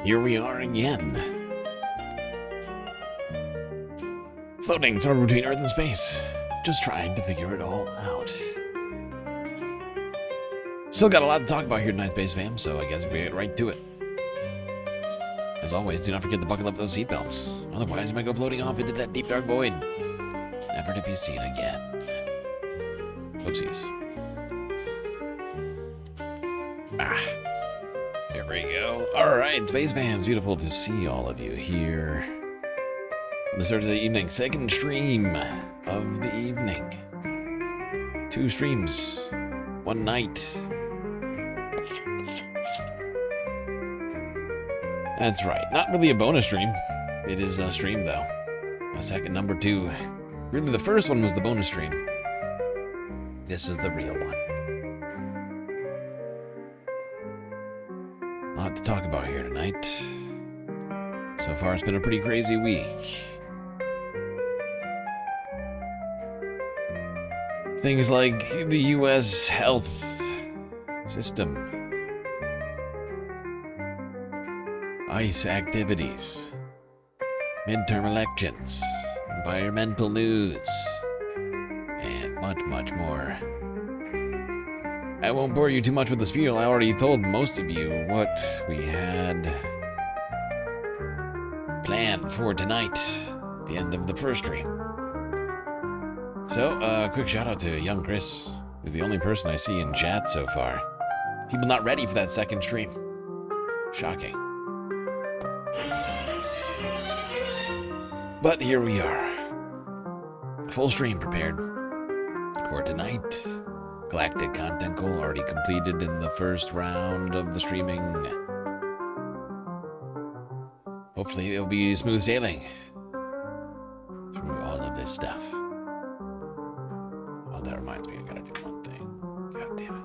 Here we are again. Floating somewhere between Earth and space. Just trying to figure it all out. Still got a lot to talk about here tonight, Space Fam, so I guess we'll get right to it. As always, do not forget to buckle up those seatbelts. Otherwise, you might go floating off into that deep dark void. Never to be seen again. Whoopsies. Here we go. Alright, Space Fams, beautiful to see all of you here. On the start of the evening, second stream of the evening. 2 streams, 1 night. That's right, not really a bonus stream. It is a stream though. A second number 2. Really the first one was the bonus stream. This is the real one. A lot to talk about here tonight. So far it's been a pretty crazy week. Things like the U.S. health system, ICE activities, midterm elections, environmental news, and much, much more. I won't bore you too much with the spiel. I already told most of you what we had planned for tonight, at the end of the first stream. So, quick shout out to young Chris, who's the only person I see in chat so far. People not ready for that second stream. Shocking. But here we are. Full stream prepared for tonight. Galactic content goal already completed in the first round of the streaming. Hopefully it'll be smooth sailing through all of this stuff. Oh, that reminds me, I gotta do one thing. God damn it.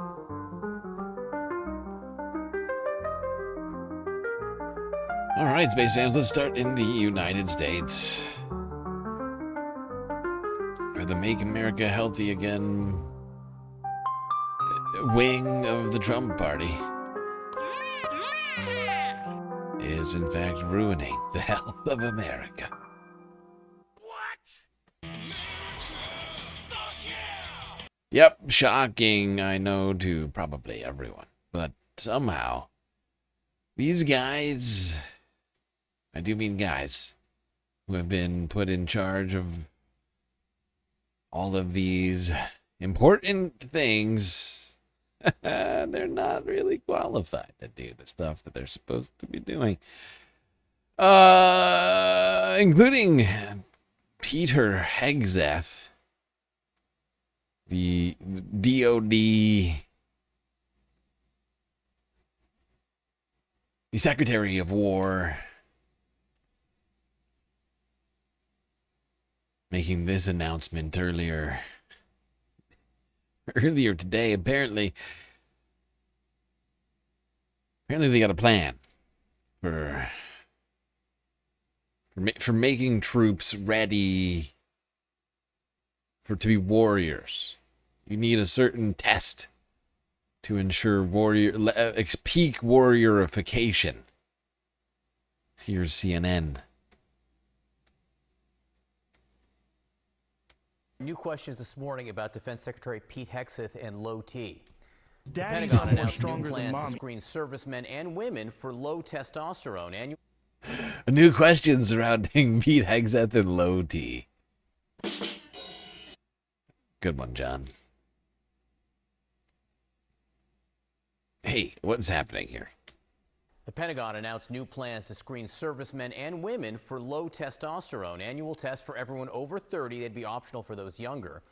Alright, Space Fams, let's start in the United States. Or the Make America Healthy Again wing of the Trump party is in fact ruining the health of America. Yep, shocking, I know, to probably everyone. But somehow, these guys, I do mean guys, who have been put in charge of all of these important things, they're not really qualified to do the stuff that they're supposed to be doing. Including Peter Hegseth, the DOD, the Secretary of War, making this announcement earlier today. Apparently they got a plan for making troops ready to be warriors. You need a certain test to ensure peak warriorification. Here's CNN. New questions this morning about Defense Secretary Pete Hegseth and low T. The Daddy's Pentagon more announced stronger new than plans to mom. screen servicemen and women for low testosterone. New questions surrounding Pete Hegseth and low T. Good one, John. Hey, what's happening here? The Pentagon announced new plans to screen servicemen and women for low testosterone. Annual tests for everyone over 30. They'd be optional for those younger.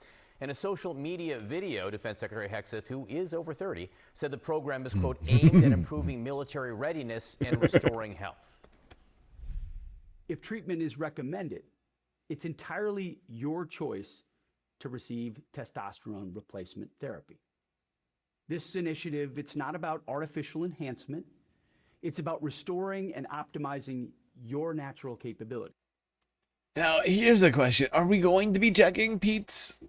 In a social media video, Defense Secretary Hegseth, who is over 30, said the program is, quote, aimed at improving military readiness and restoring health. If treatment is recommended, it's entirely your choice to receive testosterone replacement therapy. This initiative, it's not about artificial enhancement. It's about restoring and optimizing your natural capability. Now, here's a question. Are we going to be checking Pete's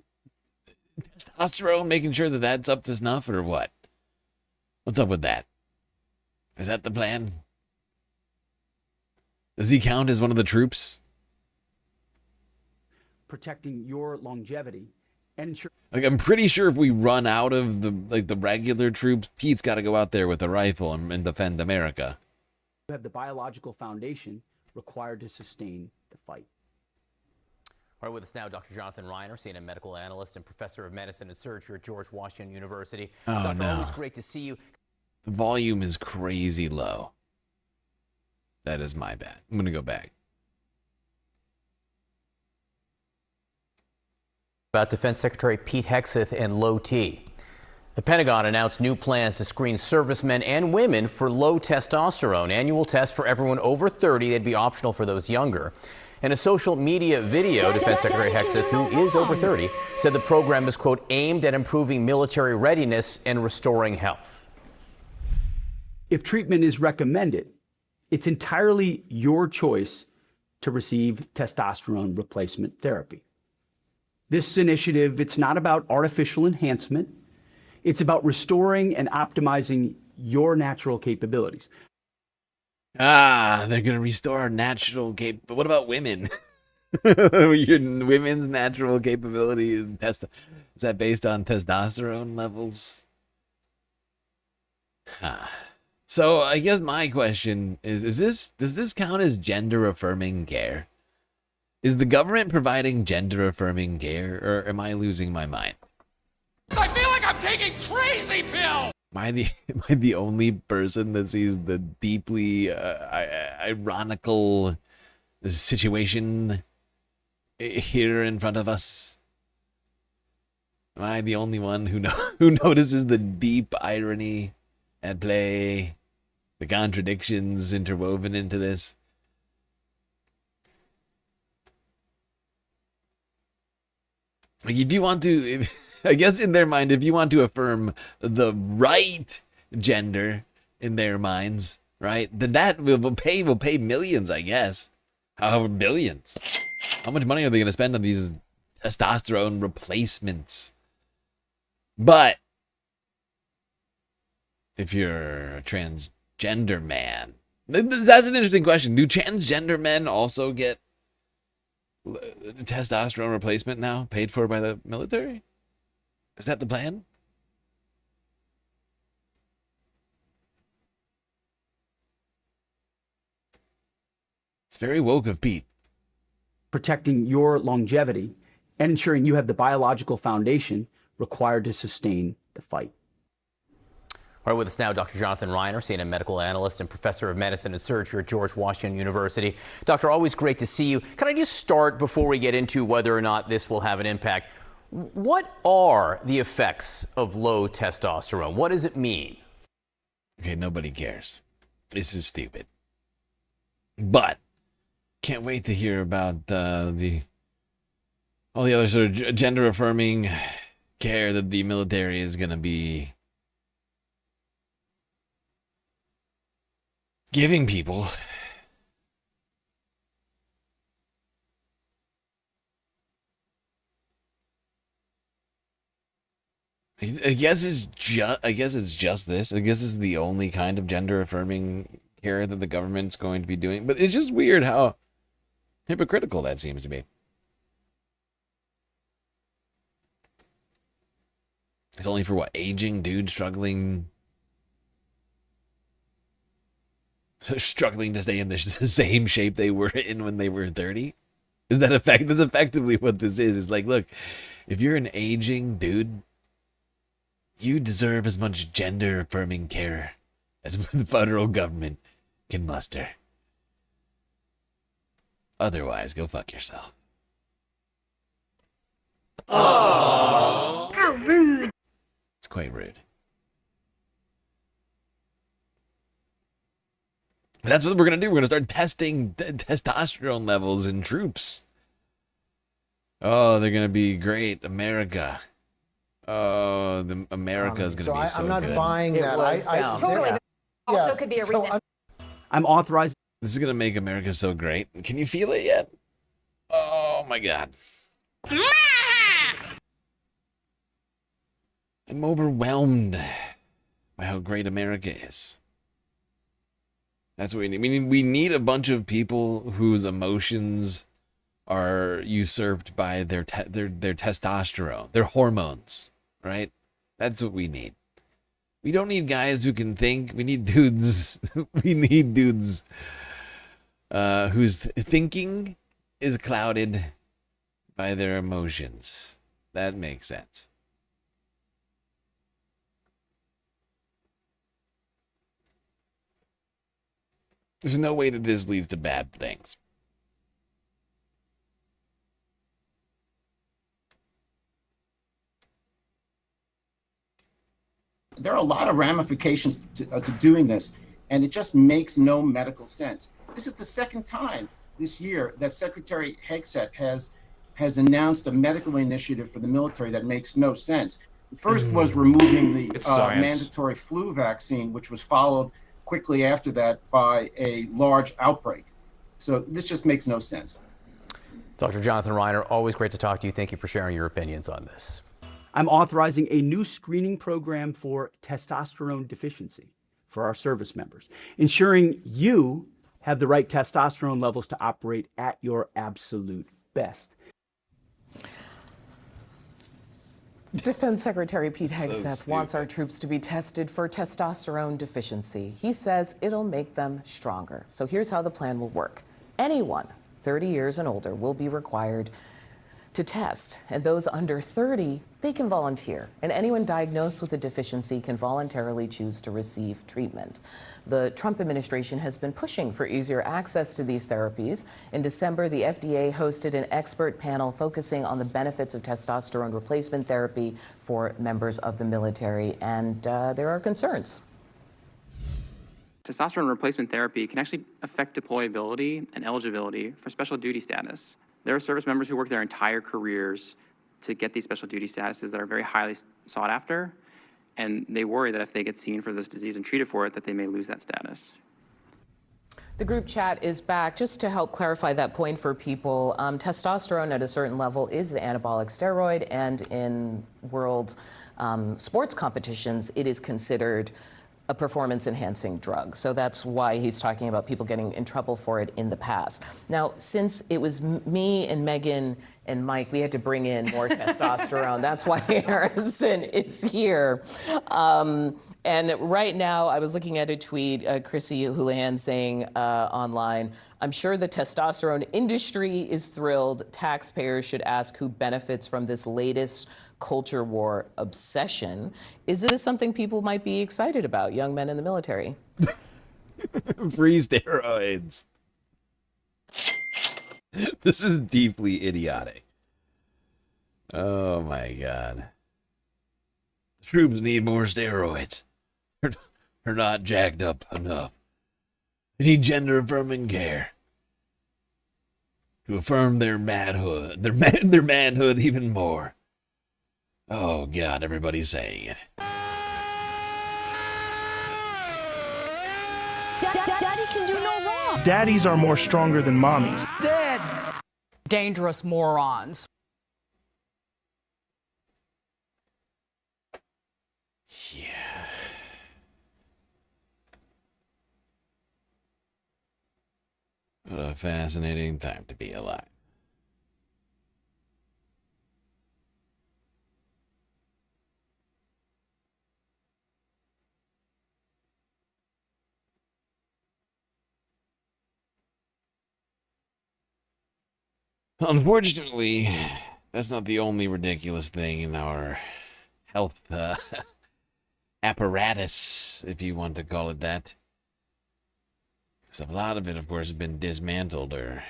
testosterone, making sure that that's up to snuff, or what? What's up with that? Is that the plan? Does he count as one of the troops? Protecting your longevity and ensure Like, I'm pretty sure if we run out of the regular troops, Pete's got to go out there with a rifle and defend America. you have the biological foundation required to sustain the fight. All right, with us now, Dr. Jonathan Reiner, CNN medical analyst and professor of medicine and surgery at George Washington University. Oh, Doctor, no. always great to see you. The volume is crazy low. That is my bad. I'm going to go back. About Defense Secretary Pete Hegseth and low T. The Pentagon announced new plans to screen servicemen and women for low testosterone. Annual tests for everyone over 30. They'd be optional for those younger. In a social media video, Defense Secretary Hegseth, who is over 30, said the program is, quote, aimed at improving military readiness and restoring health. If treatment is recommended, it's entirely your choice to receive testosterone replacement therapy. This initiative, it's not about artificial enhancement. It's about restoring and optimizing your natural capabilities. Ah, they're going to restore our natural But what about women? Your women's natural capability is that based on testosterone levels? So I guess my question is does this count as gender affirming care? Is the government providing gender affirming care, or am I losing my mind? I feel like I'm taking crazy pills! Am I the only person that sees the deeply ironical situation here in front of us? Am I the only one who notices the deep irony at play, the contradictions interwoven into this? Like, if you want to, I guess in their mind, if you want to affirm the right gender in their minds, right, then that will pay millions, I guess. However, billions. How much money are they going to spend on these testosterone replacements? But if you're a transgender man, that's an interesting question. Do transgender men also get testosterone replacement now, paid for by the military? Is that the plan? It's very woke of Pete. Protecting your longevity and ensuring you have the biological foundation required to sustain the fight. All right, with us now, Dr. Jonathan Reiner, CNN medical analyst and professor of medicine and surgery at George Washington University. Doctor, always great to see you. Can I just start before we get into whether or not this will have an impact? What are the effects of low testosterone? What does it mean? Okay, nobody cares. This is stupid. But can't wait to hear about all the other sort of gender affirming care that the military is going to be giving people. I guess it's just this. I guess this is the only kind of gender affirming care that the government's going to be doing. But it's just weird how hypocritical that seems to be. It's only for what, aging dudes struggling to stay in the same shape they were in when they were 30? Is that that's effectively what this is? It's like, look, if you're an aging dude, you deserve as much gender affirming care as the federal government can muster. Otherwise, go fuck yourself. Aww. How rude. It's quite rude. That's what we're going to do. We're going to start testing testosterone levels in troops. Oh, they're going to be great. America. Oh, America is going to be so good. I'm not buying that. I Totally. Also yes. could be a So reason. I'm authorized. This is going to make America so great. Can you feel it yet? Oh, my God. I'm overwhelmed by how great America is. That's what we need. We need a bunch of people whose emotions are usurped by their testosterone, their hormones, right? That's what we need. We don't need guys who can think. We need dudes. We need dudes whose thinking is clouded by their emotions. That makes sense. There's no way that this leads to bad things. There are a lot of ramifications to doing this, and it just makes no medical sense. This is the second time this year that Secretary Hegseth has announced a medical initiative for the military that makes no sense. The first was removing the mandatory flu vaccine, which was followed quickly after that by a large outbreak. So this just makes no sense. Dr. Jonathan Reiner, always great to talk to you. Thank you for sharing your opinions on this. I'm authorizing a new screening program for testosterone deficiency for our service members, ensuring you have the right testosterone levels to operate at your absolute best. Defense Secretary Pete Hegseth wants our troops to be tested for testosterone deficiency. He says it'll make them stronger. So here's how the plan will work. Anyone 30 years and older will be required to test, and those under 30, they can volunteer, and anyone diagnosed with a deficiency can voluntarily choose to receive treatment. The Trump administration has been pushing for easier access to these therapies. In December, the FDA hosted an expert panel focusing on the benefits of testosterone replacement therapy for members of the military, and there are concerns. Testosterone replacement therapy can actually affect deployability and eligibility for special duty status. There are service members who work their entire careers to get these special duty statuses that are very highly sought after, and they worry that if they get seen for this disease and treated for it, that they may lose that status. The group chat is back. Just to help clarify that point for people, testosterone at a certain level is an anabolic steroid, and in world sports competitions, it is considered a performance-enhancing drug. So that's why he's talking about people getting in trouble for it in the past. Now, since it was me and Megan and Mike, we had to bring in more testosterone. That's why Harrison is here. And right now, I was looking at a tweet, Chrissy Houlihan saying online, I'm sure the testosterone industry is thrilled. Taxpayers should ask who benefits from this latest culture war obsession. Is it something people might be excited about, young men in the military? Free steroids. This is deeply idiotic. Oh my god. The troops need more steroids. They're not jacked up enough. They need gender-affirming care to affirm their manhood, their manhood even more. Oh God, everybody's saying it. Daddy can do no wrong. Daddies are more stronger than mommies. Dad! Dangerous morons. Yeah. What a fascinating time to be alive. Unfortunately, that's not the only ridiculous thing in our health apparatus, if you want to call it that. Because a lot of it, of course, has been dismantled or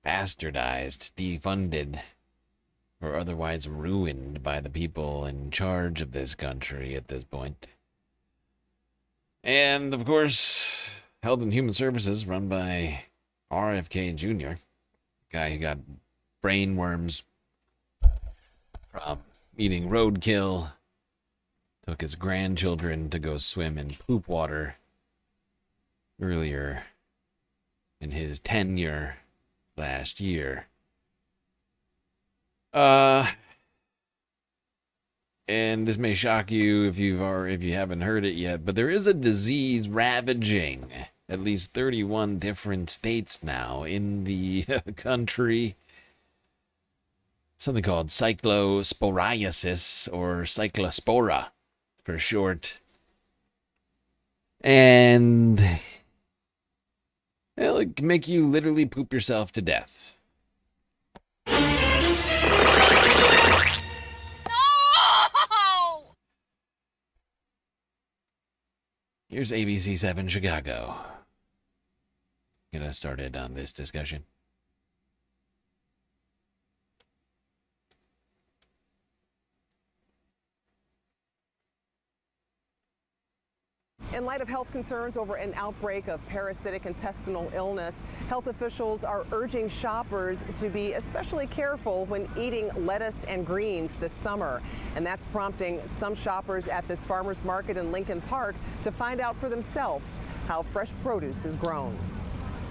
bastardized, defunded, or otherwise ruined by the people in charge of this country at this point. And, of course, Health and Human Services run by RFK Jr., guy who got brain worms from eating roadkill, took his grandchildren to go swim in poop water earlier in his tenure last year. and this may shock you if you haven't heard it yet, but there is a disease ravaging at least 31 different states now in the country. Something called cyclosporiasis, or cyclospora for short. And it can make you literally poop yourself to death. No! Here's ABC7 Chicago. Get us started on this discussion. In light of health concerns over an outbreak of parasitic intestinal illness, health officials are urging shoppers to be especially careful when eating lettuce and greens this summer. And that's prompting some shoppers at this farmers market in Lincoln Park to find out for themselves how fresh produce is grown.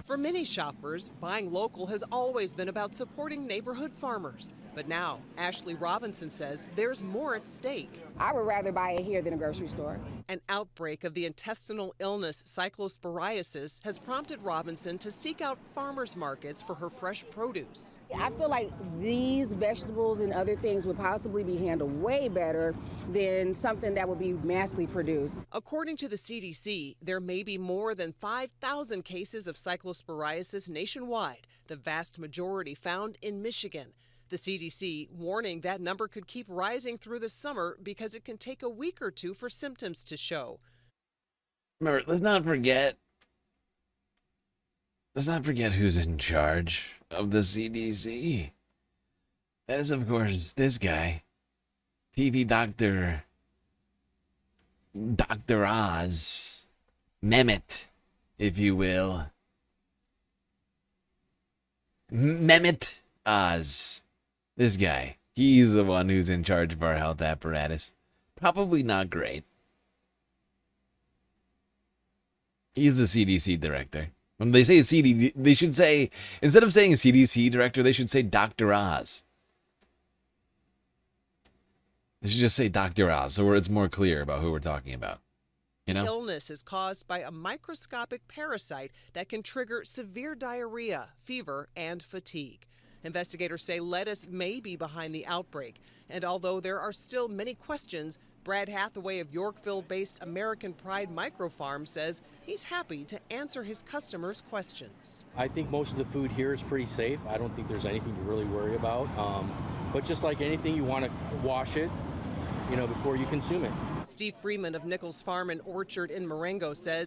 For many shoppers, buying local has always been about supporting neighborhood farmers. But now, Ashley Robinson says there's more at stake. I would rather buy it here than a grocery store. An outbreak of the intestinal illness cyclosporiasis has prompted Robinson to seek out farmers markets for her fresh produce. I feel like these vegetables and other things would possibly be handled way better than something that would be massively produced. According to the CDC, there may be more than 5,000 cases of cyclosporiasis nationwide, the vast majority found in Michigan. The CDC warning that number could keep rising through the summer because it can take a week or two for symptoms to show. Remember, let's not forget who's in charge of the CDC. That is, of course, this guy, TV doctor, Dr. Oz, Mehmet, if you will. Mehmet Oz. This guy, he's the one who's in charge of our health apparatus. Probably not great. He's the CDC director. When they say CDC, they should say, instead of saying CDC director, they should say Dr. Oz. They should just say Dr. Oz, so it's more clear about who we're talking about. You know? Illness is caused by a microscopic parasite that can trigger severe diarrhea, fever, and fatigue. Investigators say lettuce may be behind the outbreak. And although there are still many questions, Brad Hathaway of Yorkville-based American Pride Micro Farm says he's happy to answer his customers' questions. I think most of the food here is pretty safe. I don't think there's anything to really worry about. But just like anything, you want to wash it, before you consume it. Steve Freeman of Nichols Farm and Orchard in Marengo says,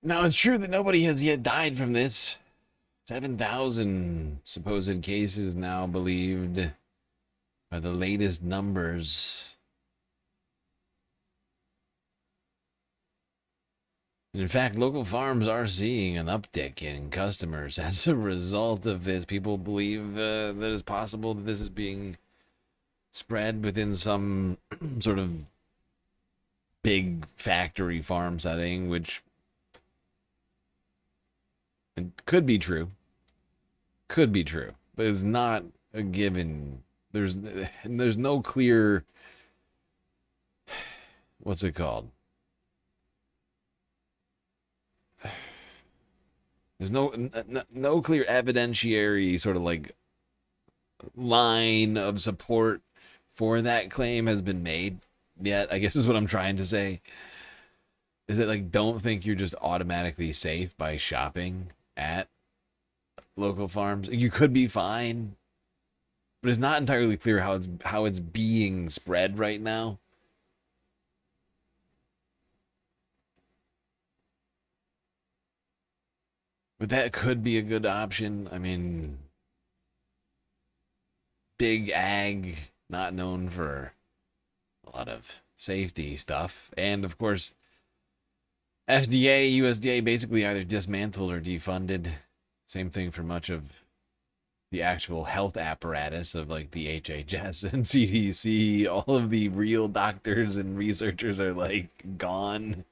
now, it's true that nobody has yet died from this. 7,000 supposed cases now believed by the latest numbers. In fact, local farms are seeing an uptick in customers as a result of this. People believe that it's possible that this is being spread within some sort of big factory farm setting, which could be true. Could be true, but it's not a given. There's no clear, what's it called? There's no clear evidentiary sort of like line of support for that claim has been made yet, I guess is what I'm trying to say. Is it like, don't think you're just automatically safe by shopping at local farms. You could be fine, but it's not entirely clear how it's being spread right now. But that could be a good option. I mean, big ag, not known for a lot of safety stuff. And of course, FDA, USDA basically either dismantled or defunded. Same thing for much of the actual health apparatus of like the HHS and CDC. All of the real doctors and researchers are like gone.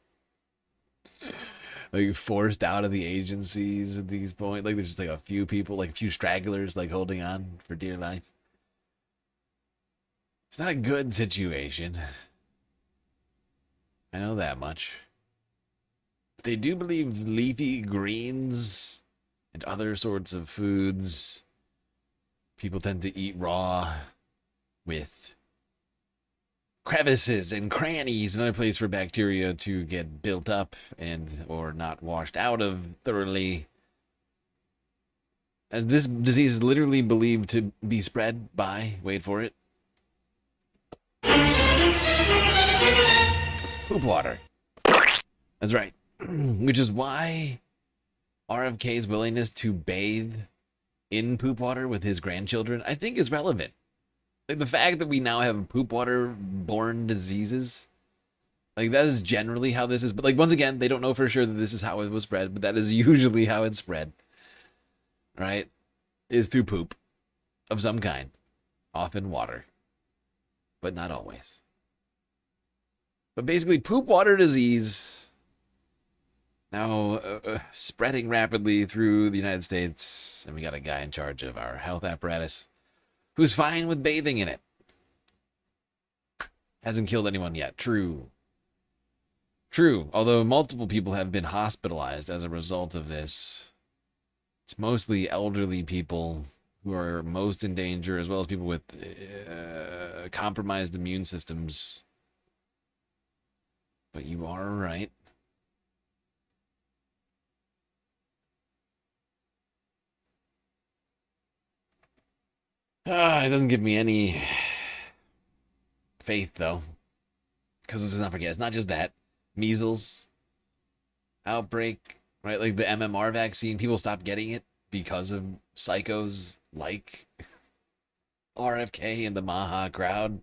Like forced out of the agencies at these points. Like there's just like a few people, like a few stragglers like holding on for dear life. It's not a good situation. I know that much. But they do believe leafy greens and other sorts of foods people tend to eat raw with crevices and crannies, another place for bacteria to get built up and or not washed out of thoroughly. As this disease is literally believed to be spread by, wait for it, poop water. That's right. Which is why RFK's willingness to bathe in poop water with his grandchildren, I think, is relevant. Like, the fact that we now have poop water-borne diseases, like, that is generally how this is. But, like, once again, they don't know for sure that this is how it was spread, but that is usually how it's spread, right? Is through poop of some kind. Often water, but not always. But basically, poop water disease now spreading rapidly through the United States, and we got a guy in charge of our health apparatus who's fine with bathing in it. Hasn't killed anyone yet. True. Although multiple people have been hospitalized as a result of this. It's mostly elderly people who are most in danger, as well as people with compromised immune systems. But you are right. It doesn't give me any faith, though. Because let's not forget, it's not just that. Measles outbreak, right? Like the MMR vaccine, people stopped getting it because of psychos like RFK and the MAHA crowd.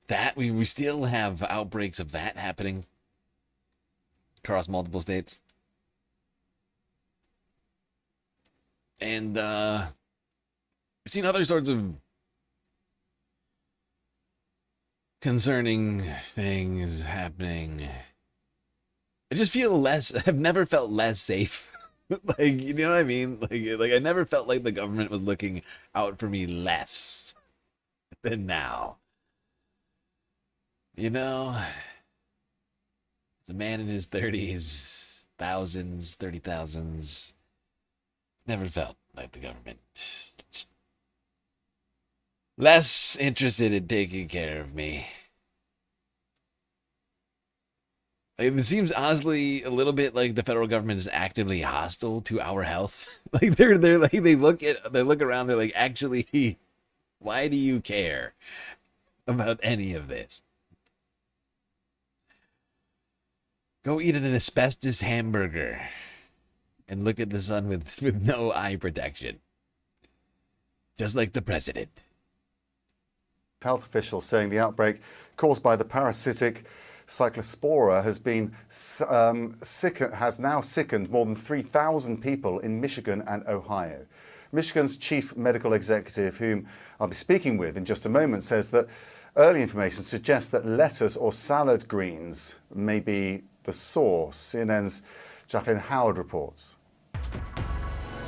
That, we still have outbreaks of that happening across multiple states. And I've seen other sorts of concerning things happening. I just feel I've never felt less safe. Like, you know what I mean? Like I never felt like the government was looking out for me less than now. You know, as a man in his 30s, thousands, 30,000s, never felt like the government just less interested in taking care of me. Like, it seems honestly a little bit like the federal government is actively hostile to our health. Like they're like they look around, they're like, actually, why do you care about any of this? Go eat an asbestos hamburger and look at the sun with no eye protection. Just like the president. Health officials saying the outbreak caused by the parasitic Cyclospora has now sickened more than 3,000 people in Michigan and Ohio. Michigan's chief medical executive, whom I'll be speaking with in just a moment, says that early information suggests that lettuce or salad greens may be the source. CNN's Jacqueline Howard reports.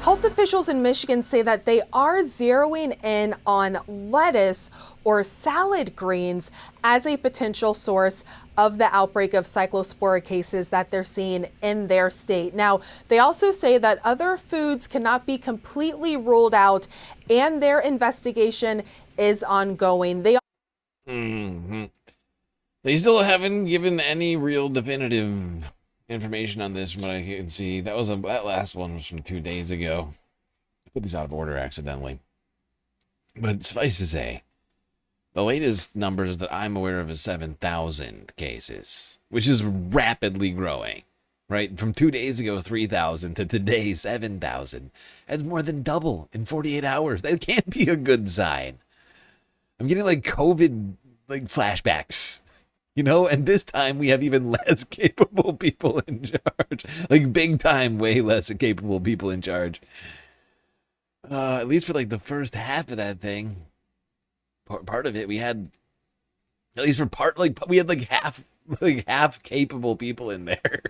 Health officials in Michigan say that they are zeroing in on lettuce or salad greens as a potential source of the outbreak of Cyclospora cases that they're seeing in their state. Now, they also say that other foods cannot be completely ruled out, and their investigation is ongoing. They still haven't given any real definitive information on this from what I can see. That last one was from 2 days ago. I put these out of order accidentally. But suffice to say, the latest numbers that I'm aware of is 7,000 cases, which is rapidly growing, right? From 2 days ago, 3,000 to today, 7,000. That's more than double in 48 hours. That can't be a good sign. I'm getting like COVID flashbacks. You know, and this time we have even less capable people in charge. Like, big time, way less capable people in charge. At least for, the first half of that thing. Part of it, we had... At least for part, we had, half capable people in there.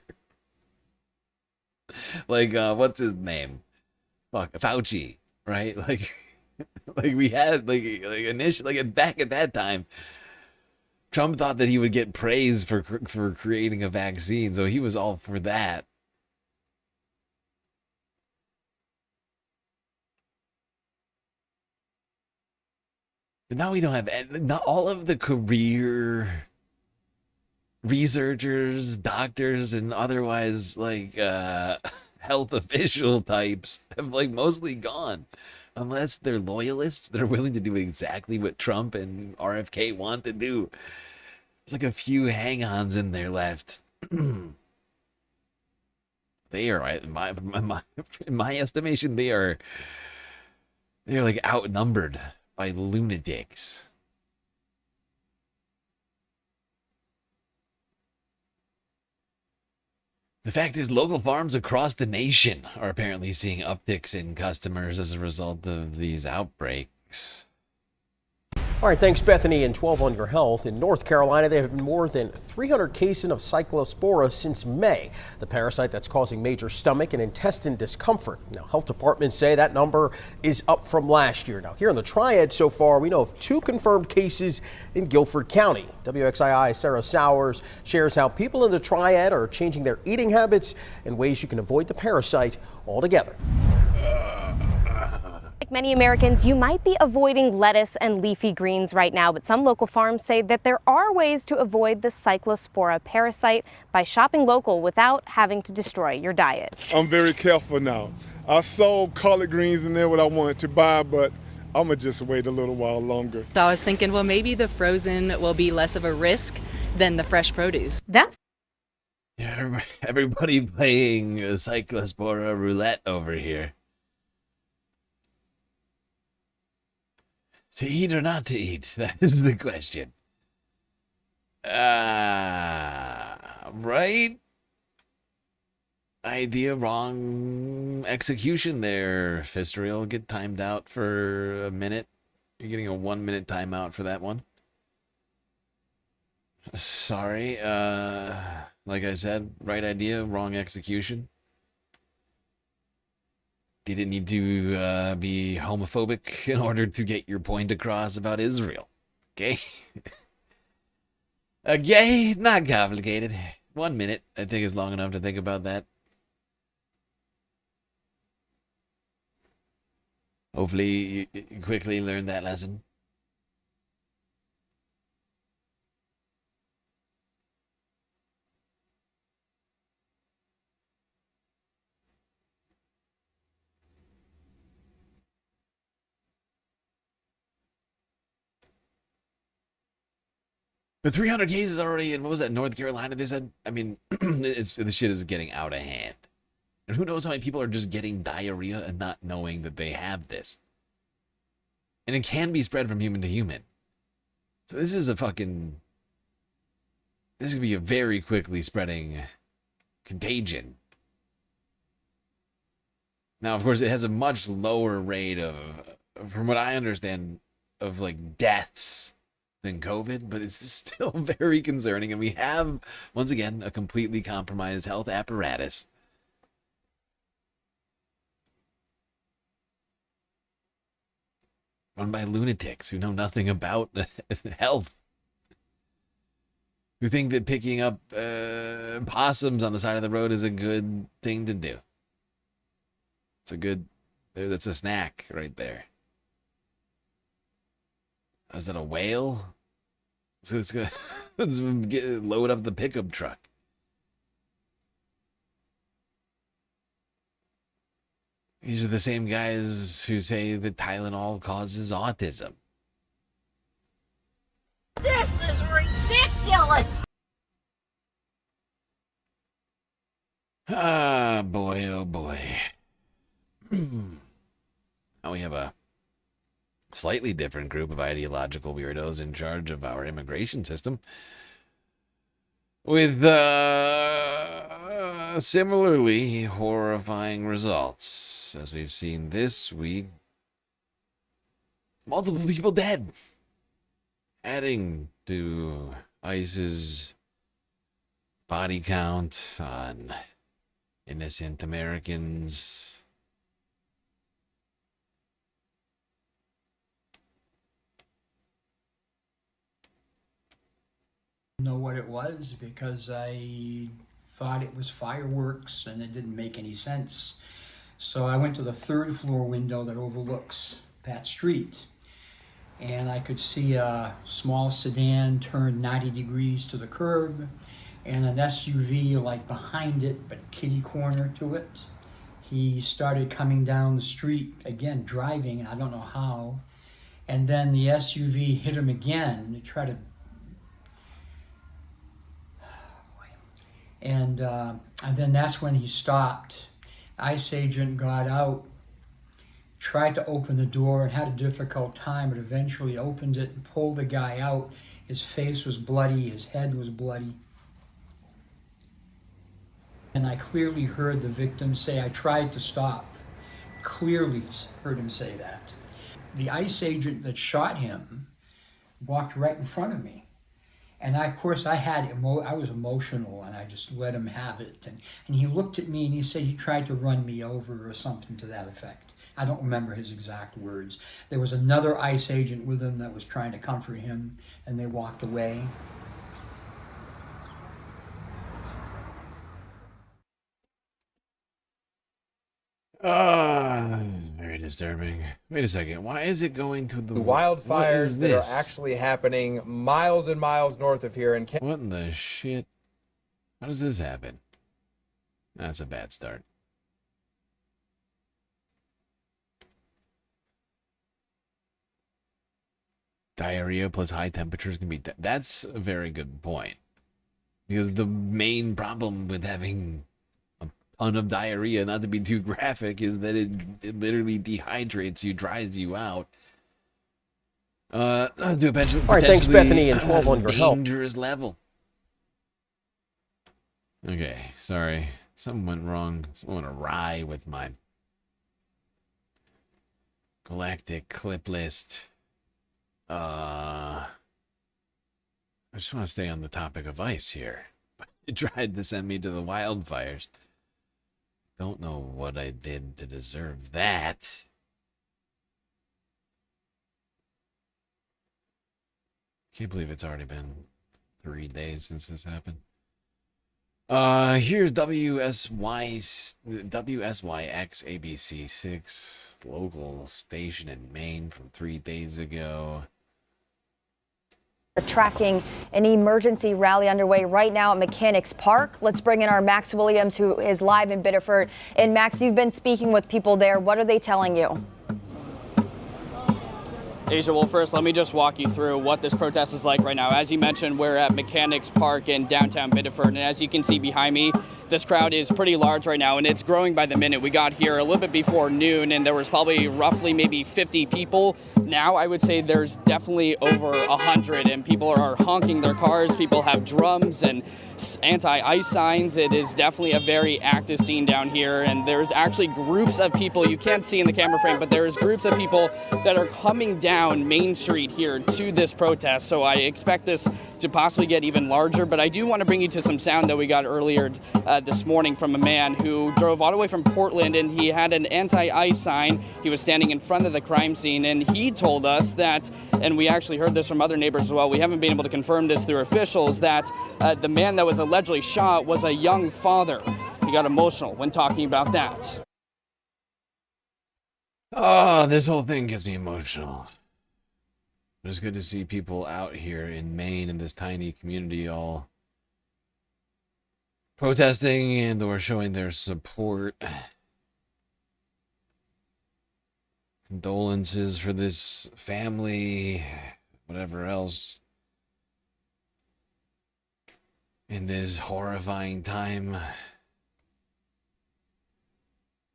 What's his name? Fauci, right? Like we had like initially back at that time, Trump thought that he would get praise for creating a vaccine, so he was all for that. But now we don't have not all of the career researchers, doctors, and otherwise like health official types have like mostly gone. Unless they're loyalists, they're willing to do exactly what Trump and RFK want to do. There's like a few hang-ons in there left. They are, in my estimation, they're like outnumbered by lunatics. The fact is, local farms across the nation are apparently seeing upticks in customers as a result of these outbreaks. All right, thanks, Bethany. And 12 on your health. In North Carolina, there have been more than 300 cases of cyclospora since May, the parasite that's causing major stomach and intestine discomfort. Now, health departments say that number is up from last year. Now, here in the Triad so far, we know of 2 confirmed cases in Guilford County. WXII Sarah Sowers shares how people in the Triad are changing their eating habits and ways you can avoid the parasite altogether. Like many Americans, you might be avoiding lettuce and leafy greens right now, but some local farms say that there are ways to avoid the cyclospora parasite by shopping local without having to destroy your diet. I'm very careful now. I sold collard greens in there what I wanted to buy, but I'm gonna just wait a little while longer. So I was thinking, well, maybe the frozen will be less of a risk than the fresh produce. That's Everybody playing cyclospora roulette over here. To eat or not to eat? That is the question. Right? Idea wrong execution there, Fistriel. Get timed out for a minute. You're getting a 1-minute timeout for that one. Sorry. Like I said, right idea, wrong execution. Didn't need to be homophobic in order to get your point across about Israel. Okay? Okay, not complicated. 1 minute, I think, is long enough to think about that. Hopefully, you quickly learn that lesson. But 300 cases already, and what was that, North Carolina, they said? I mean, this shit is getting out of hand. And who knows how many people are just getting diarrhea and not knowing that they have this. And it can be spread from human to human. So this is this could be a very quickly spreading contagion. Now, of course, it has a much lower rate of, from what I understand, of like deaths than COVID, but it's still very concerning. And we have, once again, a completely compromised health apparatus. Run by lunatics who know nothing about health. Who think that picking up possums on the side of the road is a good thing to do. That's a snack right there. Is that a whale? So let's load up the pickup truck. These are the same guys who say that Tylenol causes autism. This is ridiculous! Ah, boy, oh boy. Now we have a slightly different group of ideological weirdos in charge of our immigration system. With similarly horrifying results. As we've seen this week, multiple people dead. Adding to ICE's body count on innocent Americans. Know what it was because I thought it was fireworks and it didn't make any sense. So I went to the 3rd floor window that overlooks that street, and I could see a small sedan turn 90 degrees to the curb and an SUV like behind it but kitty corner to it. He started coming down the street again, driving, I don't know how, and then the SUV hit him again to try to. And then that's when he stopped. ICE agent got out, tried to open the door and had a difficult time, but eventually opened it and pulled the guy out. His face was bloody, his head was bloody. And I clearly heard the victim say, "I tried to stop." Clearly heard him say that. The ICE agent that shot him walked right in front of me. And of course, I was emotional, and I just let him have it. And he looked at me and he said he tried to run me over or something to that effect. I don't remember his exact words. There was another ICE agent with him that was trying to comfort him, and they walked away. Very disturbing. Wait a second. Why is it going to the wildfires that are actually happening miles and miles north of here in Canada? What in the shit? How does this happen? That's a bad start. Diarrhea plus high temperatures can be... That's a very good point. Because the main problem with having a ton of diarrhea, not to be too graphic, is that it literally dehydrates you, dries you out. To a potentially, all right, thanks, Bethany, and 12 on your help. Dangerous level. Okay, sorry. Something went wrong. Something went awry with my galactic clip list. I just want to stay on the topic of ice here. It tried to send me to the wildfires. Don't know what I did to deserve that. Can't believe it's already been 3 days since this happened. Here's WSYX ABC 6 local station in Maine from 3 days ago. Tracking an emergency rally underway right now at Mechanics Park. Let's bring in our Max Williams, who is live in Biddeford. And Max, you've been speaking with people there. What are they telling you? Asia, well, first, let me just walk you through what this protest is like right now. As you mentioned, we're at Mechanics Park in downtown Biddeford, and as you can see behind me, this crowd is pretty large right now, and it's growing by the minute. We got here a little bit before noon, and there was probably roughly maybe 50 people. Now, I would say there's definitely over 100, and people are honking their cars. People have drums and anti-ice signs. It is definitely a very active scene down here, and there's actually groups of people, you can't see in the camera frame, but there's groups of people that are coming down Main Street here to this protest, so I expect this to possibly get even larger. But I do want to bring you to some sound that we got earlier this morning from a man who drove all the way from Portland, and he had an anti-ice sign. He was standing in front of the crime scene, and he told us that, and we actually heard this from other neighbors as well, we haven't been able to confirm this through officials, that the man that was allegedly shot was a young father. He got emotional when talking about that. Oh, this whole thing gets me emotional. It's good to see people out here in Maine in this tiny community all protesting and or showing their support. Condolences for this family, whatever else, in this horrifying time.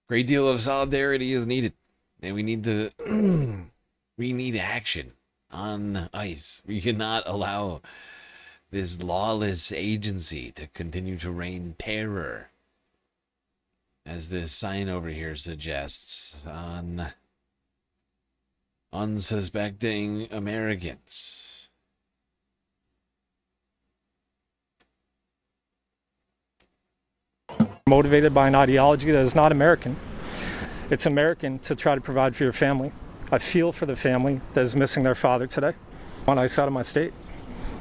Great deal of solidarity is needed, and we need to we need action on ice. We cannot allow this lawless agency to continue to rain terror, as this sign over here suggests, on unsuspecting Americans. Motivated by an ideology that is not American. It's American to try to provide for your family. I feel for the family that is missing their father today. I want ice out of my state.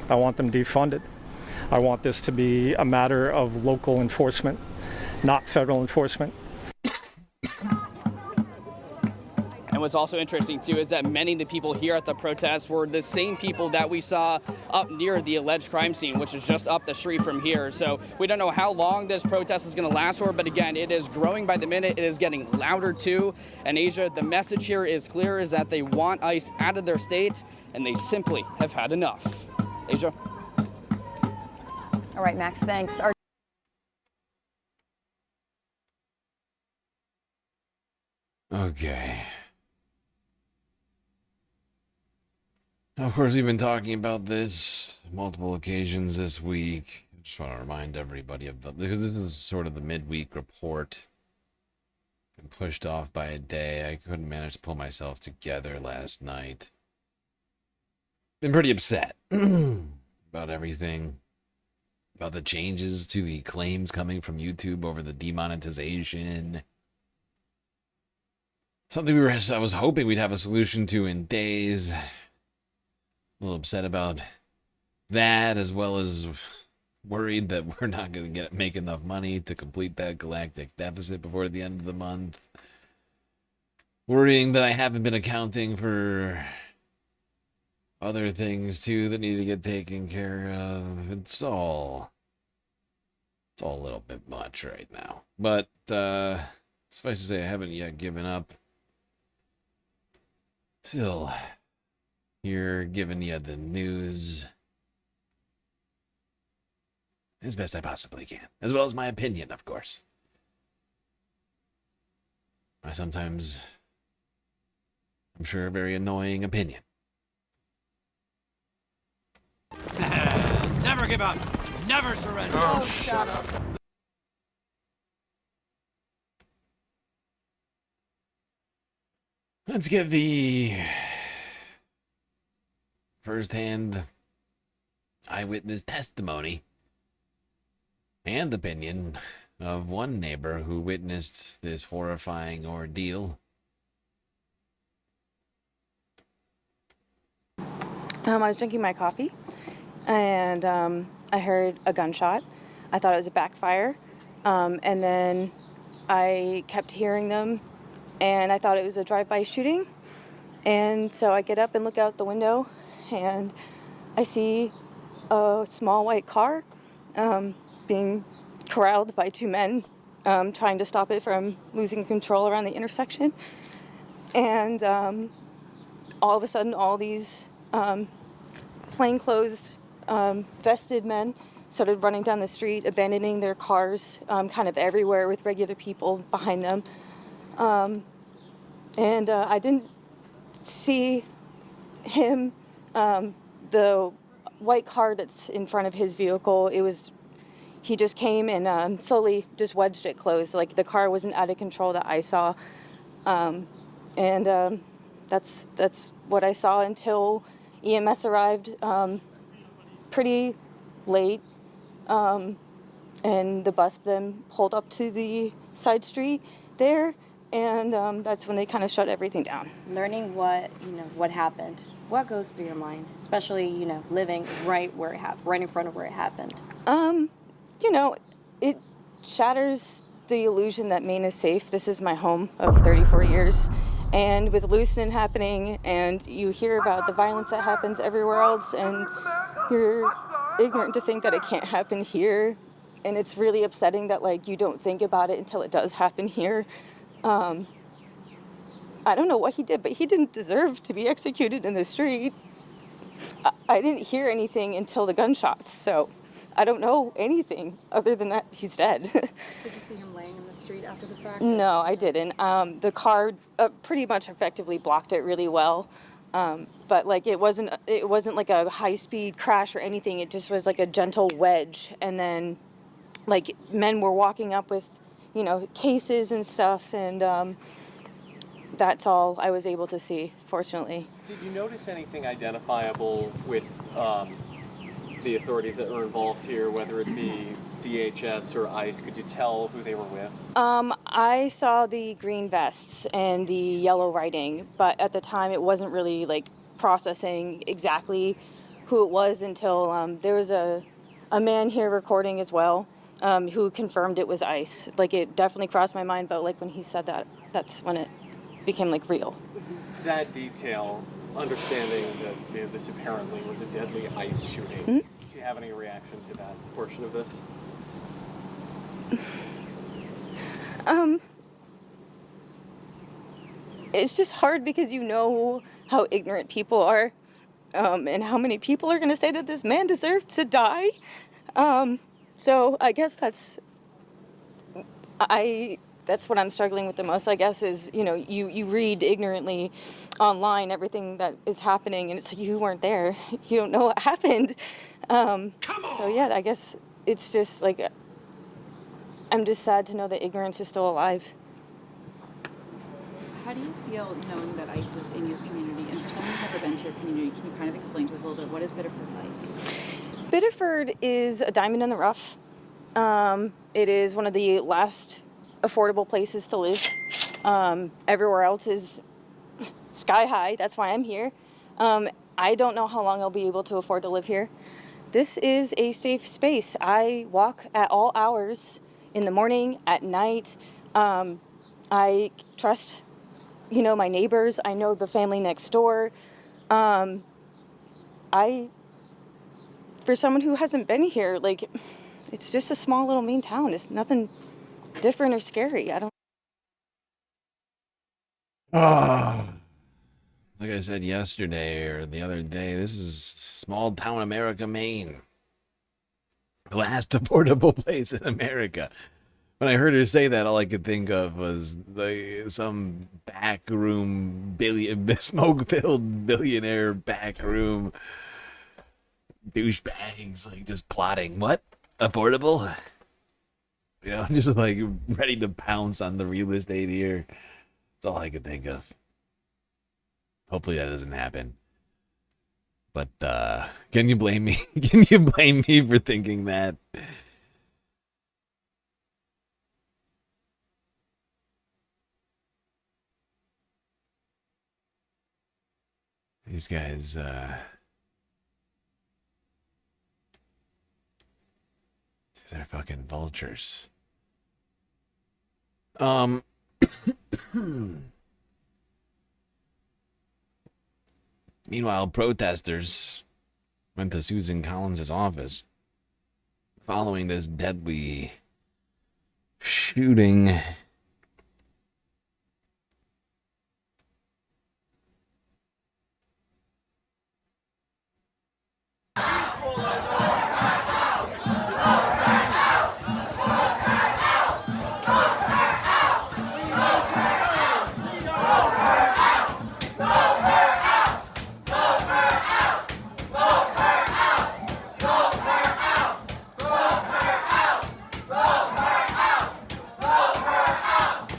I want them defunded. I want this to be a matter of local enforcement, not federal enforcement. And what's also interesting, too, is that many of the people here at the protest were the same people that we saw up near the alleged crime scene, which is just up the street from here. So we don't know how long this protest is going to last for, but again, it is growing by the minute. It is getting louder, too. And Asia, the message here is clear, is that they want ICE out of their state, and they simply have had enough. Asia? All right, Max, thanks. Okay. Of course, we've been talking about this multiple occasions this week. I just want to remind everybody of because this is sort of the midweek report. Been pushed off by a day. I couldn't manage to pull myself together last night. Been pretty upset about everything. About the changes to the claims coming from YouTube over the demonetization. Something I was hoping we'd have a solution to in days. A little upset about that, as well as worried that we're not going to make enough money to complete that galactic deficit before the end of the month. Worrying that I haven't been accounting for other things too that need to get taken care of. It's all a little bit much right now. But suffice to say, I haven't yet given up. Still here giving you the news as best I possibly can, as well as my opinion, of course. My sometimes, I'm sure, very annoying opinion. Never give up. Never surrender. Oh, shut up. Let's get the first-hand eyewitness testimony and opinion of one neighbor who witnessed this horrifying ordeal. I was drinking my coffee, and I heard a gunshot. I thought it was a backfire, and then I kept hearing them, and I thought it was a drive-by shooting. And so I get up and look out the window, and I see a small white car being corralled by two men, trying to stop it from losing control around the intersection. And all of a sudden, all these plainclothes, vested men started running down the street, abandoning their cars kind of everywhere with regular people behind them. And I didn't see him, the white car that's in front of his vehicle. He just came and slowly just wedged it closed. Like the car wasn't out of control that I saw. And that's what I saw until EMS arrived pretty late. And the bus then pulled up to the side street there. And that's when they kind of shut everything down. Learning what happened, what goes through your mind, especially, living right where it happened, right in front of where it happened? It shatters the illusion that Maine is safe. This is my home of 34 years. And with Lewiston happening, and you hear about the violence that happens everywhere else, and you're ignorant to think that it can't happen here. And it's really upsetting that, you don't think about it until it does happen here. I don't know what he did, but he didn't deserve to be executed in the street. I didn't hear anything until the gunshots, so I don't know anything other than that he's dead. Did you see him laying in the street after the fact? No, I didn't. The car pretty much effectively blocked it really well. But it wasn't like a high-speed crash or anything. It just was like a gentle wedge, and then men were walking up with cases and stuff, and that's all I was able to see, fortunately. Did you notice anything identifiable with the authorities that were involved here, whether it be DHS or ICE? Could you tell who they were with? I saw the green vests and the yellow writing, but at the time it wasn't really processing exactly who it was until there was a a man here recording as well, who confirmed it was ice. Like, it definitely crossed my mind, but like when he said that, that's when it became like real. That detail, understanding that this apparently was a deadly ice shooting. Mm-hmm. Do you have any reaction to that portion of this? It's just hard because you know how ignorant people are, and how many people are going to say that this man deserved to die. So I guess that's what I'm struggling with the most, I guess, is, you read ignorantly online everything that is happening, and it's like, you weren't there. You don't know what happened. So yeah, I guess it's just like, I'm just sad to know that ignorance is still alive. How do you feel knowing that ICE is in your community? And for someone who's never been to your community, can you kind of explain to us a little bit, what is Biddeford like? Biddeford is a diamond in the rough. It is one of the last affordable places to live. Everywhere else is sky high. That's why I'm here. I don't know how long I'll be able to afford to live here. This is a safe space. I walk at all hours, in the morning, at night. I trust, my neighbors. I know the family next door. For someone who hasn't been here, like, it's just a small little mean town. It's nothing different or scary. I don't. Like I said yesterday or the other day, this is small town America, Maine. The last affordable place in America. When I heard her say that, all I could think of was some backroom smoke-filled billionaire backroom douchebags, like, just plotting. What? Affordable? Just like ready to pounce on the real estate here. That's all I could think of. Hopefully that doesn't happen. But can you blame me? Can you blame me for thinking that? These guys, they're fucking vultures. Meanwhile, protesters went to Susan Collins' office following this deadly shooting.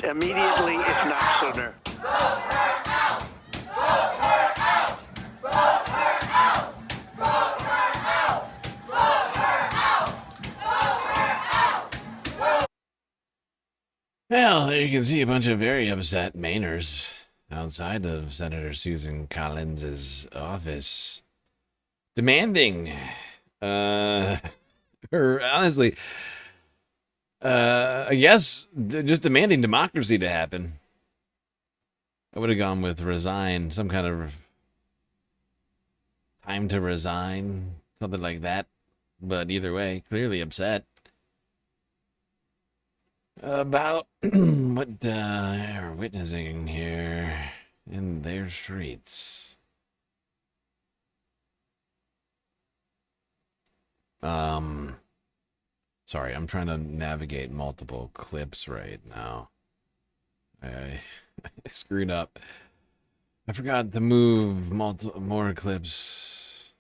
Immediately, if not sooner. Well, there you can see a bunch of very upset Mainers outside of Senator Susan Collins' office, demanding, or honestly, I guess just demanding democracy to happen. I would have gone with resign, some kind of time to resign, something like that. But either way, clearly upset about what they're witnessing here in their streets. Sorry, I'm trying to navigate multiple clips right now. I screwed up. I forgot to move more clips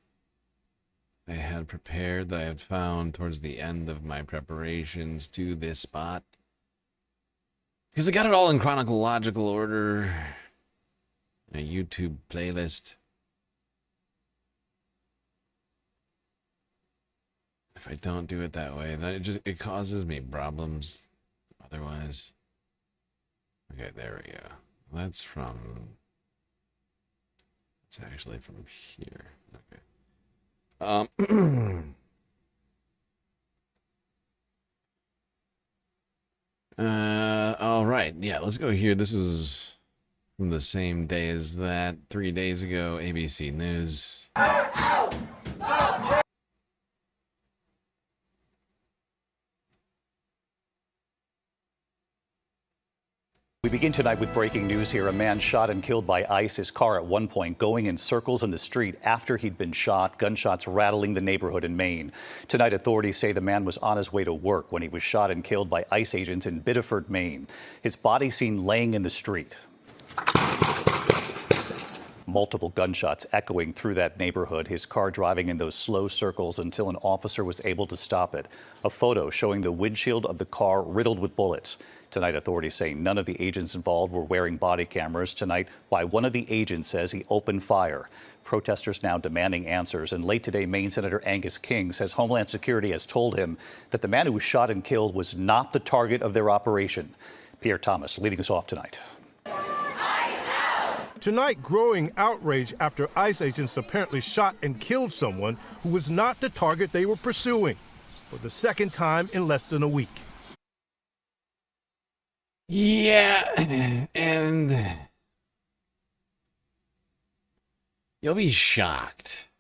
I had prepared that I had found towards the end of my preparations to this spot. Because I got it all in chronological order. A YouTube playlist. If I don't do it that way, then it causes me problems otherwise. Okay, there we go. That's actually from here. Okay. right, yeah, let's go here. This is from the same day as that, 3 days ago, ABC News. We begin tonight with breaking news here. A man shot and killed by ICE. His car at one point going in circles in the street after he'd been shot. Gunshots rattling the neighborhood in Maine. Tonight, authorities say the man was on his way to work when he was shot and killed by ICE agents in Biddeford, Maine. His body seen laying in the street. Multiple gunshots echoing through that neighborhood, his car driving in those slow circles until an officer was able to stop it. A photo showing the windshield of the car riddled with bullets. Tonight, authorities say none of the agents involved were wearing body cameras. Tonight, why one of the agents says he opened fire. Protesters now demanding answers. And late today, Maine Senator Angus King says Homeland Security has told him that the man who was shot and killed was not the target of their operation. Pierre Thomas leading us off tonight. Tonight, growing outrage after ICE agents apparently shot and killed someone who was not the target they were pursuing for the second time in less than a week. Yeah, and you'll be shocked,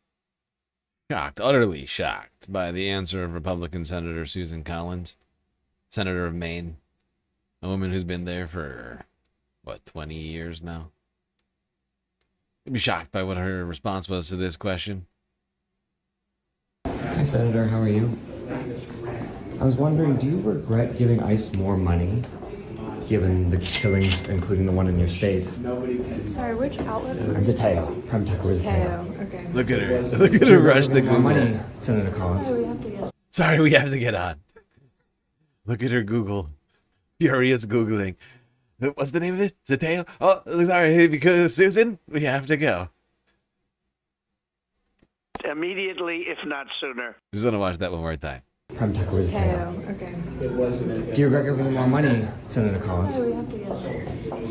utterly shocked by the answer of Republican Senator Susan Collins, Senator of Maine, a woman who's been there for, 20 years now. You'll be shocked by what her response was to this question. Hi, Senator, how are you? I was wondering, do you regret giving ICE more money, given the killings, including the one in your state? Sorry, which outlet? Zateo. Prem Tucker was Zateo. Okay. Look at her. Look at her rush to Google. Money, Senator Collins. Sorry, we have to get on. Look at her Google. Furious Googling. What's the name of it? Zateo? Oh, sorry, because Susan, we have to go. Immediately, if not sooner. Just want to watch that one more time. Prem Tucker was Zateo. Okay. Do you regret giving more money, Senator Collins?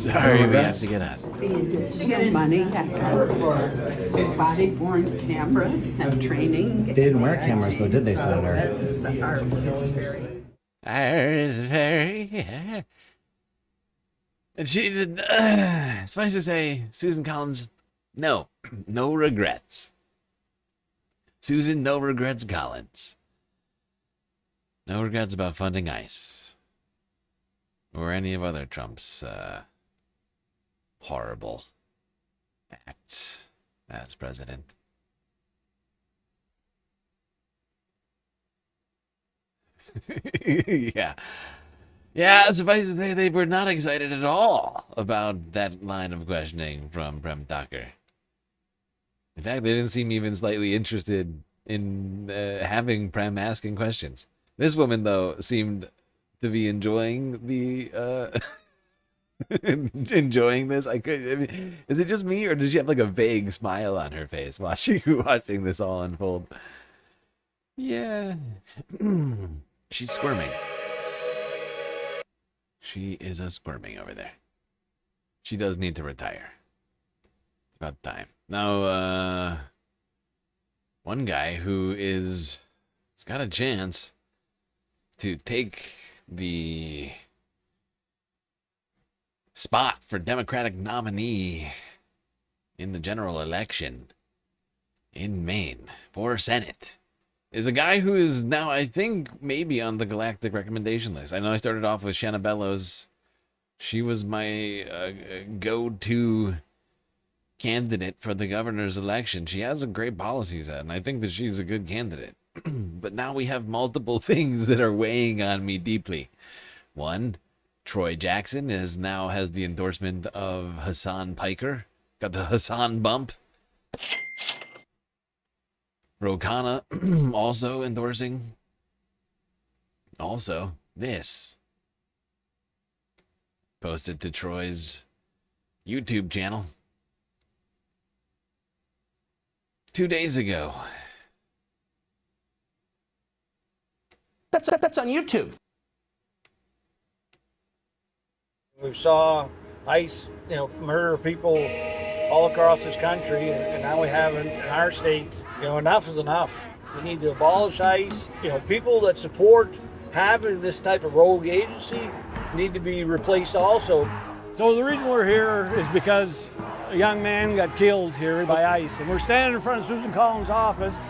Sorry, we have to get on. The additional money for body-worn cameras and training. They didn't wear cameras, though, did they, Senator? It's very... And she did... suffice to say, Susan Collins, no. No regrets. Susan, no regrets Collins. No regrets about funding ICE. Or any of other Trump's horrible acts as president. Yeah. Yeah, suffice to say, they were not excited at all about that line of questioning from Prem Tucker. In fact, they didn't seem even slightly interested in having Prem asking questions. This woman, though, seemed to be enjoying the enjoying this. I mean, is it just me, or does she have like a vague smile on her face watching this all unfold? Yeah, she's squirming. She is a squirming over there. She does need to retire. It's about time. Now, one guy who has got a chance to take the spot for Democratic nominee in the general election in Maine for Senate is a guy who is now, I think, maybe on the Galactic recommendation list. I know I started off with Shanna Bellows. She was my go-to candidate for the governor's election. She has a great policy set, and I think that she's a good candidate. But now we have multiple things that are weighing on me deeply. One, Troy Jackson has the endorsement of Hassan Piker. Got the Hassan bump. Ro Khanna also endorsing. Also, this. Posted to Troy's YouTube channel 2 days ago. That's on YouTube. We saw ICE, murder people all across this country, and now we have in our state, enough is enough. We need to abolish ICE. People that support having this type of rogue agency, need to be replaced also. So the reason we're here is because a young man got killed here by ICE, and we're standing in front of Susan Collins' office.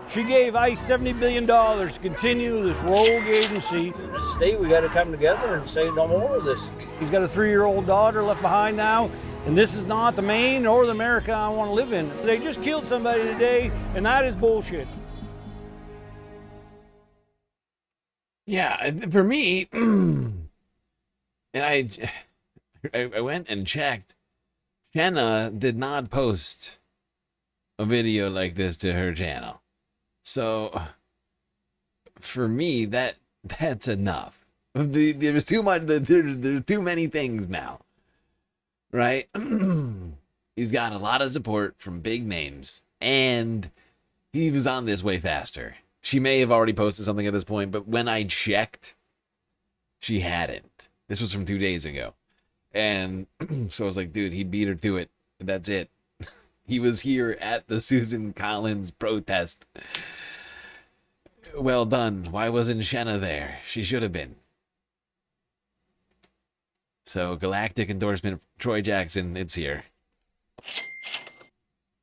She gave ICE $70 billion to continue this rogue agency. As a state, we got to come together and say no more of this. He's got a 3-year-old daughter left behind now, and this is not the Maine or the America I want to live in. They just killed somebody today, and that is bullshit. Yeah, for me, and I went and checked. Shanna did not post a video like this to her channel. So, for me, that's enough. There's too much. There's too many things now, right? He's got a lot of support from big names, and he was on this way faster. She may have already posted something at this point, but when I checked, she hadn't. This was from 2 days ago, and so I was like, dude, he beat her to it. That's it. He was here at the Susan Collins protest. Well done. Why wasn't Shanna there? She should have been. So, galactic endorsement, Troy Jackson, it's here.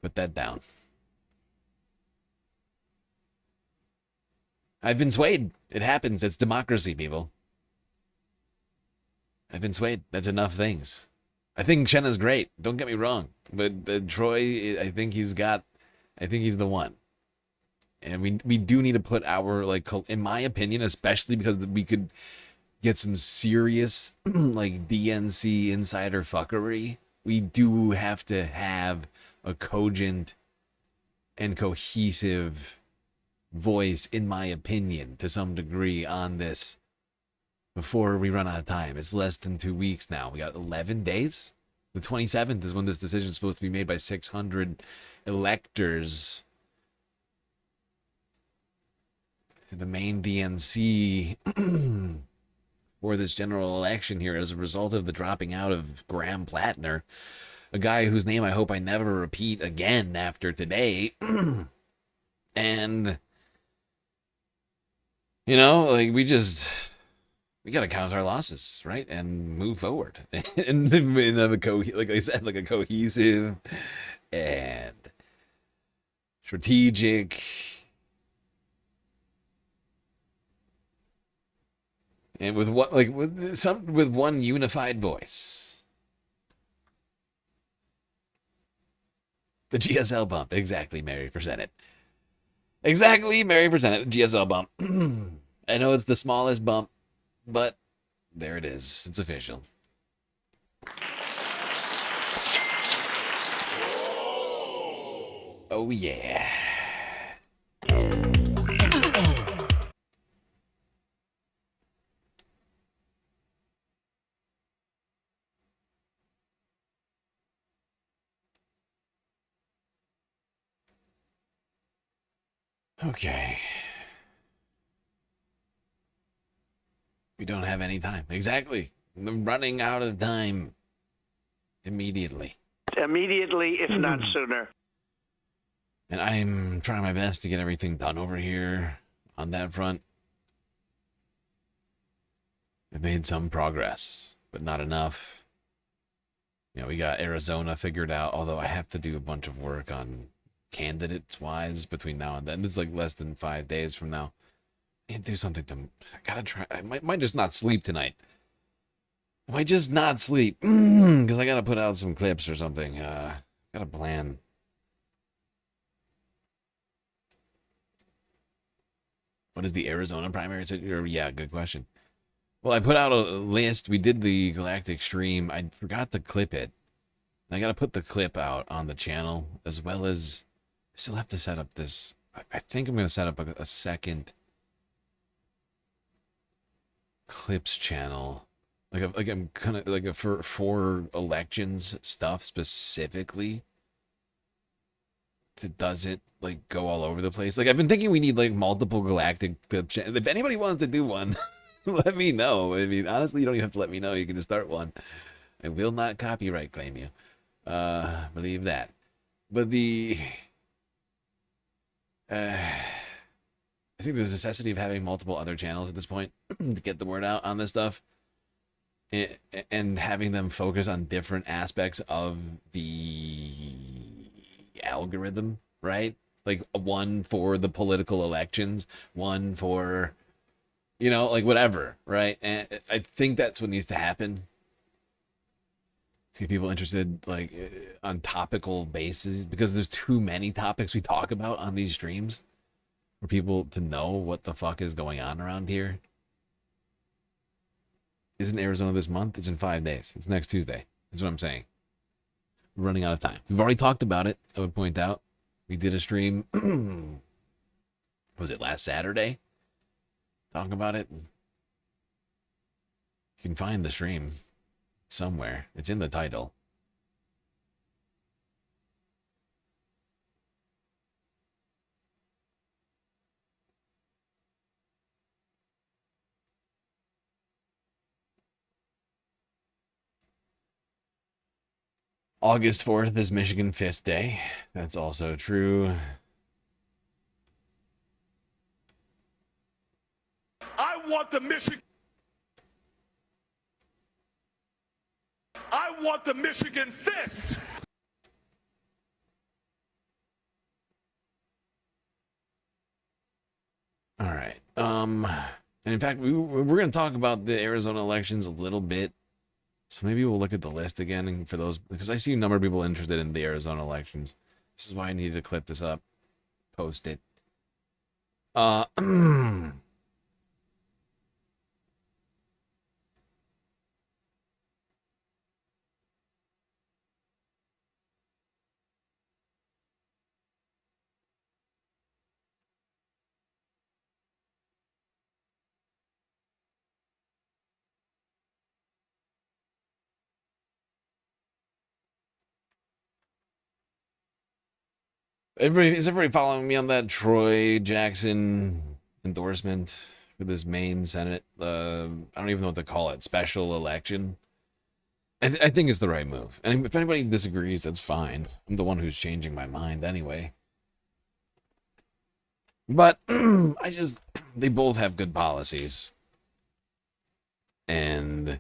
Put that down. I've been swayed. It happens. It's democracy, people. I've been swayed. That's enough things. I think Shanna's great. Don't get me wrong. But Troy, I think he's the one. And we do need to put our, like, in my opinion, especially because we could get some serious, like, DNC insider fuckery. We do have to have a cogent and cohesive voice, in my opinion, to some degree on this before we run out of time. It's less than 2 weeks now. We got 11 days. The 27th is when this decision is supposed to be made by 600 electors. The main DNC for this general election here as a result of the dropping out of Graham Plattner, a guy whose name I hope I never repeat again after today. And, you know, like, we got to count our losses, right? And move forward. And like I said, like a cohesive and strategic and with one unified voice. The GSL bump, exactly, Mary for Senate. Exactly, Mary for Senate, GSL bump. I know it's the smallest bump, but there it is. It's official. Oh yeah. Okay. We don't have any time. Exactly. I'm running out of time. Immediately. Immediately, if not sooner. And I'm trying my best to get everything done over here on that front. I've made some progress, but not enough. You know, we got Arizona figured out, although I have to do a bunch of work on candidates-wise between now and then. It's like less than 5 days from now. I need to do something to... I gotta try... I might just not sleep tonight. I might just not sleep. Because I gotta put out some clips or something. Got a plan. What is the Arizona primary? Yeah, good question. Well, I put out a list. We did the Galactic stream. I forgot to clip it. I gotta put the clip out on the channel, as well as... I still have to set up this... I think I'm gonna set up a second... clips channel, like I'm kind of like for elections stuff specifically that doesn't like go all over the place. Like I've been thinking we need like multiple galactic clip channels. If anybody wants to do one, let me know. I mean, honestly, you don't even have to let me know. You can just start one. I will not copyright claim you. Believe that. But I think there's a necessity of having multiple other channels at this point to get the word out on this stuff. and having them focus on different aspects of the algorithm, right? Like one for the political elections, one for, you know, like whatever, right? And I think that's what needs to happen. Get people interested like on topical bases, because there's too many topics we talk about on these streams for people to know what the fuck is going on around here. Isn't Arizona this month? It's in 5 days. It's next Tuesday. That's what I'm saying. We're running out of time. We've already talked about it, I would point out. We did a stream, was it last Saturday? Talk about it. You can find the stream somewhere. It's in the title. August 4th is Michigan Fist Day. That's also true. I want the Michigan fist. All right. And in fact, we're going to talk about the Arizona elections a little bit. So maybe we'll look at the list again, and for those, because I see a number of people interested in the Arizona elections. This is why I needed to clip this up, post it. Is everybody following me on that Troy Jackson endorsement for this Maine Senate? I don't even know what to call it. Special election. I think it's the right move. And if anybody disagrees, that's fine. I'm the one who's changing my mind anyway. But they both have good policies. And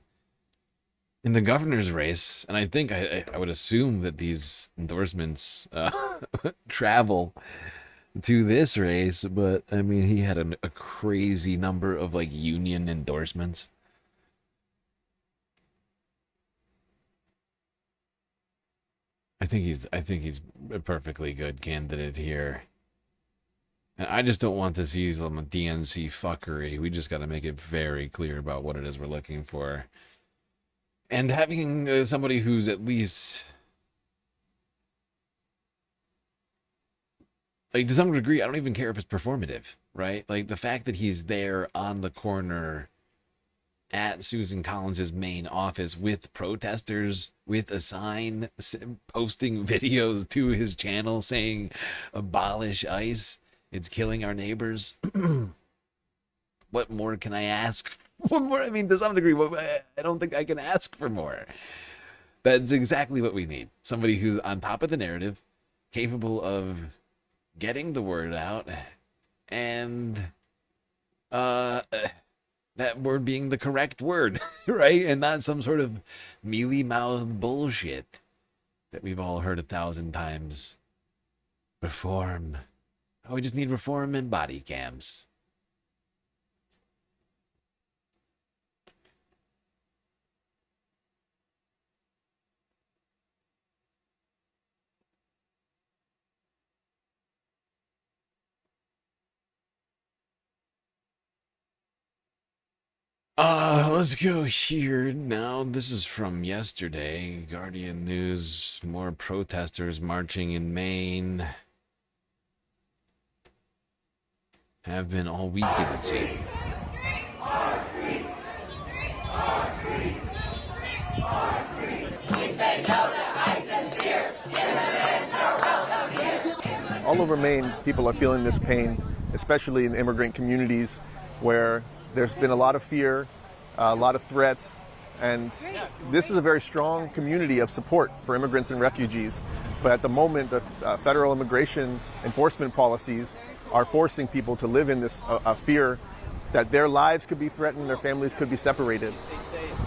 in the governor's race, and I think I would assume that these endorsements travel to this race, but I mean, he had a crazy number of like union endorsements. I think he's a perfectly good candidate here. And I just don't want to see some DNC fuckery. We just got to make it very clear about what it is we're looking for. And having somebody who's at least, like, to some degree, I don't even care if it's performative, right? Like, the fact that he's there on the corner at Susan Collins's main office with protesters, with a sign, posting videos to his channel saying, abolish ICE, it's killing our neighbors. What more can I ask? What more? I mean, to some degree, I don't think I can ask for more. That's exactly what we need. Somebody who's on top of the narrative, capable of getting the word out, and that word being the correct word, right? And not some sort of mealy-mouthed bullshit that we've all heard 1,000 times. Reform. Oh, we just need reform and body cams. Let's go here now. This is from yesterday. Guardian News. More protesters marching in Maine. Have been all week, it would seem. All over Maine, people are feeling this pain, especially in immigrant communities where there's been a lot of fear, a lot of threats, and this is a very strong community of support for immigrants and refugees. But at the moment, the federal immigration enforcement policies are forcing people to live in this fear that their lives could be threatened, their families could be separated.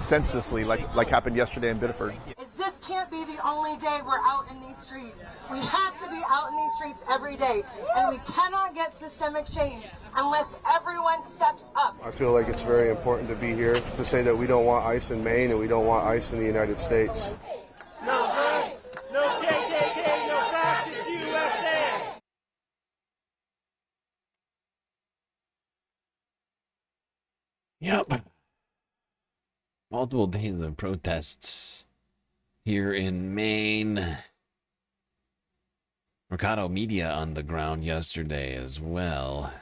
senselessly, like happened yesterday in Biddeford. This can't be the only day we're out in these streets. We have to be out in these streets every day, and we cannot get systemic change unless everyone steps up. I feel like it's very important to be here to say that we don't want ICE in Maine and we don't want ICE in the United States. No ICE, no KKK, no fascist USA. Yep. Multiple days of protests here in Maine. Mercado Media on the ground yesterday as well.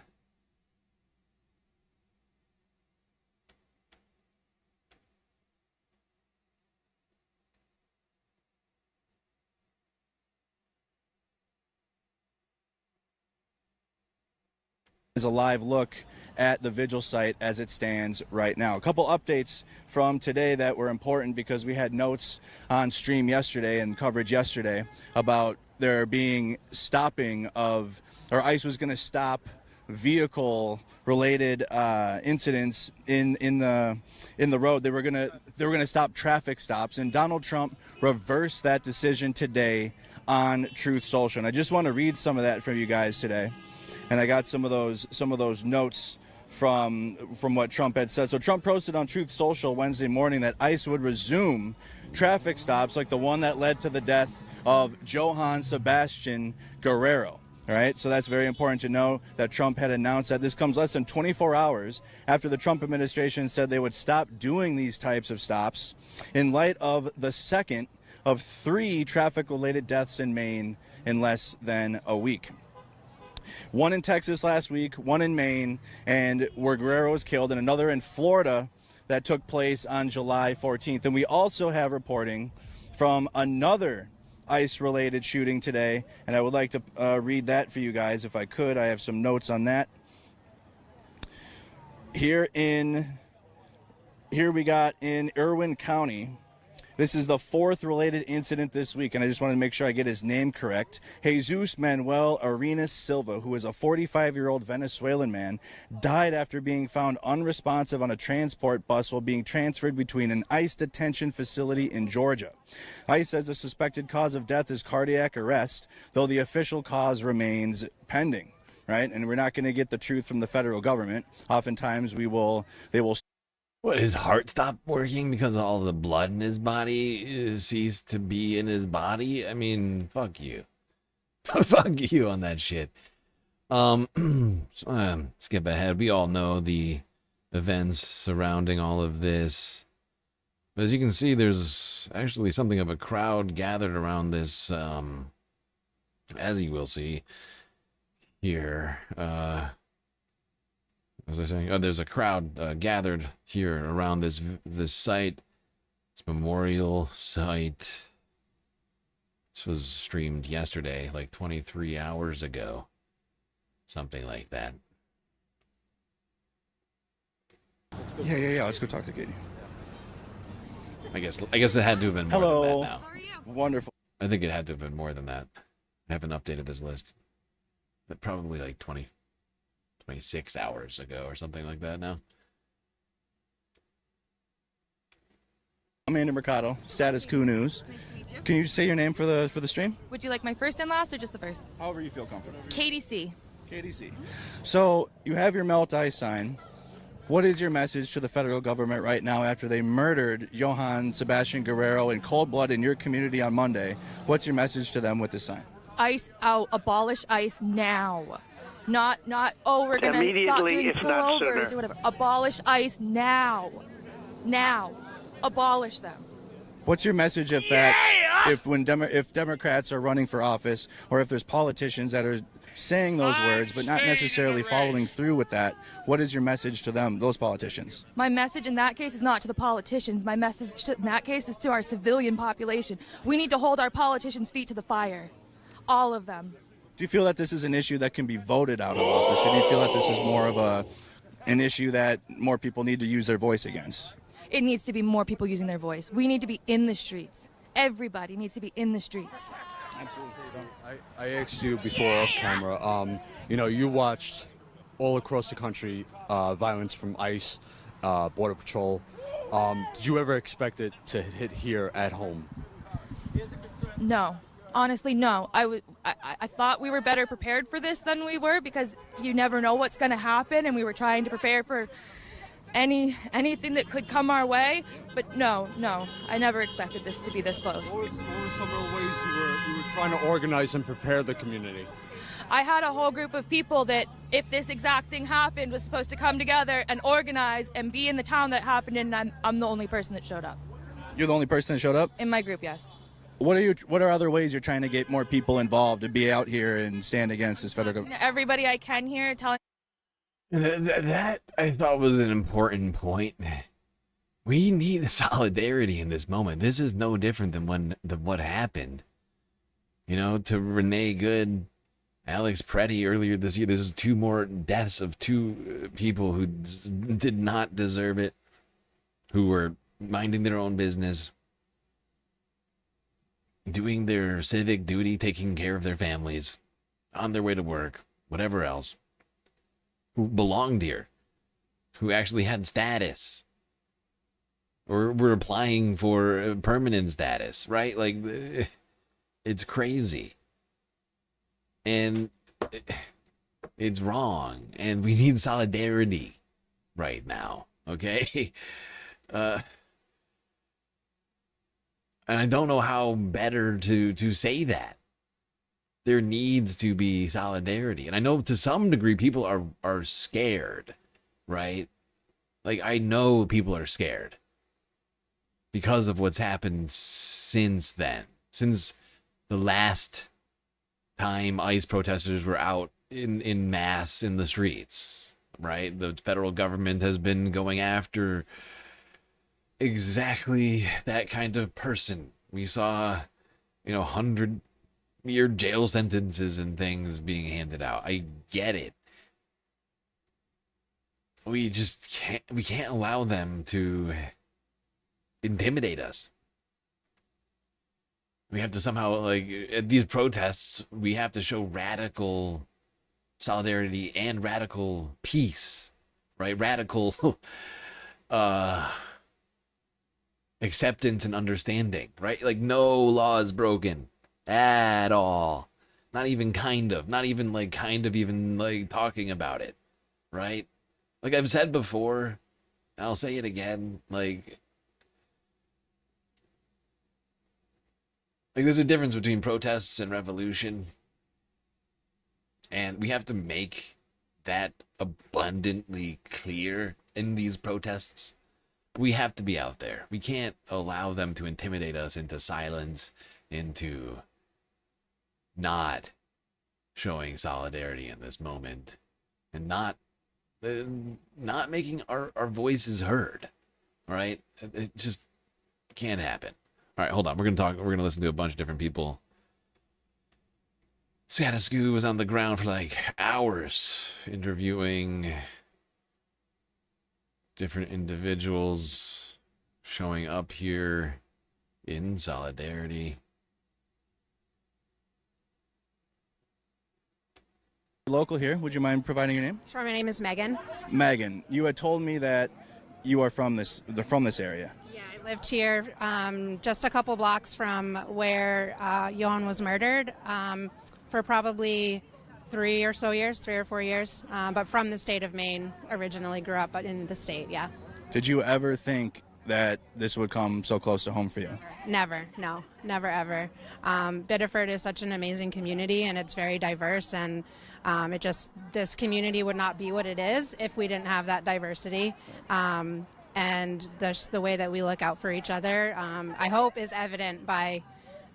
Is a live look at the vigil site as it stands right now. A couple updates from today that were important because we had notes on stream yesterday and coverage yesterday about there being stopping of, or ICE was going to stop vehicle related incidents in the road. They were going to stop traffic stops, and Donald Trump reversed that decision today on Truth Social. And I just want to read some of that for you guys today. And I got some of those notes from what Trump had said. So Trump posted on Truth Social Wednesday morning that ICE would resume traffic stops like the one that led to the death of Johann Sebastian Guerrero. All right, so that's very important to know that Trump had announced that. This comes less than 24 hours after the Trump administration said they would stop doing these types of stops in light of the second of 3 traffic-related deaths in Maine in less than a week. One in Texas last week, one in Maine, and where Guerrero was killed, and another in Florida that took place on July 14th. And we also have reporting from another ICE-related shooting today, and I would like to read that for you guys if I could. I have some notes on that. Here we got in Irwin County. This is the 4th related incident this week, and I just want to make sure I get his name correct. Jesus Manuel Arenas Silva, who is a 45-year-old Venezuelan man, died after being found unresponsive on a transport bus while being transferred between an ICE detention facility in Georgia. ICE says the suspected cause of death is cardiac arrest, though the official cause remains pending, right? And we're not going to get the truth from the federal government. Oftentimes they will. What, his heart stopped working because all the blood in his body ceased to be in his body? I mean, fuck you. Fuck you on that shit. Skip ahead. We all know the events surrounding all of this. But as you can see, there's actually something of a crowd gathered around this, as you will see here. As I was saying, there's a crowd gathered here around this site, this memorial site. This was streamed yesterday, like 23 hours ago, something like that. Yeah. Let's go talk to Katie. I guess it had to have been more Hello. than that now. How are you? Wonderful. I think it had to have been more than that. I haven't updated this list. But probably like 26 hours ago or something like that now. I'm Andy Mercado, Status Quo News. Nice to meet you. Can you say your name for the stream? Would you like my first and last or just the first? However you feel comfortable. KDC. KDC. So you have your Melt Ice sign. What is your message to the federal government right now after they murdered Johann Sebastian Guerrero in cold blood in your community on Monday? What's your message to them with this sign? ICE out. Abolish ICE now. Not, oh, we're going to stop doing pullovers or whatever. Abolish ICE now. Now. Abolish them. What's your message if Democrats are running for office, or if there's politicians that are saying those words but not necessarily following through with that? What is your message to them, those politicians? My message in that case is not to the politicians. My message in that case is to our civilian population. We need to hold our politicians' feet to the fire. All of them. Do you feel that this is an issue that can be voted out of office, or do you feel that this is more of an issue that more people need to use their voice against? It needs to be more people using their voice. We need to be in the streets. Everybody needs to be in the streets. Absolutely. I asked you before off camera, you watched all across the country violence from ICE, Border Patrol. Did you ever expect it to hit here at home? No, honestly, no. I thought we were better prepared for this than we were, because you never know what's going to happen, and we were trying to prepare for anything that could come our way. But no, I never expected this to be this close. What were some of the ways you were trying to organize and prepare the community? I had a whole group of people that, if this exact thing happened, was supposed to come together and organize and be in the town that happened in, and I'm the only person that showed up. You're the only person that showed up? In my group, yes. What are other ways you're trying to get more people involved to be out here and stand against this federal government? Everybody I can hear telling. That I thought was an important point. We need solidarity in this moment. This is no different than what happened. You know, to Renee Good, Alex Pretty earlier this year. This is 2 more deaths of 2 people who did not deserve it, who were minding their own business, doing their civic duty, taking care of their families, on their way to work, whatever else, who belonged here, who actually had status, or were applying for permanent status, right? Like, it's crazy. And it's wrong. And we need solidarity right now, okay? And I don't know how better to say that. There needs to be solidarity. And I know to some degree people are scared, right? Like, I know people are scared because of what's happened since then. Since the last time ICE protesters were out in mass in the streets, right? The federal government has been going after exactly that kind of person. We saw, 100-year jail sentences and things being handed out. I get it. We can't allow them to intimidate us. We have to somehow, at these protests, we have to show radical solidarity and radical peace, right? Radical acceptance and understanding, right? Like, no laws broken at all. Not even kind of talking about it, right? Like I've said before, I'll say it again, like there's a difference between protests and revolution. And we have to make that abundantly clear in these protests. We have to be out there. We can't allow them to intimidate us into silence, into not showing solidarity in this moment, and not making our voices heard. All right? It just can't happen. All right, hold on. We're going to listen to a bunch of different people. Scatiscu was on the ground for hours interviewing different individuals, showing up here in solidarity. Local here, would you mind providing your name? Sure, my name is Megan. Megan, you had told me that you are from this area. Yeah, I lived here just a couple blocks from where Johan was murdered for probably 3 or 4 years, but from the state of Maine, originally grew up in the state, yeah. Did you ever think that this would come so close to home for you? Never, no, never ever. Biddeford is such an amazing community, and it's very diverse, and this community would not be what it is if we didn't have that diversity. And the way that we look out for each other, I hope is evident by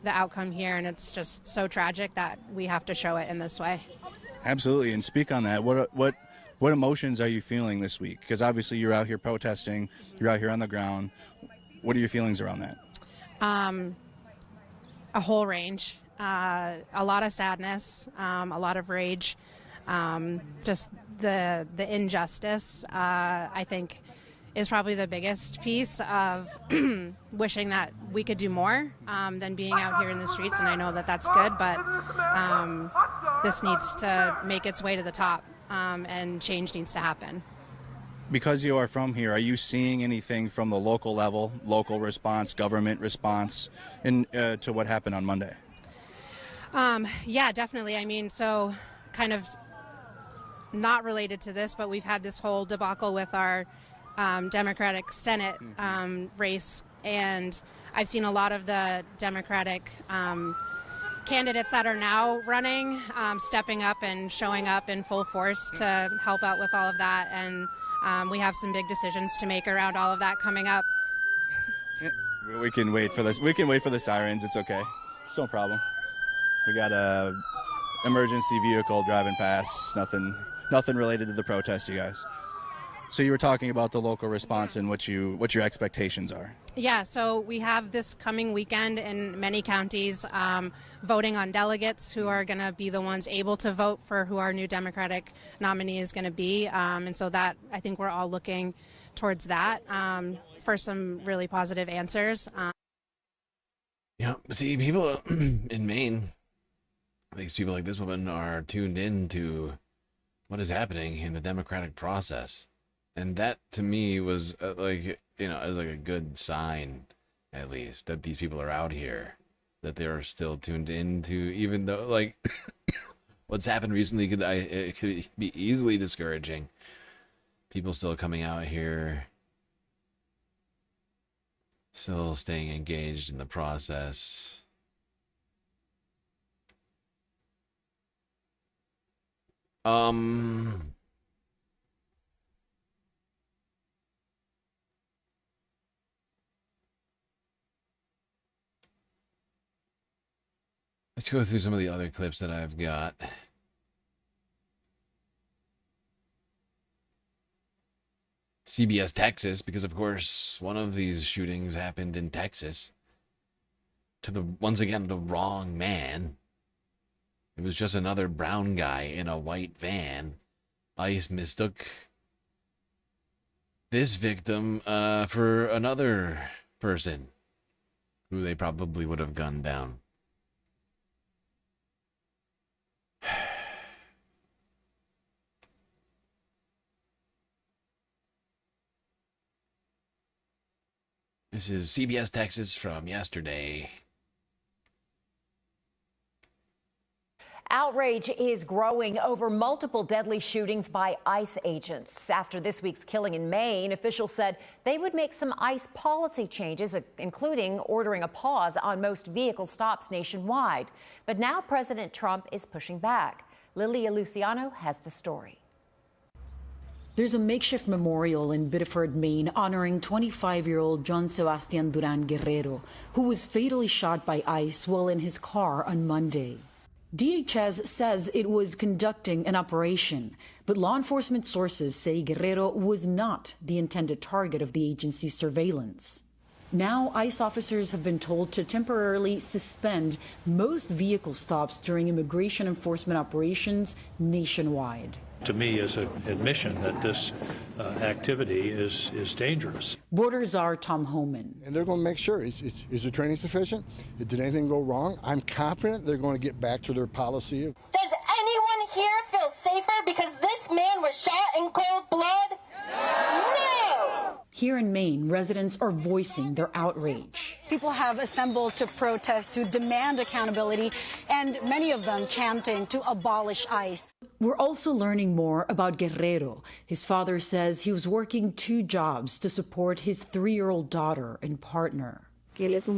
the outcome here, and it's just so tragic that we have to show it in this way. Absolutely, and speak on that. What emotions are you feeling this week? Because obviously you're out here protesting, you're out here on the ground. What are your feelings around that? A whole range. A lot of sadness, a lot of rage, just the injustice, I think, is probably the biggest piece of wishing that we could do more than being out here in the streets. And I know that that's good, but this needs to make its way to the top, and change needs to happen. Because you are from here, are you seeing anything from the local level, local response, government response, to what happened on Monday? Yeah, definitely. I mean, so kind of not related to this, but we've had this whole debacle with our Democratic Senate race, and I've seen a lot of the Democratic candidates that are now running stepping up and showing up in full force to help out with all of that, and we have some big decisions to make around all of that coming up. We can wait for this. We can wait for the sirens. It's okay. It's no problem. We got a emergency vehicle driving past. Nothing related to the protest, you guys. So you were talking about the local response and what your expectations are. Yeah, so we have this coming weekend in many counties voting on delegates who are going to be the ones able to vote for who our new Democratic nominee is going to be. And so that, I think we're all looking towards that for some really positive answers. Yeah, see, people in Maine, these people like this woman are tuned in to what is happening in the democratic process. And that, to me, was as like a good sign, at least, that these people are out here, that they're still tuned into, even though, like, what's happened recently it could be easily discouraging. People still coming out here, still staying engaged in the process. Let's go through some of the other clips that I've got. CBS Texas, because of course one of these shootings happened in Texas to once again the wrong man. It was just another brown guy in a white van. ICE mistook this victim for another person who they probably would have gunned down. This is CBS Texas from yesterday. Outrage is growing over multiple deadly shootings by ICE agents. After this week's killing in Maine, officials said they would make some ICE policy changes, including ordering a pause on most vehicle stops nationwide. But now President Trump is pushing back. Lilia Luciano has the story. There's a makeshift memorial in Biddeford, Maine, honoring 25-year-old John Sebastian Duran Guerrero, who was fatally shot by ICE while in his car on Monday. DHS says it was conducting an operation, but law enforcement sources say Guerrero was not the intended target of the agency's surveillance. Now, ICE officers have been told to temporarily suspend most vehicle stops during immigration enforcement operations nationwide. To me, is an admission that this activity is dangerous. Border Czar Tom Homan. And they're going to make sure, is the training sufficient? Did anything go wrong? I'm confident they're going to get back to their policy. Does anyone here feel safer because this man was shot in cold blood? No! Here in Maine, residents are voicing their outrage. People have assembled to protest, to demand accountability, and many of them chanting to abolish ICE. We're also learning more about Guerrero. His father says he was working 2 jobs to support his 3-year-old daughter and partner. He's a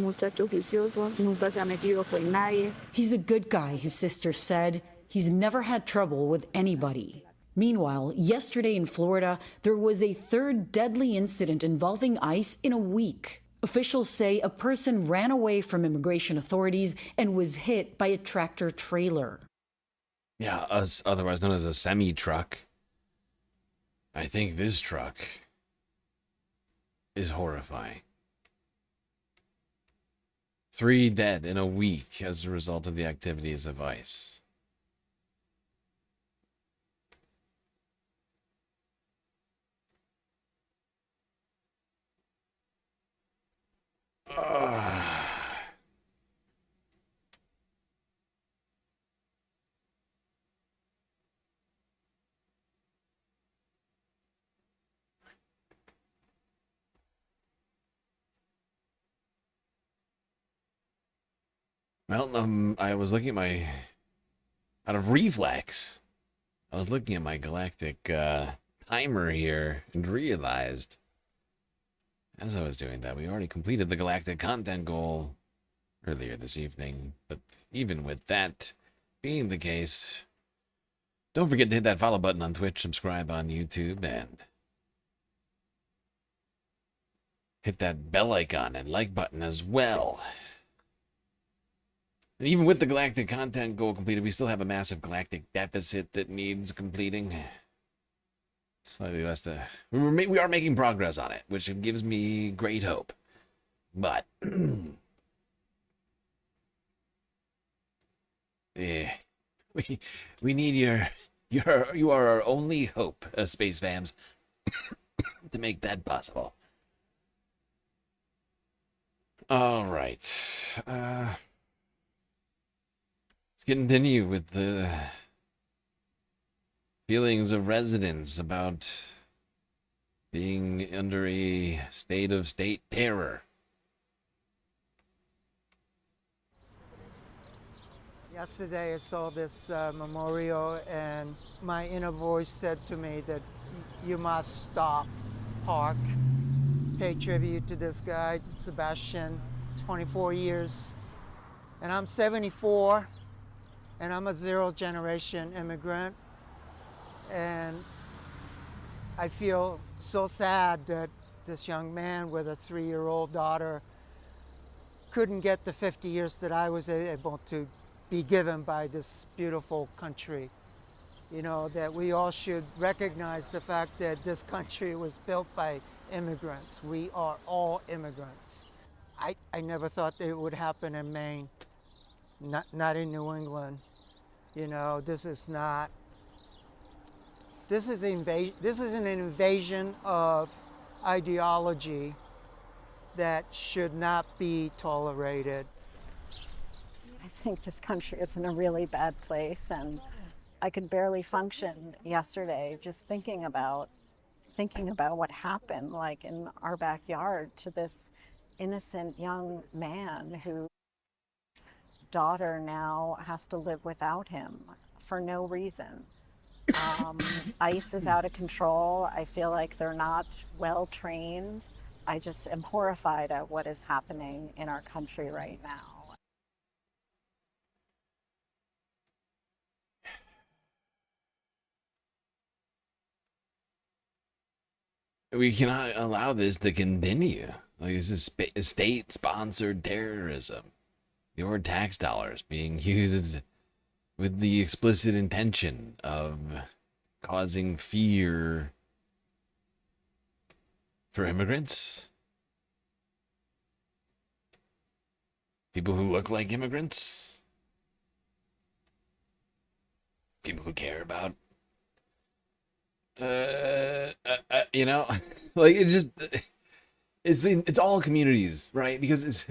good guy, his sister said. He's never had trouble with anybody. Meanwhile, yesterday in Florida, there was a 3rd deadly incident involving ICE in a week. Officials say a person ran away from immigration authorities and was hit by a tractor trailer. Yeah, otherwise known as a semi-truck. I think this truck is horrifying. 3 dead in a week as a result of the activities of ICE. Well, I was looking at out of reflex, I was looking at my galactic timer here and realized, as I was doing that, we already completed the galactic content goal earlier this evening. But even with that being the case, don't forget to hit that follow button on Twitch, subscribe on YouTube, and hit that bell icon and like button as well. And even with the galactic content goal completed, we still have a massive galactic deficit that needs completing. Slightly less than... We are making progress on it, which gives me great hope. But... yeah, we need you are our only hope, Space Fams, to make that possible. All right. Let's continue with the feelings of residents about being under a state of state terror. Yesterday I saw this memorial and my inner voice said to me that you must stop, park, pay tribute to this guy, Sebastian, 24 years. And I'm 74 and I'm a zero-generation immigrant. And I feel so sad that this young man with a 3-year-old daughter couldn't get the 50 years that I was able to be given by this beautiful country. You know, that we all should recognize the fact that this country was built by immigrants. We are all immigrants. I never thought that it would happen in Maine, not in New England. You know, this is an invasion of ideology that should not be tolerated. I think this country is in a really bad place, and I could barely function yesterday just thinking about what happened, like in our backyard, to this innocent young man whose daughter now has to live without him for no reason. ICE is out of control. I feel like they're not well trained. I just am horrified at what is happening in our country right now. We cannot allow this to continue. Like, this is state-sponsored terrorism. Your tax dollars being used with the explicit intention of causing fear for immigrants. People who look like immigrants. People who care about you know, like it's all communities, right? Because it's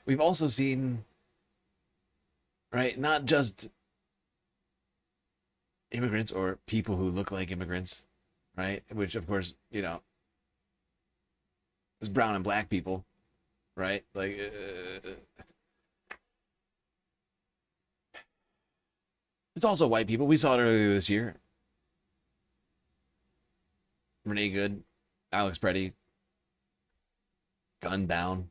we've also seen, right, not just immigrants or people who look like immigrants, right? Which of course, you know, is brown and black people, right? Like it's also white people. We saw it earlier this year. Renee Good, Alex Preddy, gunned down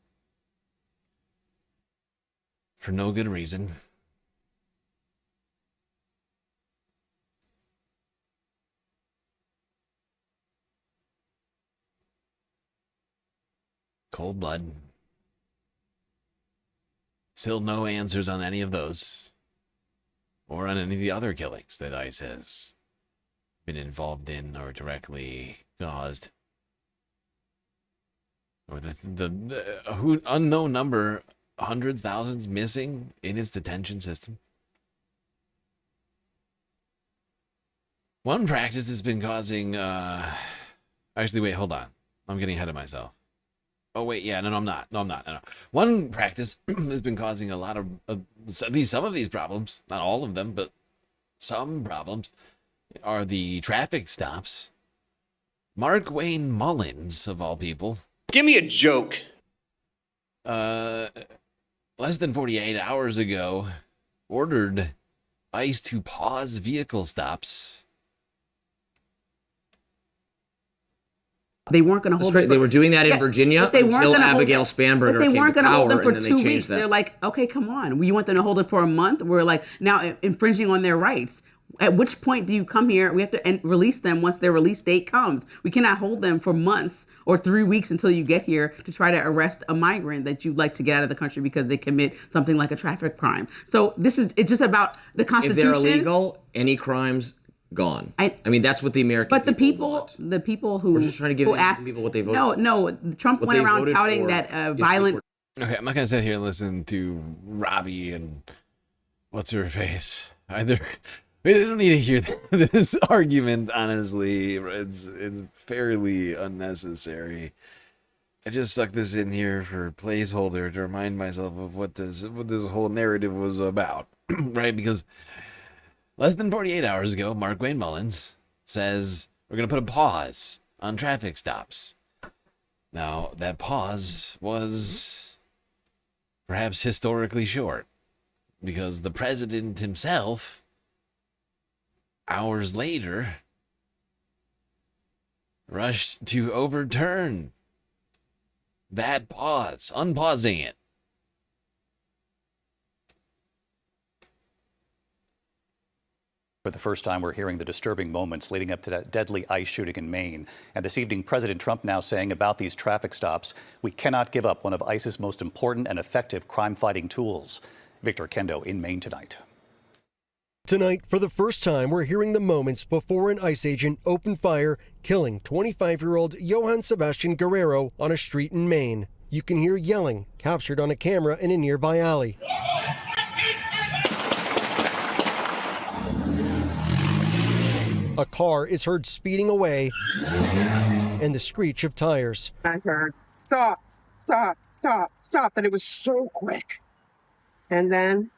for no good reason. Cold blood. Still no answers on any of those, or on any of the other killings that ICE has been involved in or directly caused, or the unknown number, hundreds, thousands missing in its detention system. One practice has been causing actually, wait, hold on, I'm getting ahead of myself. Oh wait, yeah, no, I'm not. No. One practice has been causing a lot of some of these problems, not all of them, but some problems, are the traffic stops. Mark Wayne Mullins, of all people. Give me a joke. less than 48 hours ago, ordered ICE to pause vehicle stops. They weren't going to hold them. They were doing that in Virginia but they weren't until gonna hold Abigail Spanberger But they weren't came going to to hold power, them for and then they 2 changed weeks. that. They're like, okay, come on. You want them to hold it for a month? We're like, now infringing on their rights. At which point do you come here? We have to release them once their release date comes. We cannot hold them for months or 3 weeks until you get here to try to arrest a migrant that you'd like to get out of the country because they commit something like a traffic crime. So it's just about the Constitution. If they're illegal, any crimes gone. I mean, that's what the American. But the people who we're just trying to give asked people what they voted. No. Trump went around touting that violent. Okay, I'm not gonna sit here and listen to Robbie and what's her face either. We don't need to hear this argument. Honestly, it's fairly unnecessary. I just stuck this in here for placeholder to remind myself of what this whole narrative was about, right? Because less than 48 hours ago, Mark Wayne Mullins says we're going to put a pause on traffic stops. Now, that pause was perhaps historically short because the president himself, hours later, rushed to overturn that pause, unpausing it. For the first time, we're hearing the disturbing moments leading up to that deadly ICE shooting in Maine. And this evening, President Trump now saying about these traffic stops, we cannot give up one of ICE's most important and effective crime-fighting tools. Victor Kendo in Maine tonight. Tonight, for the first time, we're hearing the moments before an ICE agent opened fire, killing 25-year-old Johann Sebastian Guerrero on a street in Maine. You can hear yelling, captured on a camera in a nearby alley. A car is heard speeding away, and the screech of tires. I heard, stop, stop, stop, stop, and it was so quick. And then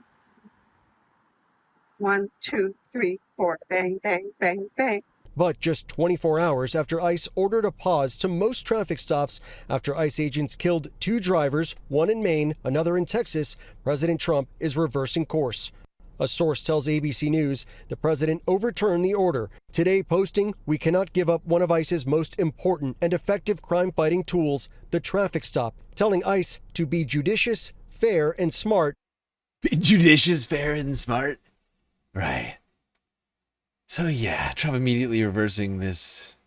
1, 2, 3, 4, bang, bang, bang, bang. But just 24 hours after ICE ordered a pause to most traffic stops after ICE agents killed 2 drivers, one in Maine, another in Texas, President Trump is reversing course. A source tells ABC News the president overturned the order, today posting, we cannot give up one of ICE's most important and effective crime-fighting tools, the traffic stop, telling ICE to be judicious, fair, and smart. Be judicious, fair, and smart? Right. So yeah, Trump immediately reversing this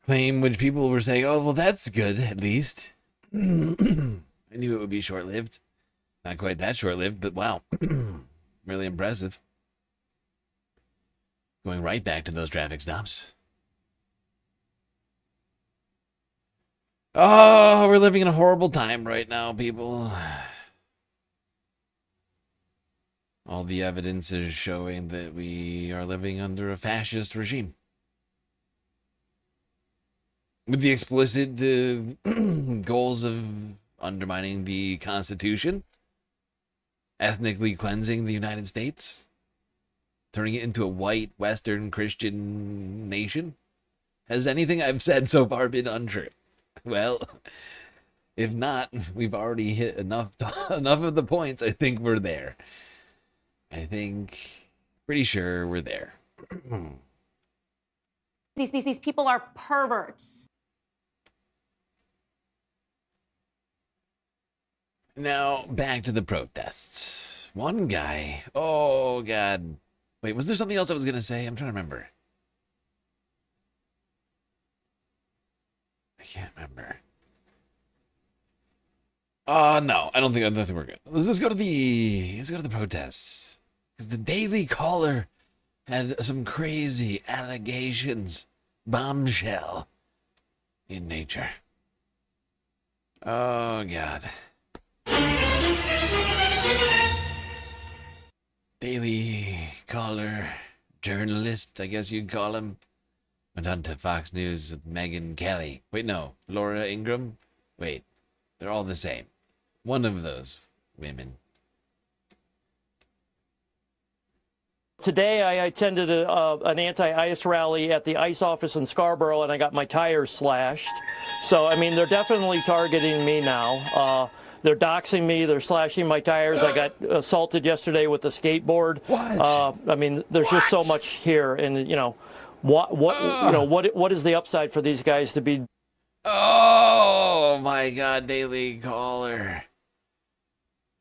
claim, which people were saying, oh, well, that's good, at least. I knew it would be short-lived. Not quite that short-lived, but wow. Really impressive. Going right back to those traffic stops. Oh, we're living in a horrible time right now, people. All the evidence is showing that we are living under a fascist regime. With the explicit goals of undermining the Constitution, ethnically cleansing the United States, turning it into a white, Western, Christian nation. Has anything I've said so far been untrue? Well, if not, we've already hit enough of the points. I think we're there. Pretty sure we're there. These people are perverts. Now, back to the protests. One guy, oh God. Wait, was there something else I was going to say? I'm trying to remember. I can't remember. No, I don't think we're good. Let's go to the protests. Because the Daily Caller had some crazy allegations. Bombshell in nature. Oh, God. Daily Caller journalist, I guess you'd call him, went on to Fox News with Megyn Kelly. Wait, no, Laura Ingraham? Wait, they're all the same. One of those women. today I attended an anti-ICE rally at the ICE office in Scarborough, and I got my tires slashed. So, I mean, they're definitely targeting me now. They're doxing me. They're slashing my tires. I got assaulted yesterday with a skateboard. What? I mean, there's just so much here, and you know, what is the upside for these guys to be? Oh my God, Daily Caller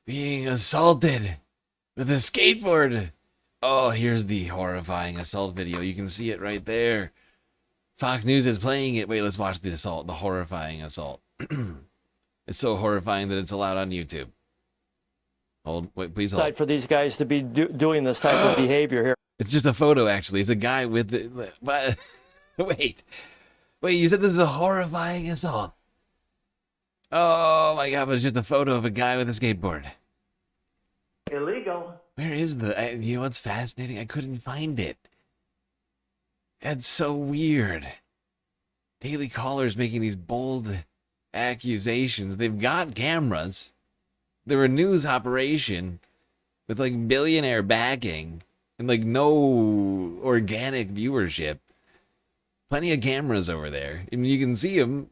being assaulted with a skateboard. Oh, here's the horrifying assault video. You can see it right there. Fox News is playing it. Wait, let's watch the assault, the horrifying assault. It's so horrifying that it's allowed on YouTube. Wait, please hold. For these guys to be doing this type of behavior here. It's just a photo, actually. It's a guy with the... Wait, you said this is a horrifying assault. Oh my God, but it's just a photo of a guy with a skateboard. Illegal. Where is the... You know what's fascinating? I couldn't find it. That's so weird. Daily Caller's making these bold accusations. They've got cameras. They're a news operation with like billionaire backing and like no organic viewership. Plenty of cameras over there. I mean, you can see them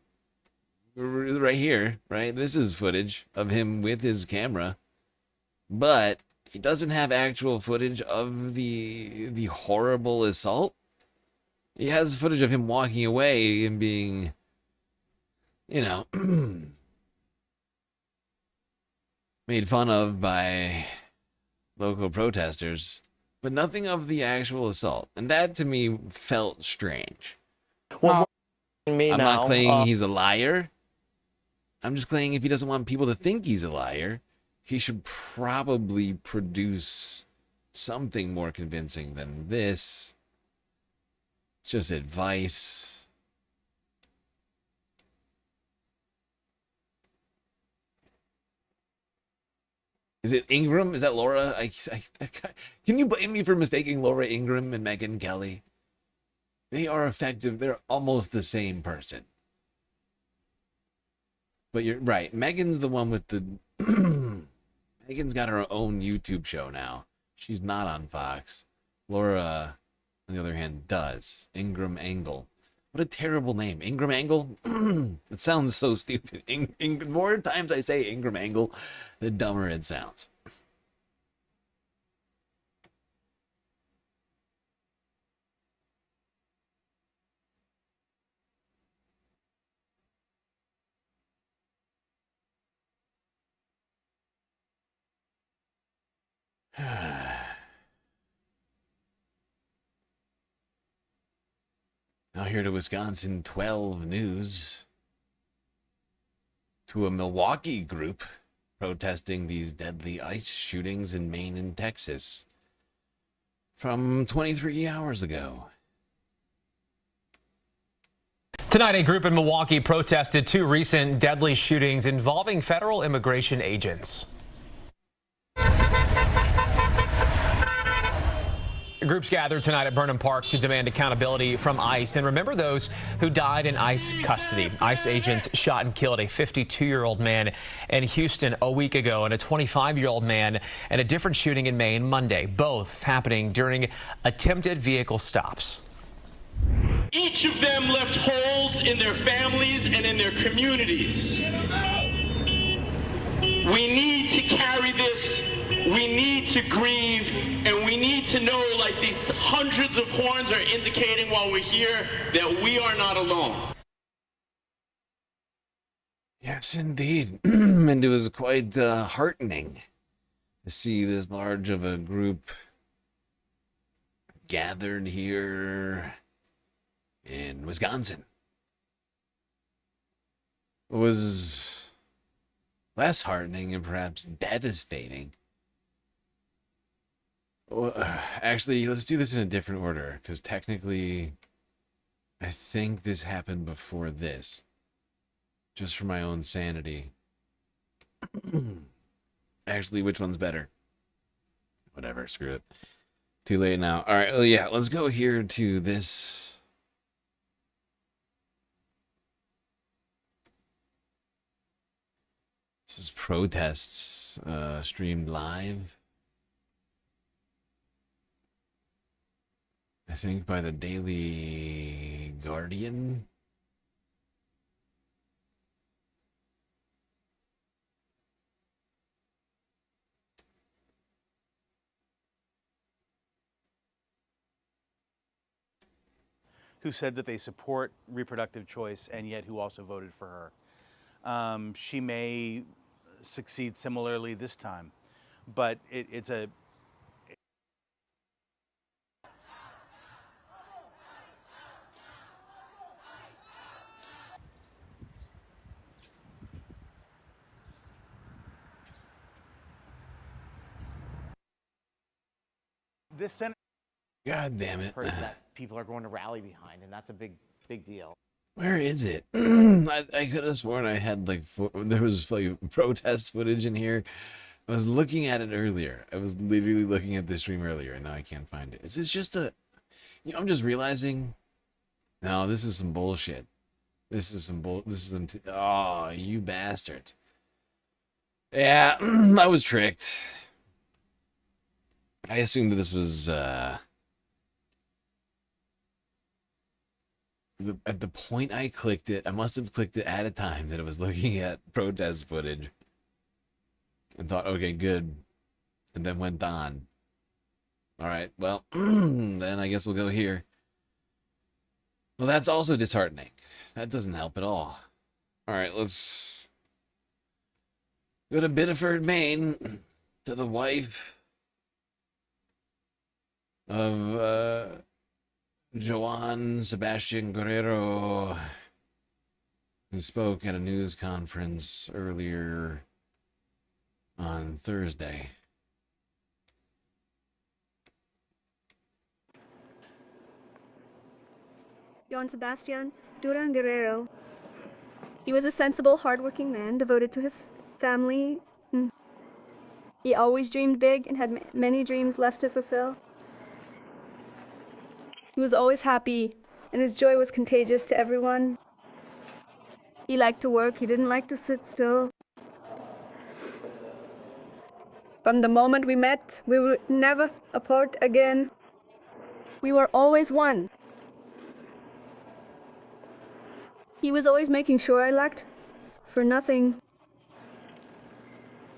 right here, right? This is footage of him with his camera, but he doesn't have actual footage of the horrible assault. He has footage of him walking away and being, you know, made fun of by local protesters, but nothing of the actual assault. And that to me felt strange. Well, I'm not claiming he's a liar. I'm just claiming if he doesn't want people to think he's a liar, he should probably produce something more convincing than this. Just advice. Is it Ingram? Is that Laura? Can you blame me for mistaking Laura Ingram and Megyn Kelly? They are effective. They're almost the same person. But you're right. Megan's the one with the... Megan's got her own YouTube show now. She's not on Fox. Laura, on the other hand, does. Ingram Angle. What a terrible name. Ingram Angle? It sounds so stupid. More times I say Ingram Angle, the dumber it sounds. Now here to Wisconsin 12 News. To a Milwaukee group protesting these deadly ICE shootings in Maine and Texas from 23 hours ago. Tonight, a group in Milwaukee protested two recent deadly shootings involving federal immigration agents. Groups gathered tonight at Burnham Park to demand accountability from ICE and remember those who died in ICE custody. ICE agents shot and killed a 52-year-old man in Houston a week ago and a 25-year-old man in a different shooting in Maine Monday, both happening during attempted vehicle stops. Each of them left holes in their families and in their communities. We need to carry this. We need to grieve, and we need to know, like these hundreds of horns are indicating while we're here, that we are not alone. Yes, indeed. And it was quite heartening to see this large of a group gathered here in Wisconsin. It was less heartening and perhaps devastating. Well, actually, let's do this in a different order, because technically, I think this happened before this. Just for my own sanity. Actually, which one's better? Whatever, screw it. Too late now. All right, well, yeah, let's go here to this. This is protests streamed live. I think by the Daily Guardian. Who said that they support reproductive choice and yet who also voted for her. She may succeed similarly this time, but it's a... This Senate... God damn it. Person that people are going to rally behind, and that's a big deal. Where is it? I could have sworn I had like there was like protest footage in here. I was looking at it earlier. I was literally looking at the stream earlier, and now I can't find it. Is this just a... You know, I'm just realizing... No, this is some bullshit. This is some This is some... Oh, you bastard. Yeah, I was tricked. I assumed that this was... At the point I clicked it, I must have clicked it at a time that I was looking at protest footage. And thought, okay, good. And then went on. Alright, well, then I guess we'll go here. Well, that's also disheartening. That doesn't help at all. Alright, let's go to Biddeford, Maine, to the wife of Joan Sebastian Guerrero, who spoke at a news conference earlier on Thursday. Joan Sebastian Duran Guerrero. He was a sensible, hardworking man devoted to his family. He always dreamed big and had many dreams left to fulfill. He was always happy, and his joy was contagious to everyone. He liked to work. He didn't like to sit still. From the moment we met, we were never apart again. We were always one. He was always making sure I lacked for nothing.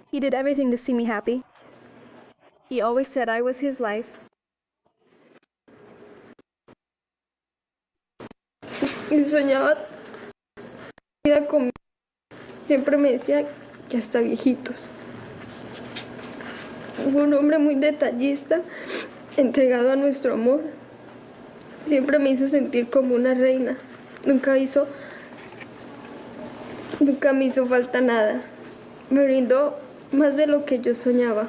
He did everything to see me happy. He always said I was his life. Y soñaba vida conmigo. Siempre me decía que hasta viejitos. Fue un hombre muy detallista, entregado a nuestro amor. Siempre me hizo sentir como una reina. Nunca me hizo falta nada. Me brindó más de lo que yo soñaba.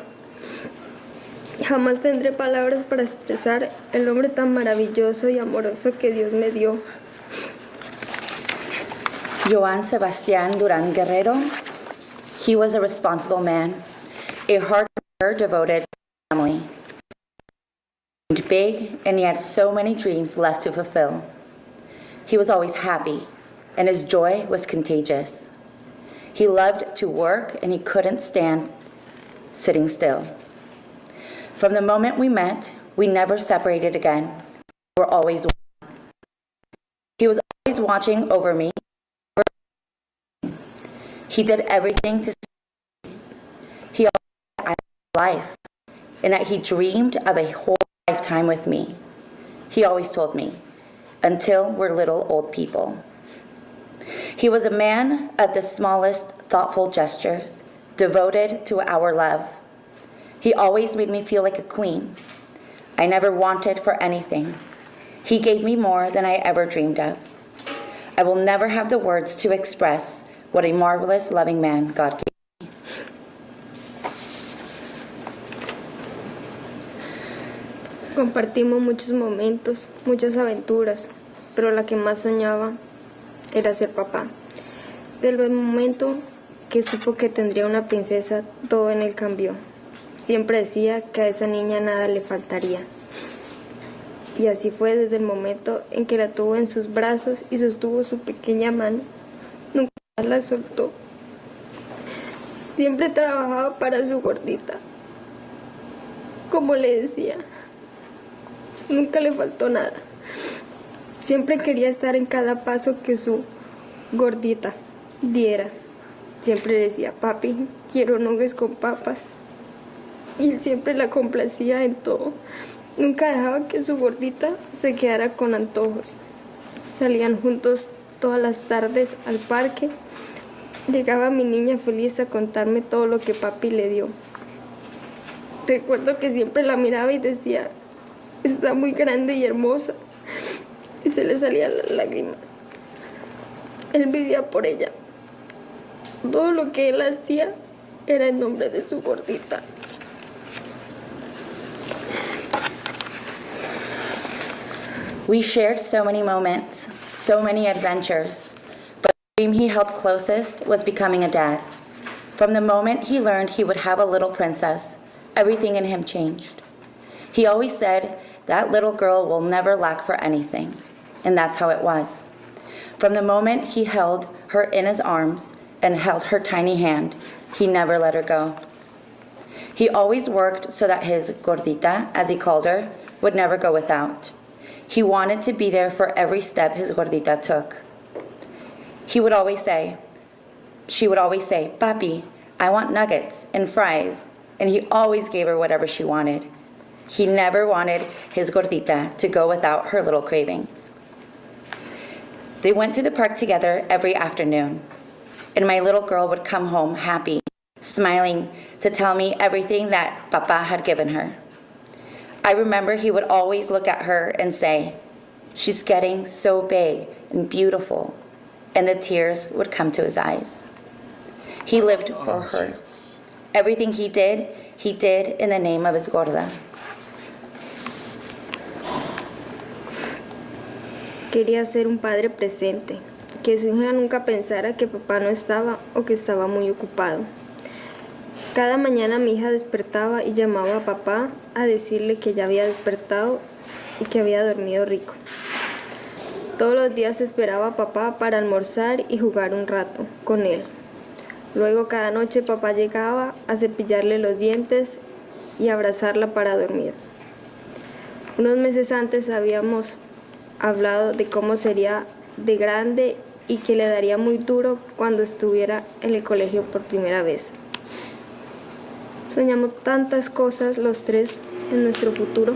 Jamás tendré palabras para expresar el hombre tan maravilloso y amoroso que Dios me dio. Joan Sebastian Duran Guerrero, he was a responsible man, a hard worker devoted to family. He dreamed big, and he had so many dreams left to fulfill. He was always happy, and his joy was contagious. He loved to work, and he couldn't stand sitting still. From the moment we met, we never separated again. We were always one. He was always watching over me. He did everything to see. He always said I had life, and that he dreamed of a whole lifetime with me. He always told me, until we're little old people. He was a man of the smallest thoughtful gestures, devoted to our love. He always made me feel like a queen. I never wanted for anything. He gave me more than I ever dreamed of. I will never have the words to express what a marvelous, loving man God gave me. Compartimos muchos momentos, muchas aventuras, pero la que más soñaba era ser papá. Desde el momento que supo que tendría una princesa, todo en él cambió. Siempre decía que a esa niña nada le faltaría. Y así fue desde el momento en que la tuvo en sus brazos y sostuvo su pequeña mano. Nunca la soltó. Siempre trabajaba para su gordita. Como le decía, Nunca le faltó nada. Siempre quería estar en cada paso que su gordita diera. Siempre decía, papi, quiero nuggets con papas. Y él siempre la complacía en todo. Nunca dejaba que su gordita se quedara con antojos. Salían juntos todas las tardes al parque. Llegaba mi niña feliz a contarme todo lo que papi le dio. Recuerdo que siempre la miraba y decía, está muy grande y hermosa. Y se le salían las lágrimas. Él vivía por ella. Todo lo que él hacía era en nombre de su gordita. We shared so many moments, so many adventures, but the dream he held closest was becoming a dad. From the moment he learned he would have a little princess, everything in him changed. He always said, that little girl will never lack for anything, and that's how it was. From the moment he held her in his arms and held her tiny hand, he never let her go. He always worked so that his gordita, as he called her, would never go without. He wanted to be there for every step his gordita took. She would always say, Papi, I want nuggets and fries, and he always gave her whatever she wanted. He never wanted his gordita to go without her little cravings. They went to the park together every afternoon, and my little girl would come home happy, smiling to tell me everything that Papa had given her. I remember he would always look at her and say, she's getting so big and beautiful, and the tears would come to his eyes. He lived for her. Everything he did in the name of his gorda. Quería ser un padre presente, que su hija nunca pensara que papá no estaba o que estaba muy ocupado. Cada mañana mi hija despertaba y llamaba a papá a decirle que ya había despertado y que había dormido rico. Todos los días esperaba a papá para almorzar y jugar un rato con él. Luego cada noche papá llegaba a cepillarle los dientes y abrazarla para dormir. Unos meses antes habíamos hablado de cómo sería de grande y que le daría muy duro cuando estuviera en el colegio por primera vez. Soñamos tantas cosas los tres en nuestro futuro.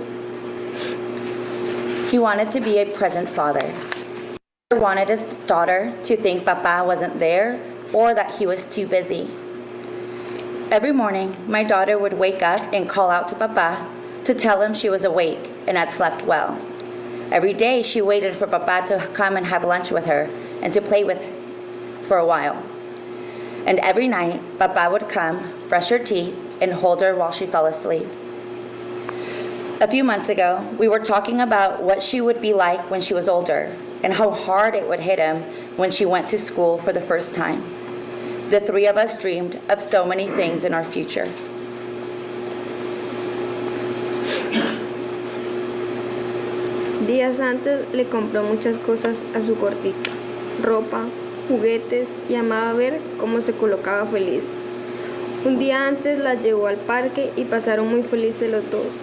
He wanted to be a present father. He wanted his daughter to think Papa wasn't there or that he was too busy. Every morning, my daughter would wake up and call out to Papa to tell him she was awake and had slept well. Every day, she waited for Papa to come and have lunch with her and to play with for a while. And every night, Papa would come, brush her teeth, and hold her while she fell asleep. A few months ago, we were talking about what she would be like when she was older and how hard it would hit him when she went to school for the first time. The three of us dreamed of so many things in our future. Días antes le compró muchas cosas a su gordita, ropa, juguetes y amaba ver cómo se colocaba feliz. Un día antes la llevó al parque y pasaron muy felices los dos.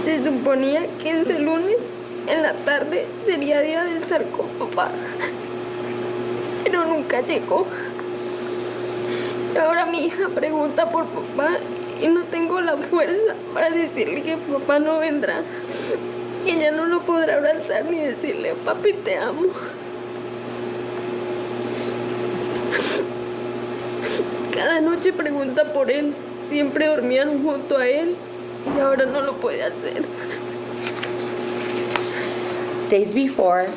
Se suponía que ese lunes en la tarde sería día de estar con papá, pero nunca llegó. Y ahora mi hija pregunta por papá y no tengo la fuerza para decirle que papá no vendrá. Y ella no lo podrá abrazar ni decirle, papi, te amo. Cada noche pregunta por él. Siempre dormían junto a él y ahora no lo puede hacer. Days before,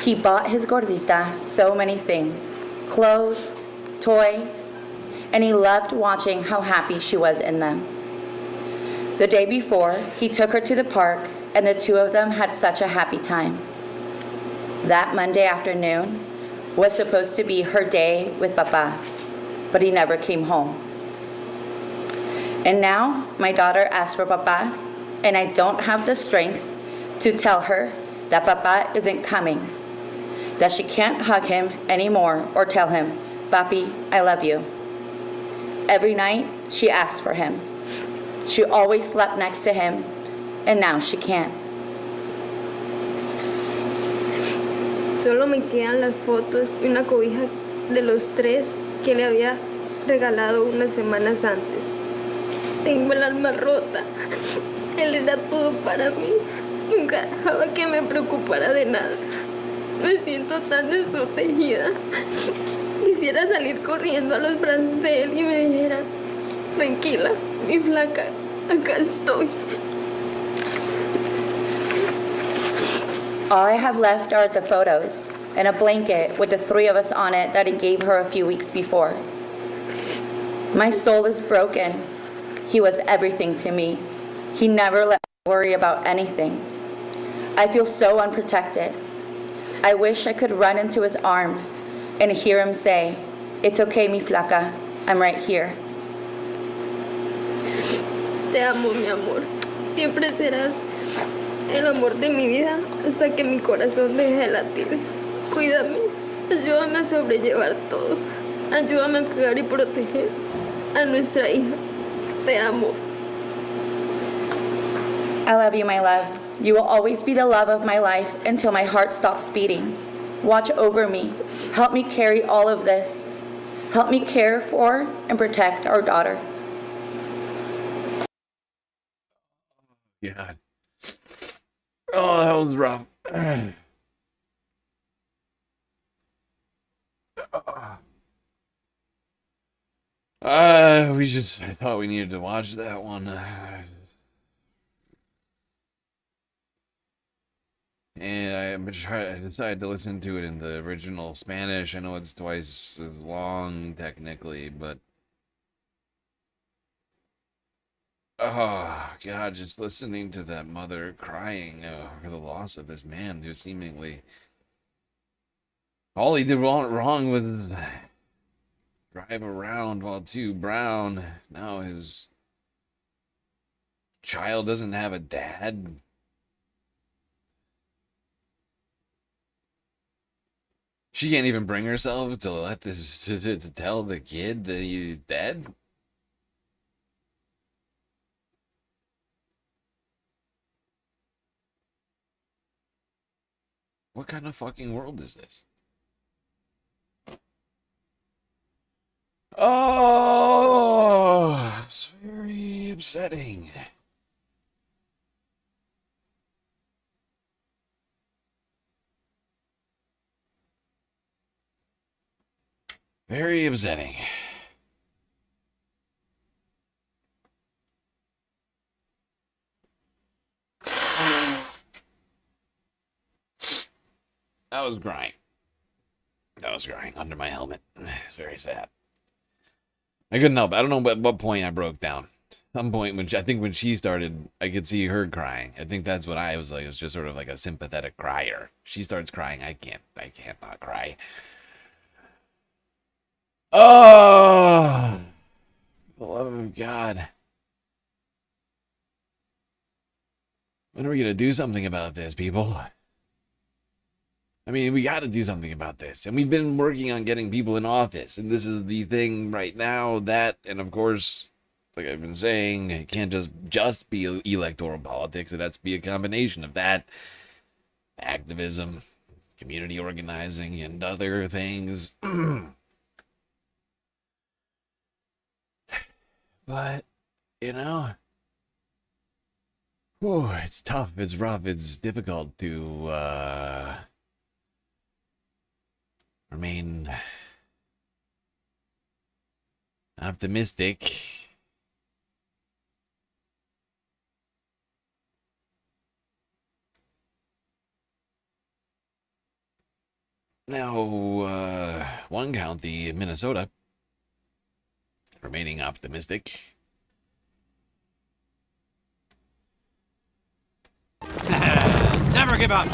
he bought his gordita so many things, clothes, toys, and he loved watching how happy she was in them. The day before, he took her to the park, and the two of them had such a happy time. That Monday afternoon was supposed to be her day with Papa, but he never came home. And now my daughter asks for Papa, and I don't have the strength to tell her that Papa isn't coming, that she can't hug him anymore or tell him, Papi, I love you. Every night she asks for him. She always slept next to him, and now she can't. Solo me quedan las fotos y una cobija de los tres que le había regalado unas semanas antes. Tengo el alma rota. Él era todo para mí. Nunca dejaba que me preocupara de nada. Me siento tan desprotegida. Quisiera salir corriendo a los brazos de él y me dijera, tranquila, mi flaca, acá estoy. All I have left are the photos and a blanket with the three of us on it that he gave her a few weeks before. My soul is broken. He was everything to me. He never let me worry about anything. I feel so unprotected. I wish I could run into his arms and hear him say, "It's okay, mi flaca, I'm right here." Te amo, mi amor. Siempre serás el amor de mi vida hasta que mi corazón deje de latir. Cuídame, ayúdame a sobrellevar todo. Ayúdame a cuidar y proteger a nuestra hija. Te amo. I love you, my love. You will always be the love of my life until my heart stops beating. Watch over me. Help me carry all of this. Help me care for and protect our daughter. God. Oh, that was rough. I thought we needed to watch that one. And I decided to listen to it in the original Spanish. I know it's twice as long, technically, but... Oh, God, just listening to that mother crying over the loss of this man who seemingly... All he did wrong was drive around while too brown. Now his child doesn't have a dad. She can't even bring herself to let this to tell the kid that he's dead. What kind of fucking world is this? Oh, it's very upsetting. Very upsetting. I was crying. I was crying under my helmet. It's very sad. I couldn't help it. I don't know at what point I broke down. Some point when when she started, I could see her crying. I think that's what I was like. It was just sort of like a sympathetic crier. She starts crying. I can't not cry. Oh, for the love of God. When are we going to do something about this, people? I mean, we got to do something about this. And we've been working on getting people in office. And this is the thing right now that, and of course, like I've been saying, it can't just be electoral politics. It has to be a combination of that, activism, community organizing, and other things. But, you know, it's tough, it's rough, it's difficult to remain optimistic. Now, one county in Minnesota, remaining optimistic. Never give up.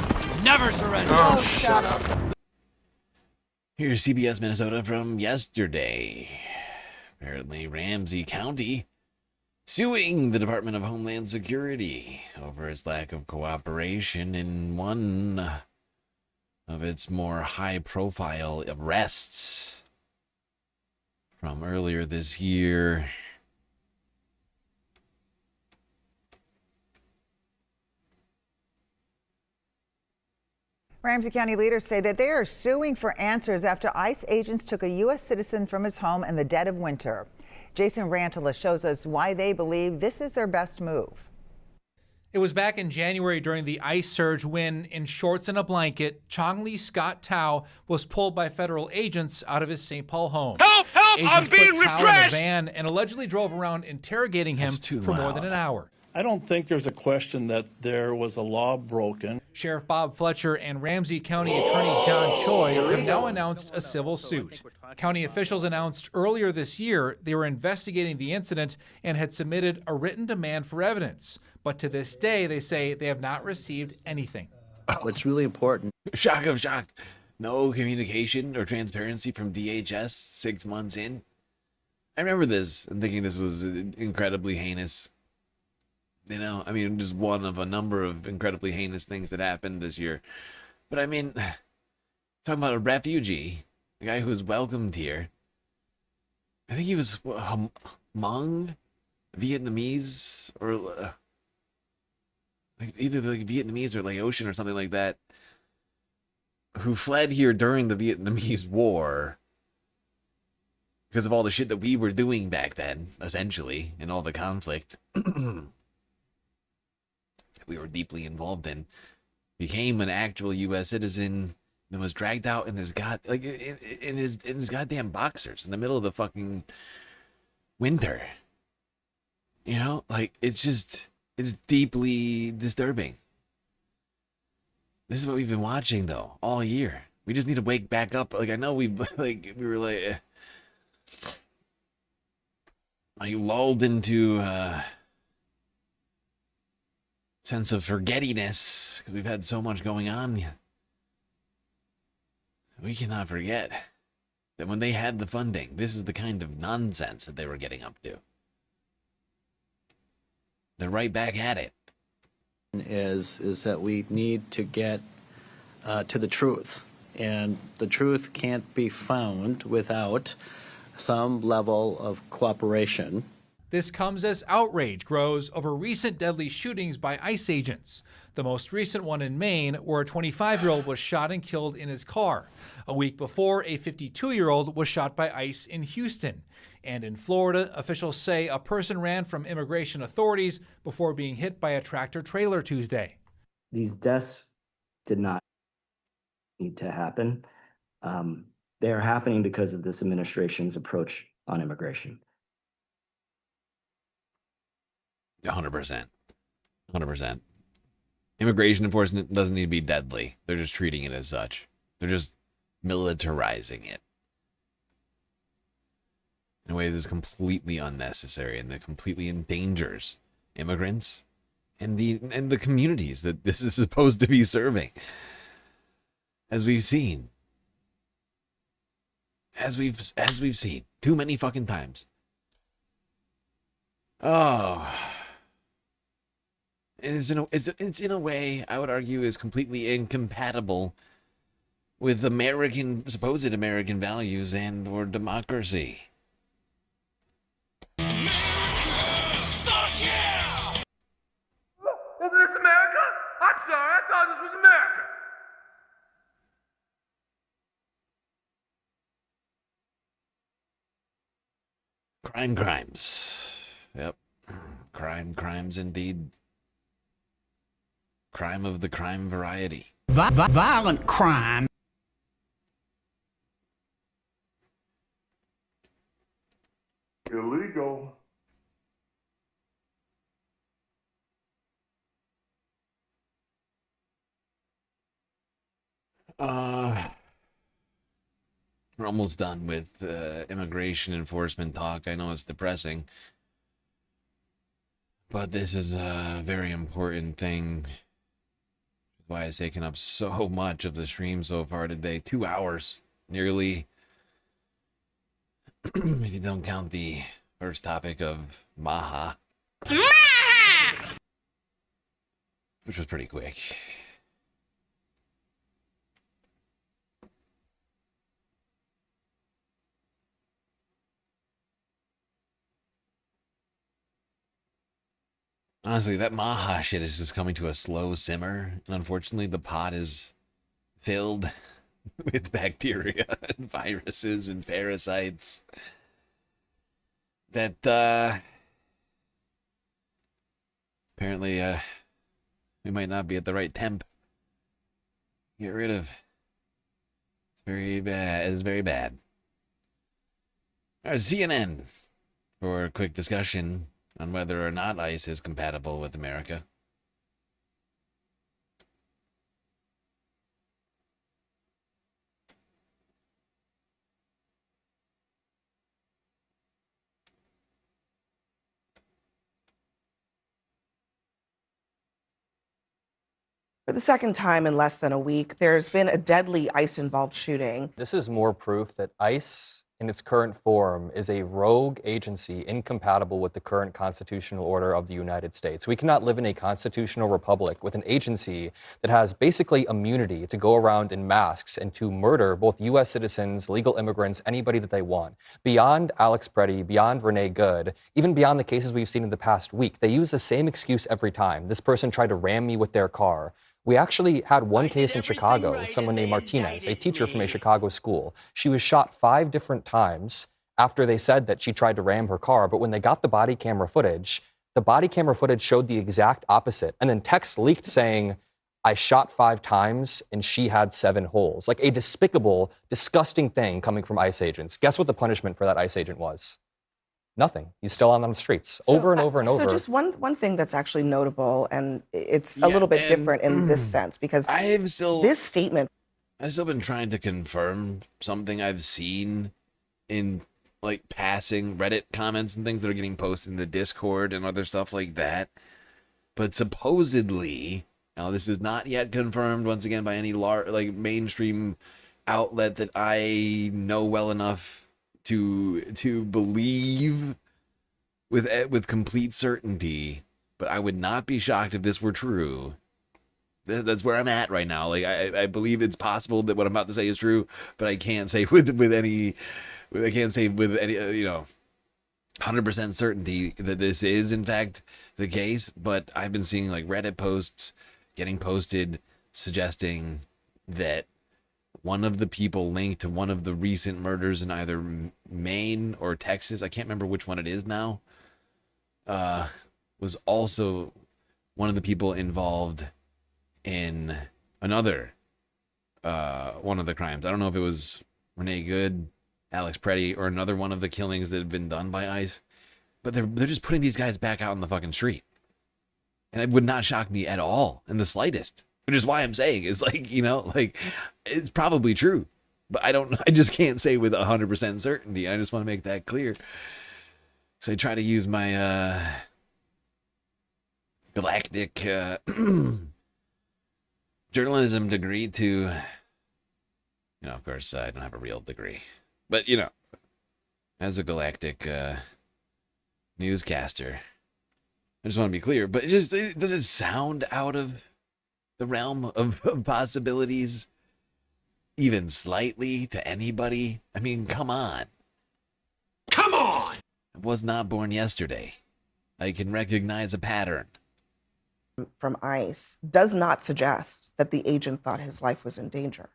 Never surrender. Oh, shut up. Here's CBS Minnesota from yesterday. Apparently, Ramsey County suing the Department of Homeland Security over its lack of cooperation in one of its more high-profile arrests from earlier this year. Ramsey County leaders say that they are suing for answers after ICE agents took a U.S. citizen from his home in the dead of winter. Jason Rantala shows us why they believe this is their best move. It was back in January during the ICE surge when, in shorts and a blanket, Chong-Lee Scott Tao was pulled by federal agents out of his St. Paul home. Help! Help! Agents I'm being put Tao in a repressed! van and allegedly drove around interrogating him for more than an hour. I don't think there's a question that there was a law broken. Sheriff Bob Fletcher and Ramsey County Attorney John Choi have now announced a civil suit. County officials announced earlier this year they were investigating the incident and had submitted a written demand for evidence. But to this day, they say they have not received anything. What's really important. Shock of shock. No communication or transparency from DHS 6 months in. I remember this and thinking this was incredibly heinous. You know, I mean, just one of a number of incredibly heinous things that happened this year. But I mean, talking about a refugee, a guy who was welcomed here. I think he was Hmong, Vietnamese, or like either like Vietnamese or Laotian or something like that, who fled here during the Vietnamese War because of all the shit that we were doing back then, essentially, and all the conflict we were deeply involved in, became an actual U.S. citizen and was dragged out in his in his goddamn boxers in the middle of the fucking winter. You know, like it's deeply disturbing. This is what we've been watching though all year. We just need to wake back up. Like I know we were lulled into sense of forgettiness because we've had so much going on. We cannot forget that when they had the funding, this is the kind of nonsense that they were getting up to. They're right back at it. Is that we need to get to the truth, and the truth can't be found without some level of cooperation. This comes as outrage grows over recent deadly shootings by ICE agents. The most recent one in Maine, where a 25-year-old was shot and killed in his car. A week before, a 52-year-old was shot by ICE in Houston. And in Florida, officials say a person ran from immigration authorities before being hit by a tractor-trailer Tuesday. These deaths did not need to happen. They are happening because of this administration's approach on immigration. 100%. 100%. Immigration enforcement doesn't need to be deadly. They're just treating it as such. They're just militarizing it in a way that is completely unnecessary and that completely endangers immigrants and the communities that this is supposed to be serving. As we've seen. As we've seen too many fucking times. Oh. It's in a way, I would argue, is completely incompatible with supposed American values and or democracy. Fuck yeah! Is this America? I'm sorry, I thought this was America. Crimes. Yep. Crimes indeed. Crime of the crime variety. Violent crime. Illegal. We're almost done with immigration enforcement talk. I know it's depressing, but this is a very important thing. Why it's taken up so much of the stream so far today. 2 hours, nearly. If you don't count the first topic of MAHA. Which was pretty quick. Honestly, that MAHA shit is just coming to a slow simmer. And unfortunately, the pot is filled with bacteria and viruses and parasites that apparently we might not be at the right temp. Get rid of. It's very bad. It's very bad. All right, CNN for a quick discussion on whether or not ICE is compatible with America. For the second time in less than a week, there's been a deadly ICE-involved shooting. This is more proof that ICE, in its current form, is a rogue agency incompatible with the current constitutional order of the United States. We cannot live in a constitutional republic with an agency that has basically immunity to go around in masks and to murder both U.S. citizens, legal immigrants, anybody that they want. Beyond Alex Preddy, beyond Renee Good, even beyond the cases we've seen in the past week, they use the same excuse every time. This person tried to ram me with their car. We actually had one case in Chicago with someone named Martinez, a teacher from a Chicago school. She was shot 5 different times after they said that she tried to ram her car. But when they got the body camera footage showed the exact opposite. And then text leaked saying, I shot 5 times and she had 7 holes. Like a despicable, disgusting thing coming from ICE agents. Guess what the punishment for that ICE agent was? Nothing. He's still on the streets over and over and over. So just one thing that's actually notable, and it's a little bit different in this sense, because this statement. I've still been trying to confirm something I've seen in like passing Reddit comments and things that are getting posted in the Discord and other stuff like that. But supposedly, now this is not yet confirmed once again by any mainstream outlet that I know well enough to believe with complete certainty, but I would not be shocked if this were true. That's where I'm at right now. Like I believe it's possible that what I'm about to say is true, but I can't say with any 100% certainty that this is in fact the case. But I've been seeing like Reddit posts getting posted suggesting that one of the people linked to one of the recent murders in either Maine or Texas, I can't remember which one it is now, was also one of the people involved in another one of the crimes. I don't know if it was Renee Good, Alex Preddy, or another one of the killings that have been done by ICE, but they're just putting these guys back out on the fucking street. And it would not shock me at all in the slightest. Which is why I'm saying it's it's probably true, but I just can't say with 100% certainty. I just want to make that clear. So I try to use my galactic journalism degree to, of course I don't have a real degree, but as a galactic newscaster, I just want to be clear. But does it sound out of the realm of possibilities even slightly to anybody? I mean, come on. I was not born yesterday. I can recognize a pattern. From ICE does not suggest that the agent thought his life was in danger.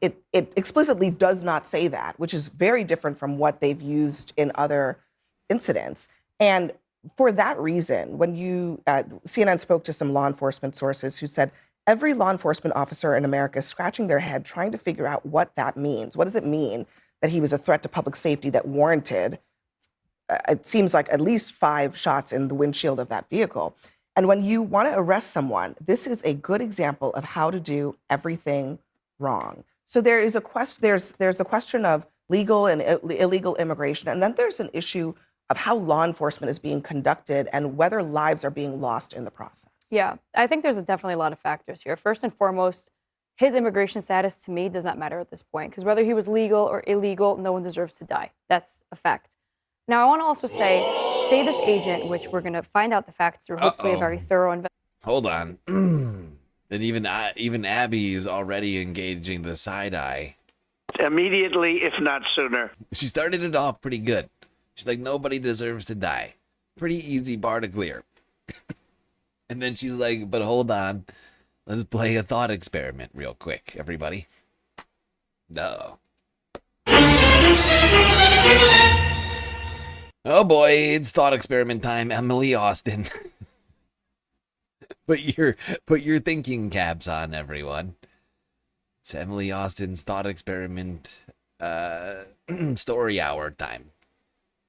It explicitly does not say that, which is very different from what they've used in other incidents. And for that reason, when CNN spoke to some law enforcement sources who said every law enforcement officer in America is scratching their head trying to figure out what that means. What does it mean that he was a threat to public safety that warranted, it seems like at least 5 shots in the windshield of that vehicle? And when you want to arrest someone, this is a good example of how to do everything wrong. So there is there's the question of legal and illegal immigration, and then there's an issue of how law enforcement is being conducted and whether lives are being lost in the process. Yeah, I think there's definitely a lot of factors here. First and foremost, his immigration status to me does not matter at this point, because whether he was legal or illegal, no one deserves to die. That's a fact. Now, I want to also say this agent, which we're going to find out the facts through hopefully a very thorough investigation. Hold on. And even Abby is already engaging the side eye. Immediately, if not sooner. She started it off pretty good. She's like, nobody deserves to die. Pretty easy bar to clear. And then she's like, but hold on. Let's play a thought experiment real quick, everybody. No. Oh boy, it's thought experiment time, Emily Austin. put your thinking caps on, everyone. It's Emily Austin's thought experiment story hour time.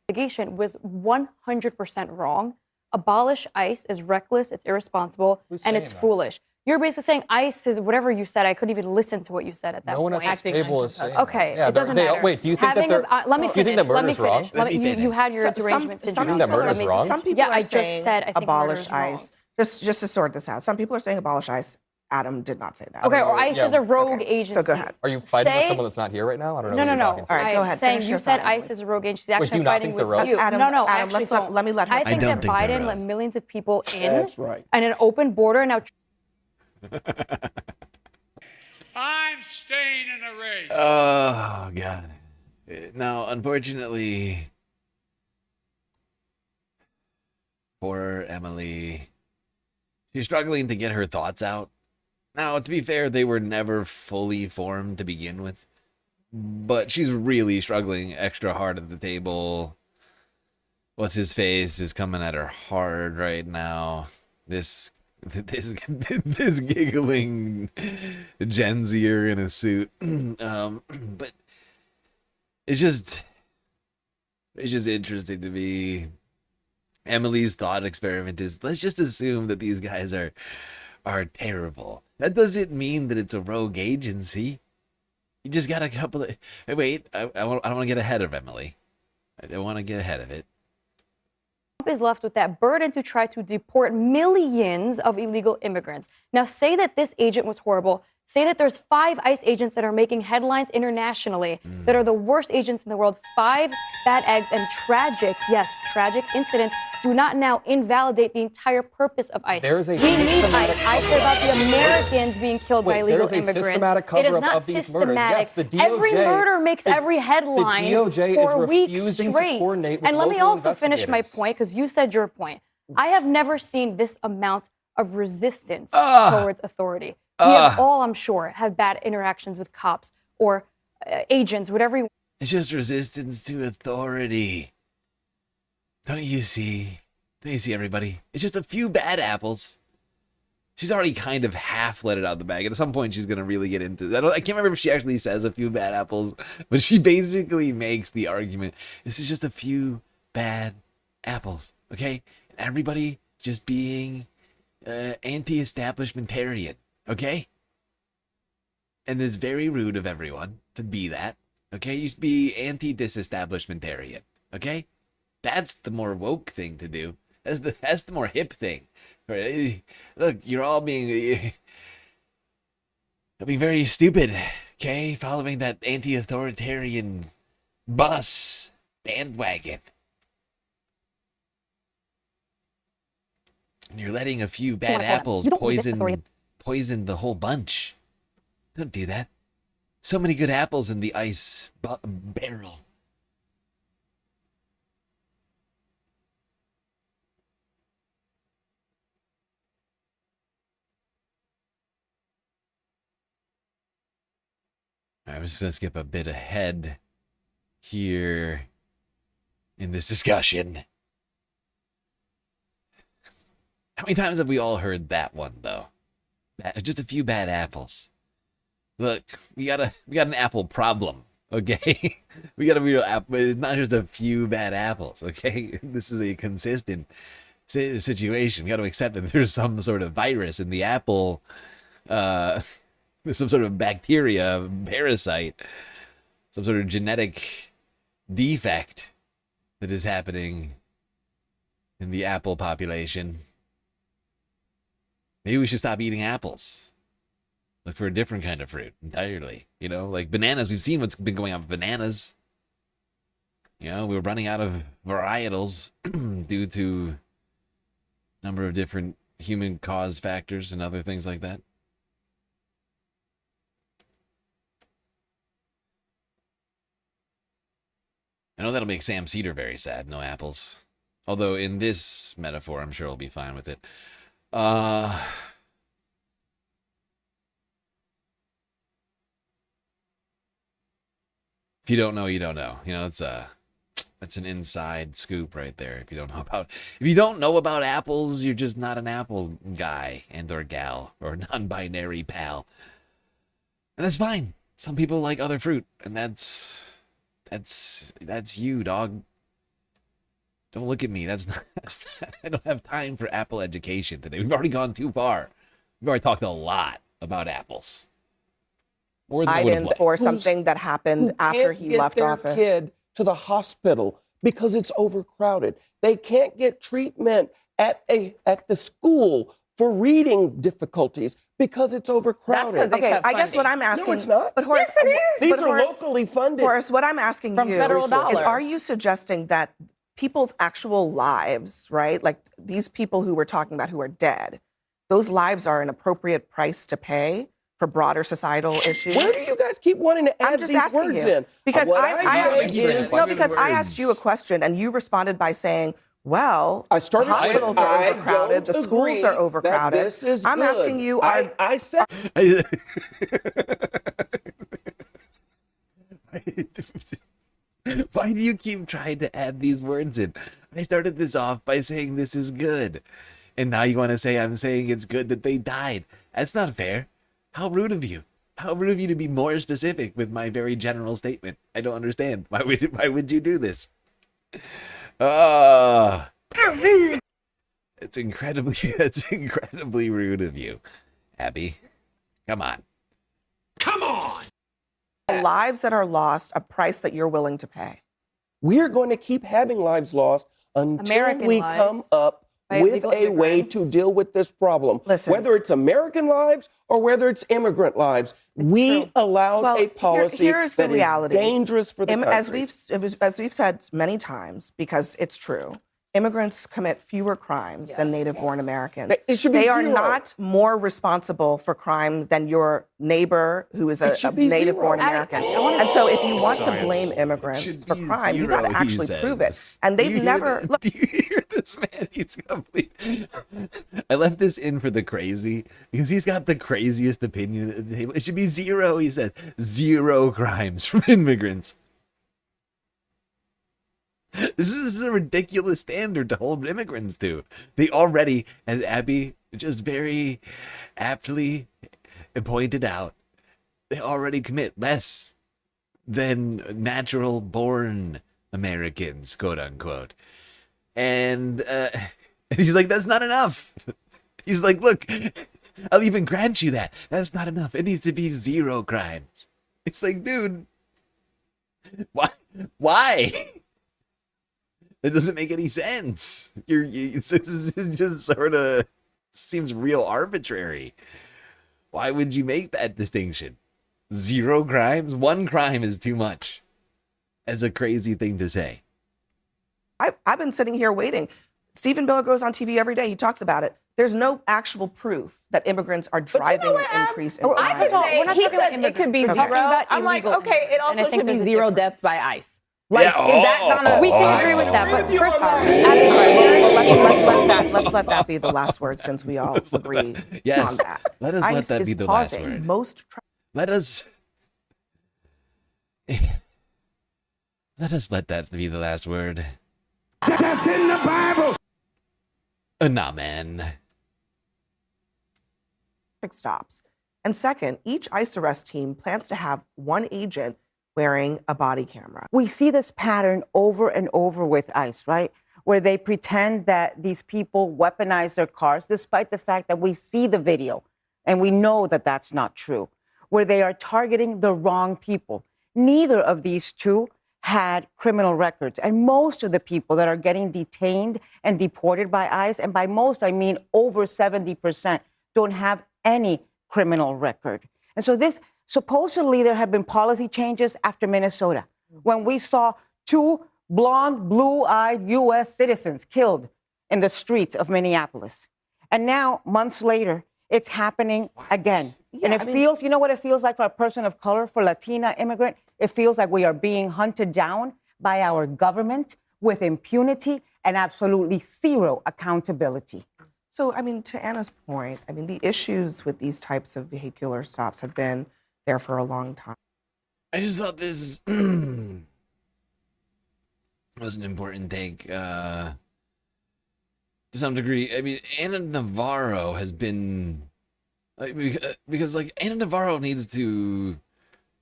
Investigation was 100% wrong. Abolish ICE is reckless, it's irresponsible, and it's foolish. You're basically saying ICE is whatever you said. I couldn't even listen to what you said at that point. No one at this table is saying okay, that. it doesn't matter. Wait, do you think that they're... let me do you think finish. that Let me murder's wrong? finish. You had your derangement syndrome. Do you think that murder's wrong? Some people Yeah, are I just saying said I think abolish murder's wrong. ICE. Just to sort this out. Some people are saying abolish ICE. Adam did not say that. Okay, or ICE is a rogue agency. So go ahead. Are you fighting with someone that's not here right now? I don't know No, who no, you're no. talking to. All right, go I'm ahead. saying Finish you your said thought, ICE is a rogue agency. Wait, Actually, do you I'm not fighting think they're with rogue? you. Adam, no, I Adam, actually don't. let me let her I finish. think don't that think they're Biden let rogue. millions of people in That's right. and an open border now. I'm staying in the race. Oh god. Now, unfortunately, poor Emily, she's struggling to get her thoughts out. Now, to be fair, they were never fully formed to begin with, but she's really struggling extra hard at the table. What's his face is coming at her hard right now. This giggling Gen Zer in a suit. But it's just interesting to me. Emily's thought experiment is, let's just assume that these guys are terrible. That doesn't mean that it's a rogue agency. You just got a couple of... Hey, wait, I don't want to get ahead of Emily. I don't want to get ahead of it. Trump is left with that burden to try to deport millions of illegal immigrants. Now, say that this agent was horrible. Say that there's 5 ICE agents that are making headlines internationally that are the worst agents in the world. 5 bad eggs and tragic, yes, tragic incidents do not now invalidate the entire purpose of ICE. There's a we need systematic ICE. I care about the cover-up of these Americans murders. being killed by Wait, illegal there's a immigrants. systematic It is cover-up not of these murders. systematic. Yes, the Every DOJ murder makes every headline the DOJ for is weeks refusing to straight. coordinate with And let me local also finish my investigators. point, because you said your point. I have never seen this amount of resistance towards authority. We have all, I'm sure, have bad interactions with cops or agents, whatever you want. It's just resistance to authority. Don't you see? Don't you see, everybody? It's just a few bad apples. She's already kind of half let it out of the bag. At some point, she's going to really get into it. I can't remember if she actually says a few bad apples, but she basically makes the argument. This is just a few bad apples, okay? And everybody just being anti-establishmentarian, okay? And it's very rude of everyone to be that, okay? You should be anti-disestablishmentarian, okay? That's the more woke thing to do. That's the more hip thing. Look, you're all being very stupid, okay? Following that anti-authoritarian bus bandwagon. And you're letting a few bad apples poison the whole bunch. Don't do that. So many good apples in the ice barrel. I was just going to skip a bit ahead here in this discussion. How many times have we all heard that one, though? Just a few bad apples. Look, we got an apple problem, okay? We got a real apple. It's not just a few bad apples, okay? This is a consistent situation. We got to accept that there's some sort of virus in the apple. Some sort of bacteria, parasite, some sort of genetic defect that is happening in the apple population. Maybe we should stop eating apples. Look for a different kind of fruit entirely. You know, like bananas. We've seen what's been going on with bananas. You know, we're running out of varietals due to a number of different human cause factors and other things like that. I know that'll make Sam Cedar very sad, no apples. Although in this metaphor, I'm sure he'll be fine with it. If you don't know, you don't know. You know, that's an inside scoop right there. If you don't know about apples, you're just not an apple guy and or gal or non-binary pal. And that's fine. Some people like other fruit, and that's you, dog. Don't look at me. That's not, I don't have time for apple education today. We've already gone too far. We've already talked a lot about apples. Biden for something that happened after he left office. Kid to the hospital because it's overcrowded. They can't get treatment at the school for reading difficulties because it's overcrowded. Okay, I guess what I'm asking. No, it's not. But Horace, yes, it is. These but are Horace, locally funded. Horace, what I'm asking from you federal is, dollars. are you suggesting that people's actual lives, right? Like these people who we're talking about who are dead, those lives are an appropriate price to pay for broader societal issues? Where do you guys keep wanting to add these words in? Because Because I asked you a question and you responded by saying, well, I started the hospitals are overcrowded, the schools are overcrowded. This is I'm good. asking you, I said. Why do you keep trying to add these words in? I started this off by saying this is good. And now you want to say I'm saying it's good that they died. That's not fair. How rude of you. How rude of you to be more specific with my very general statement. I don't understand. Why would you do this? It's incredibly rude of you, Abby. Come on. Come on. Lives that are lost, a price that you're willing to pay. We're going to keep having lives lost until American we lives come up by with illegal a way immigrants. to deal with this problem. Listen. Whether it's American lives or whether it's immigrant lives, we allowed a policy here's the that reality. is dangerous for the country. As we've said many times, because it's true, immigrants commit fewer crimes than native-born Americans. It should be they are zero. not more responsible for crime than your neighbor who is a native-born zero. American. And so if you want to blame immigrants for crime, you got to actually prove it. And they've never... Look, Do you hear this man? He's complete. I left this in for the crazy because he's got the craziest opinion at the table. It should be zero, he said. 0 crimes from immigrants. This is a ridiculous standard to hold immigrants to. They already, as Abby just very aptly pointed out, they already commit less than natural-born Americans, quote unquote. And he's like, that's not enough. He's like, look, I'll even grant you that. That's not enough. It needs to be 0 crimes. It's like, dude, why? It doesn't make any sense. This just sort of seems real arbitrary. Why would you make that distinction? 0 crimes? 1 crime is too much. As a crazy thing to say. I've been sitting here waiting. Stephen Miller goes on TV every day. He talks about it. There's no actual proof that immigrants are driving an increase in crime. I could say, he says it could be 0. I'm like, okay, it also should be 0 deaths by ICE. Like, is that not a... We can agree with that, but first of all, let's let that be the last word since we all agree on that. Let us let that be the last word. Let us let that be the last word. That's in the Bible. Nah, man. Stops. And second, each ICE arrest team plans to have 1 agent wearing a body camera. We see this pattern over and over with ICE, right? Where they pretend that these people weaponize their cars, despite the fact that we see the video and we know that that's not true, where they are targeting the wrong people. Neither of these two had criminal records. And most of the people that are getting detained and deported by ICE, and by most, I mean over 70%, don't have any criminal record. And so this, supposedly there have been policy changes after Minnesota, when we saw 2 blonde, blue-eyed U.S. citizens killed in the streets of Minneapolis. And now, months later, it's happening again. And it feels, you know what it feels like for a person of color, for Latina immigrant? It feels like we are being hunted down by our government with impunity and absolutely 0 accountability. So, I mean, to Anna's point, I mean, the issues with these types of vehicular stops have been there for a long time. I just thought this was an important take to some degree. I mean, Anna Navarro has been like because like Anna Navarro needs to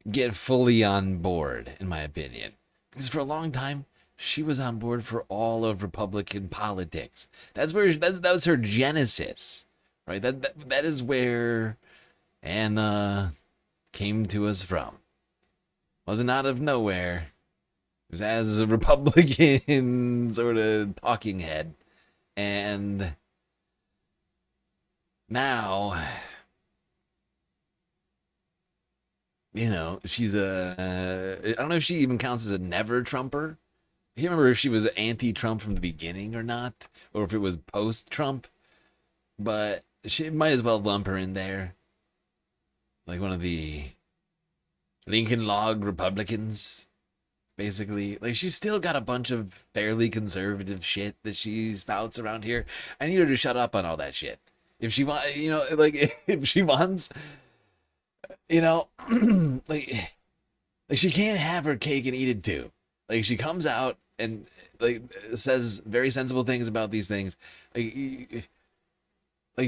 get fully on board, in my opinion, because for a long time she was on board for all of Republican politics. That was her genesis, right? That is where Anna came to us from. Wasn't out of nowhere. It was as a Republican sort of talking head. And now, you know, she's I don't know if she even counts as a never Trumper. I can't remember if she was anti-Trump from the beginning or not, or if it was post-Trump. But she might as well lump her in there. Like one of the Lincoln Log Republicans. Basically, like she's still got a bunch of fairly conservative shit that she spouts around here. I need her to shut up on all that shit. If she wants, you know, like if she wants, you know, like she can't have her cake and eat it too. Like she comes out and like says very sensible things about these things, like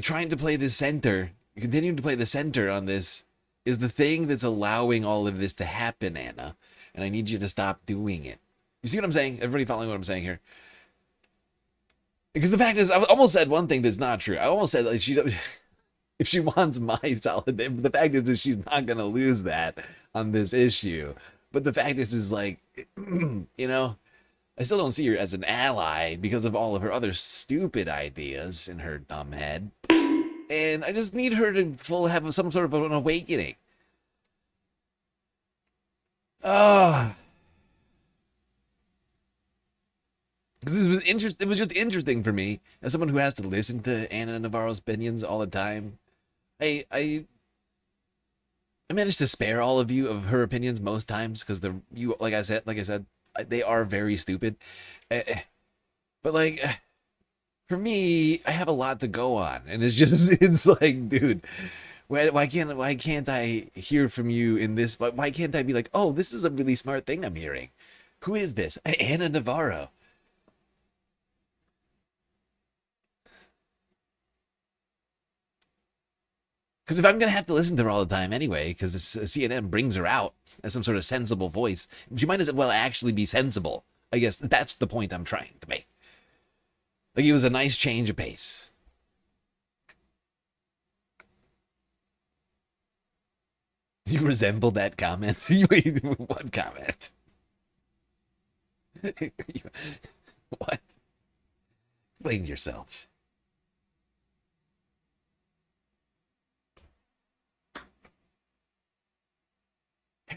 trying to play the center, continuing to play the center on this is the thing that's allowing all of this to happen, Anna. And I need you to stop doing it. You see what I'm saying? Everybody following what I'm saying here? Because the fact is, I almost said one thing that's not true. I almost said like if she wants my solid, the fact is she's not gonna lose that on this issue. But the fact is like, you know, I still don't see her as an ally because of all of her other stupid ideas in her dumb head. And I just need her to have some sort of an awakening. Oh, because it was just interesting for me as someone who has to listen to Anna Navarro's opinions all the time. I managed to spare all of you of her opinions most times because like I said, they are very stupid. But like, for me, I have a lot to go on, and it's like, dude. Why can't I hear from you in this? Why can't I be like, oh, this is a really smart thing I'm hearing? Who is this? Anna Navarro. Because if I'm going to have to listen to her all the time anyway, because CNN brings her out as some sort of sensible voice, she might as well actually be sensible. I guess that's the point I'm trying to make. Like, it was a nice change of pace. You resemble that comment? Wait, what comment? What? Explain yourself.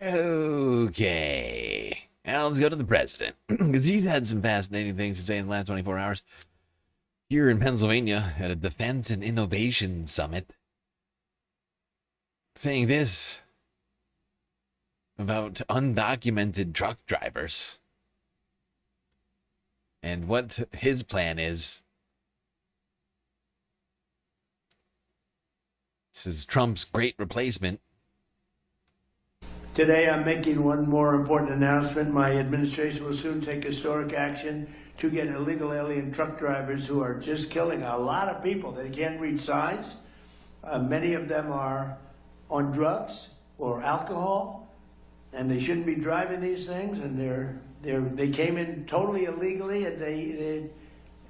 Okay. Now let's go to the president. Because he's had some fascinating things to say in the last 24 hours. Here in Pennsylvania at a Defense and Innovation Summit. Saying this about undocumented truck drivers and what his plan is. This is Trump's great replacement. Today I'm making one more important announcement. My administration will soon take historic action to get illegal alien truck drivers who are just killing a lot of people. They can't read signs. Many of them are on drugs or alcohol. And they shouldn't be driving these things, and they came in totally illegally, and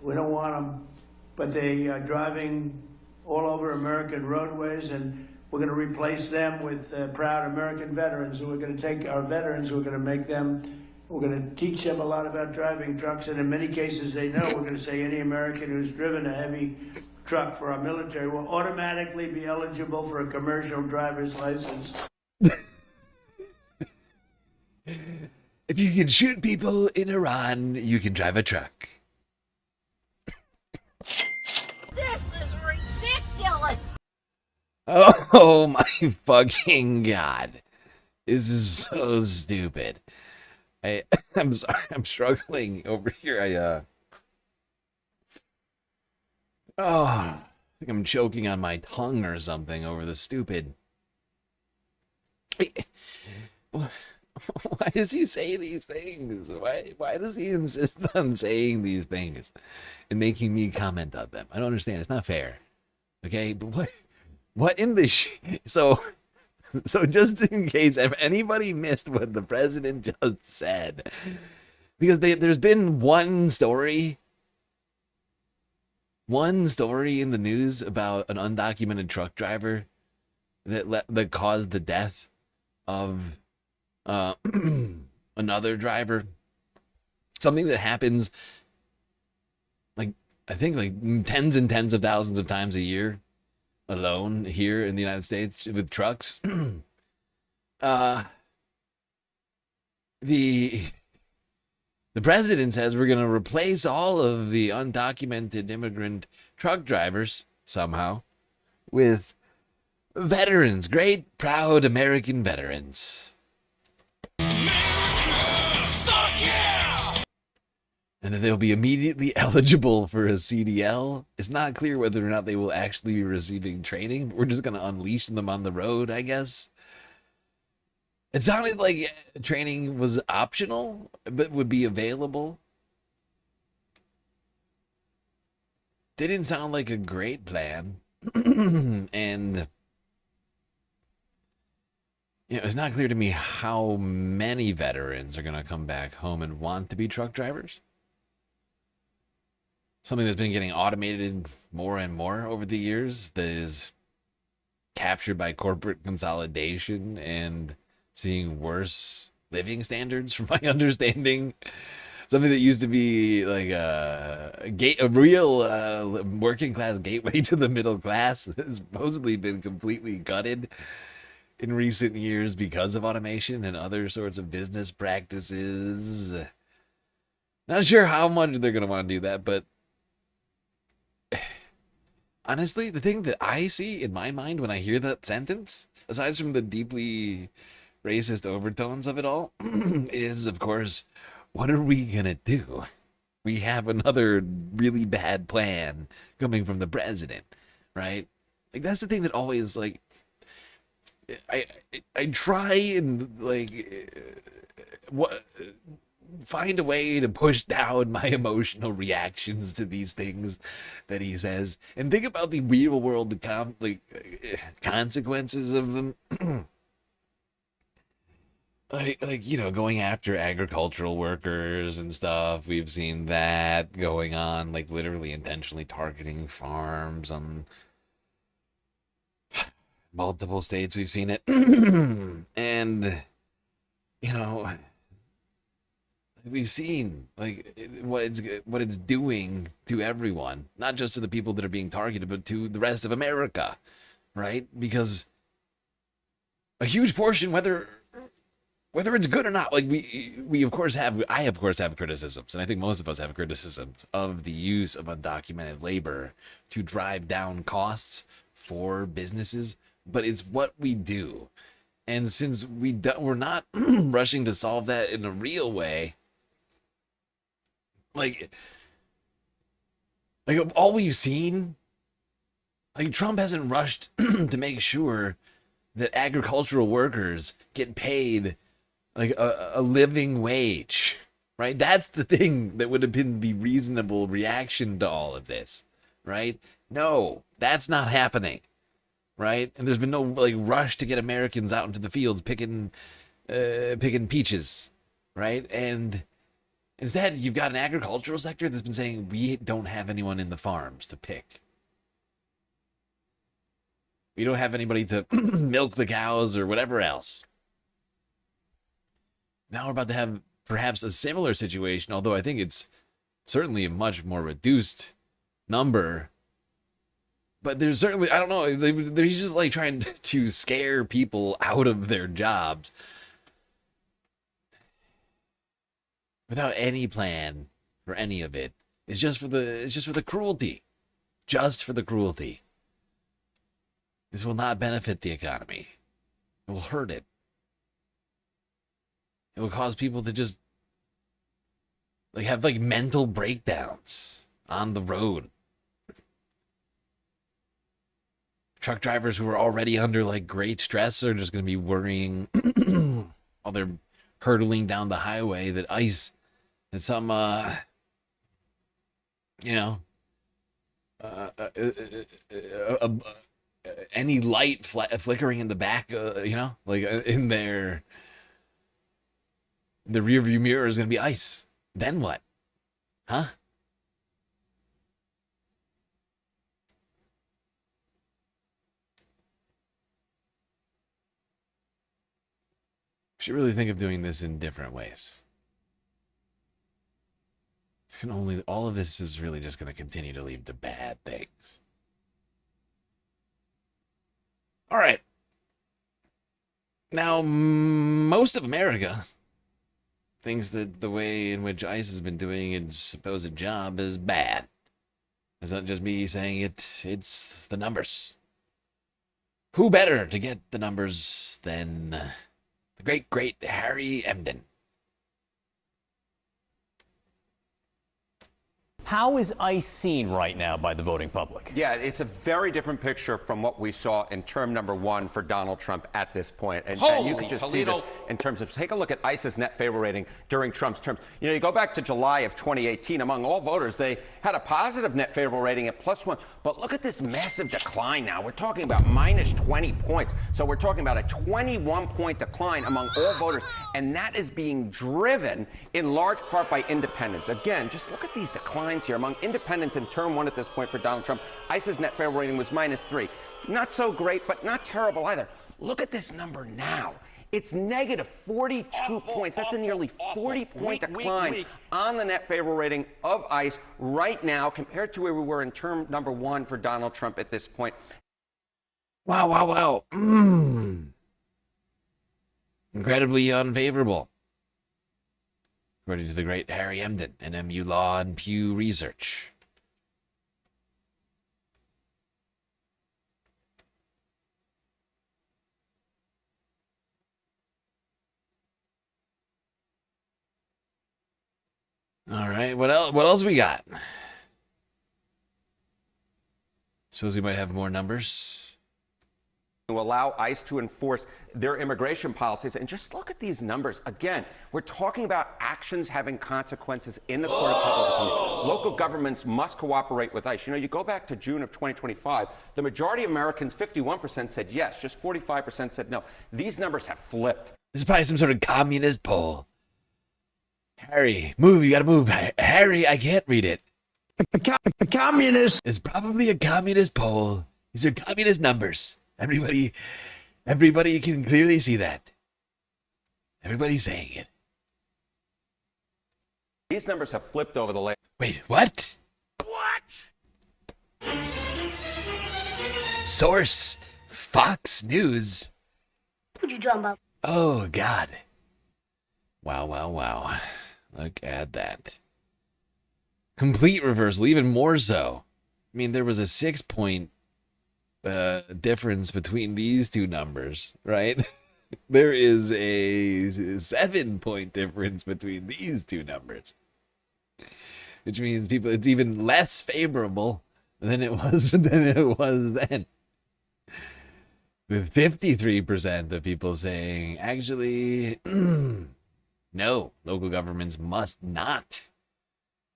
we don't want them, but they are driving all over American roadways, and we're going to replace them with proud American veterans who are going to take our veterans, who are going to make them, we're going to teach them a lot about driving trucks, and in many cases they know. We're going to say any American who's driven a heavy truck for our military will automatically be eligible for a commercial driver's license. If you can shoot people in Iran, you can drive a truck. This is ridiculous! Oh my fucking god. This is so stupid. I'm sorry, I'm struggling over here. I think I'm choking on my tongue or something over the stupid. Why does he say these things? Why does he insist on saying these things and making me comment on them? I don't understand. It's not fair. Okay, but what in the so just in case if anybody missed what the president just said, because there's been one story in the news about an undocumented truck driver that caused the death of another driver. Something that happens like I think like tens and tens of thousands of times a year alone here in the United States with trucks. The president says we're going to replace all of the undocumented immigrant truck drivers somehow with veterans, great, proud American veterans. And then they'll be immediately eligible for a CDL. It's not clear whether or not they will actually be receiving training. We're just going to unleash them on the road, I guess. It sounded like training was optional, but would be available. Didn't sound like a great plan. And it's not clear to me how many veterans are going to come back home and want to be truck drivers. Something that's been getting automated more and more over the years that is captured by corporate consolidation and seeing worse living standards, from my understanding. Something that used to be like a real working class gateway to the middle class has supposedly been completely gutted in recent years because of automation and other sorts of business practices. Not sure how much they're going to want to do that, but honestly, the thing that I see in my mind when I hear that sentence, aside from the deeply racist overtones of it all, is, of course, what are we going to do? We have another really bad plan coming from the president, right? Like, that's the thing that always, like, I try and, like, find a way to push down my emotional reactions to these things that he says and think about the real world consequences of them. like going after agricultural workers and stuff. We've seen that going on, like literally intentionally targeting farms on multiple states. We've seen it. And we've seen like what it's doing to everyone, not just to the people that are being targeted, but to the rest of America, right? Because a huge portion, whether it's good or not, like we of course have, I of course have criticisms, and I think most of us have criticisms of the use of undocumented labor to drive down costs for businesses, but it's what we do. And since we're not rushing to solve that in a real way, like all we've seen, like Trump hasn't rushed to make sure that agricultural workers get paid like a living wage, right? That's the thing that would have been the reasonable reaction to all of this, right? No, that's not happening, right? And there's been no like rush to get Americans out into the fields picking peaches, right? And instead, you've got an agricultural sector that's been saying, we don't have anyone in the farms to pick. We don't have anybody to milk the cows or whatever else. Now we're about to have perhaps a similar situation, although I think it's certainly a much more reduced number. But there's certainly, I don't know, they're just like trying to scare people out of their jobs without any plan for any of it. It's just for the cruelty. Just for the cruelty. This will not benefit the economy. It will hurt it. It will cause people to just like have like mental breakdowns on the road. Truck drivers who are already under like great stress are just going to be worrying while they're hurtling down the highway that ICE and some, any light flickering in the back, like in the rear view mirror is going to be ICE. Then what? Huh? Should really think of doing this in different ways. All of this is really just going to continue to lead to bad things. All right. Now, most of America thinks that the way in which ICE has been doing its supposed job is bad. It's not just me saying it, it's the numbers. Who better to get the numbers than the great Harry Emden? How is ICE seen right now by the voting public? Yeah, it's a very different picture from what we saw in term number 1 for Donald Trump at this point. And you can just see this in terms of, take a look at ICE's net favor rating during Trump's terms. You go back to July of 2018, among all voters, they had a positive net favorable rating at +1. But look at this massive decline now. We're talking about minus 20 points. So we're talking about a 21-point decline among all voters. And that is being driven in large part by independents. Again, just look at these declines here. Among independents in term 1 at this point for Donald Trump, ICE's net favorable rating was -3. Not so great, but not terrible either. Look at this number now. It's negative 42 points. That's a nearly 40-point decline on the net favorable rating of ICE right now compared to where we were in term number 1 for Donald Trump at this point. Wow. Incredibly unfavorable, according to the great Harry Emden and MU Law and Pew Research. All right, what else we got? Suppose we might have more numbers. To allow ICE to enforce their immigration policies. And just look at these numbers. Again, we're talking about actions having consequences in the court of public opinion. Local governments must cooperate with ICE. You go back to June of 2025, the majority of Americans, 51%, said yes, just 45% said no. These numbers have flipped. This is probably some sort of communist poll. Harry, move, you gotta move. Harry, I can't read it. The communist. It's probably a communist poll. These are communist numbers. Everybody can clearly see that. Everybody's saying it. These numbers have flipped over the last... Wait, what? Source, Fox News. What you talking about? Oh, God. Wow. Look at that. Complete reversal, even more so. I mean, there was a 6-point difference between these two numbers, right? There is a 7-point difference between these two numbers, which means it's even less favorable than it was then. With 53% of people saying, actually, no, local governments must not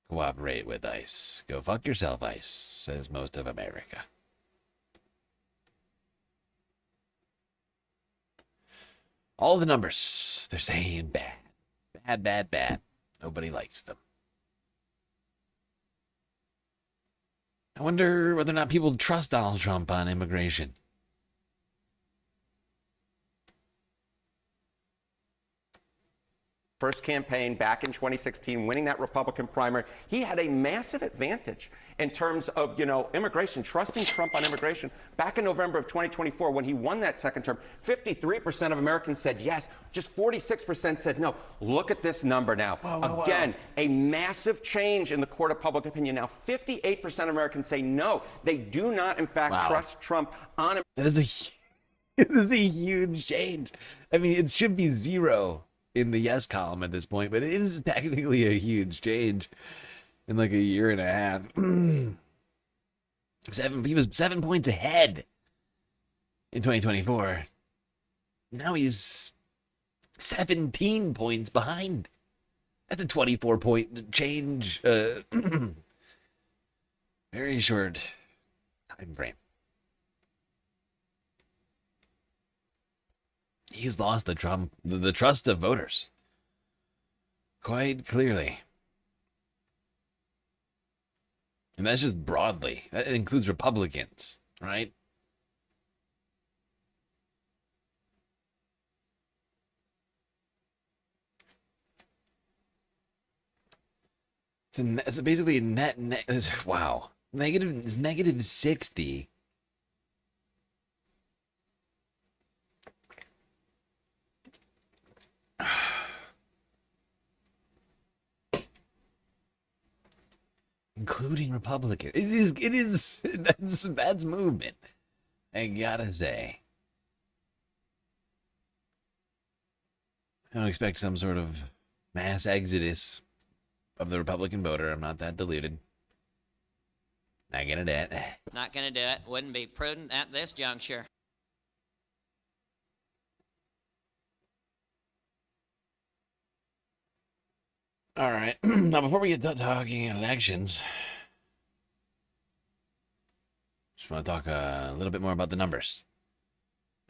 cooperate with ICE. Go fuck yourself, ICE, says most of America. All the numbers, they're saying bad. Nobody likes them. I wonder whether or not people trust Donald Trump on immigration. First campaign back in 2016, winning that Republican primary, he had a massive advantage in terms of, immigration, trusting Trump on immigration. Back in November of 2024, when he won that second term, 53% of Americans said yes, just 46% said no. Look at this number now. Again, a massive change in the court of public opinion. Now, 58% of Americans say no. They do not, in fact, trust Trump on That is a huge change. I mean, it should be 0 in the yes column at this point, but it is technically a huge change in like a year and a half. He was 7 points ahead in 2024. Now he's 17 points behind. That's a 24-point change. Very short time frame. He's lost the trust of voters. Quite clearly. And that's just broadly. That includes Republicans, right? It's basically a net. Wow. It's negative 60. Including Republicans. It is that's movement. I gotta say. I don't expect some sort of mass exodus of the Republican voter. I'm not that deluded. Not gonna do it. Not gonna do it. Wouldn't be prudent at this juncture. All right. Now, before we get to talking elections, just want to talk a little bit more about the numbers.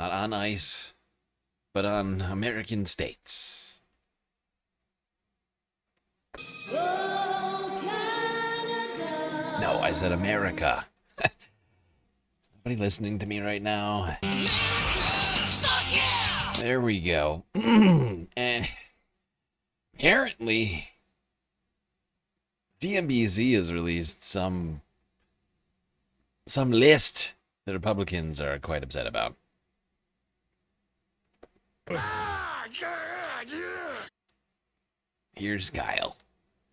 Not on ICE, but on American states. No, I said America. Is nobody listening to me right now? There we go. And apparently, CNBC has released some list that Republicans are quite upset about. Here's Kyle.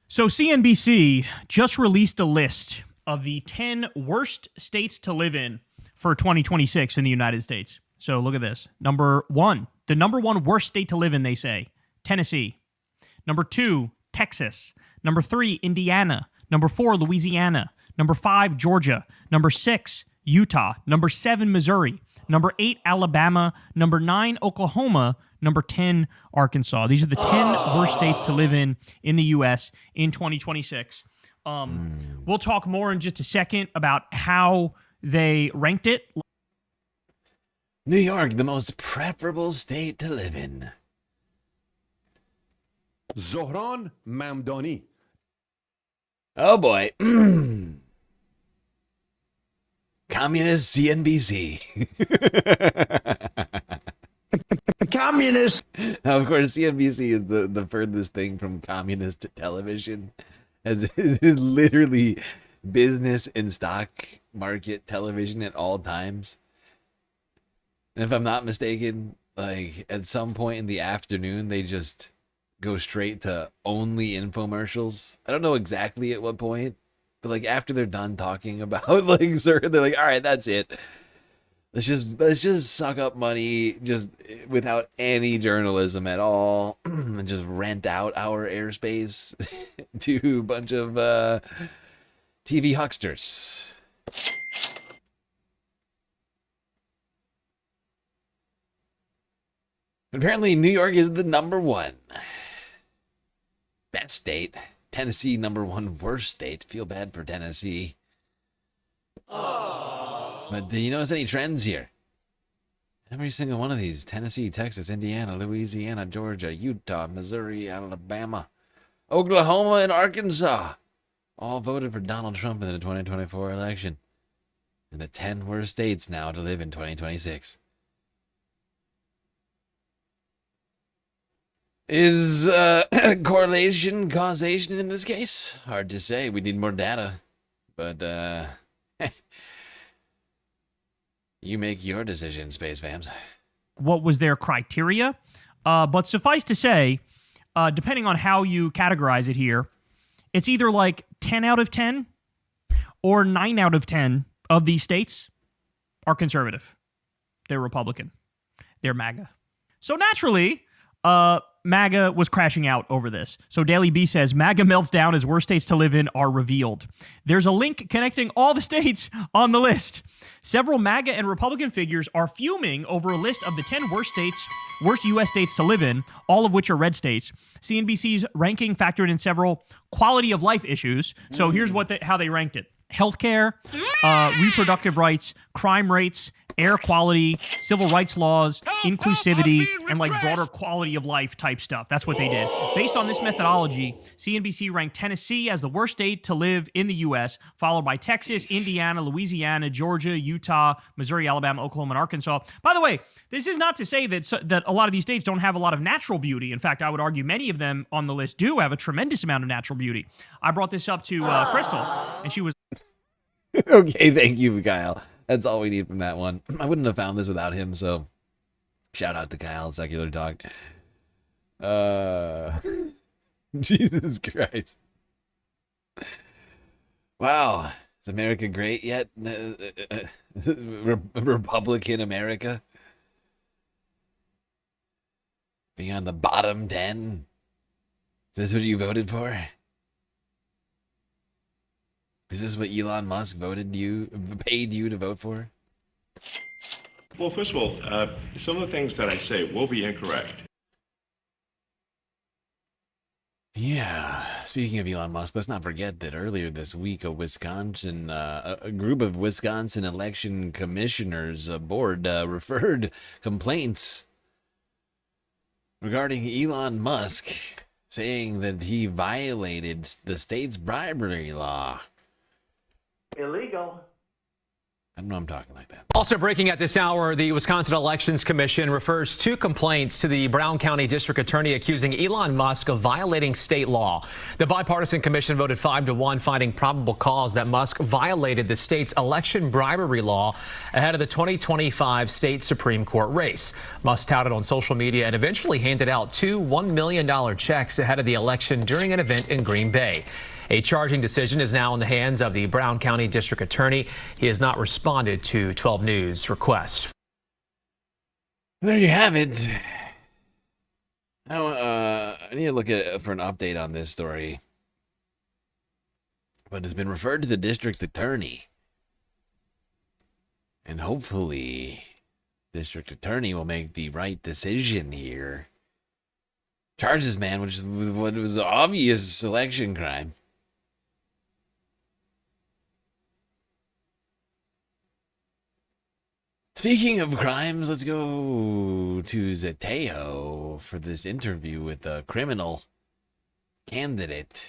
So CNBC just released a list of the 10 worst states to live in for 2026 in the United States. So look at this. Number 1, the number 1 worst state to live in, they say, Tennessee. Number 2, Texas. Number 3, Indiana. Number 4, Louisiana. Number 5, Georgia. Number 6, Utah. Number 7, Missouri. Number 8, Alabama. Number 9, Oklahoma. Number 10, Arkansas. These are the 10 worst states to live in the U.S. in 2026. We'll talk more in just a second about how they ranked it. New York, the most preferable state to live in. Zohran Mamdani. Oh boy. Communist CNBC. Communist. Now, of course, CNBC is the furthest thing from communist television, as it is literally business and stock market television at all times. And if I'm not mistaken, like at some point in the afternoon, they just go straight to only infomercials. I don't know exactly at what point, but like after they're done talking about like certain, they're like, all right, that's it. Let's just suck up money just without any journalism at all and just rent out our airspace to a bunch of TV hucksters. Apparently, New York is the number 1 best state. Tennessee, number 1 worst state. Feel bad for Tennessee. But do you notice any trends here? Every single one of these, Tennessee, Texas, Indiana, Louisiana, Georgia, Utah, Missouri, Alabama, Oklahoma, and Arkansas, all voted for Donald Trump in the 2024 election. And the 10 worst states now to live in 2026. Is correlation causation in this case? Hard to say. We need more data. But you make your decision, Space Fams. What was their criteria? But suffice to say, depending on how you categorize it here, it's either like 10 out of 10 or 9 out of 10 of these states are conservative. They're Republican. They're MAGA. So naturally, MAGA was crashing out over this. So Daily B says, MAGA melts down as worst states to live in are revealed. There's a link connecting all the states on the list. Several MAGA and Republican figures are fuming over a list of the 10 worst U.S. states to live in, all of which are red states. CNBC's ranking factored in several quality of life issues. So here's how they ranked it. Healthcare, reproductive rights, crime rates, air quality, civil rights laws, inclusivity, and like broader quality of life type stuff. That's what they did. Based on this methodology, CNBC ranked Tennessee as the worst state to live in the U.S., followed by Texas, Indiana, Louisiana, Georgia, Utah, Missouri, Alabama, Oklahoma, and Arkansas. By the way, this is not to say that a lot of these states don't have a lot of natural beauty. In fact, I would argue many of them on the list do have a tremendous amount of natural beauty. I brought this up to Crystal, and she was... Okay, thank you, Kyle. That's all we need from that one. I wouldn't have found this without him, so shout out to Kyle, Secular Talk. Jesus Christ. Wow. Is America great yet? Republican America? Being on the bottom 10? Is this what you voted for? Is this what Elon Musk paid you to vote for? Well, first of all, some of the things that I say will be incorrect. Yeah. Speaking of Elon Musk, let's not forget that earlier this week, a group of Wisconsin election commissioners board referred complaints regarding Elon Musk, saying that he violated the state's bribery law. Illegal. I don't know I'm talking like that. Also breaking at this hour, the Wisconsin Elections Commission refers 2 complaints to the Brown County District Attorney accusing Elon Musk of violating state law. The bipartisan commission voted 5-1, finding probable cause that Musk violated the state's election bribery law ahead of the 2025 state Supreme Court race. Musk touted on social media and eventually handed out 2 $1 million checks ahead of the election during an event in Green Bay. A charging decision is now in the hands of the Brown County District Attorney. He has not responded to 12 News' request. There you have it. Now, I need to look for an update on this story. But it's been referred to the district attorney. And hopefully, district attorney will make the right decision here. Charge this man, which is what was an obvious election crime. Speaking of crimes, let's go to Zeteo for this interview with a criminal candidate.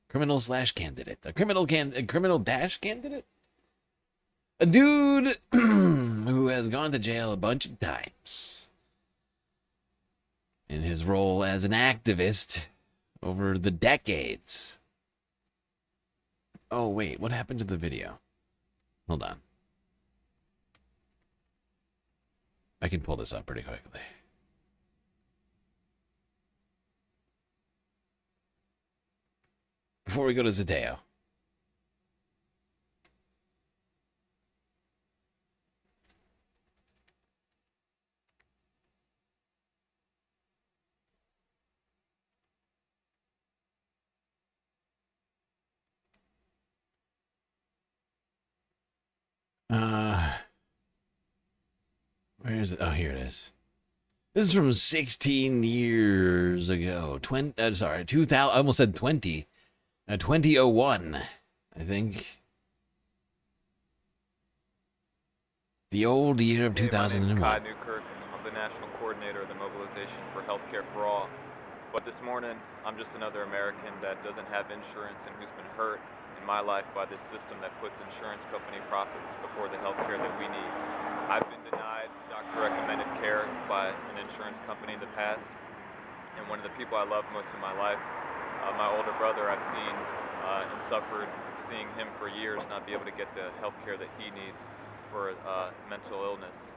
Criminal/candidate. A criminal-candidate? A dude who has gone to jail a bunch of times in his role as an activist over the decades. Oh, wait, what happened to the video? Hold on. I can pull this up pretty quickly. Before we go to Zeteo. Where is it? Oh, here it is. This is from 16 years ago. 2000. I almost said 20. 2001, I think. The old year of 2001. My name is Kai Newkirk. I'm the national coordinator of the Mobilization for Healthcare for All. But this morning, I'm just another American that doesn't have insurance and who's been hurt in my life by this system that puts insurance company profits before the healthcare that we need. I've been denied doctor-recommended care by an insurance company in the past, and one of the people I love most in my life, my older brother, I've seen and suffered seeing him for years not be able to get the health care that he needs for mental illness.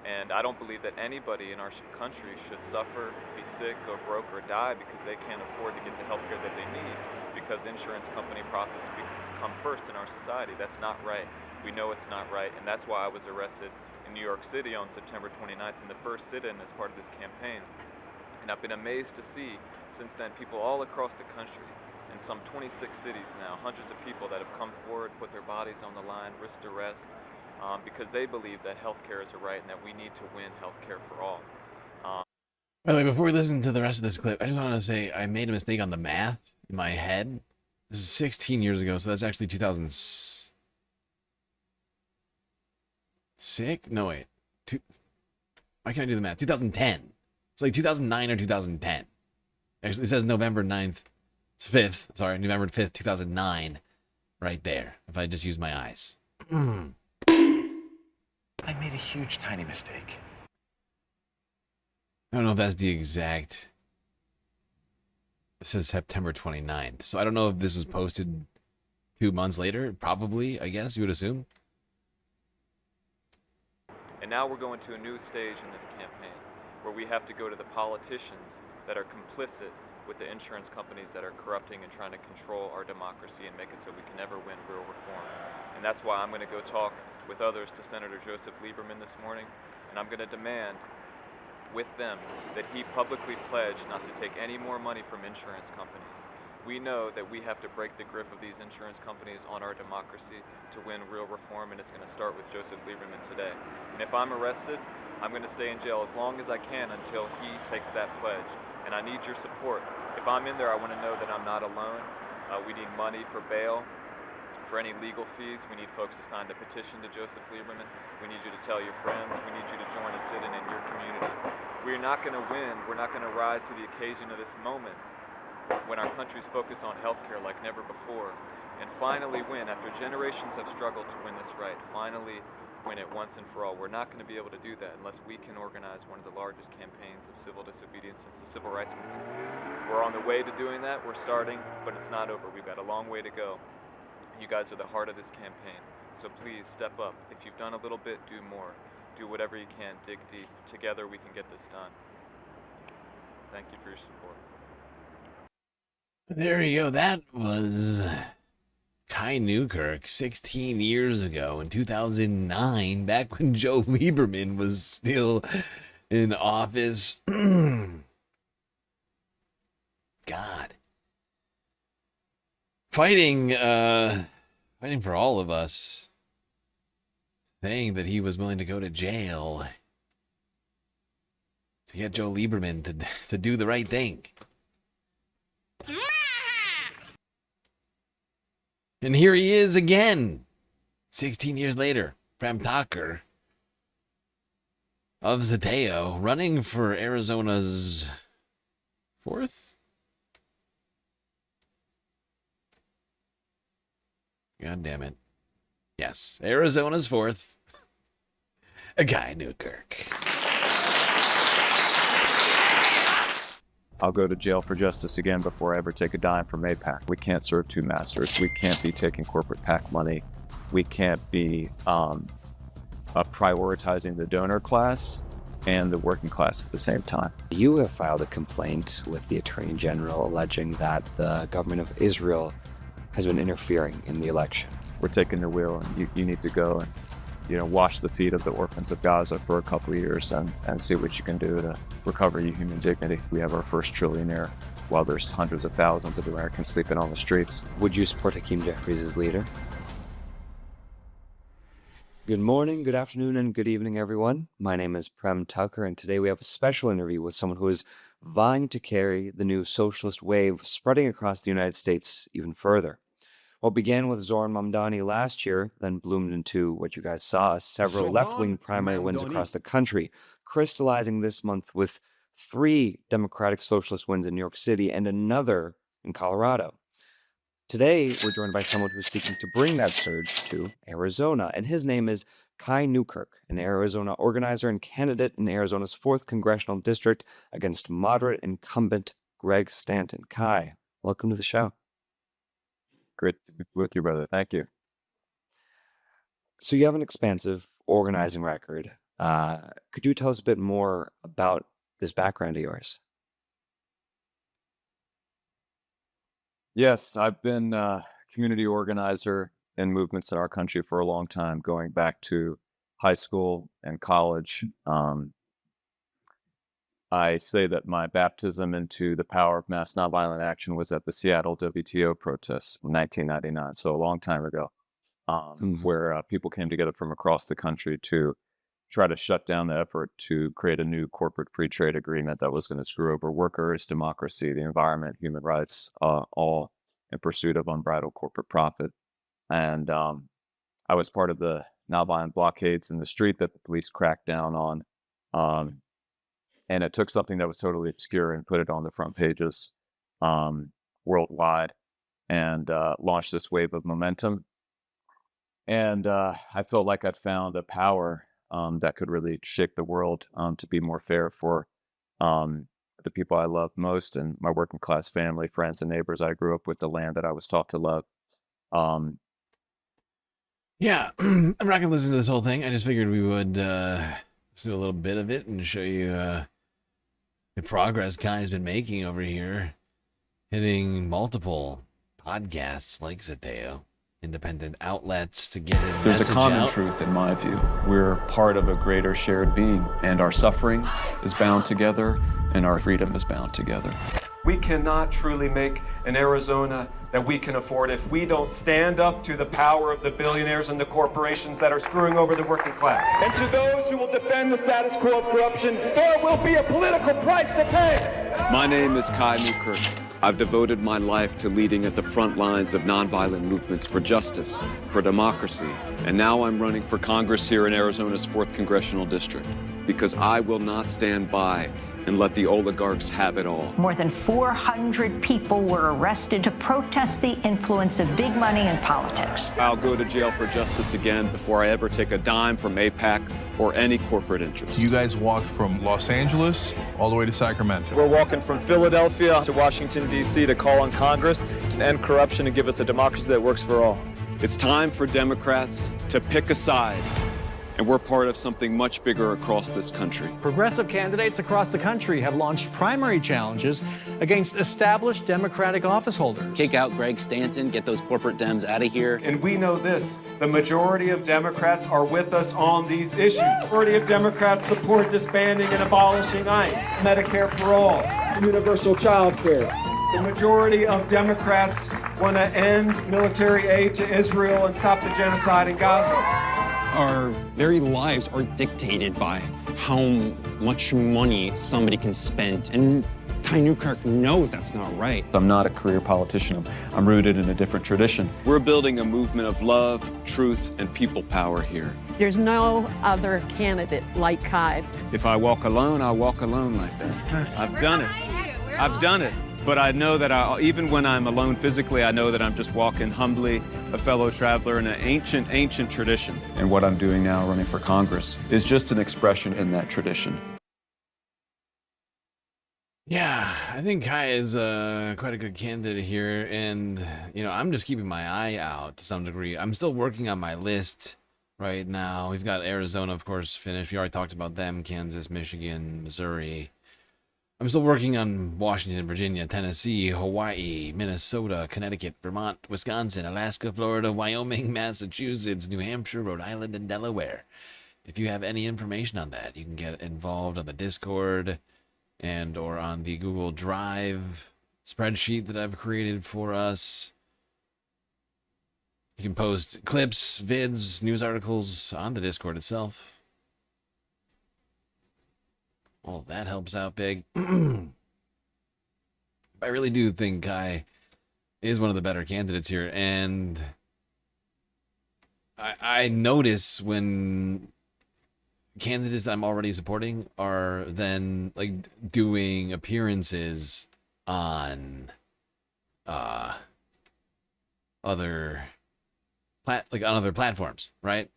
And I don't believe that anybody in our country should suffer, be sick, go broke, or die because they can't afford to get the health care that they need because insurance company profits come first in our society. That's not right. We know it's not right, and that's why I was arrested in New York City on September 29th in the first sit-in as part of this campaign. And I've been amazed to see since then people all across the country, in some 26 cities now, hundreds of people that have come forward, put their bodies on the line, risked arrest, because they believe that healthcare is a right and that we need to win healthcare for all. By the way, before we listen to the rest of this clip, I just want to say I made a mistake on the math in my head. This is 16 years ago, so that's actually 2006? No, wait. Why can't I do the math? 2010. It's like 2009 or 2010. Actually, it says November 5th, 2009, right there, if I just use my eyes. I made a huge, tiny mistake. I don't know if that's the exact... It says September 29th, so I don't know if this was posted 2 months later. Probably, I guess, you would assume. And now we're going to a new stage in this campaign, where we have to go to the politicians that are complicit with the insurance companies that are corrupting and trying to control our democracy and make it so we can never win real reform. And that's why I'm going to go talk with others to Senator Joseph Lieberman this morning, and I'm going to demand with them that he publicly pledge not to take any more money from insurance companies. We know that we have to break the grip of these insurance companies on our democracy to win real reform, and it's going to start with Joseph Lieberman today. And if I'm arrested, I'm going to stay in jail as long as I can until he takes that pledge. And I need your support. If I'm in there, I want to know that I'm not alone. We need money for bail, for any legal fees. We need folks to sign the petition to Joseph Lieberman. We need you to tell your friends. We need you to join a sit-in in your community. We're not going to win. We're not going to rise to the occasion of this moment when our country's focused on healthcare like never before, and finally win, after generations have struggled to win this right, finally win it once and for all. We're not going to be able to do that unless we can organize one of the largest campaigns of civil disobedience since the Civil Rights Movement. We're on the way to doing that. We're starting, but it's not over. We've got a long way to go. You guys are the heart of this campaign, so please step up. If you've done a little bit, do more. Do whatever you can. Dig deep. Together we can get this done. Thank you for your support. There you go. That was Kai Newkirk 16 years ago in 2009, back when Joe Lieberman was still in office. God. Fighting for all of us. Saying that he was willing to go to jail to get Joe Lieberman to do the right thing. And here he is again, 16 years later, Prem Thakur of Zateo, running for Arizona's 4th? God damn it. Yes, Arizona's 4th. A guy, Newkirk. I'll go to jail for justice again before I ever take a dime from AIPAC. We can't serve two masters. We can't be taking corporate PAC money. We can't be prioritizing the donor class and the working class at the same time. You have filed a complaint with the Attorney General alleging that the government of Israel has been interfering in the election. We're taking the wheel, and you need to go and wash the feet of the orphans of Gaza for a couple of years and see what you can do to recover your human dignity. We have our first trillionaire while there's hundreds of thousands of Americans sleeping on the streets. Would you support Hakeem Jeffries as leader? Good morning, good afternoon, and good evening, everyone. My name is Prem Thakur, and today we have a special interview with someone who is vying to carry the new socialist wave spreading across the United States even further. What began with Zohran Mamdani last year then bloomed into what you guys saw, several left-wing primary wins across the country, crystallizing this month with 3 Democratic Socialist wins in New York City and another in Colorado. Today, we're joined by someone who's seeking to bring that surge to Arizona, and his name is Kai Newkirk, an Arizona organizer and candidate in Arizona's 4th Congressional District against moderate incumbent Greg Stanton. Kai, welcome to the show. Great to be with you, brother. Thank you. So you have an expansive organizing record. Could you tell us a bit more about this background of yours? Yes, I've been a community organizer in movements in our country for a long time, going back to high school and college. I say that my baptism into the power of mass nonviolent action was at the Seattle WTO protests in 1999, so a long time ago, where people came together from across the country to try to shut down the effort to create a new corporate free trade agreement that was going to screw over workers, democracy, the environment, human rights, all in pursuit of unbridled corporate profit. And I was part of the nonviolent blockades in the street that the police cracked down on. And it took something that was totally obscure and put it on the front pages worldwide, and launched this wave of momentum. And I felt like I'd found a power that could really shake the world to be more fair for the people I love most and my working class family, friends, and neighbors I grew up with, the land that I was taught to love. Yeah, I'm not going to listen to this whole thing. I just figured we would listen to a little bit of it and show you the progress Kai's been making over here, hitting multiple podcasts like Zateo, independent outlets to get his There's message a common out. truth in my view. We're part of a greater shared being, and our suffering is bound together, and our freedom is bound together. We cannot truly make an Arizona that we can afford if we don't stand up to the power of the billionaires and the corporations that are screwing over the working class. And to those who will defend the status quo of corruption, there will be a political price to pay. My name is Kai Newkirk. I've devoted my life to leading at the front lines of nonviolent movements for justice, for democracy, and now I'm running for Congress here in Arizona's 4th Congressional District, because I will not stand by and let the oligarchs have it all. More than 400 people were arrested to protest the influence of big money in politics. I'll go to jail for justice again before I ever take a dime from AIPAC or any corporate interest. You guys walked from Los Angeles all the way to Sacramento. We're walking from Philadelphia to Washington, D.C. to call on Congress to end corruption and give us a democracy that works for all. It's time for Democrats to pick a side. And we're part of something much bigger across this country. Progressive candidates across the country have launched primary challenges against established Democratic office holders. Kick out Greg Stanton, get those corporate Dems out of here. And we know this, the majority of Democrats are with us on these issues. The majority of Democrats support disbanding and abolishing ICE, Medicare for all, universal child care. The majority of Democrats want to end military aid to Israel and stop the genocide in Gaza. Our very lives are dictated by how much money somebody can spend. And Kai Newkirk knows that's not right. I'm not a career politician. I'm rooted in a different tradition. We're building a movement of love, truth, and people power here. There's no other candidate like Kai. If I walk alone, I'll walk alone like that. I've done it. I've done it. But I know that even when I'm alone physically, I know that I'm just walking humbly, a fellow traveler in an ancient, ancient tradition. And what I'm doing now, running for Congress, is just an expression in that tradition. Yeah, I think Kai is quite a good candidate here, and I'm just keeping my eye out to some degree. I'm still working on my list right now. We've got Arizona, of course, finished. We already talked about them. Kansas, Michigan, Missouri. I'm still working on Washington, Virginia, Tennessee, Hawaii, Minnesota, Connecticut, Vermont, Wisconsin, Alaska, Florida, Wyoming, Massachusetts, New Hampshire, Rhode Island, and Delaware. If you have any information on that, you can get involved on the Discord and or on the Google Drive spreadsheet that I've created for us. You can post clips, vids, news articles on the Discord itself. Well, that helps out big. I really do think Kai is one of the better candidates here, and I notice when candidates that I'm already supporting are then doing appearances on other platforms, right?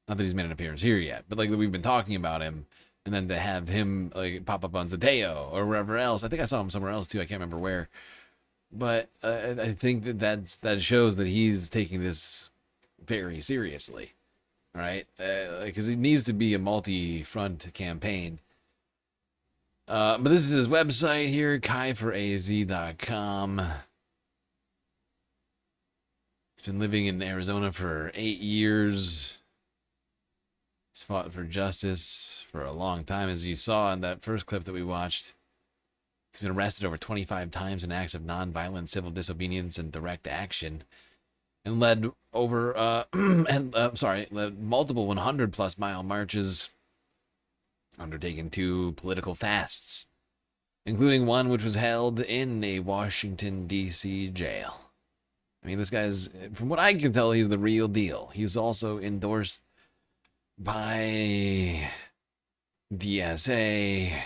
Not that he's made an appearance here yet, but we've been talking about him. And then to have him pop up on Zateo or wherever else. I think I saw him somewhere else too. I can't remember where. But I think that shows that he's taking this very seriously, right? Because it needs to be a multi-front campaign. But this is his website here, kaiforaz.com. He's been living in Arizona for 8 years. He's fought for justice for a long time, as you saw in that first clip that we watched. He's been arrested over 25 times in acts of nonviolent civil disobedience and direct action, and led led multiple 100+ mile marches, undertaken 2 political fasts, including one which was held in a Washington, D.C. jail. I mean, this guy's, from what I can tell, he's the real deal. He's also endorsed by DSA,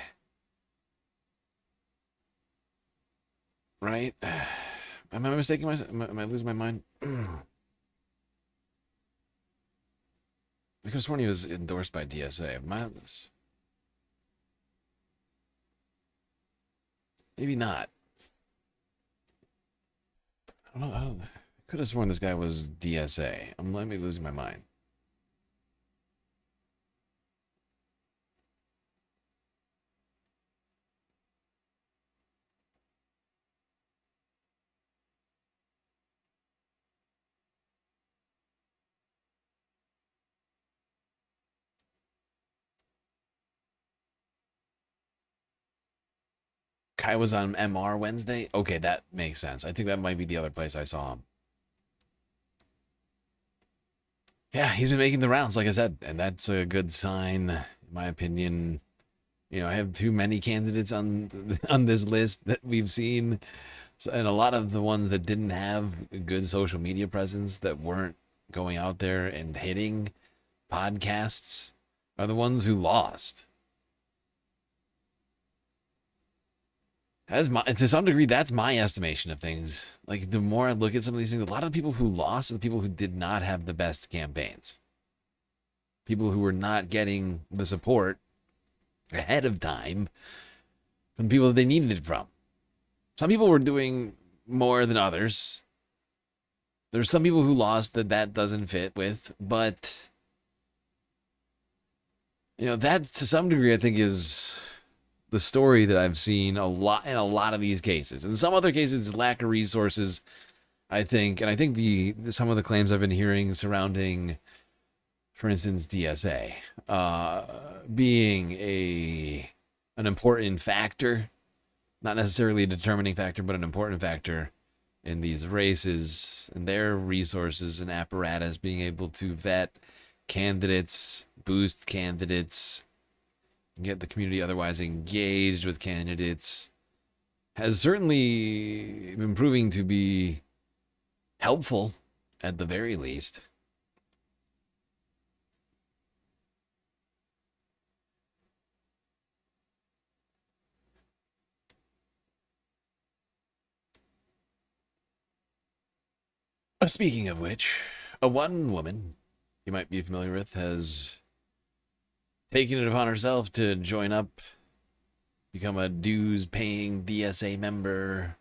right? Am I mistaking myself? Am I losing my mind? I could have sworn he was endorsed by DSA. Am I this? Maybe not. I don't know. I could have sworn this guy was DSA. I'm let me losing my mind. Kai was on MR Wednesday? Okay, that makes sense. I think that might be the other place I saw him. Yeah, he's been making the rounds, like I said, and that's a good sign, in my opinion. You know, I have too many candidates on this list that we've seen, and a lot of the ones that didn't have good social media presence, that weren't going out there and hitting podcasts, are the ones who lost. To some degree, that's my estimation of things. Like, the more I look at some of these things, a lot of the people who lost are the people who did not have the best campaigns. People who were not getting the support ahead of time from the people that they needed it from. Some people were doing more than others. There's some people who lost that doesn't fit with, but, you know, that to some degree I think is the story that I've seen a lot in a lot of these cases. In some other cases, lack of resources, I think, and I think some of the claims I've been hearing surrounding, for instance, DSA being an important factor, not necessarily a determining factor, but an important factor in these races, and their resources and apparatus being able to vet candidates, boost candidates, get the community otherwise engaged with candidates, has certainly been proving to be helpful at the very least. Speaking of which, one woman you might be familiar with has taken it upon herself to join up, become a dues-paying DSA member.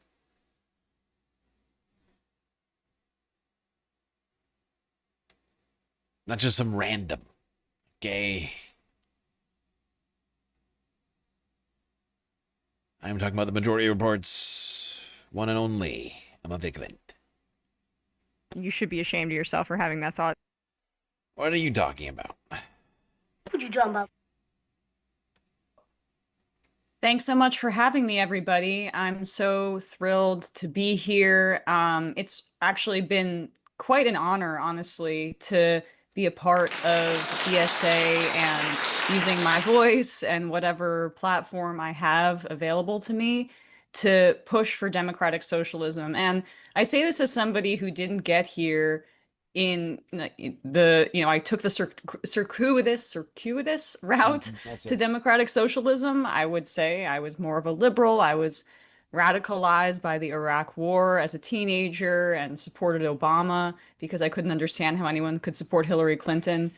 Not just some random gay. I'm talking about the Majority Report's one and only Emma Vigeland. You should be ashamed of yourself for having that thought. What are you talking about? What you talking about? Thanks so much for having me, everybody. I'm so thrilled to be here. It's actually been quite an honor, honestly, to be a part of DSA and using my voice and whatever platform I have available to me to push for democratic socialism. And I say this as somebody who didn't get here in I took the circuitous route to democratic socialism. I would say I was more of a liberal. I was radicalized by the Iraq War as a teenager and supported Obama because I couldn't understand how anyone could support Hillary Clinton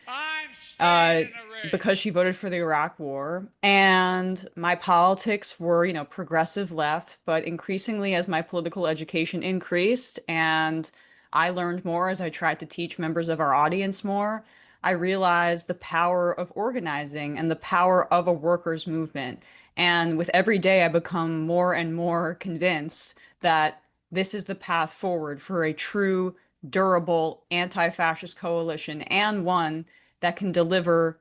because she voted for the Iraq War. And my politics were, progressive left, but increasingly as my political education increased and I learned more as I tried to teach members of our audience more, I realized the power of organizing and the power of a workers' movement. And with every day, I become more and more convinced that this is the path forward for a true, durable, anti-fascist coalition, and one that can deliver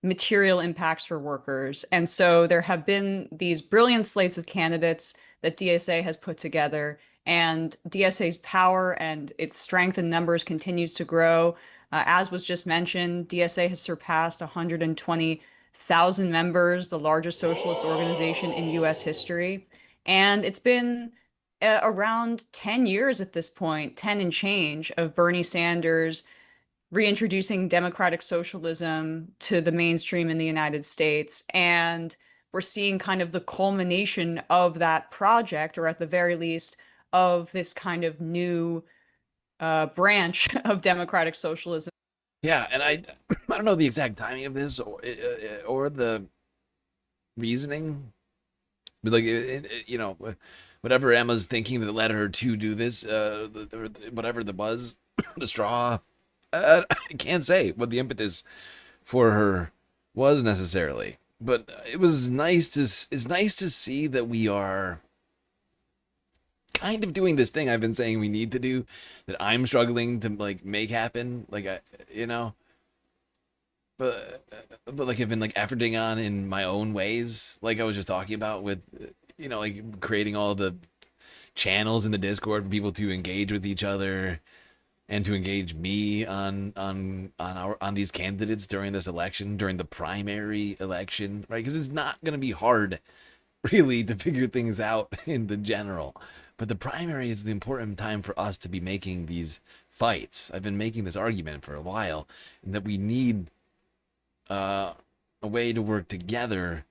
material impacts for workers. And so there have been these brilliant slates of candidates that DSA has put together, and DSA's power and its strength in numbers continues to grow. As was just mentioned, DSA has surpassed 120,000 members, the largest socialist organization in US history. And it's been around 10 years at this point, 10 and change, of Bernie Sanders reintroducing democratic socialism to the mainstream in the United States. And we're seeing kind of the culmination of that project, or at the very least, of this kind of new branch of democratic socialism. Yeah, and I don't know the exact timing of this or the reasoning, but like you know, whatever Emma's thinking that led her to do this, whatever the buzz, the straw. I can't say what the impetus for her was necessarily, but it's nice to see that we are kind of doing this thing I've been saying we need to do, that I'm struggling to like make happen, like but like I've been like efforting on in my own ways, like I was just talking about with like creating all the channels in the Discord for people to engage with each other and to engage me on these candidates during this election, during the primary election, right? Because it's not going to be hard, really, to figure things out in the general. But the primary is the important time for us to be making these fights. I've been making this argument for a while, and that we need a way to work together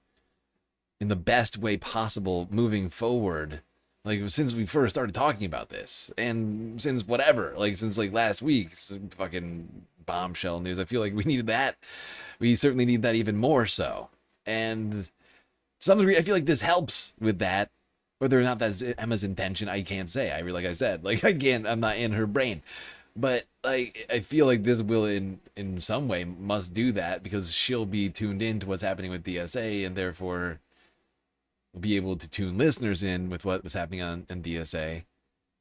in the best way possible moving forward. Like, since we first started talking about this, and since since like last week's fucking bombshell news, I feel like we needed that. We certainly need that even more so. And to some degree, I feel like this helps with that. Whether or not that's Emma's intention, I can't say. Like I said, like I'm not in her brain. But like I feel like this will in some way must do that, because she'll be tuned in to what's happening with DSA, and therefore we'll be able to tune listeners in with what was happening on DSA,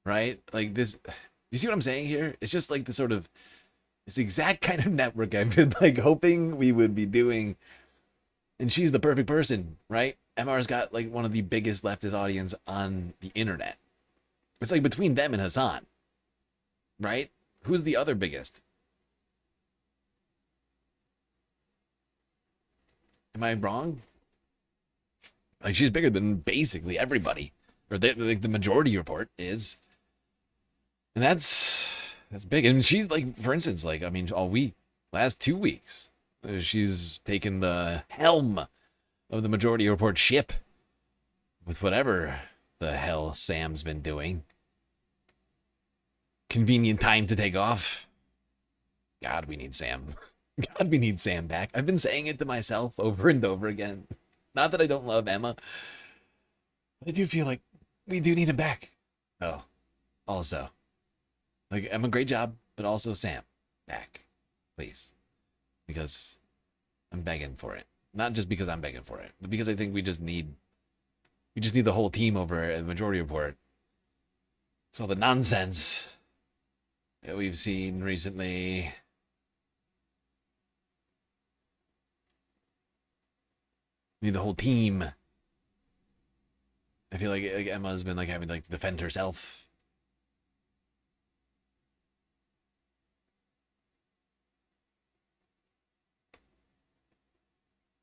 right? Like this, you see what I'm saying here? It's just like this exact kind of network I've been like hoping we would be doing, and she's the perfect person, right? MR's got like one of the biggest leftist audience on the internet. It's like between them and Hassan, right? Who's the other biggest? Am I wrong? Like, she's bigger than basically everybody, or the majority report is, and that's big. And she's like, for instance, like I mean, all week, last 2 weeks, she's taken the helm of the majority report ship with whatever the hell Sam's been doing. Convenient time to take off. God, we need Sam. God, we need Sam back. I've been saying it to myself over and over again. Not that I don't love Emma. I do feel like we do need him back. Oh, also. Like, Emma, great job, but also Sam, back. Please. Because I'm begging for it. Not just because I'm begging for it, but because I think we just need the whole team over at the Majority Report. So the nonsense that we've seen recently. We need the whole team. I feel like Emma's been like having to like defend herself.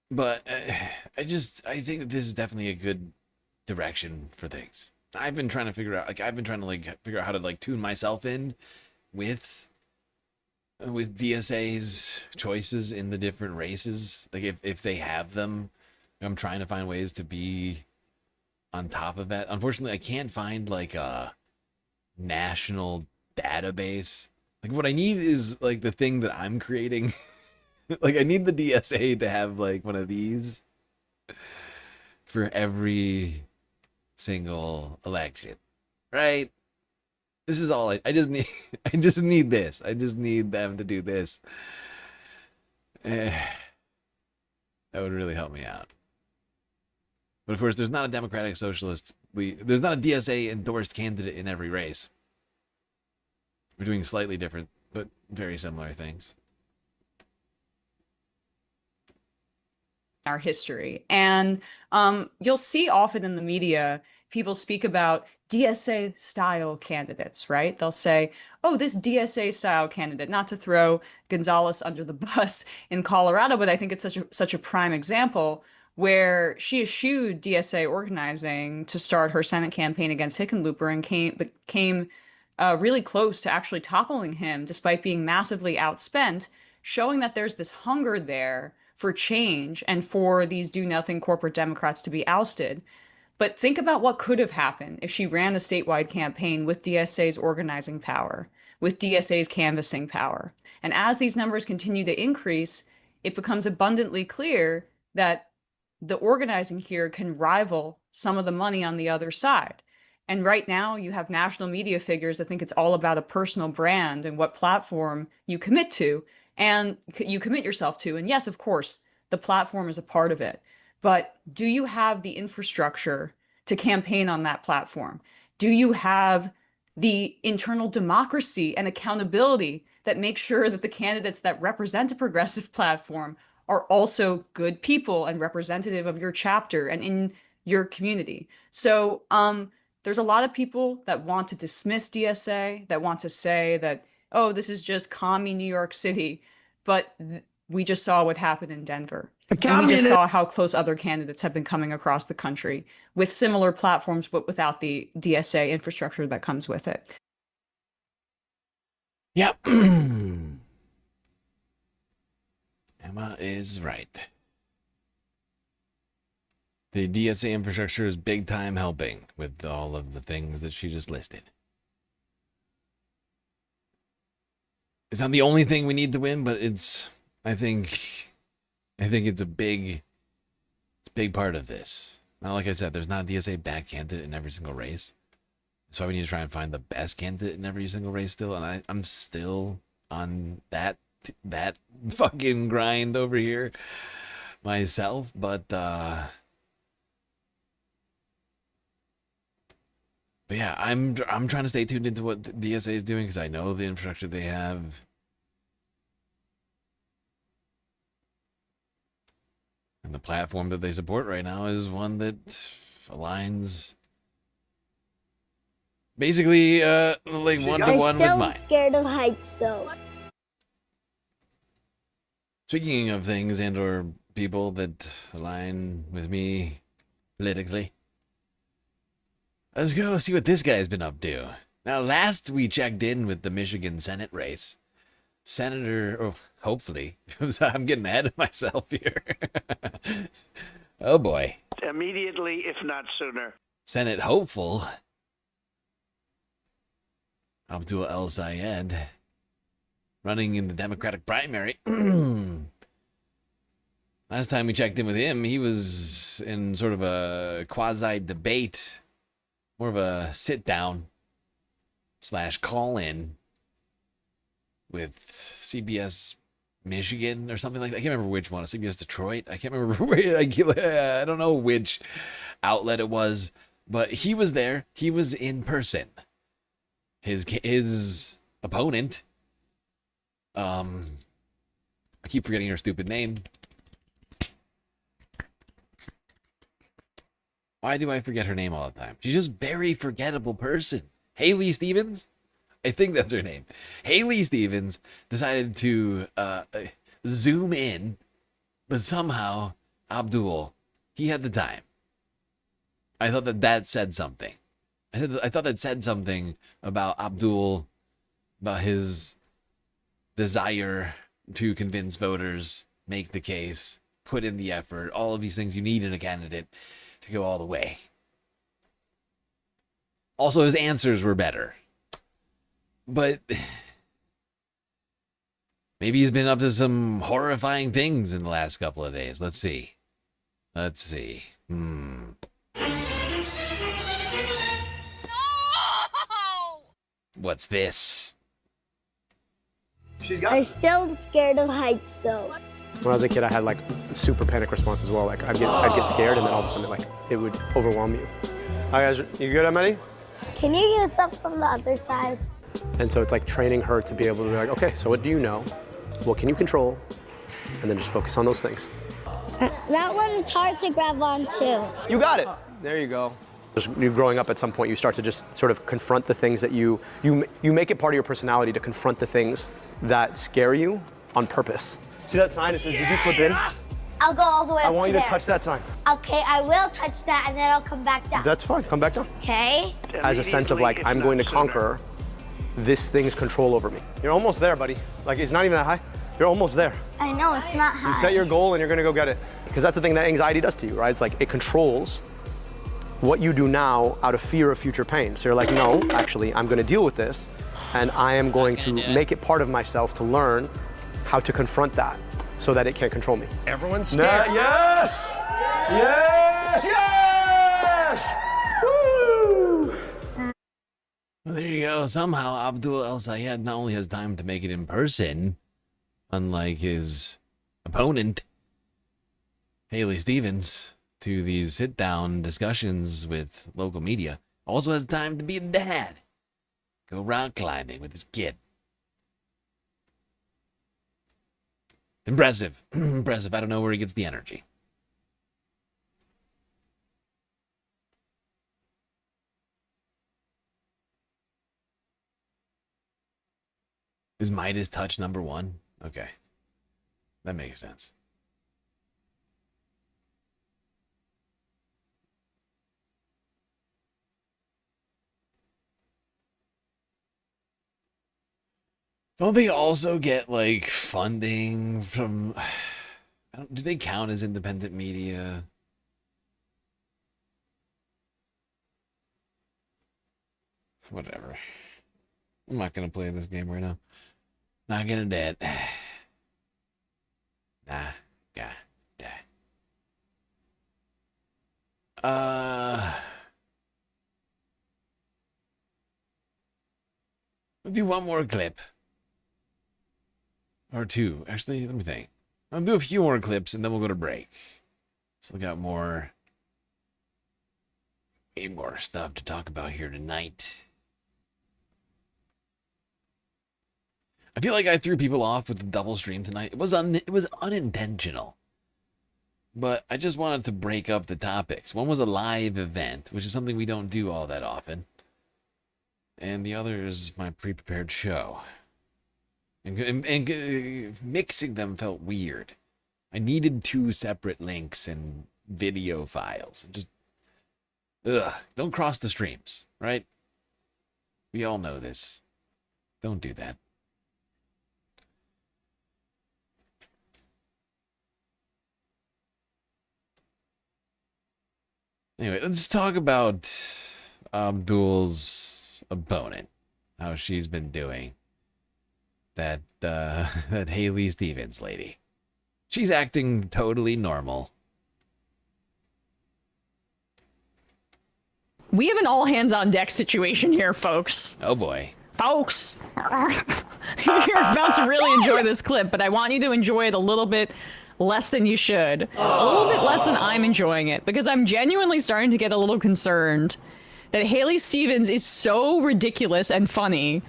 But I think that this is definitely a good direction for things. I've been trying to figure out how to like tune myself in with DSA's choices in the different races. Like if they have them, I'm trying to find ways to be on top of that. Unfortunately, I can't find like a national database. Like what I need is like the thing that I'm creating. Like I need the DSA to have like one of these for every single election, right? This is all I just need. I just need this. I just need them to do this. That would really help me out. But of course, there's not a Democratic Socialist. There's not a DSA endorsed candidate in every race. We're doing slightly different, but very similar things. our history. And you'll see often in the media, people speak about DSA style candidates, right? They'll say, oh, this DSA style candidate, not to throw Gonzalez under the bus in Colorado, but I think it's such a prime example where she eschewed DSA organizing to start her Senate campaign against Hickenlooper and came really close to actually toppling him despite being massively outspent, showing that there's this hunger there for change and for these do-nothing corporate Democrats to be ousted. But think about what could have happened if she ran a statewide campaign with DSA's organizing power, with DSA's canvassing power. And as these numbers continue to increase, it becomes abundantly clear that the organizing here can rival some of the money on the other side. And right now, you have national media figures that think it's all about a personal brand and what platform you commit to and you commit yourself to. And yes, of course, the platform is a part of it. But do you have the infrastructure to campaign on that platform? Do you have the internal democracy and accountability that makes sure that the candidates that represent a progressive platform are also good people and representative of your chapter and in your community? So there's a lot of people that want to dismiss DSA, that want to say that, oh, this is just commie New York City. But we just saw what happened in Denver. And we just saw how close other candidates have been coming across the country with similar platforms, but without the DSA infrastructure that comes with it. Yep. Emma is right. The DSA infrastructure is big time helping with all of the things that she just listed. It's not the only thing we need to win, but it's, I think it's a big part of this. Now, like I said, there's not a DSA bad candidate in every single race. That's why we need to try and find the best candidate in every single race still. And I'm still on that fucking grind over here myself. But yeah, I'm trying to stay tuned into what the DSA is doing because I know the infrastructure they have. And the platform that they support right now is one that aligns basically like 1-to-1 with mine. I'm still scared of heights though. Speaking of things and or people that align with me politically, let's go see what this guy's been up to. Now, last we checked in with the Michigan Senate race, hopefully, because I'm getting ahead of myself here. Oh boy. Immediately, if not sooner. Senate hopeful Abdul El Sayed running in the Democratic primary. Last time we checked in with him, he was in sort of a quasi debate, more of a sit down / call in with CBS Michigan or something like that. I can't remember which one. CBS Detroit. I can't remember where. I don't know which outlet it was, but he was there. He was in person. His opponent. I keep forgetting her stupid name. Why do I forget her name all the time? She's just a very forgettable person. Haley Stevens? I think that's her name. Haley Stevens decided to zoom in, but somehow Abdul, he had the time. I thought that said something. I thought that said something about Abdul, about his desire to convince voters, make the case, put in the effort, all of these things you need in a candidate to go all the way. Also, his answers were better. But maybe he's been up to some horrifying things in the last couple of days. Let's see. No! What's this? I'm still scared of heights though. When I was a kid, I had like super panic response as well. Like I'd get scared, and then all of a sudden, it would overwhelm you. Hi guys, you good, Emily? Can you use up from the other side? And so it's like training her to be able to be like, okay, so what do you know? What can you control? And then just focus on those things. That one is hard to grab on too. You got it. There you go. Just you growing up at some point, you start to just sort of confront the things that you make it part of your personality to confront the things that scare you on purpose. See that sign? It says, "Did you clip in?" I'll go all the way up I want you to to there. touch that sign. Okay, I will touch that and then I'll come back down. That's fine. Come back down. Okay. As a sense of like, I'm going to conquer this thing's control over me. You're almost there, buddy. Like, it's not even that high. You're almost there. I know, it's not high. You set your goal and you're gonna go get it. Because that's the thing that anxiety does to you, right? It's like it controls what you do now out of fear of future pain. So you're like, no, actually, I'm gonna deal with this and I am going to make it part of myself to learn how to confront that so that it can't control me. Everyone's scared. Yes! Yes! Yes! Woo! Well, there you go. Somehow Abdul El Sayed not only has time to make it in person, unlike his opponent, Haley Stevens, to these sit-down discussions with local media, also has time to be a dad. Go rock climbing with his kid. Impressive. Impressive. I don't know where he gets the energy. Is Midas touch number 1? Okay. That makes sense. Don't they also get, like, funding from... do they count as independent media? Whatever. I'm not gonna play this game right now. Not gonna do it. Nah. God. We'll do one more clip. Or two. Actually, let me think. I'll do a few more clips and then we'll go to break. So we got way more stuff to talk about here tonight. I feel like I threw people off with the double stream tonight. It was unintentional. But I just wanted to break up the topics. One was a live event, which is something we don't do all that often. And the other is my pre-prepared show. And mixing them felt weird. I needed 2 separate links and video files. Just, don't cross the streams, right? We all know this. Don't do that. Anyway, let's talk about Abdul's opponent. How she's been doing. That Haley Stevens lady. She's acting totally normal. We have an all hands on deck situation here, folks. Oh boy. Folks! You're about to really enjoy this clip, but I want you to enjoy it a little bit less than you should. A little bit less than I'm enjoying it, because I'm genuinely starting to get a little concerned that Haley Stevens is so ridiculous and funny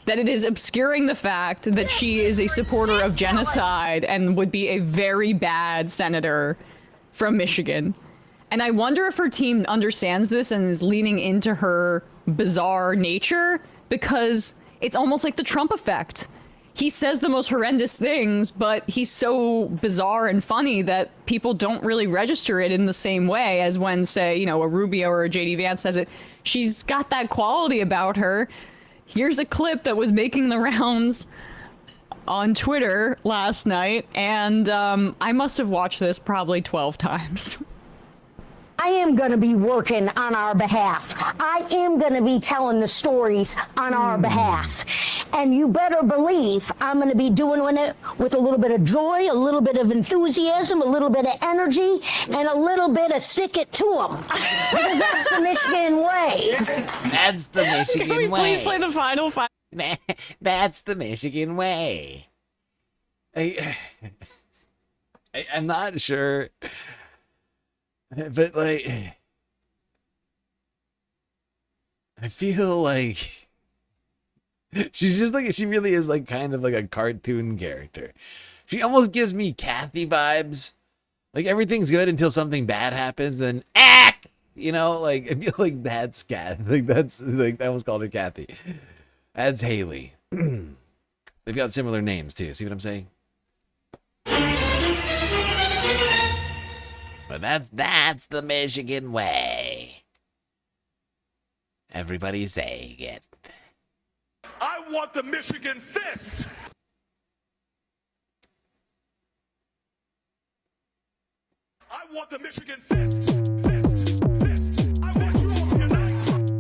that it is obscuring the fact that she is a supporter of genocide and would be a very bad senator from Michigan. And I wonder if her team understands this and is leaning into her bizarre nature, because it's almost like the Trump effect. He says the most horrendous things, but he's so bizarre and funny that people don't really register it in the same way as when, say, you know, a Rubio or a JD Vance says it. She's got that quality about her. Here's a clip that was making the rounds on Twitter last night, and I must have watched this probably 12 times. I am going to be working on our behalf. I am going to be telling the stories on our behalf. And you better believe I'm going to be doing it with a little bit of joy, a little bit of enthusiasm, a little bit of energy, and a little bit of stick it to them. Because that's the Michigan way. That's the Michigan way. Can we please play the final five? That's the Michigan way. I'm not sure, but like, I feel like she's just like, she really is like kind of like a cartoon character. She almost gives me Kathy vibes Like everything's good until something bad happens, then act. You know, like I feel like that's Cat. Like that's like that was called a Kathy. That's Haley. They've got similar names too. See what I'm saying? But that's the Michigan way. Everybody's saying it. I want the Michigan fist. I want the Michigan fist. Fist. Fist. I want you all to unite.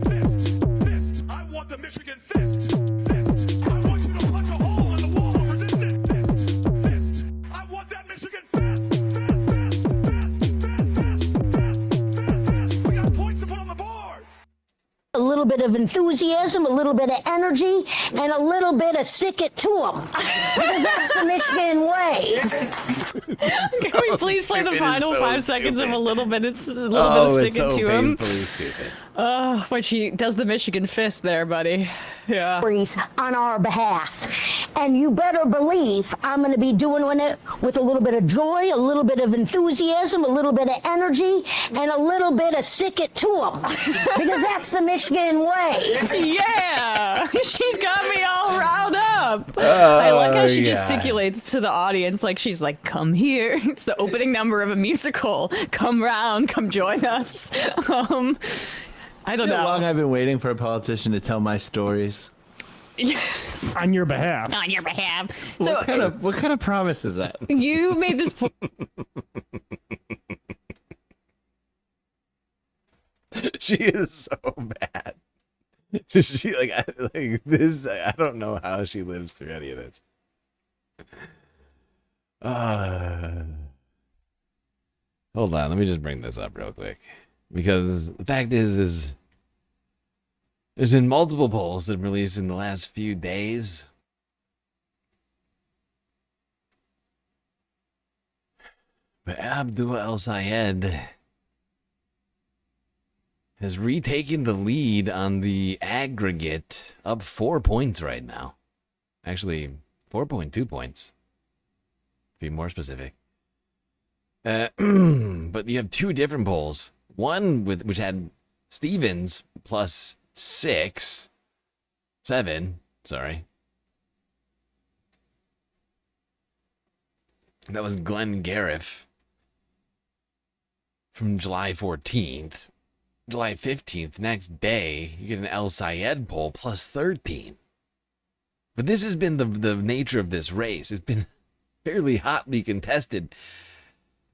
Fist. Fist. I want the Michigan fist. Fist. I want you to punch a hole in the wall of resistance. Fist. Fist. I want that Michigan fist. Fist. Fist. Fist. Fist. Fist. Fist. Fist. We got points to put on the board. A little bit of enthusiasm, a little bit of energy, and a little bit of stick it to them. Because that's the Michigan way. Can we please play the final 5 seconds of a little bit? It's a little bit of stick it to him. Stupid. Oh, when she does the Michigan fist there, buddy. Yeah. On our behalf. And you better believe I'm going to be doing it with a little bit of joy, a little bit of enthusiasm, a little bit of energy, and a little bit of stick it to them. Because that's the Michigan way. Yeah. She's got me all riled up. I like how she gesticulates to the audience like she's like, come here. It's the opening number of a musical. Come round. Come join us. I don't know. How long I've been waiting for a politician to tell my stories. Yes. On your behalf. On your behalf. What kind of promise is that? You made this point. She is so bad. She like this. I don't know how she lives through any of this. Hold on, let me just bring this up real quick, because the fact is there's been multiple polls that released in the last few days. But Abdul El-Sayed has retaken the lead on the aggregate, up 4 points right now. Actually, 4.2 points, to be more specific. But you have two different polls. One which had Stevens plus 7. Sorry. That was Glenn Gariff from July 14th. July 15th, next day, you get an El-Sayed poll plus 13. But this has been the nature of this race. It's been fairly hotly contested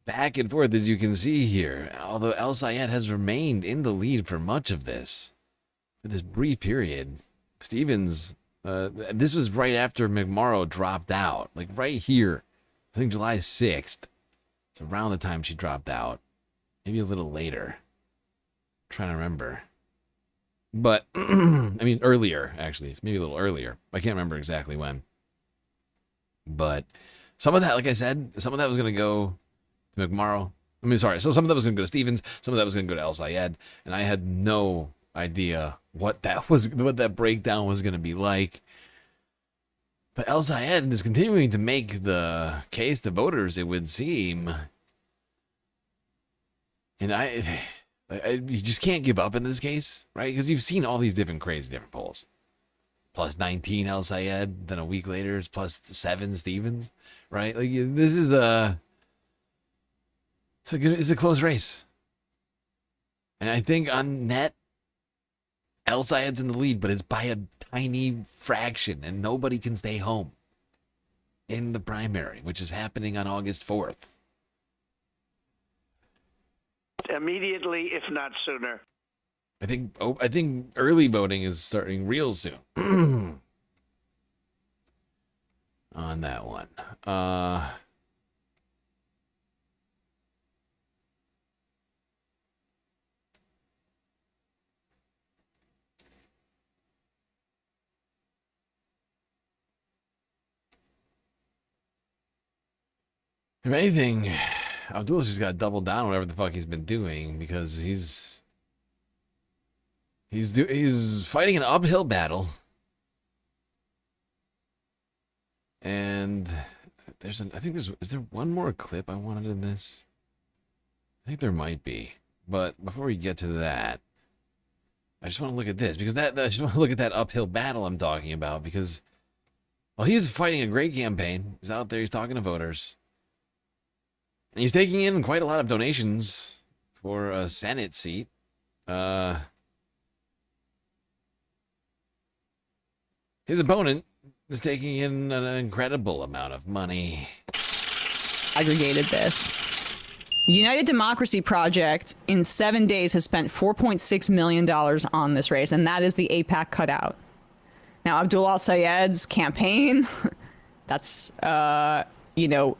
back and forth, as you can see here. Although El-Sayed has remained in the lead for much of this, for this brief period. Stevens, this was right after McMorrow dropped out. Like right here, I think July 6th. It's around the time she dropped out. Maybe a little later. Trying to remember, but I mean earlier, actually, maybe a little earlier. I can't remember exactly when, but some of that, like I said, some of that was going to go to McMorrow. So some of that was going to go to Stevens, some of that was going to go to El-Sayed, and I had no idea what that breakdown was going to be like. But El-Sayed is continuing to make the case to voters, it would seem, and you just can't give up in this case, right? Because you've seen all these different polls. Plus 19 El-Sayed, then a week later it's plus 7 Stevens, right? Like this is it's a close race. And I think on net, El-Sayed's in the lead, but it's by a tiny fraction, and nobody can stay home in the primary, which is happening on August 4th. Immediately, if not sooner. I think early voting is starting real soon. On that one. If anything, Abdul's just got to double down on whatever the fuck he's been doing, because he's fighting an uphill battle, and is there one more clip I wanted in this? I think there might be. But before we get to that, I just want to look at this, because I just want to look at that uphill battle I'm talking about, because, well, he's fighting a great campaign. He's out there, he's talking to voters. And he's taking in quite a lot of donations for a Senate seat. His opponent is taking in an incredible amount of money. Aggregated this. United Democracy Project in 7 days has spent $4.6 million on this race, and that is the AIPAC cutout. Now, Abdul Al-Sayed's campaign, that's, you know,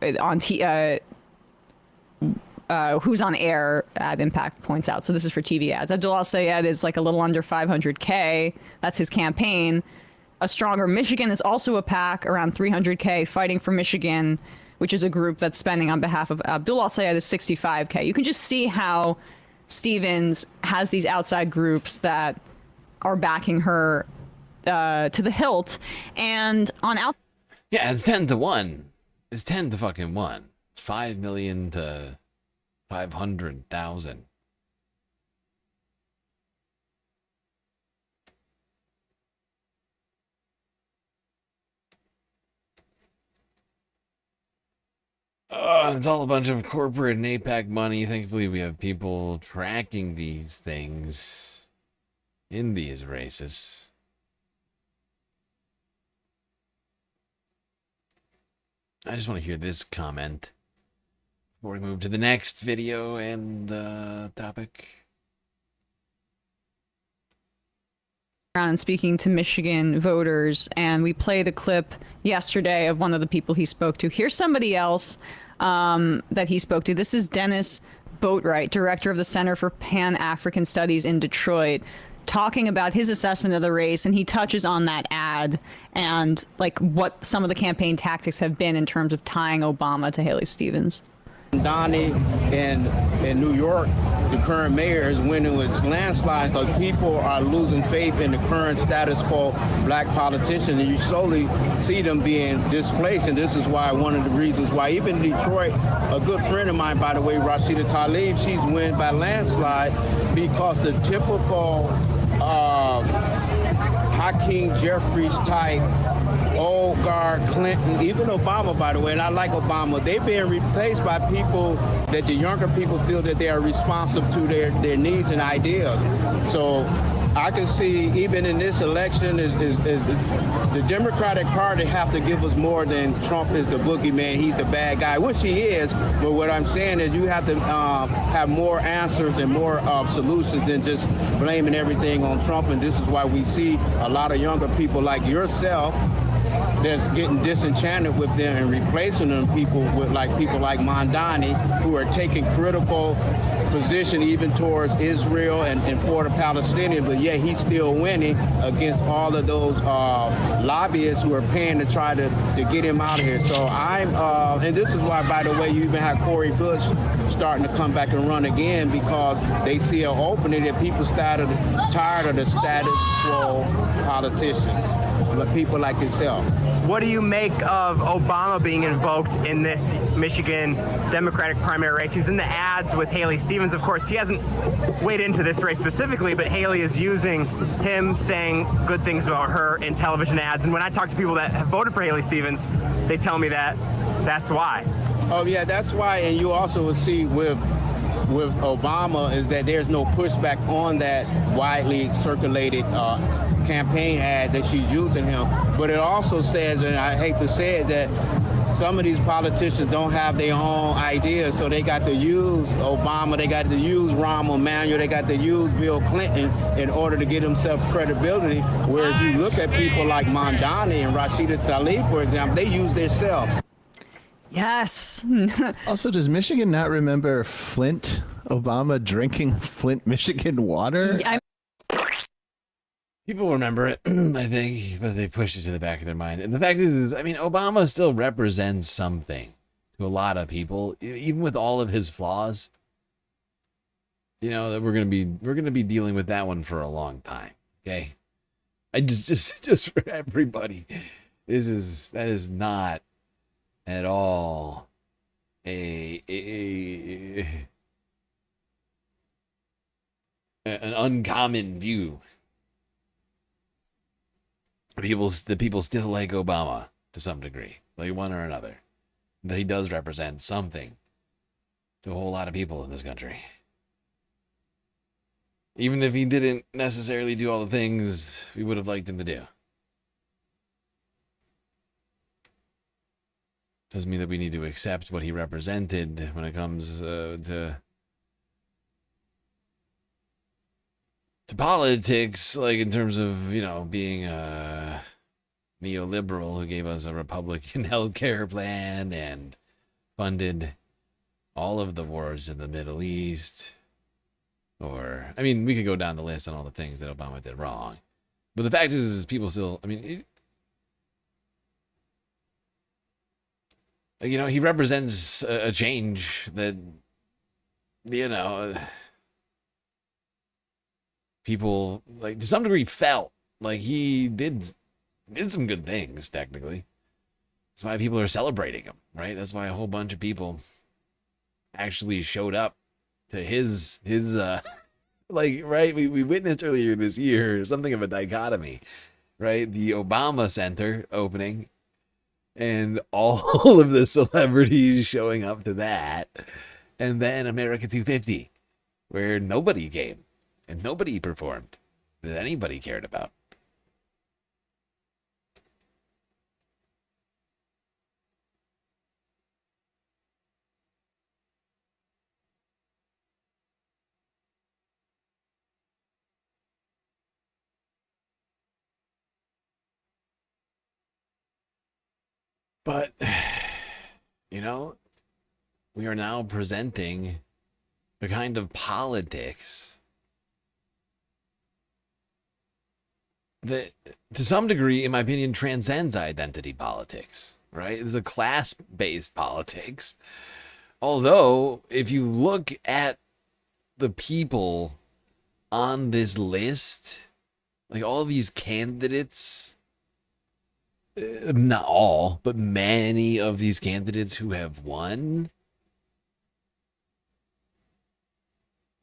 Who's on Air at Impact points out. So this is for TV ads. Abdul Al-Sayed is like a little under 500K. That's his campaign. A Stronger Michigan is also a PAC around 300K. Fighting for Michigan, which is a group that's spending on behalf of Abdul Al-Sayed, is 65K. You can just see how Stevens has these outside groups that are backing her to the hilt. And on out. Yeah, it's 10 to 1. It's 10 to fucking 1. It's 5 million to 500,000. It's all a bunch of corporate and APAC money. Thankfully, we have people tracking these things in these races. I just want to hear this comment before we move to the next video and topic. Around and speaking to Michigan voters, and we play the clip yesterday of one of the people he spoke to. Here's somebody else that he spoke to. This is Dennis Boatwright, director of the Center for Pan-African Studies in Detroit, talking about his assessment of the race, and he touches on that ad and like what some of the campaign tactics have been in terms of tying Obama to Haley Stevens. Donnie in New York, the current mayor, is winning with landslides because people are losing faith in the current status quo black politicians, and you slowly see them being displaced. And this is why one of the reasons why even Detroit, a good friend of mine, by the way, Rashida Tlaib, she's win by landslide because the typical Hakeem Jeffries type, old guard Clinton, even Obama, by the way, and I like Obama, they're being replaced by people that the younger people feel that they are responsive to their needs and ideas. So I can see even in this election is the Democratic Party have to give us more than Trump is the boogeyman, he's the bad guy, which he is. But what I'm saying is you have to have more answers and more solutions than just blaming everything on Trump. And this is why we see a lot of younger people like yourself that's getting disenchanted with them and replacing them people like Mondani, who are taking critical position even towards Israel and for the Palestinians, but yet he's still winning against all of those lobbyists who are paying to try to get him out of here. So and this is why, by the way, you even have Cori Bush starting to come back and run again, because they see an opening that people tired of the status quo politicians. People like yourself. What do you make of Obama being invoked in this Michigan Democratic primary race? He's in the ads with Haley Stevens. Of course, he hasn't weighed into this race specifically, but Haley is using him saying good things about her in television ads. And when I talk to people that have voted for Haley Stevens, they tell me that that's why. Oh, yeah, that's why. And you also will see with Obama is that there's no pushback on that widely circulated campaign ad that she's using him. But it also says, and I hate to say it, that some of these politicians don't have their own ideas, so they got to use Obama, they got to use Rahm Emanuel, they got to use Bill Clinton in order to get themselves credibility. Whereas you look at people like Mondani and Rashida Tlaib, for example, they use themselves. Yes. Also, does Michigan not remember Flint? Obama drinking Flint, Michigan water? People remember it, I think, but they pushed it to the back of their mind. And the fact is, I mean, Obama still represents something to a lot of people, even with all of his flaws. You know, that we're gonna be dealing with that one for a long time. Okay, I just for everybody, that is not at all a an uncommon view. The people still like Obama to some degree, like one or another. That he does represent something to a whole lot of people in this country. Even if he didn't necessarily do all the things we would have liked him to do. Doesn't mean that we need to accept what he represented when it comes to politics, like in terms of, you know, being a neoliberal who gave us a Republican healthcare plan and funded all of the wars in the Middle East. Or, I mean, we could go down the list on all the things that Obama did wrong. But the fact is people still, I mean, you know, he represents a change that, you know, people, like, to some degree felt like he did some good things, technically. That's why people are celebrating him, right? That's why a whole bunch of people actually showed up to his like, right? We witnessed earlier this year something of a dichotomy, right? The Obama Center opening and all of the celebrities showing up to that. And then America 250, where nobody came and nobody performed that anybody cared about. But, you know, we are now presenting a kind of politics that, to some degree, in my opinion, transcends identity politics, right? It's a class-based politics. Although, if you look at the people on this list, like all these candidates, not all, but many of these candidates who have won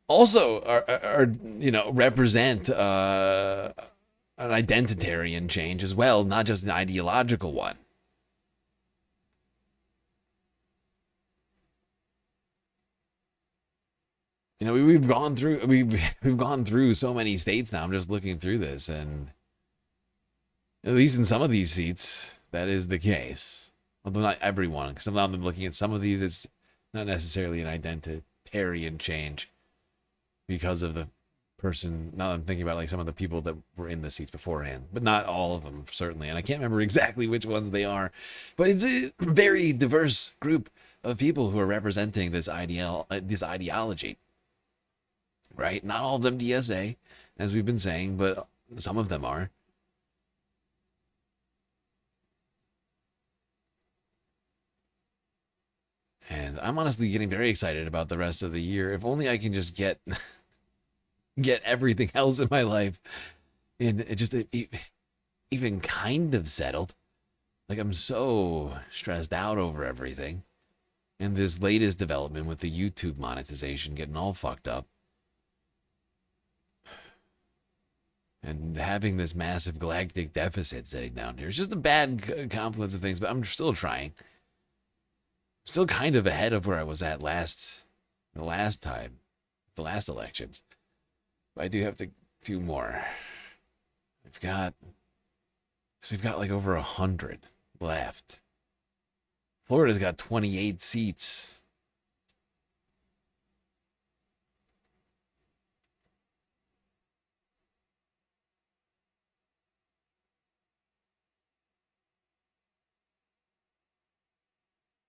also are you know, represent an identitarian change as well, not just an ideological one. You know, we've gone through so many states now. I'm just looking through this, and at least in some of these seats, that is the case. Although not everyone, because I'm looking at some of these, it's not necessarily an identitarian change because of the person. Now I'm thinking about like some of the people that were in the seats beforehand, but not all of them, certainly. And I can't remember exactly which ones they are, but it's a very diverse group of people who are representing this ideology, right? Not all of them DSA, as we've been saying, but some of them are. And I'm honestly getting very excited about the rest of the year. If only I can just get everything else in my life and just even kind of settled. Like, I'm so stressed out over everything. And this latest development with the YouTube monetization getting all fucked up. And having this massive galactic deficit sitting down here. It's just a bad confluence of things, but I'm still trying. Still kind of ahead of where I was at the last elections. But I do have to do more. We've got like over 100 left. Florida's got 28 seats.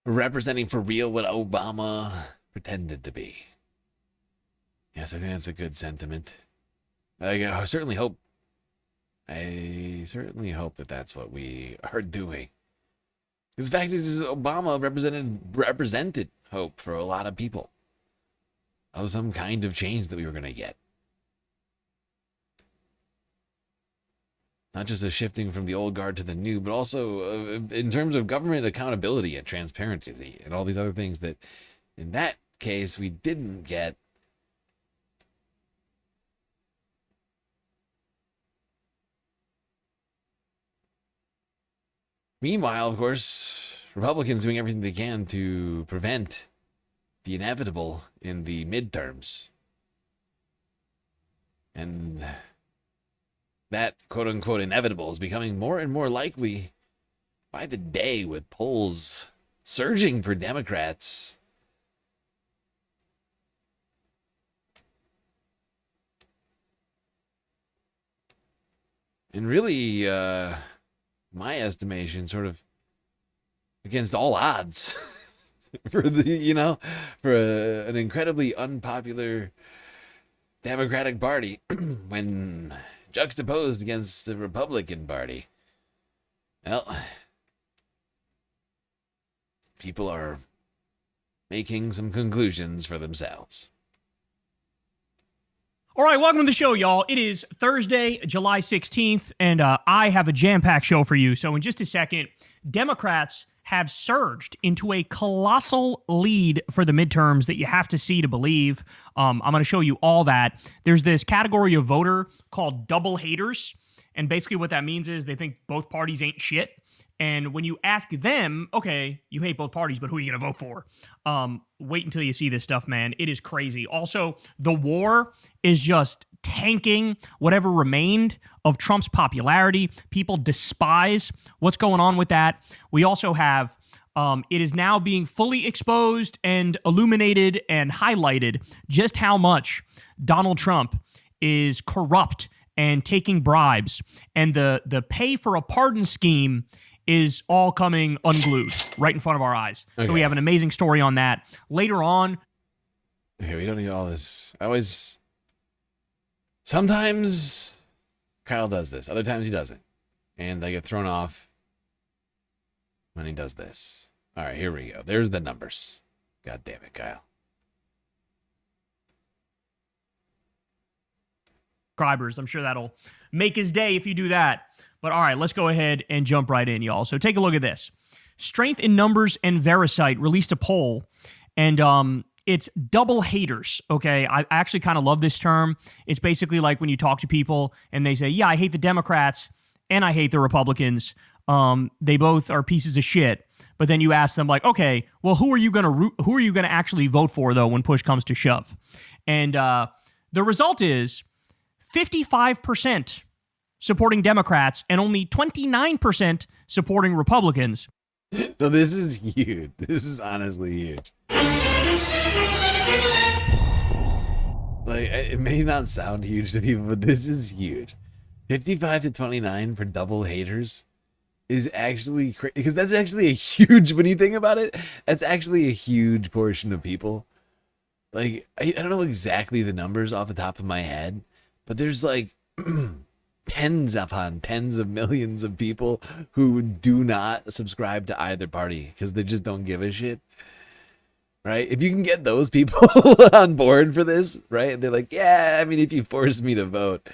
Representing for real what Obama pretended to be. Yes, I think that's a good sentiment. I certainly hope that that's what we are doing. Because the fact is Obama represented hope for a lot of people of some kind of change that we were going to get. Not just a shifting from the old guard to the new, but also in terms of government accountability and transparency and all these other things that, in that case, we didn't get Meanwhile, of course, Republicans doing everything they can to prevent the inevitable in the midterms. And that quote-unquote inevitable is becoming more and more likely by the day, with polls surging for Democrats. And really, my estimation, sort of against all odds for the, for an incredibly unpopular Democratic Party when juxtaposed against the Republican Party. Well, people are making some conclusions for themselves. All right, welcome to the show, y'all. It is Thursday, July 16th, and I have a jam-packed show for you. So in just a second, Democrats have surged into a colossal lead for the midterms that you have to see to believe. I'm going to show you all that. There's this category of voter called double haters, and basically what that means is they think both parties ain't shit. And when you ask them, okay, you hate both parties, but who are you going to vote for? Wait until you see this stuff, man. It is crazy. Also, the war is just tanking whatever remained of Trump's popularity. People despise what's going on with that. We also have, it is now being fully exposed and illuminated and highlighted just how much Donald Trump is corrupt and taking bribes. And the pay for a pardon scheme is all coming unglued right in front of our eyes. Okay. So we have an amazing story on that. Later on... Okay, we don't need all this. Sometimes Kyle does this. Other times he doesn't. And I get thrown off when he does this. All right, here we go. There's the numbers. God damn it, Kyle. Subscribers. I'm sure that'll make his day if you do that. But all right, let's go ahead and jump right in, y'all. So take a look at this. Strength in Numbers and Verisite released a poll, and it's double haters, okay? I actually kind of love this term. It's basically like when you talk to people and they say, yeah, I hate the Democrats and I hate the Republicans. They both are pieces of shit. But then you ask them like, okay, well, who are you gonna actually vote for, though, when push comes to shove? And the result is 55% supporting Democrats and only 29% supporting Republicans. So this is huge. This is honestly huge. Like, it may not sound huge to people, but this is huge. 55 to 29 for double haters is actually crazy, because that's actually a huge, when you think about it, that's actually a huge portion of people. Like, I don't know exactly the numbers off the top of my head, but there's like tens upon tens of millions of people who do not subscribe to either party because they just don't give a shit. Right? If you can get those people on board for this, right? They're like, yeah, I mean, if you force me to vote,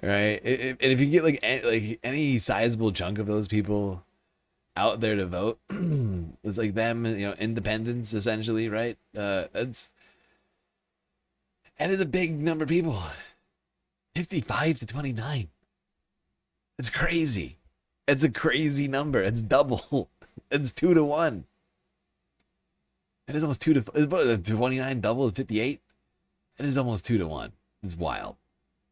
right? And if you get like any sizable chunk of those people out there to vote, it's like them, independents essentially, right? That is a big number of people. 55 to 29. It's crazy. It's a crazy number. It's double. It's 2 to 1. It is almost 2 to 29 double to 58. It is almost 2 to 1. It's wild.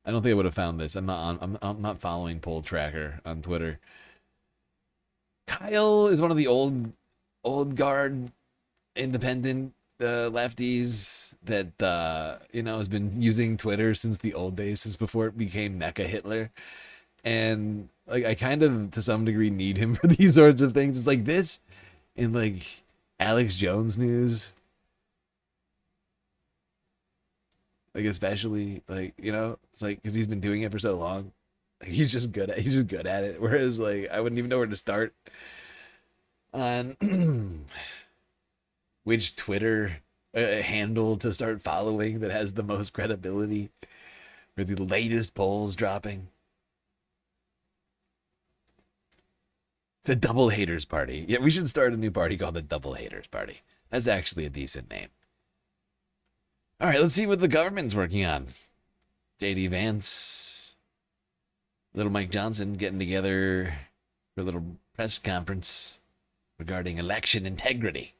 I don't think I would have found this. I'm not following Poll Tracker on Twitter. Kyle is one of the old guard independent lefties that has been using Twitter since the old days, since before it became Mecha Hitler. And like, I kind of to some degree need him for these sorts of things. It's like this in like Alex Jones news, like especially like, it's like because he's been doing it for so long, like, he's just good at it. Whereas like I wouldn't even know where to start on which Twitter handle to start following that has the most credibility for the latest polls dropping. The Double Haters Party. Yeah, we should start a new party called the Double Haters Party. That's actually a decent name. All right, let's see what the government's working on. J.D. Vance, little Mike Johnson getting together for a little press conference regarding election integrity.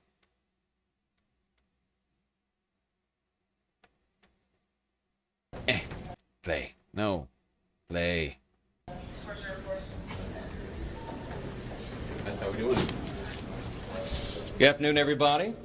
Play. No. Play. That's how we do it. Good afternoon, everybody.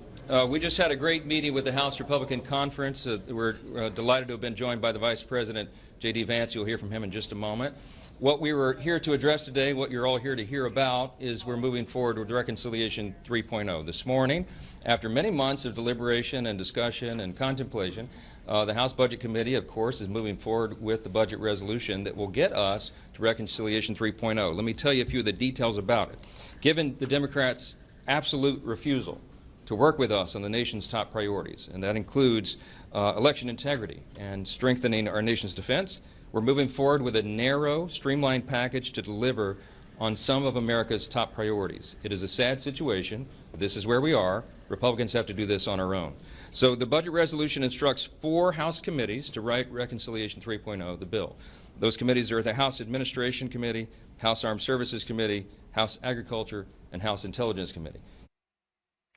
We just had a great meeting with the House Republican Conference. We're delighted to have been joined by the Vice President, J.D. Vance. You'll hear from him in just a moment. What we were here to address today, what you're all here to hear about, is we're moving forward with Reconciliation 3.0. This morning, after many months of deliberation and discussion and contemplation, the House Budget Committee, of course, is moving forward with the budget resolution that will get us to Reconciliation 3.0. Let me tell you a few of the details about it. Given the Democrats' absolute refusal to work with us on the nation's top priorities, and that includes election integrity and strengthening our nation's defense, we're moving forward with a narrow, streamlined package to deliver on some of America's top priorities. It is a sad situation, but this is where we are. Republicans have to do this on our own. So the budget resolution instructs 4 House committees to write Reconciliation 3.0, the bill. Those committees are the House Administration Committee, House Armed Services Committee, House Agriculture, and House Intelligence Committee.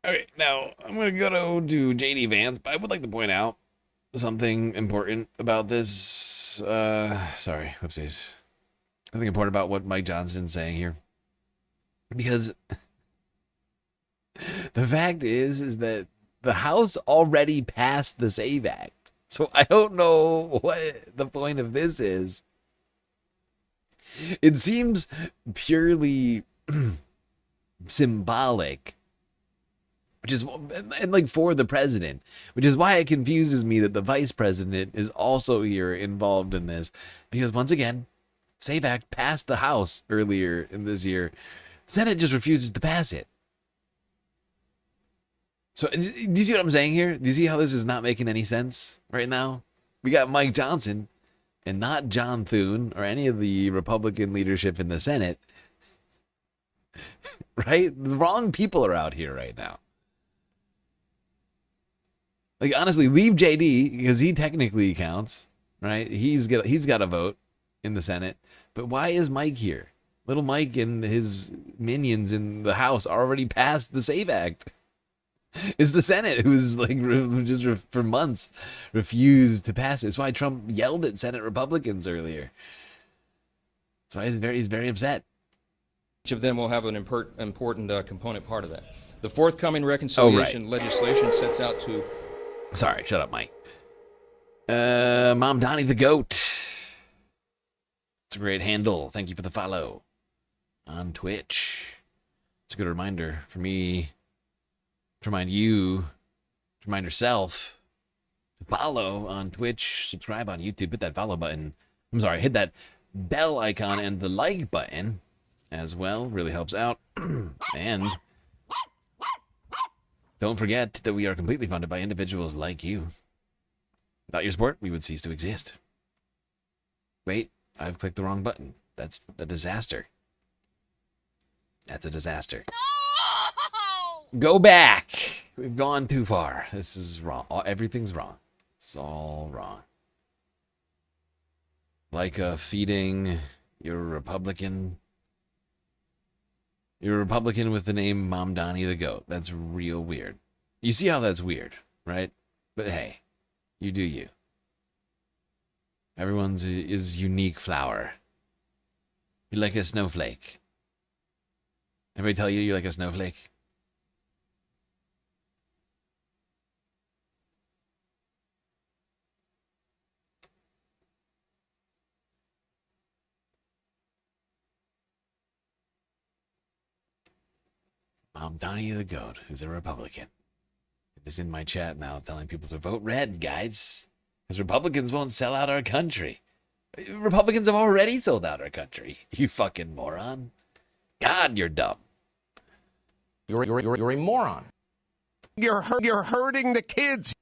Okay, now I'm going to go to J.D. Vance, but I would like to point out something important about this. Sorry, whoopsies. Something important about what Mike Johnson's saying here. Because the fact is that the House already passed the SAVE Act. So I don't know what the point of this is. It seems purely symbolic, which is, and like for the president, which is why it confuses me that the vice president is also here involved in this, because once again, SAVE Act passed the House earlier in this year. Senate just refuses to pass it. So do you see what I'm saying here? Do you see how this is not making any sense right now? We got Mike Johnson and not John Thune or any of the Republican leadership in the Senate. Right? The wrong people are out here right now. Like, honestly, leave JD because he technically counts, right? He's got a vote in the Senate. But why is Mike here? Little Mike and his minions in the House already passed the SAVE Act. It's the Senate who's like for months refused to pass it. That's why Trump yelled at Senate Republicans earlier. That's why he's very upset. Each of them will have an important component part of that. The forthcoming reconciliation legislation sets out to... Sorry, shut up, Mike. Mom Donnie the Goat. It's a great handle. Thank you for the follow on Twitch. It's a good reminder for me to remind you, to remind yourself to follow on Twitch, subscribe on YouTube, hit that follow button. I'm sorry, hit that bell icon and the like button as well. Really helps out. And don't forget that we are completely funded by individuals like you. Without your support, we would cease to exist. Wait, I've clicked the wrong button. That's a disaster. That's a disaster. Go back. We've gone too far. This is wrong. Everything's wrong. It's all wrong. Like feeding your Republican with the name Mom Donnie the Goat. That's real weird. You see how that's weird, right? But hey, you do you. Everyone's is unique flower. You're like a snowflake. Everybody tell you you're like a snowflake? Mom Donnie the Goat, who's a Republican, is in my chat now telling people to vote red, guys. Because Republicans won't sell out our country. Republicans have already sold out our country. You fucking moron. God, you're dumb. You're a moron. You're hurting the kids.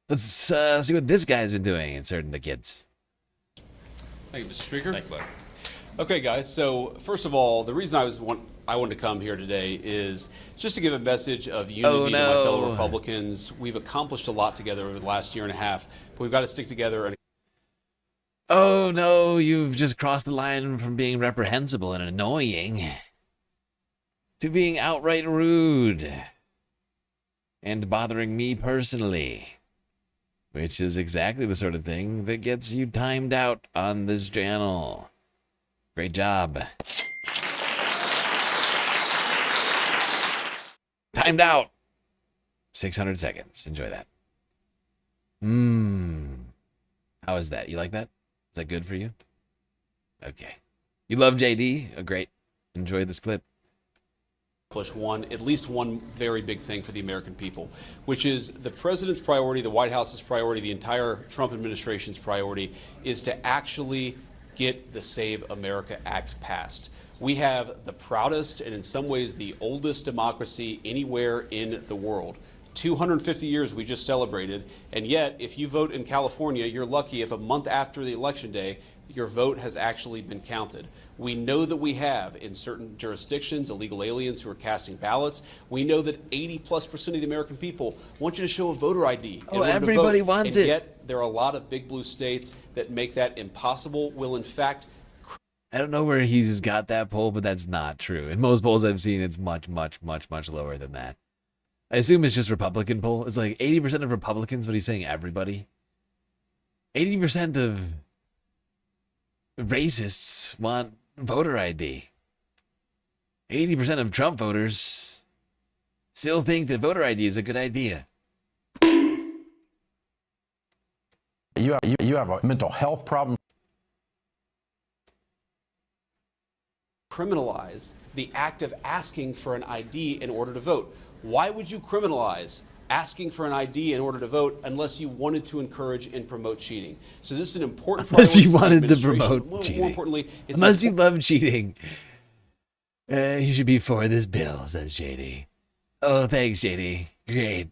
Let's see what this guy's been doing. It's hurting the kids. Thank you, Mr. Speaker. Thank you, buddy. Okay, guys. So first of all, the reason I wanted to come here today is just to give a message of unity to my fellow Republicans. We've accomplished a lot together over the last year and a half, but we've got to stick together. And oh no, you've just crossed the line from being reprehensible and annoying to being outright rude and bothering me personally, which is exactly the sort of thing that gets you timed out on this channel. Great job. Timed out. 600 seconds. Enjoy that. How is that? You like that? Is that good for you? Okay. You love JD? Oh, great. Enjoy this clip. At least one very big thing for the American people, which is the president's priority, the White House's priority, the entire Trump administration's priority is to actually get the Save America Act passed. We have the proudest and in some ways the oldest democracy anywhere in the world. 250 years we just celebrated, and yet if you vote in California, you're lucky if a month after the election day, your vote has actually been counted. We know that we have, in certain jurisdictions, illegal aliens who are casting ballots. We know that 80+% of the American people want you to show a voter ID. Oh, everybody wants it. And yet there are a lot of big blue states that make that impossible, will in fact... I don't know where he's got that poll, but that's not true. In most polls I've seen, it's much, much, much, much lower than that. I assume it's just Republican poll. It's like 80% of Republicans, but he's saying everybody. 80% of racists want voter ID. 80% of Trump voters still think that voter ID is a good idea. You have a mental health problem. Criminalize the act of asking for an ID in order to vote. Why would you criminalize asking for an ID in order to vote unless you wanted to encourage and promote cheating? So this is an important Unless you priority wanted to for the promote administration. cheating. More importantly, it's Unless you love cheating. You should be for this bill, says JD. Oh, thanks, JD. Great.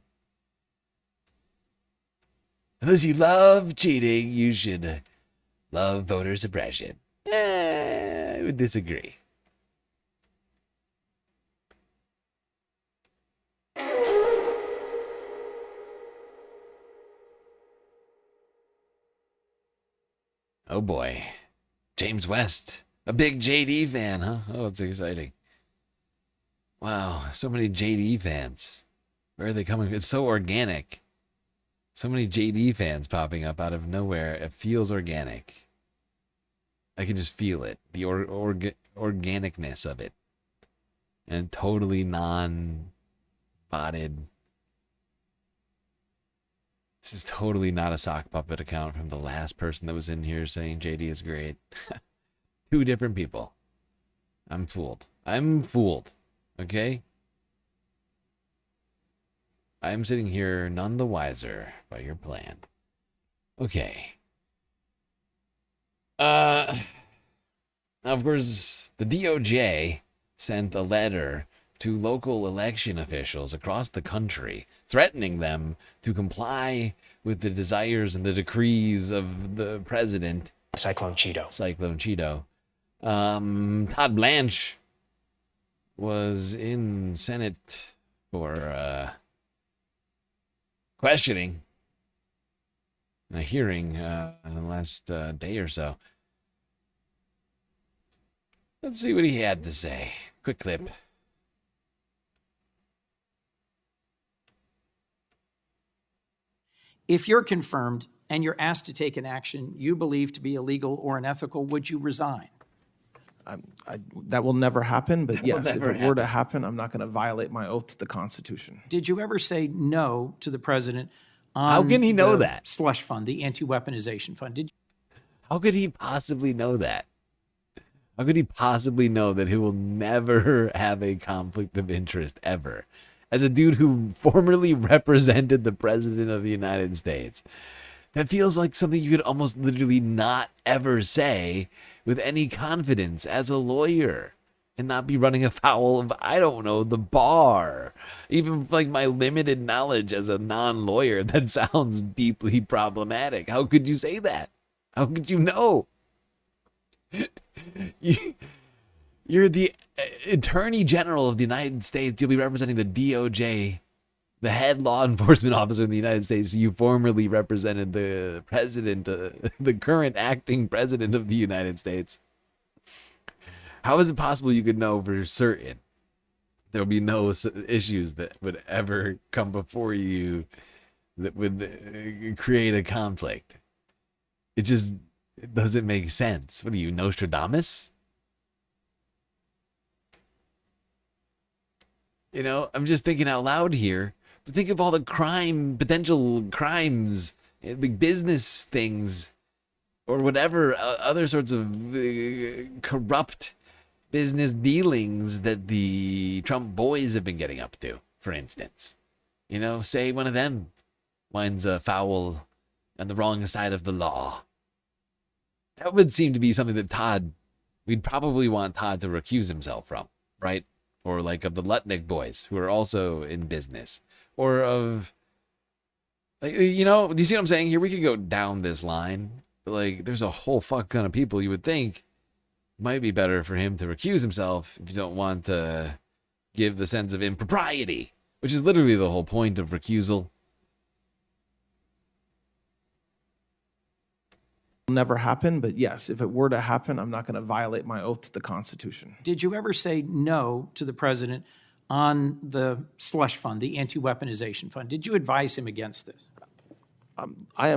Unless you love cheating, you should love voter suppression. I would disagree. Oh boy. James West. A big JD fan, huh? Oh, it's exciting. Wow, so many JD fans. Where are they coming from? It's so organic. So many JD fans popping up out of nowhere. It feels organic. I can just feel it. The organicness of it. And totally non-botted. This is totally not a sock puppet account from the last person that was in here saying JD is great. Two different people. I'm fooled. I'm fooled. Okay? I'm sitting here none the wiser by your plan. Okay. Now, of course, the DOJ sent a letter to local election officials across the country, threatening them to comply with the desires and the decrees of the president. Cyclone Cheeto. Todd Blanche was in Senate for questioning in a hearing in the last day or so. Let's see what he had to say. Quick clip. If you're confirmed and you're asked to take an action you believe to be illegal or unethical, would you resign? That will never happen, but That will yes, if never it were to happen, I'm not going to violate my oath to the Constitution. Did you ever say no to the president on How can he know the that? slush fund, the anti-weaponization fund? Did you? How could he possibly know that? How could he possibly know that he will never have a conflict of interest ever? As a dude who formerly represented the president of the United States. That feels like something you could almost literally not ever say with any confidence as a lawyer and not be running afoul of, I don't know, the bar. Even like my limited knowledge as a non-lawyer, that sounds deeply problematic. How could you say that? How could you know? You're the Attorney General of the United States. You'll be representing the DOJ, the head law enforcement officer in the United States. You formerly represented the president, the current acting president of the United States. How is it possible you could know for certain There'll be no issues that would ever come before you that would create a conflict. It doesn't make sense. What are you, Nostradamus? You know, I'm just thinking out loud here. But think of all the potential crimes, big business things, or whatever other sorts of corrupt business dealings that the Trump boys have been getting up to, for instance. You know, say one of them winds foul on the wrong side of the law. That would seem to be something that we'd probably want Todd to recuse himself from, right? Or like of the Lutnick boys who are also in business. Or of, like, you know, do you see what I'm saying here? We could go down this line. Like, there's a whole fuck ton of people you would think might be better for him to recuse himself if you don't want to give the sense of impropriety, which is literally the whole point of recusal. Never happen, but yes, if it were to happen, I'm not going to violate my oath to the Constitution. Did you ever say no to the president on the slush fund, the anti-weaponization fund? Did you advise him against this? I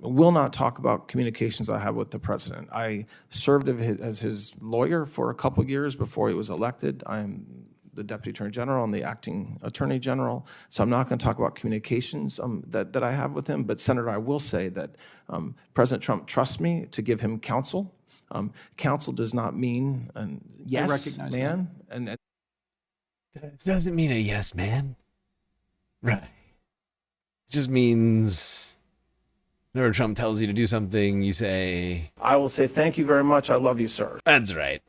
will not talk about communications I have with the president. I served as his lawyer for a couple years before he was elected. I'm the Deputy Attorney General and the Acting Attorney General, so I'm not going to talk about communications that I have with him. But Senator, I will say that President Trump trusts me to give him counsel. Counsel does not mean yes, man. And it doesn't mean a yes, man. Right. It just means whenever Trump tells you to do something, you say, I will say, thank you very much. I love you, sir. That's right.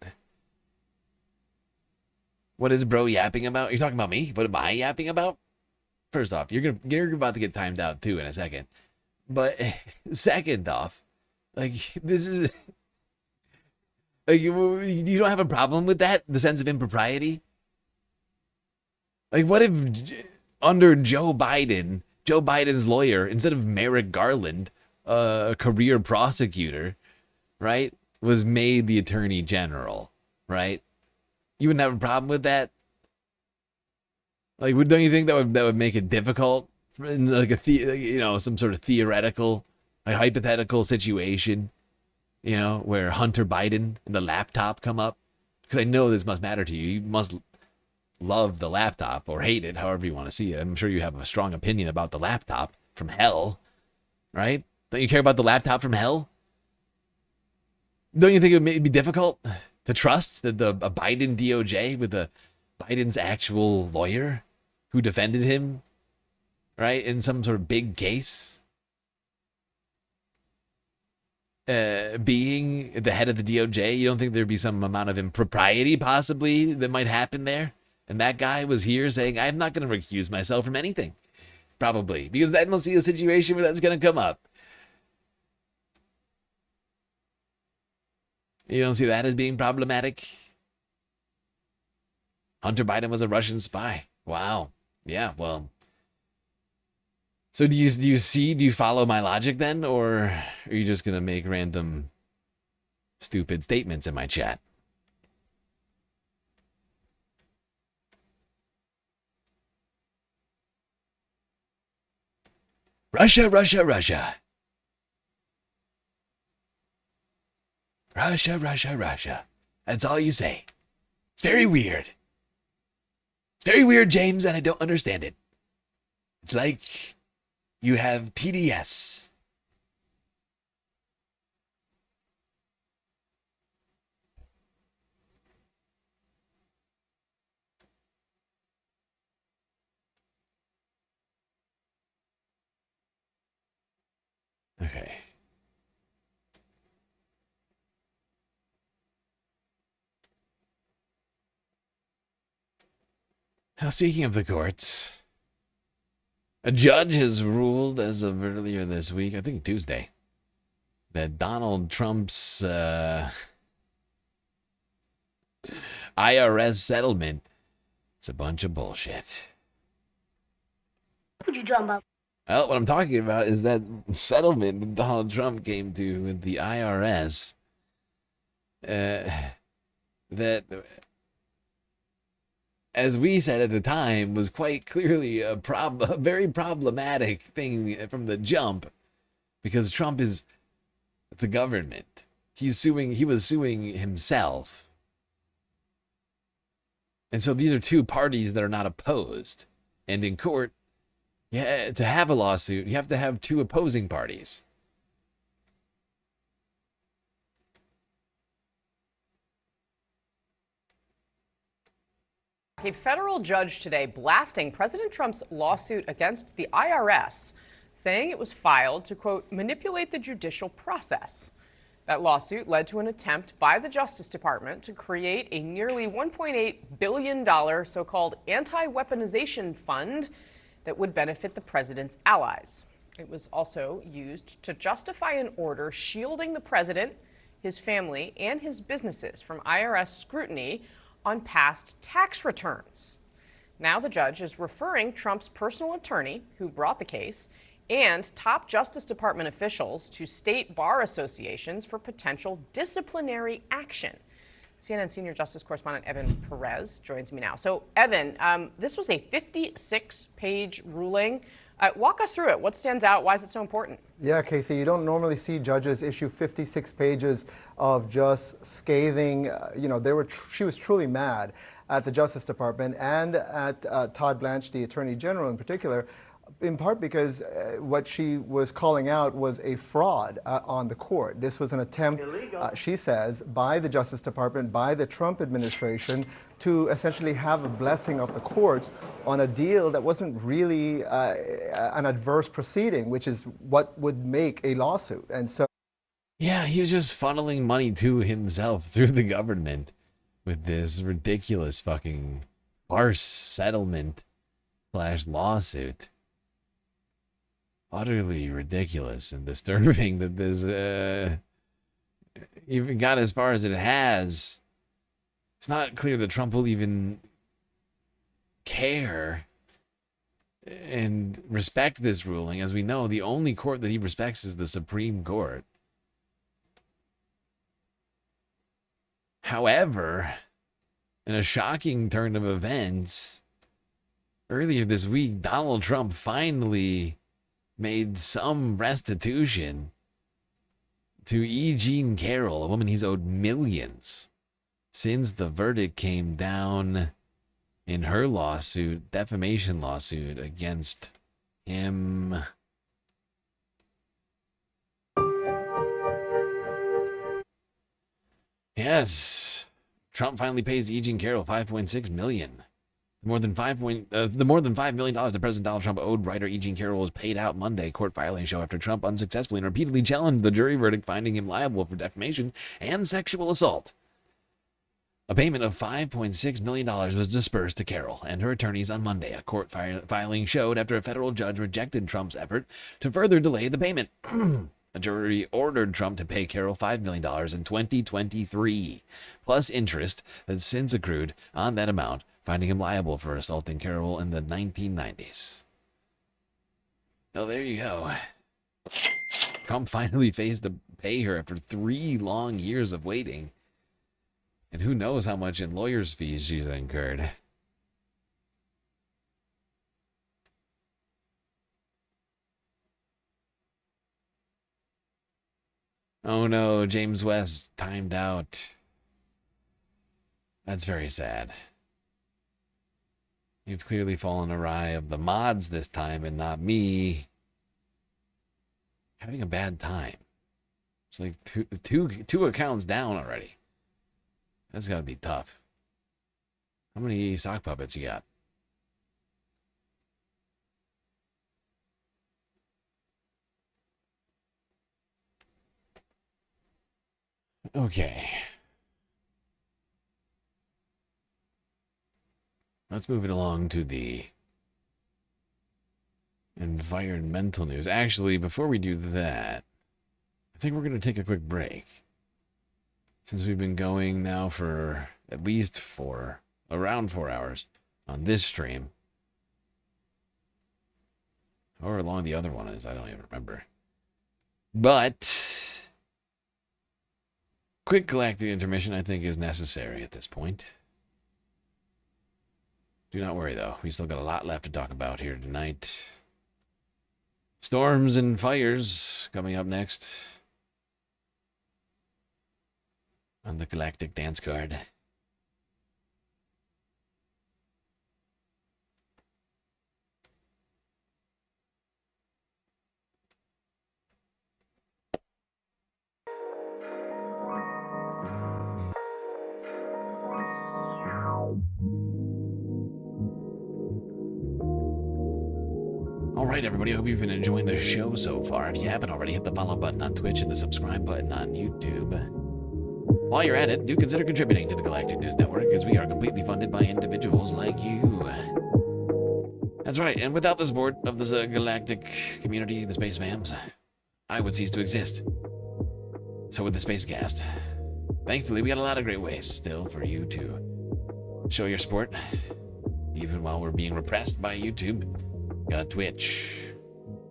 What is bro yapping about? You're talking about me? What am I yapping about? First off, you're about to get timed out too in a second. But second off, like, this is like, you don't have a problem with that? The sense of impropriety? Like, what if under Joe Biden's lawyer, instead of Merrick Garland, a career prosecutor, right, was made the attorney general, right? You wouldn't have a problem with that? Like, don't you think that would make it difficult in like some sort of theoretical, like hypothetical situation, you know, where Hunter Biden and the laptop come up? Because I know this must matter to you. You must love the laptop or hate it, however you want to see it. I'm sure you have a strong opinion about the laptop from hell, right? Don't you care about the laptop from hell? Don't you think it would be difficult to trust that a Biden DOJ with Biden's actual lawyer who defended him, right, in some sort of big case, being the head of the DOJ? You don't think there'd be some amount of impropriety possibly that might happen there? And that guy was here saying, I'm not going to recuse myself from anything. Probably. Because I don't see a situation where that's going to come up. You don't see that as being problematic? Hunter Biden was a Russian spy. Wow. Yeah, well. So do you follow my logic then? Or are you just going to make random stupid statements in my chat? Russia, Russia, Russia. Russia, Russia, Russia. That's all you say. It's very weird. It's very weird, James, and I don't understand it. It's like you have TDS. Okay. Now, speaking of the courts, a judge has ruled as of earlier this week, I think Tuesday, that Donald Trump's IRS settlement is a bunch of bullshit. What you talking about? Well, what I'm talking about is that settlement that Donald Trump came to with the IRS, that as we said at the time, was quite clearly a very problematic thing from the jump, because Trump is the government. He was suing himself. And so these are two parties that are not opposed. And in court, to have a lawsuit, you have to have two opposing parties. A federal judge today blasting President Trump's lawsuit against the IRS, saying it was filed to, quote, manipulate the judicial process. That lawsuit led to an attempt by the Justice Department to create a nearly $1.8 billion so-called anti-weaponization fund that would benefit the president's allies. It was also used to justify an order shielding the president, his family, and his businesses from IRS scrutiny on past tax returns. Now the judge is referring Trump's personal attorney, who brought the case, and top Justice Department officials to state bar associations for potential disciplinary action. CNN senior justice correspondent Evan Perez joins me now. So, Evan, this was a 56-page ruling. Walk us through it. What stands out? Why is it so important? Yeah, Casey, you don't normally see judges issue 56 pages of just scathing. She was truly mad at the Justice Department and at Todd Blanche, the Attorney General in particular, in part because what she was calling out was a fraud on the court. This was an attempt, she says, by the Justice Department, by the Trump administration, to essentially have a blessing of the courts on a deal that wasn't really an adverse proceeding, which is what would make a lawsuit. And so, yeah, he was just funneling money to himself through the government with this ridiculous fucking farce settlement / lawsuit. Utterly ridiculous and disturbing that this even got as far as it has. It's not clear that Trump will even care and respect this ruling. As we know, the only court that he respects is the Supreme Court. However, in a shocking turn of events, earlier this week, Donald Trump finally made some restitution to E. Jean Carroll, a woman he's owed millions since the verdict came down in her lawsuit, defamation lawsuit against him. Yes, Trump finally pays E. Jean Carroll $5.6 million. The more than $5 million that President Donald Trump owed writer E. Jean Carroll was paid out Monday. Court filings show after Trump unsuccessfully and repeatedly challenged the jury verdict, finding him liable for defamation and sexual assault. A payment of $5.6 million was disbursed to Carroll and her attorneys on Monday. A court filing showed after a federal judge rejected Trump's effort to further delay the payment. A jury ordered Trump to pay Carroll $5 million in 2023, plus interest that's since accrued on that amount, finding him liable for assaulting Carroll in the 1990s. Oh, there you go. Trump finally faced to pay her after 3 long years of waiting. And who knows how much in lawyer's fees she's incurred. Oh no, James West timed out. That's very sad. You've clearly fallen awry of the mods this time and not me. Having a bad time. It's like two accounts down already. That's gotta be tough. How many sock puppets you got? Okay. Let's move it along to the environmental news. Actually, before we do that, I think we're going to take a quick break. Since we've been going now for at least around 4 hours on this stream. However long the other one is, I don't even remember. But quick galactic intermission, I think, is necessary at this point. Do not worry, though. We still got a lot left to talk about here tonight. Storms and fires coming up next on the Galactic Dance Card. All right, everybody, I hope you've been enjoying the show so far. If you haven't already, hit the follow button on Twitch and the subscribe button on YouTube. While you're at it, do consider contributing to the Galactic News Network, as we are completely funded by individuals like you. That's right, and without the support of the galactic community, the Space Fams, I would cease to exist. So with the Spacecast, thankfully we got a lot of great ways still for you to show your support, even while we're being repressed by YouTube. Got Twitch,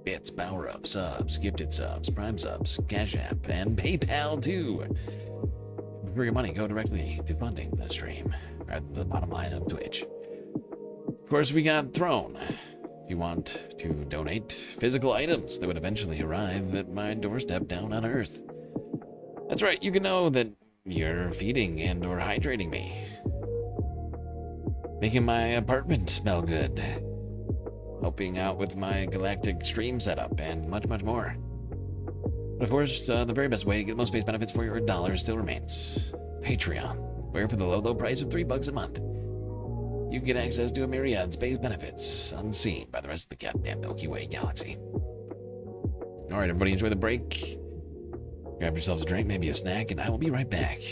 bits, power-up, subs, gifted subs, prime subs, Cash App, and PayPal too. For your money, go directly to funding the stream, at the bottom line of Twitch. Of course, we got Throne. If you want to donate physical items that would eventually arrive at my doorstep down on Earth. That's right, you can know that you're feeding and or hydrating me. Making my apartment smell good. Helping out with my galactic stream setup, and much, much more. But of course, the very best way to get the most space benefits for your dollar still remains Patreon, where for the low, low price of $3 a month, you can get access to a myriad space benefits unseen by the rest of the goddamn Milky Way galaxy. All right, everybody, enjoy the break. Grab yourselves a drink, maybe a snack, and I will be right back.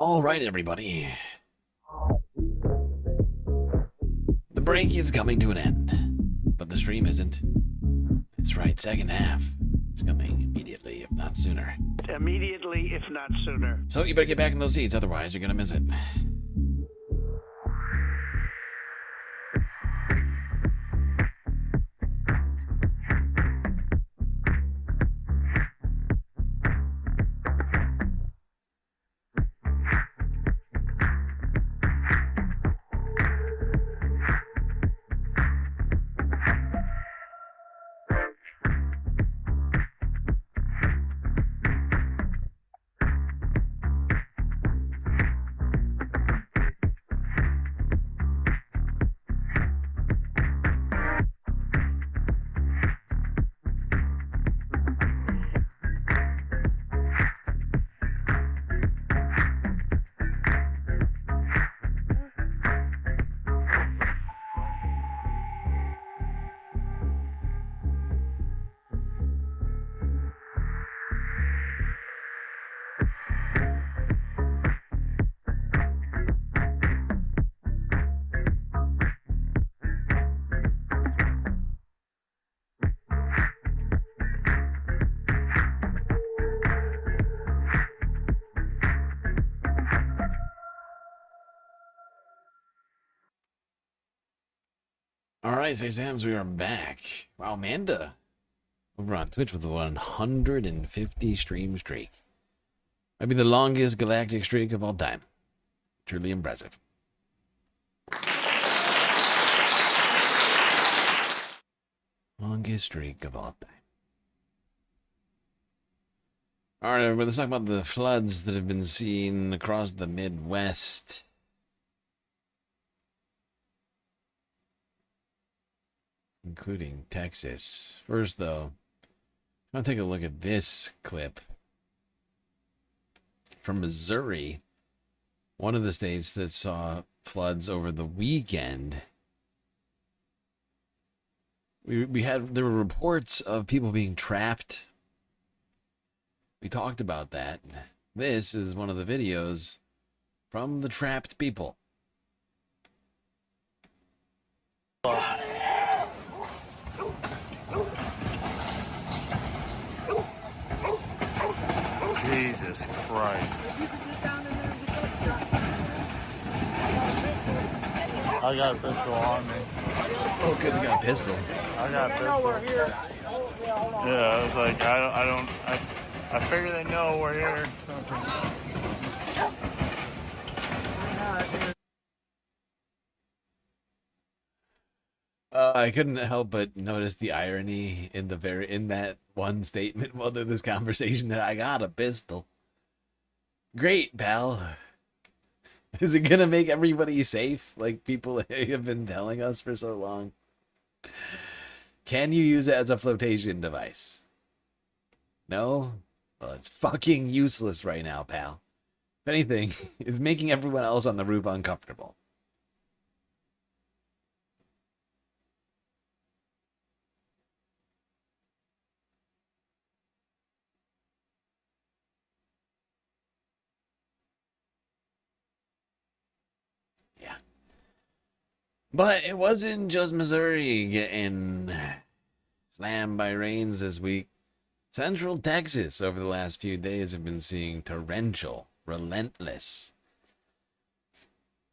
All right, everybody. The break is coming to an end, but the stream isn't. That's right, second half. It's coming immediately, if not sooner. Immediately, if not sooner. So you better get back in those seats, otherwise you're gonna miss it. Alright, Space Hams, we are back. Wow, Amanda over on Twitch with a 150 stream streak. Might be the longest galactic streak of all time. Truly impressive. Longest streak of all time. Alright, everybody, let's talk about the floods that have been seen across the Midwest. Including Texas. First, though, I'll take a look at this clip from Missouri, one of the states that saw floods over the weekend. There were reports of people being trapped. We talked about that. This is one of the videos from the trapped people. Jesus Christ. I got a pistol on me. Oh, good, you got a pistol. I got a pistol. Yeah, I was like, I figure they know we're here. I couldn't help but notice the irony in that one statement while in this conversation that I got a pistol. Great, pal. Is it gonna make everybody safe like people have been telling us for so long? Can you use it as a flotation device? No? Well, it's fucking useless right now, pal. If anything, it's making everyone else on the roof uncomfortable. But it wasn't just Missouri getting slammed by rains this week. Central Texas over the last few days have been seeing torrential, relentless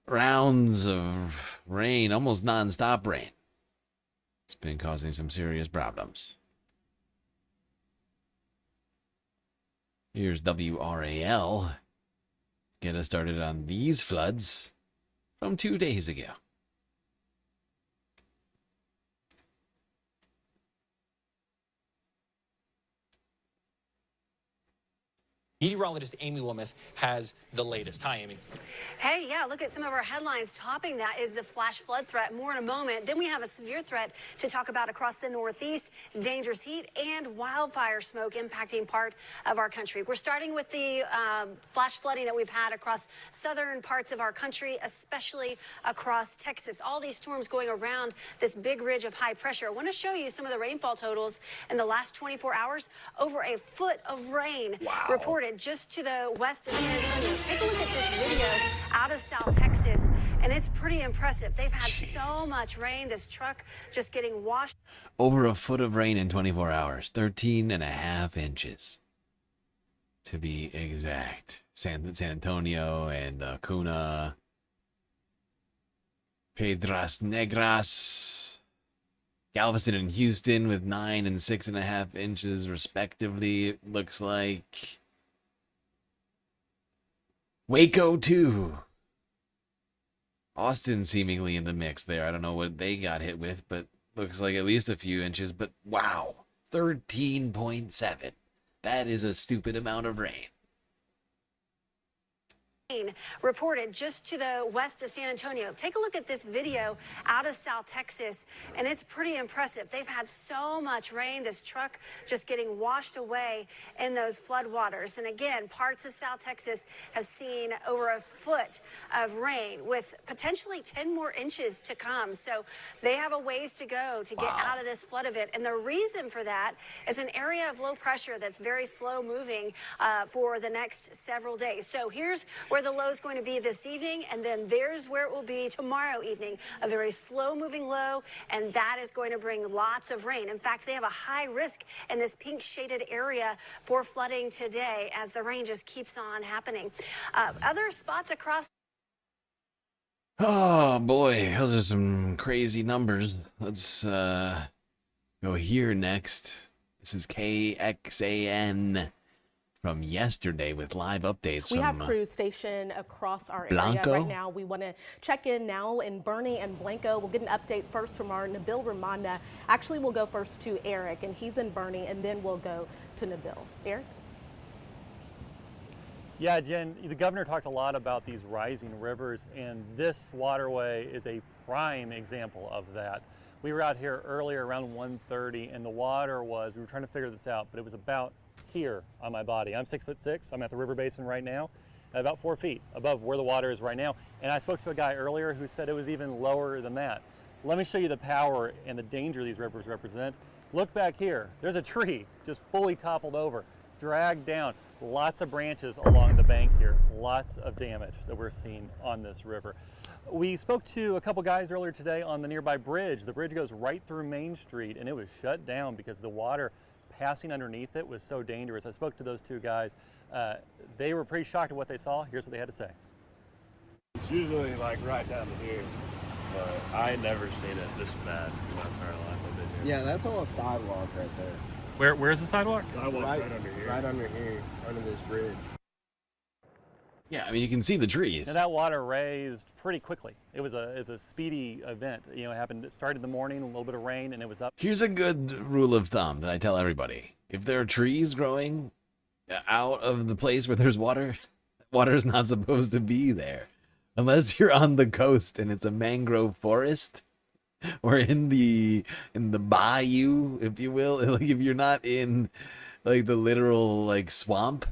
rounds of rain, almost non-stop rain. It's been causing some serious problems. Here's WRAL. Get us started on these floods from 2 days ago. Meteorologist Amy Wilmoth has the latest. Hi, Amy. Hey, yeah, look at some of our headlines. Topping that is the flash flood threat. More in a moment. Then we have a severe threat to talk about across the Northeast, dangerous heat and wildfire smoke impacting part of our country. We're starting with the flash flooding that we've had across southern parts of our country, especially across Texas. All these storms going around this big ridge of high pressure. I want to show you some of the rainfall totals in the last 24 hours. Over a foot of rain reported reported just to the west of San Antonio. Take a look at this video out of South Texas, and it's pretty impressive. They've had so much rain. This truck just getting washed. Over a foot of rain in 24 hours. 13.5 inches. To be exact. San Antonio and Cuna. Piedras Negras. Galveston and Houston with 9 and 6.5 inches respectively. It looks like Waco too. Austin seemingly in the mix there. I don't know what they got hit with, but looks like at least a few inches. But wow, 13.7. That is a stupid amount of rain. Reported just to the west of San Antonio. Take a look at this video out of South Texas, and it's pretty impressive. They've had so much rain. This truck just getting washed away in those floodwaters. And again, parts of South Texas have seen over a foot of rain with potentially 10 more inches to come. So they have a ways to go to get out of this flood event. And the reason for that is an area of low pressure that's very slow moving for the next several days. So here's where the low is going to be this evening, and then there's where it will be tomorrow evening. A very slow moving low, and that is going to bring lots of rain. In fact, they have a high risk in this pink shaded area for flooding today as the rain just keeps on happening. Other spots across. Oh boy, those are some crazy numbers. Let's go here next. This is KXAN. From yesterday with live updates. We have crews stationed across our area right now. We want to check in now in Bernie and Blanco. We'll get an update first from our Nabil Ramonda. Actually, we'll go first to Eric, and he's in Bernie, and then we'll go to Nabil. Eric? Yeah, Jen, the governor talked a lot about these rising rivers, and this waterway is a prime example of that. We were out here earlier around 1:30, and the water was, we were trying to figure this out, but it was about here on my body. I'm 6'6". I'm at the river basin right now, about 4 feet above where the water is right now. And I spoke to a guy earlier who said it was even lower than that. Let me show you the power and the danger these rivers represent. Look back here. There's a tree just fully toppled over, dragged down. Lots of branches along the bank here. Lots of damage that we're seeing on this river. We spoke to a couple guys earlier today on the nearby bridge. The bridge goes right through Main Street, and it was shut down because the water passing underneath it was so dangerous. I spoke to those two guys. They were pretty shocked at what they saw. Here's what they had to say. It's usually like right down to here, but I ain't never seen it this bad in my entire life I've been here. Yeah, that's all a sidewalk right there. Where's the sidewalk? Sidewalk's right under here. Right under here, under this bridge. Yeah, I mean, you can see the trees. Now that water raised pretty quickly. It was a speedy event. You know, it started in the morning, a little bit of rain, and it was up. Here's a good rule of thumb that I tell everybody. If there are trees growing out of the place where there's water, water is not supposed to be there. Unless you're on the coast and it's a mangrove forest, or in the bayou, if you will. Like if you're not in like the literal like swamp,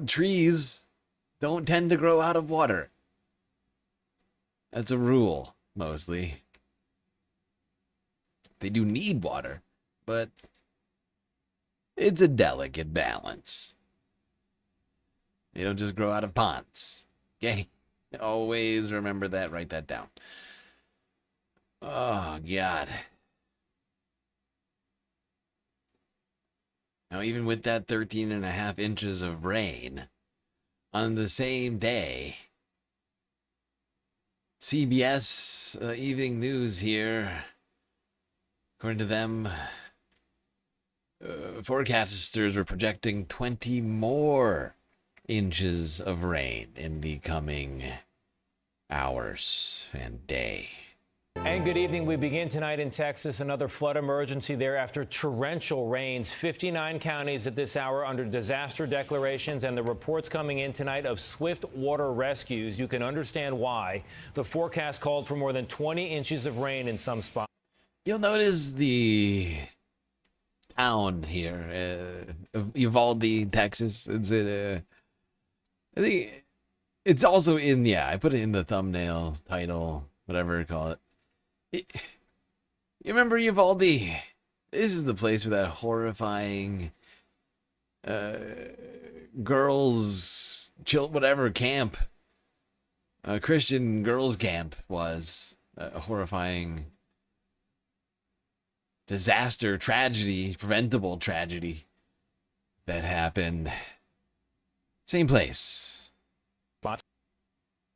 trees don't tend to grow out of water. That's a rule, mostly. They do need water, but it's a delicate balance. They don't just grow out of ponds. Okay? Always remember that. Write that down. Oh, God. Now, even with that 13.5 inches of rain, on the same day, CBS Evening News here, according to them, forecasters were projecting 20 more inches of rain in the coming hours and day. And good evening. We begin tonight in Texas. Another flood emergency there after torrential rains. 59 counties at this hour under disaster declarations, and the reports coming in tonight of swift water rescues. You can understand why. The forecast called for more than 20 inches of rain in some spots. You'll notice the town here of Uvalde, Texas. It's in I think it's also in, yeah, I put it in the thumbnail, title, whatever you call it. You remember Uvalde? This is the place where that horrifying girls, whatever camp, Christian girls camp was a horrifying disaster, tragedy, preventable tragedy that happened. Same place.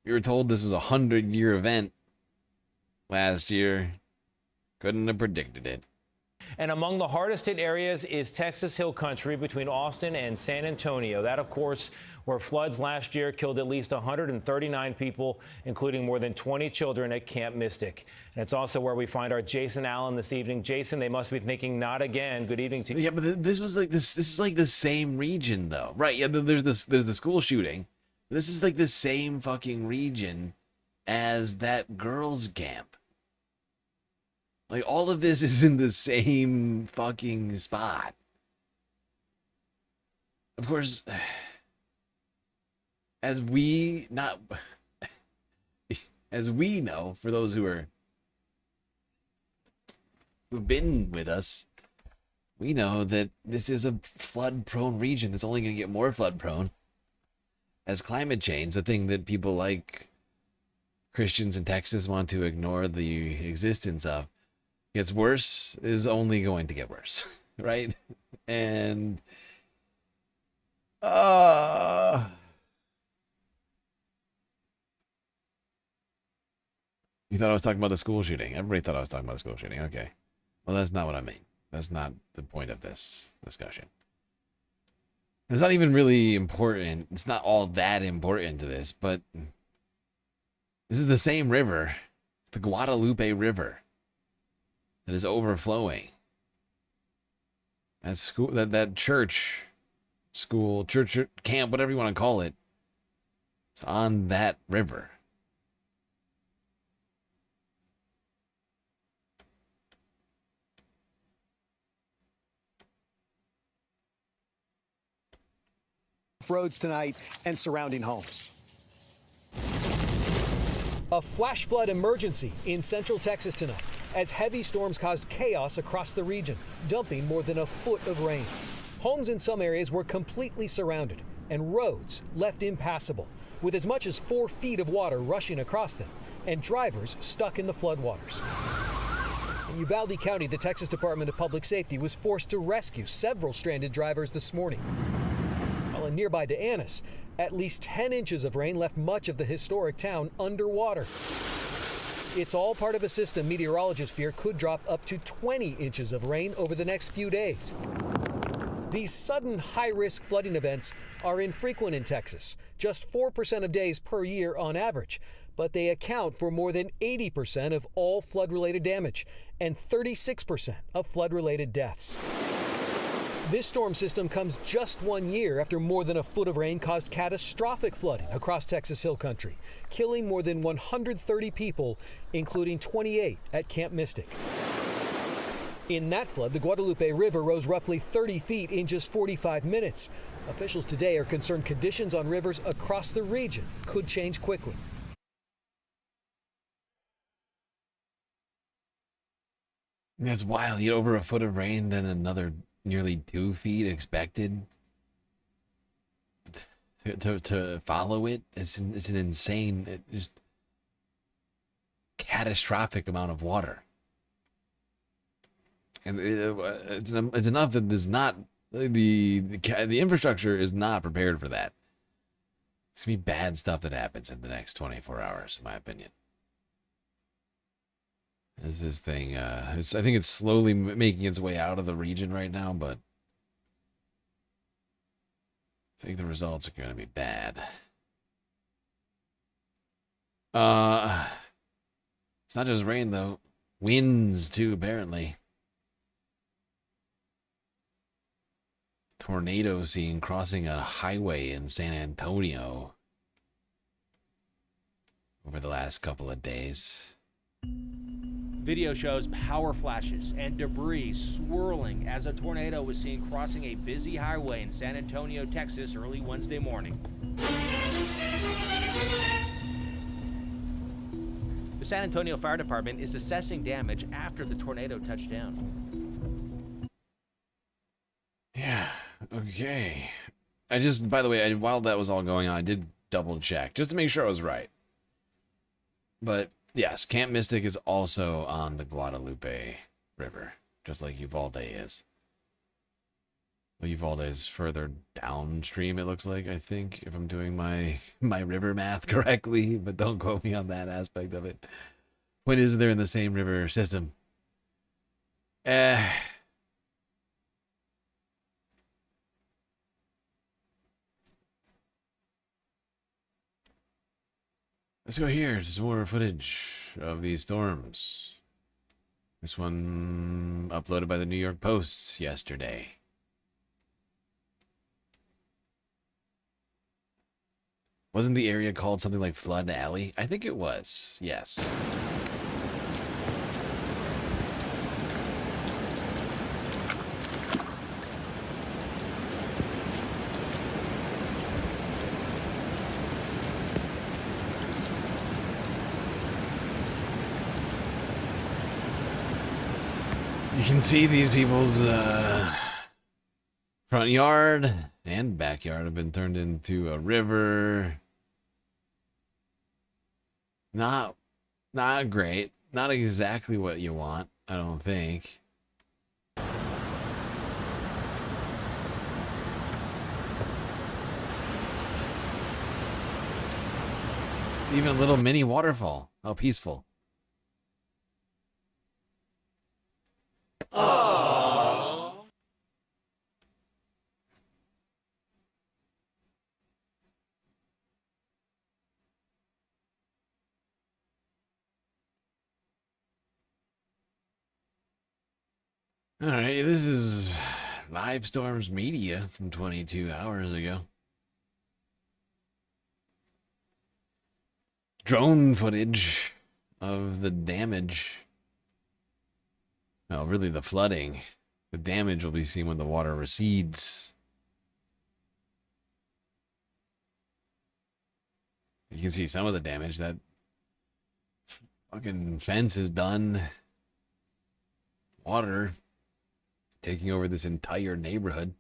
We were told this was a 100-year event last year. Couldn't have predicted it. And among the hardest hit areas is Texas Hill Country between Austin and San Antonio. That, of course, where floods last year killed at least 139 people, including more than 20 children at Camp Mystic. And it's also where we find our Jason Allen this evening. Jason, they must be thinking not again. Good evening to you. Yeah, but this was like this is like the same region though. Right, yeah, there's the school shooting. This is like the same fucking region as that girls' camp. Like, all of this is in the same fucking spot. Of course, as we know, for those who've been with us, we know that this is a flood-prone region that's only going to get more flood-prone as climate change, the thing that people like Christians in Texas want to ignore the existence of, gets worse, is only going to get worse, right? And you thought I was talking about the school shooting. Everybody thought I was talking about the school shooting. Okay. Well, that's not what I mean. That's not the point of this discussion. It's not even really important. It's not all that important to this, but this is the same river. It's the Guadalupe River that is overflowing. That school, that church camp, whatever you want to call it, it's on that river. Roads tonight and surrounding homes. A flash flood emergency in central Texas tonight as heavy storms caused chaos across the region, dumping more than a foot of rain. Homes in some areas were completely surrounded and roads left impassable, with as much as 4 feet of water rushing across them and drivers stuck in the floodwaters. In Uvalde County, the Texas Department of Public Safety was forced to rescue several stranded drivers this morning. While in nearby D'Annis, at least 10 inches of rain left much of the historic town underwater. It's all part of a system meteorologists fear could drop up to 20 inches of rain over the next few days. These sudden high-risk flooding events are infrequent in Texas, just 4% of days per year on average, but they account for more than 80% of all flood-related damage and 36% of flood-related deaths. This storm system comes just 1 year after more than a foot of rain caused catastrophic flooding across Texas Hill Country, killing more than 130 people, including 28 at Camp Mystic. In that flood, the Guadalupe River rose roughly 30 feet in just 45 minutes. Officials today are concerned conditions on rivers across the region could change quickly. That's wild. You get over a foot of rain, then another nearly 2 feet expected to follow it. It's an insane, just catastrophic amount of water, and it's enough that there's not the infrastructure is not prepared for that. It's gonna be bad stuff that happens in the next 24 hours, in my opinion. Is this thing? I think it's slowly making its way out of the region right now, but I think the results are going to be bad. It's not just rain though; winds too, apparently. Tornado scene crossing a highway in San Antonio over the last couple of days. Video shows power flashes and debris swirling as a tornado was seen crossing a busy highway in San Antonio, Texas, early Wednesday morning. The San Antonio Fire Department is assessing damage after the tornado touched down. Yeah. Okay. By the way, while that was all going on, I did double check just to make sure I was right. But yes, Camp Mystic is also on the Guadalupe River, just like Uvalde is. Well, Uvalde is further downstream, it looks like, I think, if I'm doing my river math correctly, but don't quote me on that aspect of it. Point is, they're in the same river system. Let's go here to some more footage of these storms. This one uploaded by the New York Post yesterday. Wasn't the area called something like Flood Alley? I think it was, yes. You can see these people's front yard and backyard have been turned into a river. Not great. Not exactly what you want, I don't think. Even a little mini waterfall. How peaceful. Aww. All right, this is Live Storms Media from 22 hours ago. Drone footage of the damage. Well, really the flooding. The damage will be seen when the water recedes. You can see some of the damage. That fucking fence is done. Water taking over this entire neighborhood.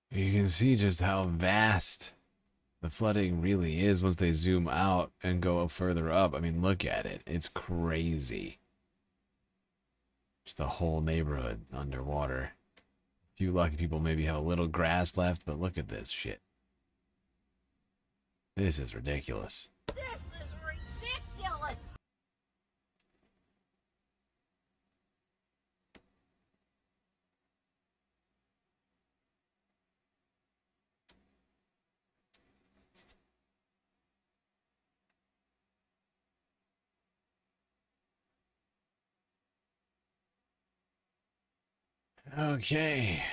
You can see just how vast the flooding really is once they zoom out and go further up. I mean, look at it. It's crazy. Just the whole neighborhood underwater. A few lucky people maybe have a little grass left, but look at this shit. This is ridiculous. This is ridiculous. Okay.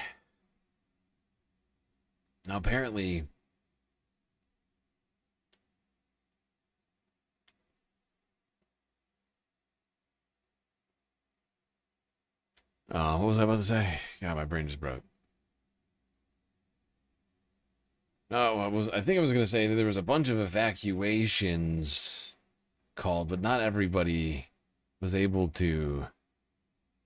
Now apparently what was I about to say? God, my brain just broke. No, I think I was going to say that there was a bunch of evacuations called, but not everybody was able to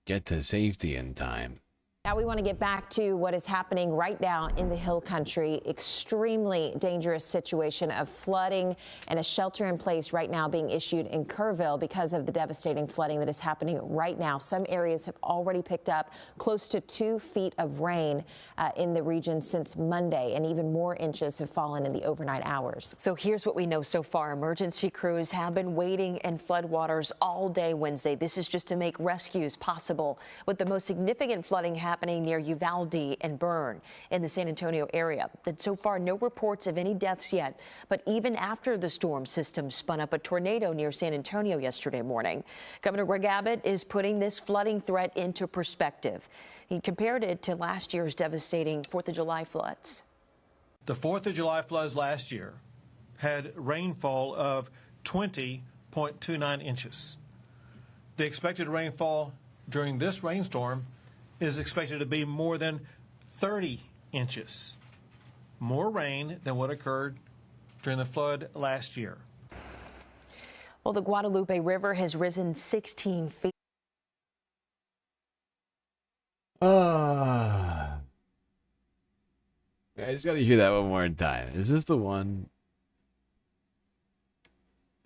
get to safety in time. Now we want to get back to what is happening right now in the Hill Country. Extremely dangerous situation of flooding and a shelter in place right now being issued in Kerrville because of the devastating flooding that is happening right now. Some areas have already picked up close to 2 feet of rain in the region since Monday, and even more inches have fallen in the overnight hours. So here's what we know so far. Emergency crews have been waiting in floodwaters all day Wednesday. This is just to make rescues possible, with the most significant flooding happening near Uvalde and Bern in the San Antonio area. That so far, no reports of any deaths yet. But even after the storm system spun up a tornado near San Antonio yesterday morning, Governor Greg Abbott is putting this flooding threat into perspective. He compared it to last year's devastating 4th of July floods. The 4th of July floods last year had rainfall of 20.29 inches. The expected rainfall during this rainstorm is expected to be more than 30 inches. More rain than what occurred during the flood last year. Well, the Guadalupe River has risen 16 feet. I just got to hear that one more time. Is this the one?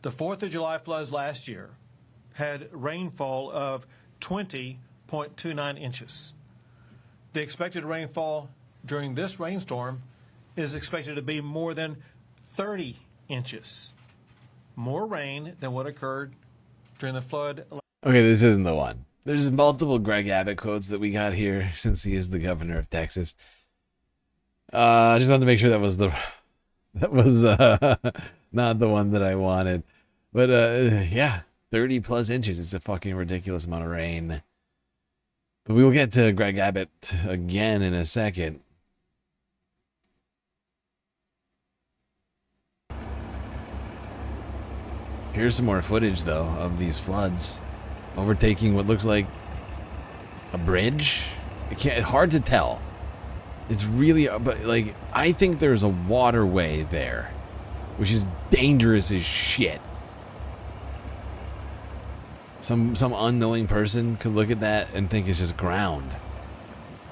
The 4th of July floods last year had rainfall of 20.29 inches. The expected rainfall during this rainstorm is expected to be more than 30 inches. More rain than what occurred during the flood. Okay, this isn't the one. There's multiple Greg Abbott quotes that we got here since he is the governor of Texas. I just wanted to make sure that was not the one that I wanted. But yeah, 30 plus inches. It's a fucking ridiculous amount of rain. But we will get to Greg Abbott again in a second. Here's some more footage, though, of these floods overtaking what looks like a bridge. It's hard to tell. It's really, but like, I think there's a waterway there, which is dangerous as shit. Some unknowing person could look at that and think it's just ground,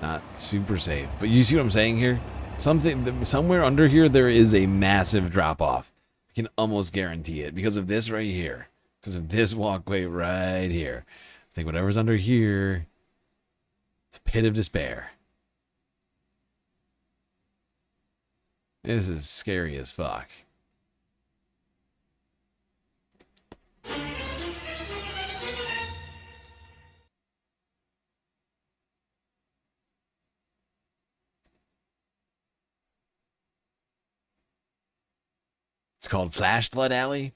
not super safe. But you see what I'm saying here? Somewhere under here there is a massive drop off. I can almost guarantee it because of this right here, because of this walkway right here. I think whatever's under here, it's a pit of despair. This is scary as fuck. It's called Flash Flood Alley.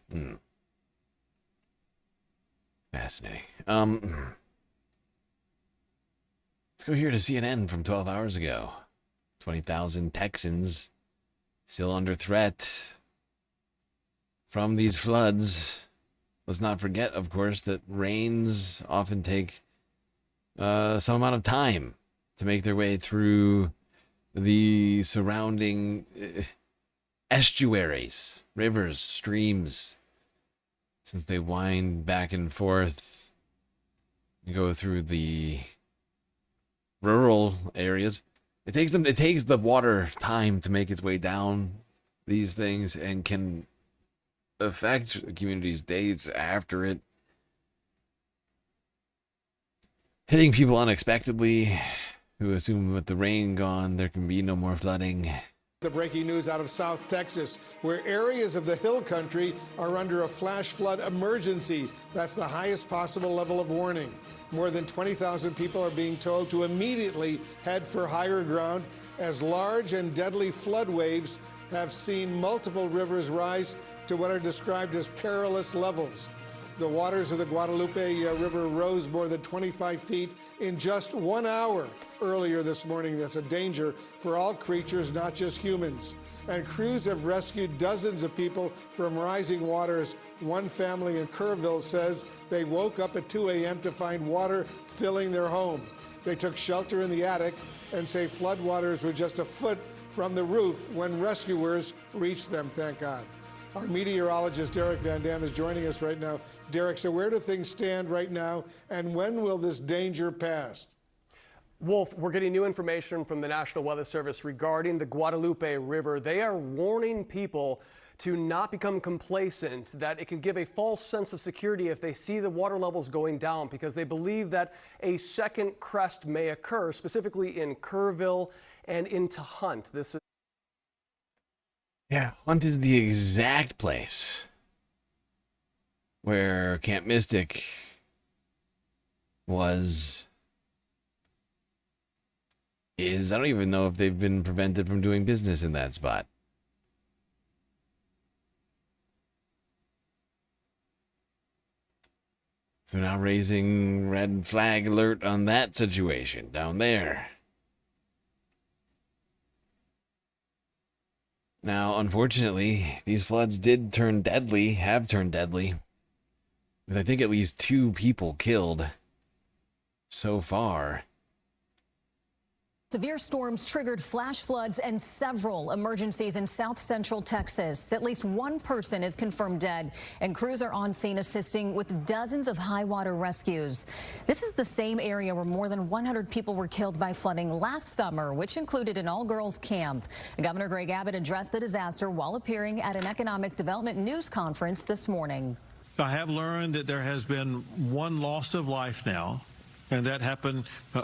Fascinating. Let's go here to CNN from 12 hours ago. 20,000 Texans still under threat from these floods. Let's not forget, of course, that rains often take some amount of time to make their way through the surrounding estuaries, rivers, streams, since they wind back and forth and go through the rural areas. It takes the water time to make its way down these things and can affect communities days after it, hitting people unexpectedly who assume with the rain gone there can be no more flooding. The breaking news out of South Texas, where areas of the hill country are under a flash flood emergency. That's the highest possible level of warning. More than 20,000 people are being told to immediately head for higher ground as large and deadly flood waves have seen multiple rivers rise to what are described as perilous levels. The waters of the Guadalupe River rose more than 25 feet in just 1 hour earlier this morning. That's a danger for all creatures, not just humans. And crews have rescued dozens of people from rising waters. One family in Kerrville says they woke up at 2 a.m. to find water filling their home. They took shelter in the attic and say floodwaters were just a foot from the roof when rescuers reached them, thank God. Our meteorologist, Derek Van Dam, is joining us right now. Derek, so where do things stand right now, and when will this danger pass? Wolf, we're getting new information from the National Weather Service regarding the Guadalupe River. They are warning people to not become complacent, that it can give a false sense of security if they see the water levels going down, because they believe that a second crest may occur, specifically in Kerrville and into Hunt. Hunt is the exact place where Camp Mystic is. I don't even know if they've been prevented from doing business in that spot. They're now raising red flag alert on that situation down there. Now, unfortunately, these floods have turned deadly, with I think at least 2 people killed so far. Severe storms triggered flash floods and several emergencies in south central Texas. At least one person is confirmed dead, and crews are on scene assisting with dozens of high water rescues. This is the same area where more than 100 people were killed by flooding last summer, which included an all-girls camp. Governor Greg Abbott addressed the disaster while appearing at an economic development news conference this morning. I have learned that there has been one loss of life now, and that happened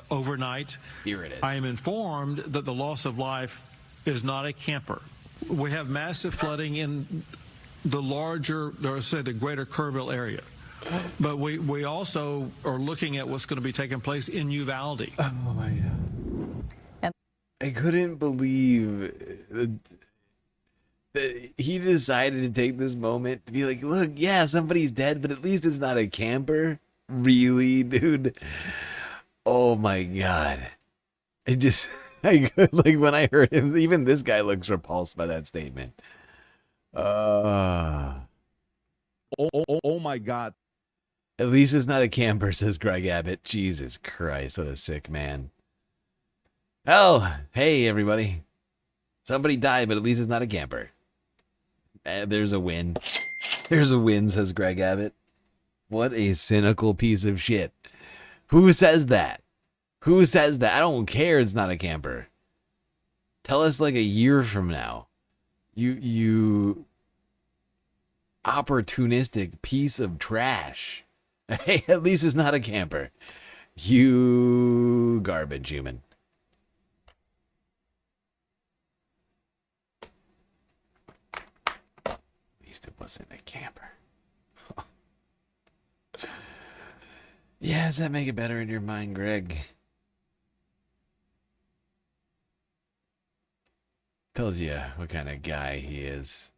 overnight. Here it is. I am informed that the loss of life is not a camper. We have massive flooding in the larger, or say the greater Kerrville area. But we also are looking at what's going to be taking place in Uvalde. Oh my God. I couldn't believe that he decided to take this moment to be like, look, yeah, somebody's dead, but at least it's not a camper. Really, dude? Oh my God. I could, like, when I heard him, even this guy looks repulsed by that statement. Oh my God. At least it's not a camper, says Greg Abbott. Jesus Christ, what a sick man. Hell, hey, everybody. Somebody died, but at least it's not a camper. There's a win. There's a win, says Greg Abbott. What a cynical piece of shit. Who says that? Who says that? I don't care it's not a camper. Tell us like a year from now. You opportunistic piece of trash. Hey, at least it's not a camper. You garbage human. At least it wasn't a camper. Yeah, does that make it better in your mind, Greg? Tells you what kind of guy he is.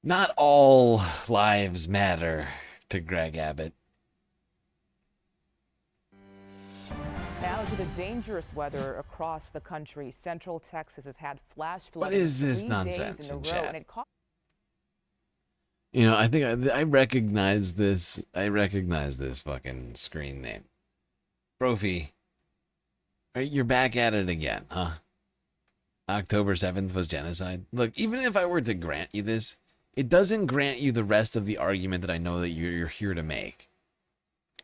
Not all lives matter to Greg Abbott. Now to the dangerous weather across the country. Central Texas has had flash flooding. What is this 3 nonsense days in a in row, chat? and it cost. You know, I think I recognize this. I recognize this fucking screen name. Brophy. You're back at it again, huh? October 7th was genocide. Look, even if I were to grant you this, it doesn't grant you the rest of the argument that I know that you're here to make.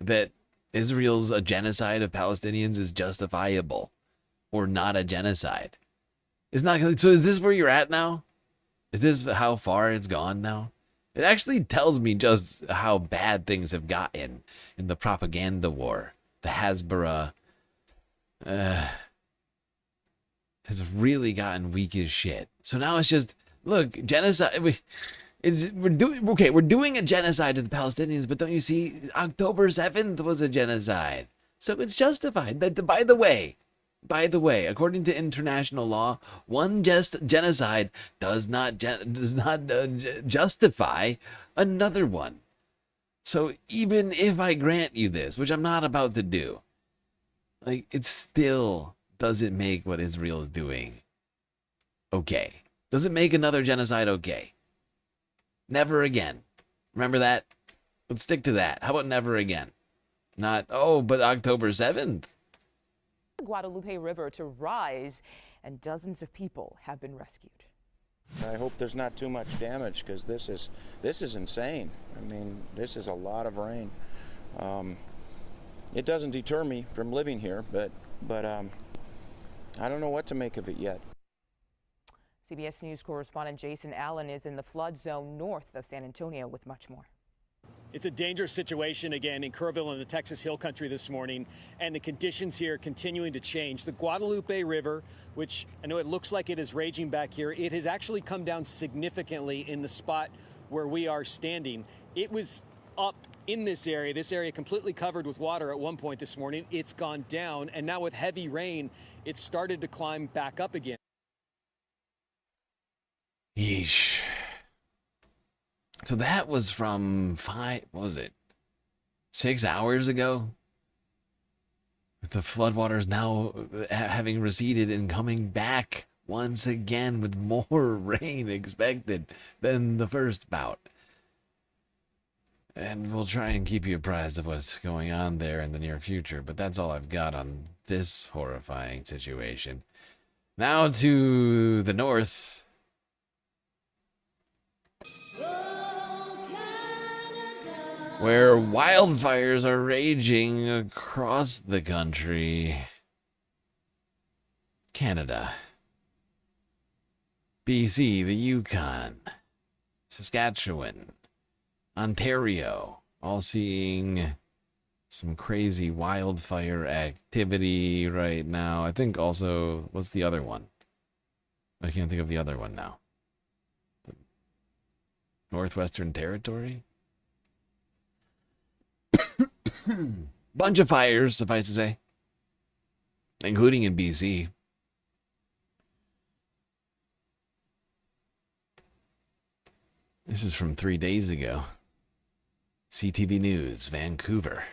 That Israel's a genocide of Palestinians is justifiable or not a genocide. It's not. So is this where you're at now? Is this how far it's gone now? It actually tells me just how bad things have gotten in the propaganda war. The Hasbara has really gotten weak as shit. So now it's just, look, genocide. We're doing a genocide to the Palestinians, but don't you see, October 7th was a genocide, so it's justified. By the way, according to international law, one genocide does not justify another one. So even if I grant you this, which I'm not about to do, like, it still doesn't make what Israel is doing okay. Does it make another genocide okay? Never again. Remember that? Let's stick to that. How about never again? Not, oh, but October 7th. The Guadalupe River to rise, and dozens of people have been rescued. I hope there's not too much damage, because this is insane. I mean, this is a lot of rain. It doesn't deter me from living here, but I don't know what to make of it yet. CBS News correspondent Jason Allen is in the flood zone north of San Antonio with much more. It's a dangerous situation again in Kerrville in the Texas Hill Country this morning, and the conditions here continuing to change. The Guadalupe River, which I know it looks like it is raging back here, it has actually come down significantly in the spot where we are standing. It was up in this area completely covered with water at one point this morning. It's gone down, and now with heavy rain, it started to climb back up again. Yeesh. So that was from 6 hours ago? The floodwaters now having receded and coming back once again with more rain expected than the first bout. And we'll try and keep you apprised of what's going on there in the near future. But that's all I've got on this horrifying situation. Now to the north. Where wildfires are raging across the country. Canada. BC, the Yukon. Saskatchewan. Ontario, all seeing some crazy wildfire activity right now. I think also, what's the other one? I can't think of the other one now. Northwestern Territory? Bunch of fires, suffice to say. Including in BC. This is from 3 days ago. CTV News, Vancouver.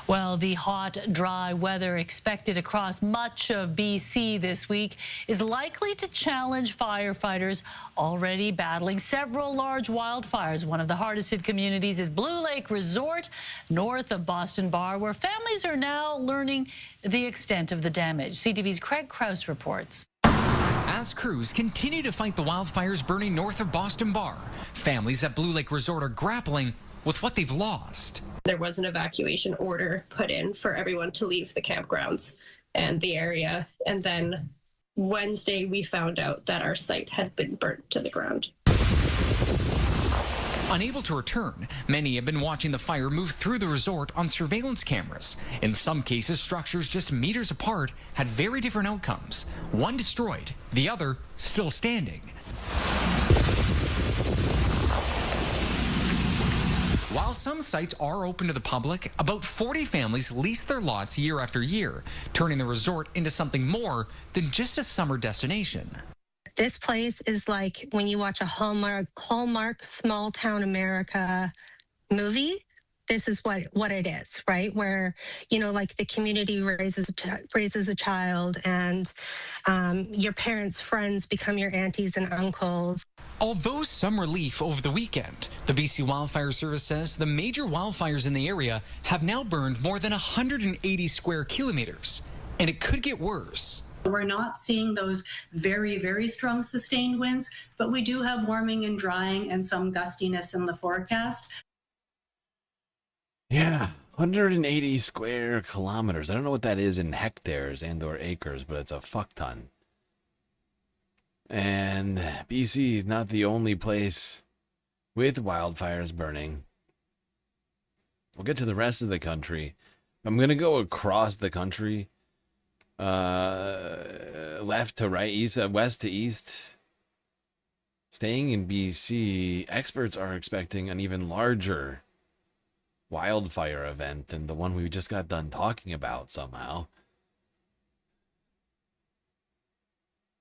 Well, the hot, dry weather expected across much of BC this week is likely to challenge firefighters already battling several large wildfires. One of the hardest hit communities is Blue Lake Resort, north of Boston Bar, where families are now learning the extent of the damage. CTV's Craig Krause reports. As crews continue to fight the wildfires burning north of Boston Bar, families at Blue Lake Resort are grappling with what they've lost. There was an evacuation order put in for everyone to leave the campgrounds and the area. And then Wednesday, we found out that our site had been burnt to the ground. Unable to return, many have been watching the fire move through the resort on surveillance cameras. In some cases, structures just meters apart had very different outcomes. One destroyed, the other still standing. While some sites are open to the public, about 40 families lease their lots year after year, turning the resort into something more than just a summer destination. This place is like when you watch a Hallmark small town America movie. This is what it is, right? Where, you know, like the community raises a child and your parents' friends become your aunties and uncles. Although some relief over the weekend, the BC Wildfire Service says the major wildfires in the area have now burned more than 180 square kilometers, and it could get worse. We're not seeing those very, very strong sustained winds, but we do have warming and drying and some gustiness in the forecast. Yeah, 180 square kilometers. I don't know what that is in hectares and or acres, but it's a fuck ton. And BC is not the only place with wildfires burning. We'll get to the rest of the country. I'm going to go across the country. Left to right, east, west to east. Staying in BC, experts are expecting an even larger wildfire event than the one we just got done talking about somehow.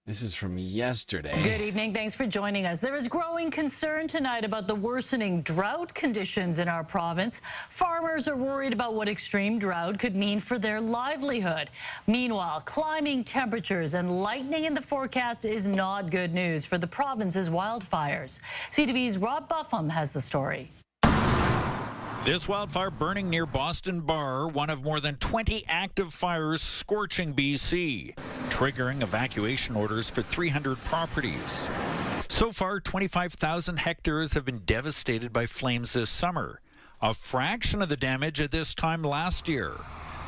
This is from yesterday. Good evening. Thanks for joining us. There is growing concern tonight about the worsening drought conditions in our province. Farmers are worried about what extreme drought could mean for their livelihood. Meanwhile, climbing temperatures and lightning in the forecast is not good news for the province's wildfires. CTV's Rob Buffum has the story. This wildfire burning near Boston Bar, one of more than 20 active fires scorching BC, triggering evacuation orders for 300 properties. So far, 25,000 hectares have been devastated by flames this summer, a fraction of the damage at this time last year.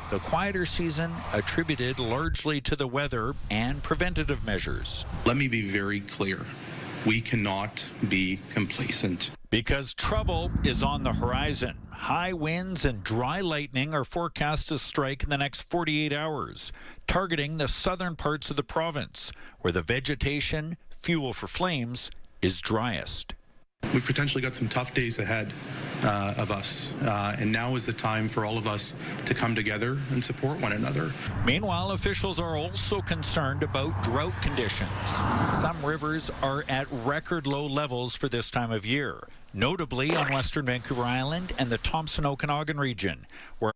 The quieter season attributed largely to the weather and preventative measures. Let me be very clear. We cannot be complacent. Because trouble is on the horizon. High winds and dry lightning are forecast to strike in the next 48 hours, targeting the southern parts of the province, where the vegetation, fuel for flames, is driest. We've potentially got some tough days ahead of us, and now is the time for all of us to come together and support one another. Meanwhile, officials are also concerned about drought conditions. Some rivers are at record low levels for this time of year, notably on Western Vancouver Island and the Thompson-Okanagan region, where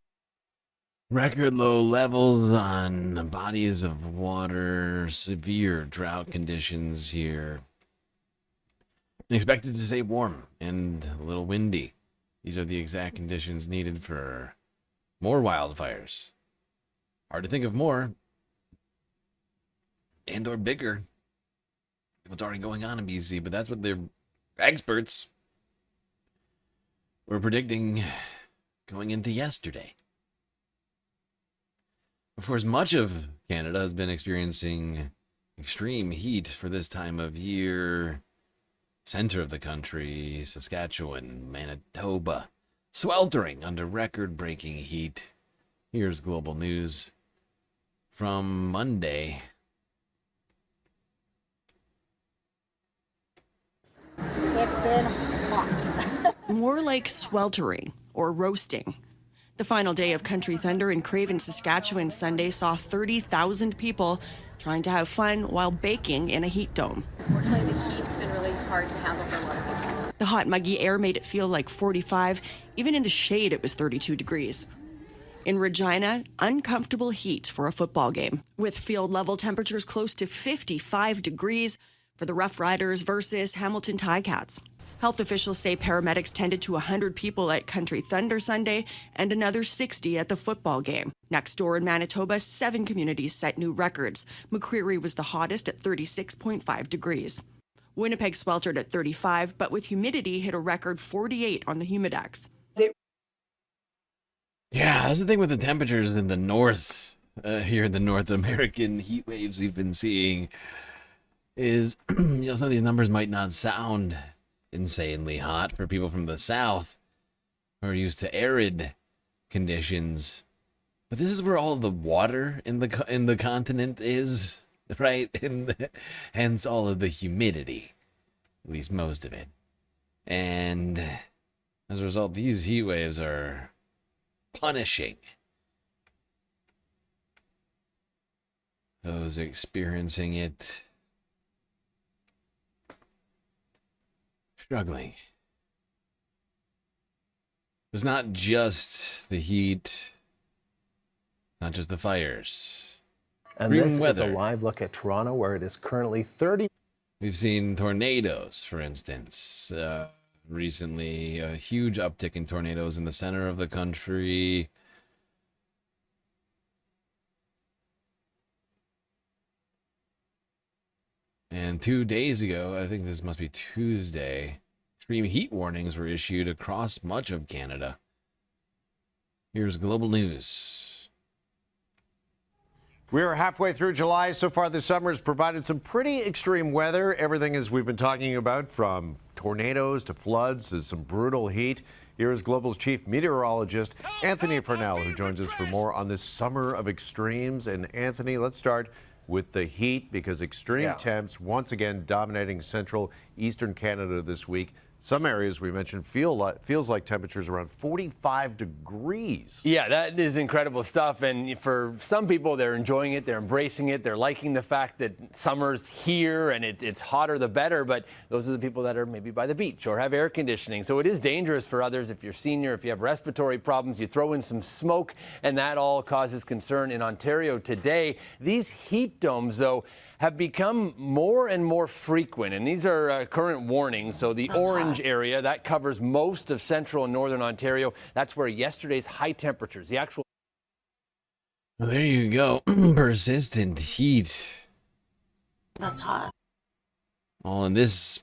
record low levels on bodies of water, severe drought conditions here. Expected to stay warm and a little windy These are the exact conditions needed for more wildfires. Hard to think of more and or bigger. What's already going on in BC, but that's what their experts were predicting going into yesterday. Of course, much of Canada has been experiencing extreme heat for this time of year. Center of the country, Saskatchewan, Manitoba, sweltering under record-breaking heat. Here's global news from Monday. It's been hot. More like sweltering or roasting. The final day of Country Thunder in Craven, Saskatchewan Sunday saw 30,000 people trying to have fun while baking in a heat dome. Unfortunately, the heat's been really hard to handle for a lot of people. The hot, muggy air made it feel like 45. Even in the shade, it was 32 degrees. In Regina, uncomfortable heat for a football game, with field level temperatures close to 55 degrees for the Rough Riders versus Hamilton Ticats. Health officials say paramedics tended to 100 people at Country Thunder Sunday and another 60 at the football game. Next door in Manitoba, 7 communities set new records. McCreary was the hottest at 36.5 degrees. Winnipeg sweltered at 35, but with humidity hit a record 48 on the humidex. Yeah, that's the thing with the temperatures in the north, here in the North American heat waves we've been seeing, is, some of these numbers might not sound insanely hot for people from the south who are used to arid conditions, but this is where all the water in the continent is, right? And hence all of the humidity, at least most of it. And as a result, these heat waves are punishing those experiencing it. Struggling. It's not just the heat, not just the fires. And this is a live look at Toronto, where it is currently 30. We've seen tornadoes, for instance. Recently, a huge uptick in tornadoes in the center of the country. And 2 days ago, I think this must be Tuesday, extreme heat warnings were issued across much of Canada. Here's global news. We are halfway through July. So far this summer has provided some pretty extreme weather. Everything as we've been talking about, from tornadoes to floods to some brutal heat. Here is Global's chief meteorologist, Anthony Farnell, who joins us for more on this summer of extremes. And Anthony, let's start with the heat, because extreme temps once again dominating central eastern Canada this week. Some areas we mentioned feels like temperatures around 45 degrees. Yeah, that is incredible stuff. And for some people, they're enjoying it. They're embracing it. They're liking the fact that summer's here and it's hotter the better. But those are the people that are maybe by the beach or have air conditioning. So it is dangerous for others. If you're senior, if you have respiratory problems, you throw in some smoke, and that all causes concern in Ontario today. These heat domes, though, have become more and more frequent, and these are current warnings. So the orange area, that covers most of central and northern Ontario. That's where yesterday's high temperatures, the actual... Well, there you go. Persistent heat. That's hot. All in this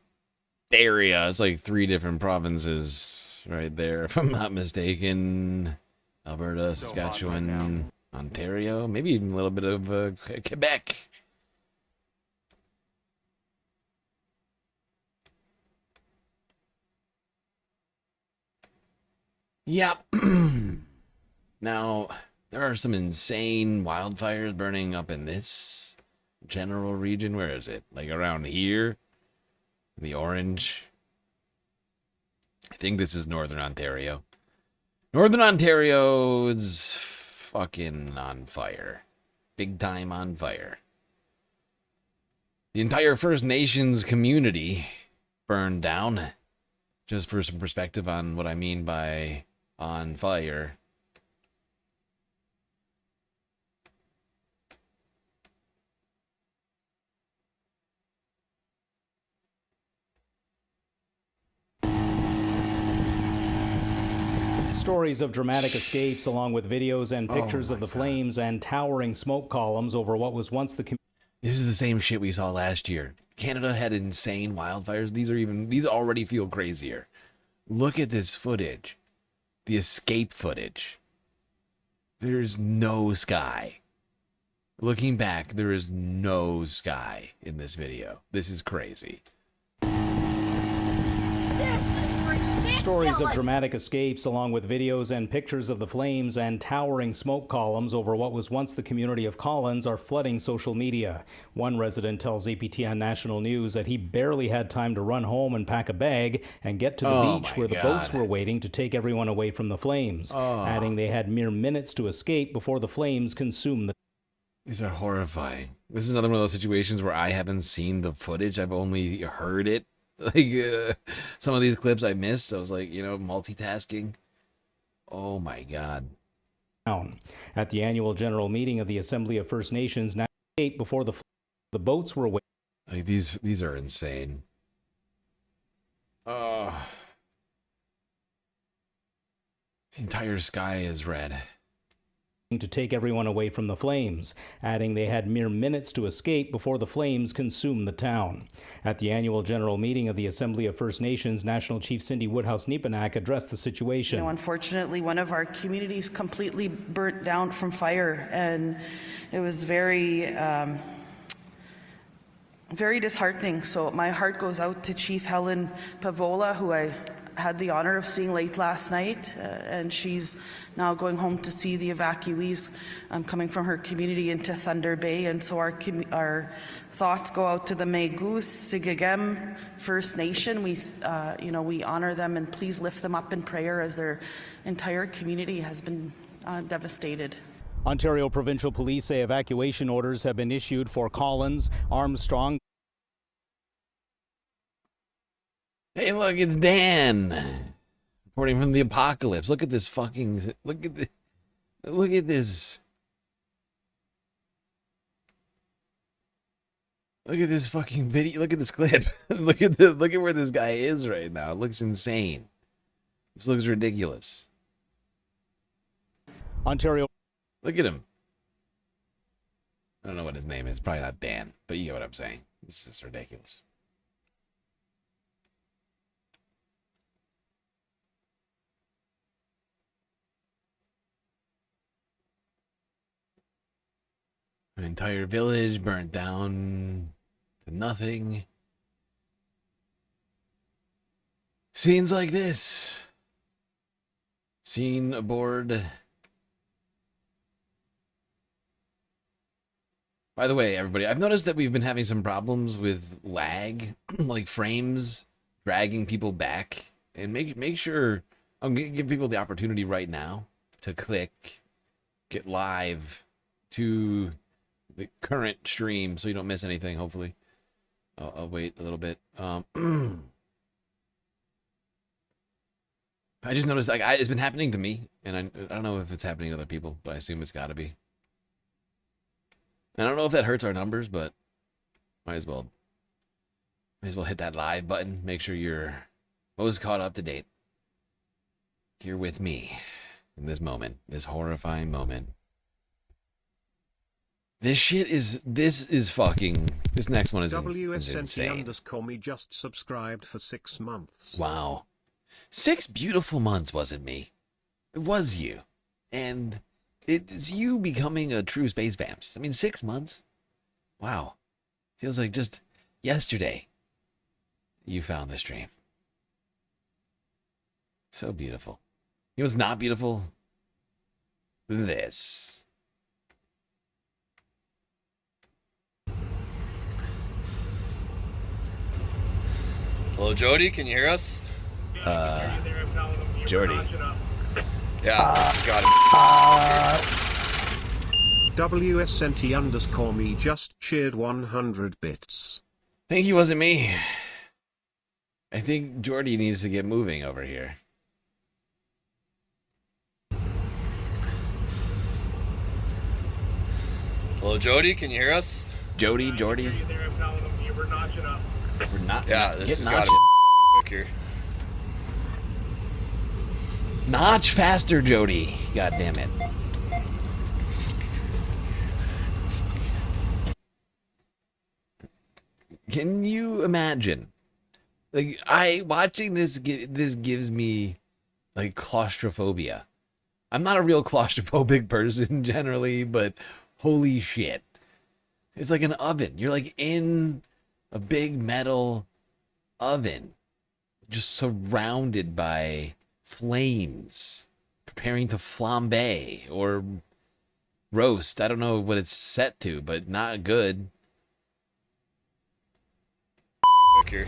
area. It's like 3 different provinces right there, if I'm not mistaken. Alberta, Saskatchewan, Ontario, maybe even a little bit of Quebec. Yep. Now, there are some insane wildfires burning up in this general region. Where is it? Like around here? The orange. I think this is Northern Ontario. Northern Ontario is fucking on fire. Big time on fire. The entire First Nations community burned down. Just for some perspective on what I mean by on fire. Stories of dramatic escapes, along with videos and pictures of the flames and towering smoke columns over what was once the. This is the same shit we saw last year. Canada had insane wildfires. These already feel crazier. Look at this footage. The escape footage. There's no sky. Looking back, there is no sky in this video. This is crazy. Stories of dramatic escapes, along with videos and pictures of the flames and towering smoke columns over what was once the community of Collins, are flooding social media. One resident tells APTN National News that he barely had time to run home and pack a bag and get to the beach where the boats were waiting to take everyone away from the flames, adding they had mere minutes to escape before the flames consumed the. These are horrifying. This is another one of those situations where I haven't seen the footage. I've only heard it. Like, some of these clips I missed. I was like, multitasking. Oh my God. At the annual general meeting of the Assembly of First Nations, before the boats were away. Like, these are insane. The entire sky is red. To take everyone away from the flames, adding they had mere minutes to escape before the flames consumed the town. At the annual general meeting of the Assembly of First Nations, National Chief Cindy Woodhouse-Neepanak addressed the situation. Unfortunately, one of our communities completely burnt down from fire, and it was very disheartening. So my heart goes out to Chief Helen Pavola, who I had the honor of seeing late last night, and she's now going home to see the evacuees coming from her community into Thunder Bay. And so our thoughts go out to the Megus Sigagem First Nation. We honor them, and please lift them up in prayer as their entire community has been devastated. Ontario Provincial Police say evacuation orders have been issued for Collins, Armstrong. Hey, look, it's Dan reporting from the apocalypse. Look at this fucking. Look at this. Look at this. Look at this fucking video. Look at this clip. Look at where this guy is right now. It looks insane. This looks ridiculous. Ontario. Look at him. I don't know what his name is. Probably not Dan, but you get what I'm saying. This is ridiculous. An entire village burnt down to nothing. Scenes like this. Seen aboard. By the way, everybody, I've noticed that we've been having some problems with lag, like frames dragging people back. And make sure, I'm going to give people the opportunity right now to click, get live to the current stream so you don't miss anything, hopefully. I'll wait a little bit. I just noticed, like, it's been happening to me, and I don't know if it's happening to other people, but I assume it's got to be. I don't know if that hurts our numbers, but might as well hit that live button. Make sure you're most caught up to date. You're with me in this moment, this horrifying moment. This next one is insane. WSNT_me just subscribed for 6 months. Wow. 6 beautiful months, was it me? It was you. And it's you becoming a true space vamps. I mean, 6 months? Wow. Feels like just yesterday you found this dream. So beautiful. You know what's not beautiful? This. Hello, Jody, can you hear us? Jody. Yeah, got it. WSNT_me just cheered 100 bits. Think he wasn't me. I think Jordy needs to get moving over here. Hello, Jody, can you hear us? Jordy. We're not. Yeah, this has got to be quick here. Notch faster, Jody. God damn it. Can you imagine? Like, watching this gives me like claustrophobia. I'm not a real claustrophobic person generally, but holy shit. It's like an oven. You're like in a big metal oven, just surrounded by flames, preparing to flambe or roast. I don't know what it's set to, but not good. Quick here.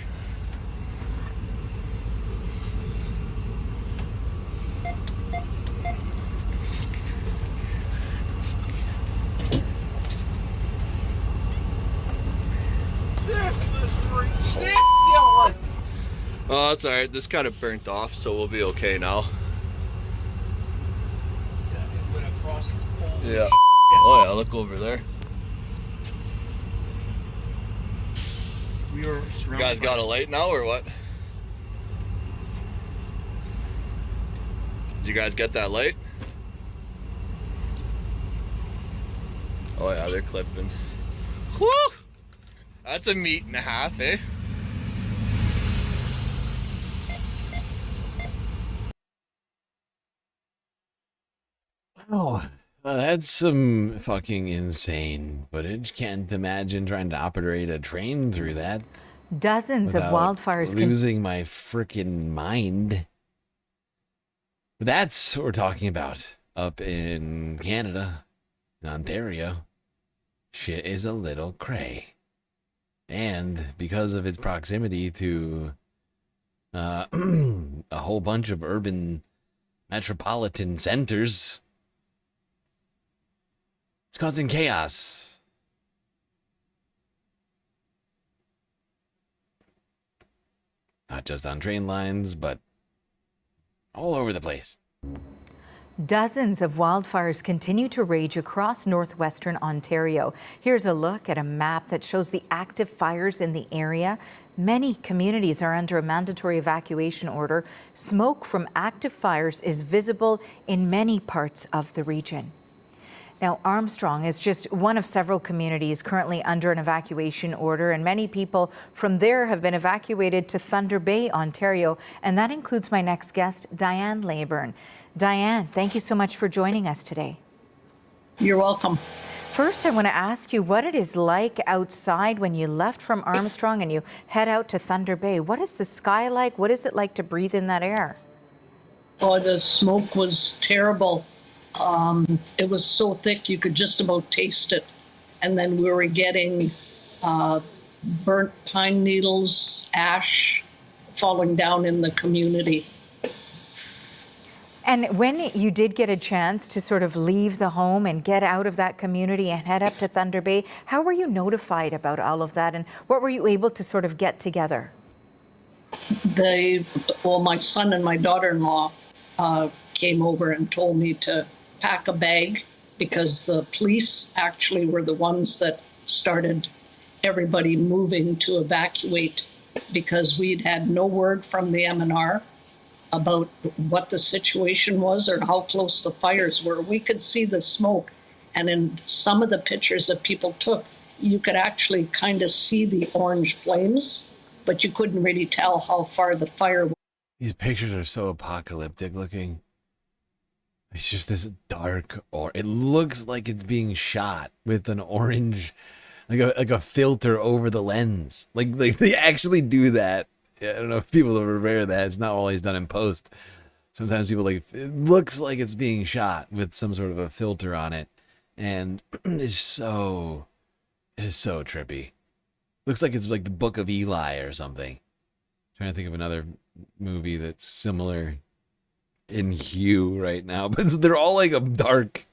This is ridiculous! Oh, that's alright. This kind of burnt off, so we'll be okay now. Yeah, it went across the pole. Yeah. Oh yeah, look over there. We are surrounded. You guys got a light now or what? Did you guys get that light? Oh yeah, they're clipping. Whew! That's a meat and a half, eh? Oh, that's some fucking insane footage. Can't imagine trying to operate a train through that. Dozens of wildfires losing my freaking mind. But that's what we're talking about up in Canada, in Ontario. Shit is a little cray. And because of its proximity to a whole bunch of urban metropolitan centers, it's causing chaos. Not just on train lines, but all over the place. Dozens of wildfires continue to rage across northwestern Ontario. Here's a look at a map that shows the active fires in the area. Many communities are under a mandatory evacuation order. Smoke from active fires is visible in many parts of the region. Now, Armstrong is just one of several communities currently under an evacuation order, and many people from there have been evacuated to Thunder Bay, Ontario, and that includes my next guest, Diane Leyburn. Diane, thank you so much for joining us today. You're welcome. First, I want to ask you what it is like outside when you left from Armstrong and you head out to Thunder Bay. What is the sky like? What is it like to breathe in that air? Oh, the smoke was terrible. It was so thick you could just about taste it. And then we were getting burnt pine needles, ash falling down in the community. And when you did get a chance to sort of leave the home and get out of that community and head up to Thunder Bay, how were you notified about all of that, and what were you able to sort of get together? My son and my daughter-in-law came over and told me to pack a bag because the police actually were the ones that started everybody moving to evacuate because we'd had no word from the MNR about what the situation was or how close the fires were. We could see the smoke, and in some of the pictures that people took, you could actually kind of see the orange flames, but you couldn't really tell how far the fire was. These pictures are so apocalyptic looking. It's just this dark, or it looks like it's being shot with an orange, like a filter over the lens. Like they actually do that. I don't know if people are aware of that. It's not always done in post. Sometimes people it looks like it's being shot with some sort of a filter on it, and it is so trippy. Looks like it's like the Book of Eli or something. Trying to think of another movie that's similar in hue right now, but they're all like a dark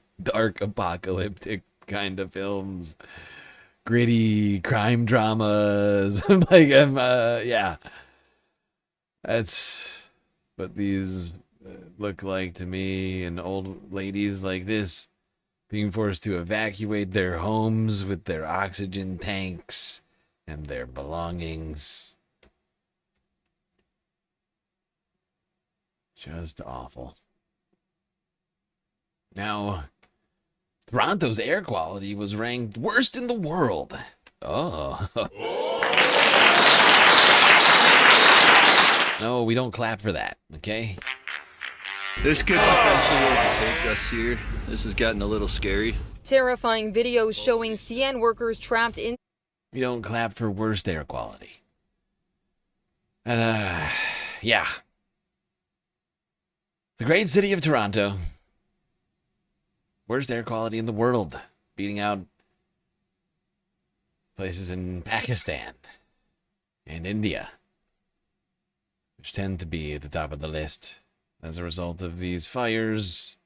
apocalyptic kind of films, gritty crime dramas. Yeah. That's what these look like to me, and old ladies like this being forced to evacuate their homes with their oxygen tanks and their belongings. Just awful. Now, Toronto's air quality was ranked worst in the world. Oh. No, we don't clap for that, okay? This could potentially overtake us here. This is getting a little scary. Terrifying videos showing CN workers trapped in. We don't clap for worst air quality. Yeah. The great city of Toronto. Worst air quality in the world. Beating out places in Pakistan and India, which tend to be at the top of the list as a result of these fires.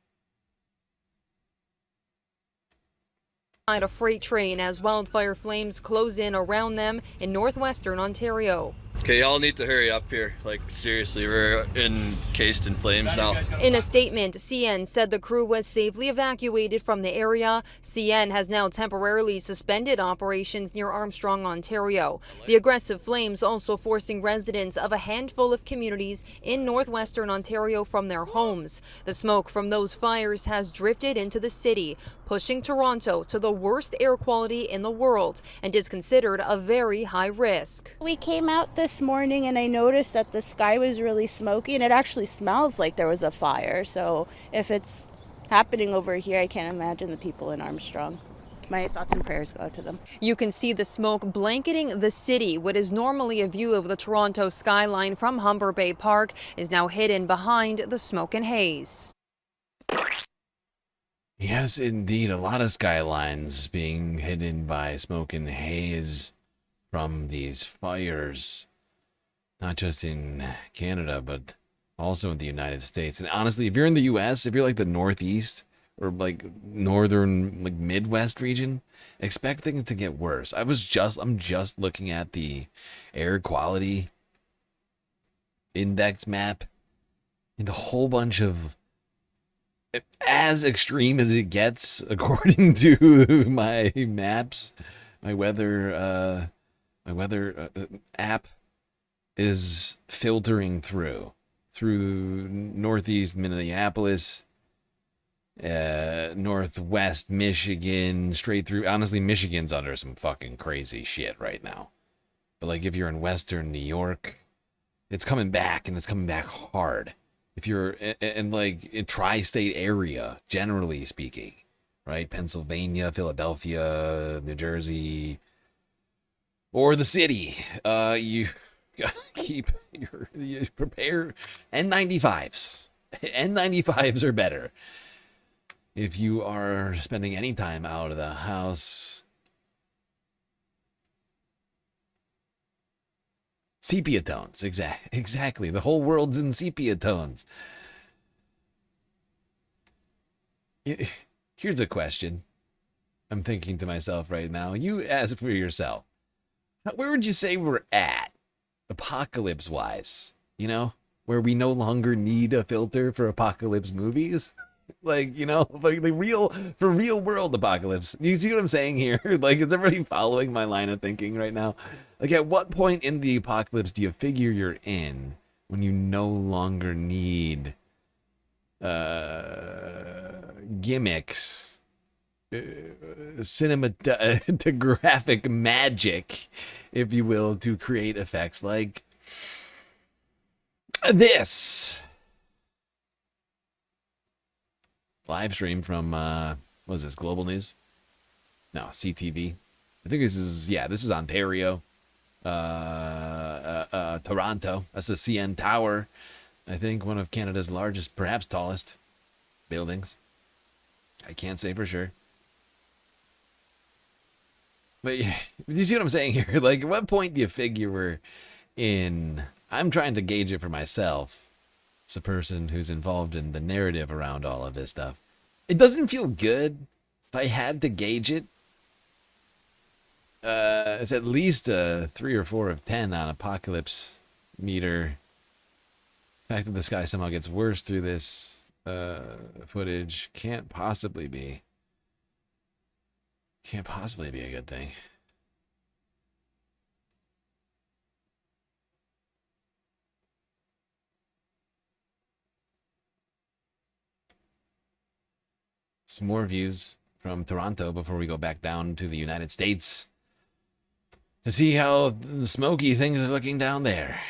A freight train as wildfire flames close in around them in northwestern Ontario. Okay, y'all need to hurry up here. Like, seriously, we're encased in flames now. In a statement, CN said the crew was safely evacuated from the area. CN has now temporarily suspended operations near Armstrong, Ontario. The aggressive flames also forcing residents of a handful of communities in northwestern Ontario from their homes. The smoke from those fires has drifted into the city, pushing Toronto to the worst air quality in the world and is considered a very high risk. We came out this morning and I noticed that the sky was really smoky and it actually smells like there was a fire. So if it's happening over here, I can't imagine the people in Armstrong. My thoughts and prayers go out to them. You can see the smoke blanketing the city. What is normally a view of the Toronto skyline from Humber Bay Park is now hidden behind the smoke and haze. Yes, indeed. A lot of skylines being hidden by smoke and haze from these fires. Not just in Canada, but also in the United States. And honestly, if you're in the U.S., if you're like the Northeast or like northern, like Midwest region, expect things to get worse. I'm just looking at the air quality index map and a whole bunch of as extreme as it gets according to my maps, my weather app is filtering through northeast Minneapolis, northwest Michigan, straight through. Honestly, Michigan's under some fucking crazy shit right now. But like if you're in western New York, it's coming back and it's coming back hard. If you're in like a tri-state area, generally speaking, right? Pennsylvania, Philadelphia, New Jersey, or the city, you gotta keep you prepare. N95s. N95s are better. If you are spending any time out of the house. Sepia tones, exactly. The whole world's in sepia tones. Here's a question I'm thinking to myself right now. You ask for yourself. Where would you say we're at, apocalypse-wise? You know, where we no longer need a filter for apocalypse movies? Like, you know, like the real world apocalypse. You see what I'm saying here? Like, is everybody following my line of thinking right now? Like, at what point in the apocalypse do you figure you're in when you no longer need gimmicks, cinematographic magic, if you will, to create effects like this? Live stream from, what is this, Global News? No, CTV. I think this is Ontario. Toronto. That's the CN Tower. I think one of Canada's largest, perhaps tallest buildings. I can't say for sure. But do you see what I'm saying here? Like, at what point do you figure we're in? I'm trying to gauge it for myself. It's a person who's involved in the narrative around all of this stuff. It doesn't feel good. If I had to gauge it, it's at least a 3 or 4 of 10 on apocalypse meter. The fact that the sky somehow gets worse through this footage can't possibly be a good thing. some more views from Toronto before we go back down to the United States to see how the smoky things are looking down there.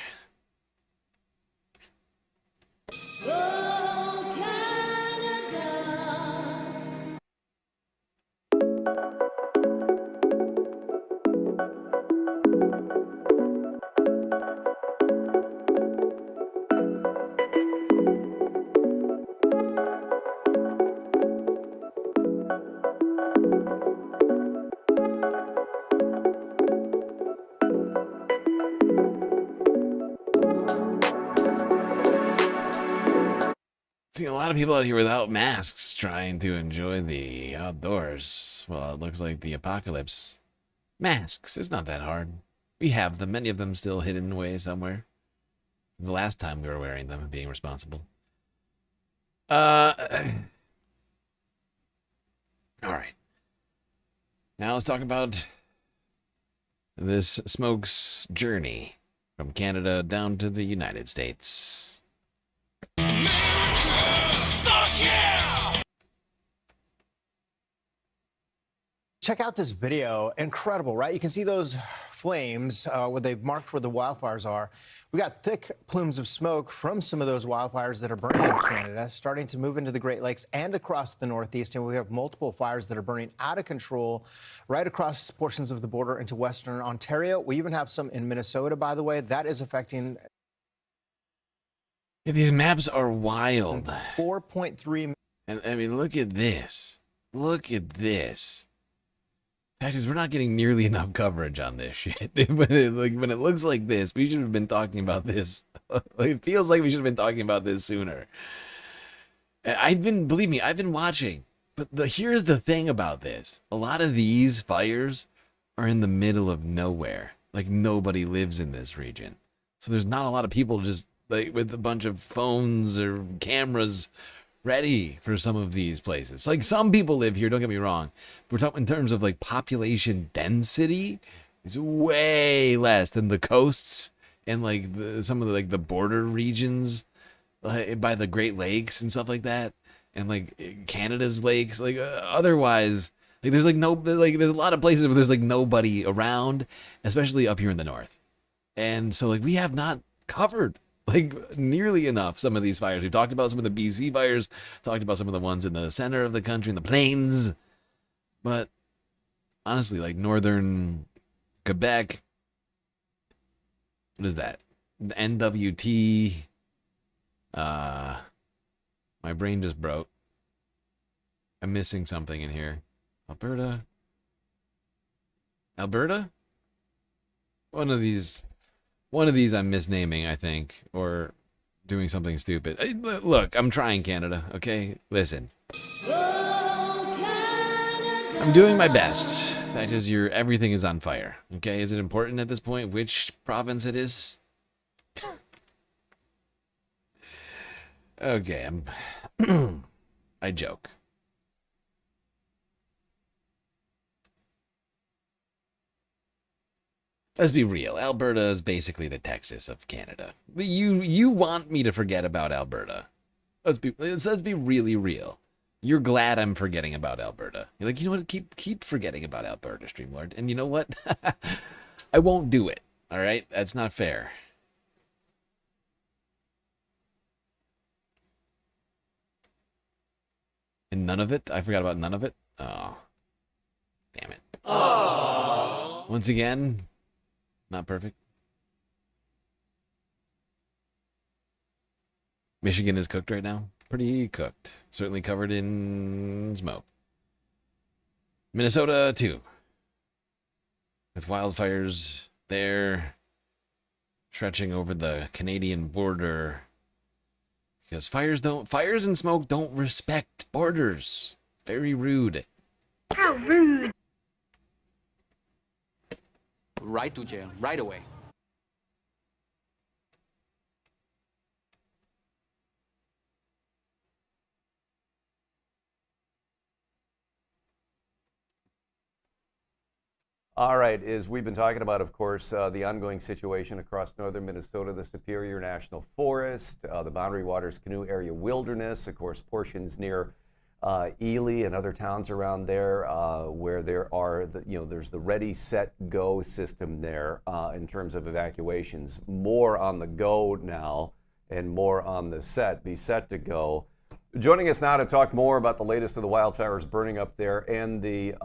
Seeing a lot of people out here without masks trying to enjoy the outdoors. Well, it looks like the apocalypse. Masks, it's not that hard. We have them, many of them still hidden away somewhere. The last time we were wearing them and being responsible. All right. Now let's talk about this smoke's journey from Canada down to the United States. Check out this video. Incredible, right? You can see those flames where they've marked where the wildfires are. We got thick plumes of smoke from some of those wildfires that are burning in Canada, starting to move into the Great Lakes and across the Northeast. And we have multiple fires that are burning out of control right across portions of the border into Western Ontario. We even have some in Minnesota, by the way. That is affecting... Yeah, these maps are wild. 4.3... And I mean, look at this. Look at this. Fact is, we're not getting nearly enough coverage on this shit. when it looks like this, we should have been talking about this. It feels like we should have been talking about this sooner. Believe me, I've been watching. But here's the thing about this. A lot of these fires are in the middle of nowhere. Like, nobody lives in this region. So there's not a lot of people just, like, with a bunch of phones or cameras ready for some of these places. Like, some people live here, don't get me wrong. We're talking in terms of like population density, it's way less than the coasts and like some of the border regions by the Great Lakes and stuff like that, and like Canada's lakes. Like otherwise, like there's there's a lot of places where there's like nobody around, especially up here in the north. And so like we have not covered like nearly enough some of these fires. We've talked about some of the BC fires, talked about some of the ones in the center of the country, in the plains. But honestly, like northern Quebec, what is that? The NWT. My brain just broke. I'm missing something in here. Alberta? One of these I'm misnaming, I think, or doing something stupid. Look, I'm trying, Canada, okay? Listen. I'm doing my best. Fact is, everything is on fire, okay? Is it important at this point which province it is? Okay, I joke. Let's be real. Alberta is basically the Texas of Canada. You want me to forget about Alberta. Let's be really real. You're glad I'm forgetting about Alberta. You're like, you know what? Keep forgetting about Alberta, StreamLord. And you know what? I won't do it. All right? That's not fair. And none of it? I forgot about none of it? Oh. Damn it. Aww. Once again, not perfect. Michigan is cooked right now. Pretty cooked. Certainly covered in smoke. Minnesota, too. With wildfires there stretching over the Canadian border. Because fires and smoke don't respect borders. Very rude. How rude. Right to jail, right away. All right, as we've been talking about, of course, the ongoing situation across northern Minnesota, the Superior National Forest, the Boundary Waters Canoe Area Wilderness, of course, portions near Ely and other towns around there where there are, there's the ready, set, go system there in terms of evacuations. More on the go now and more on the be set to go. Joining us now to talk more about the latest of the wildfires burning up there and the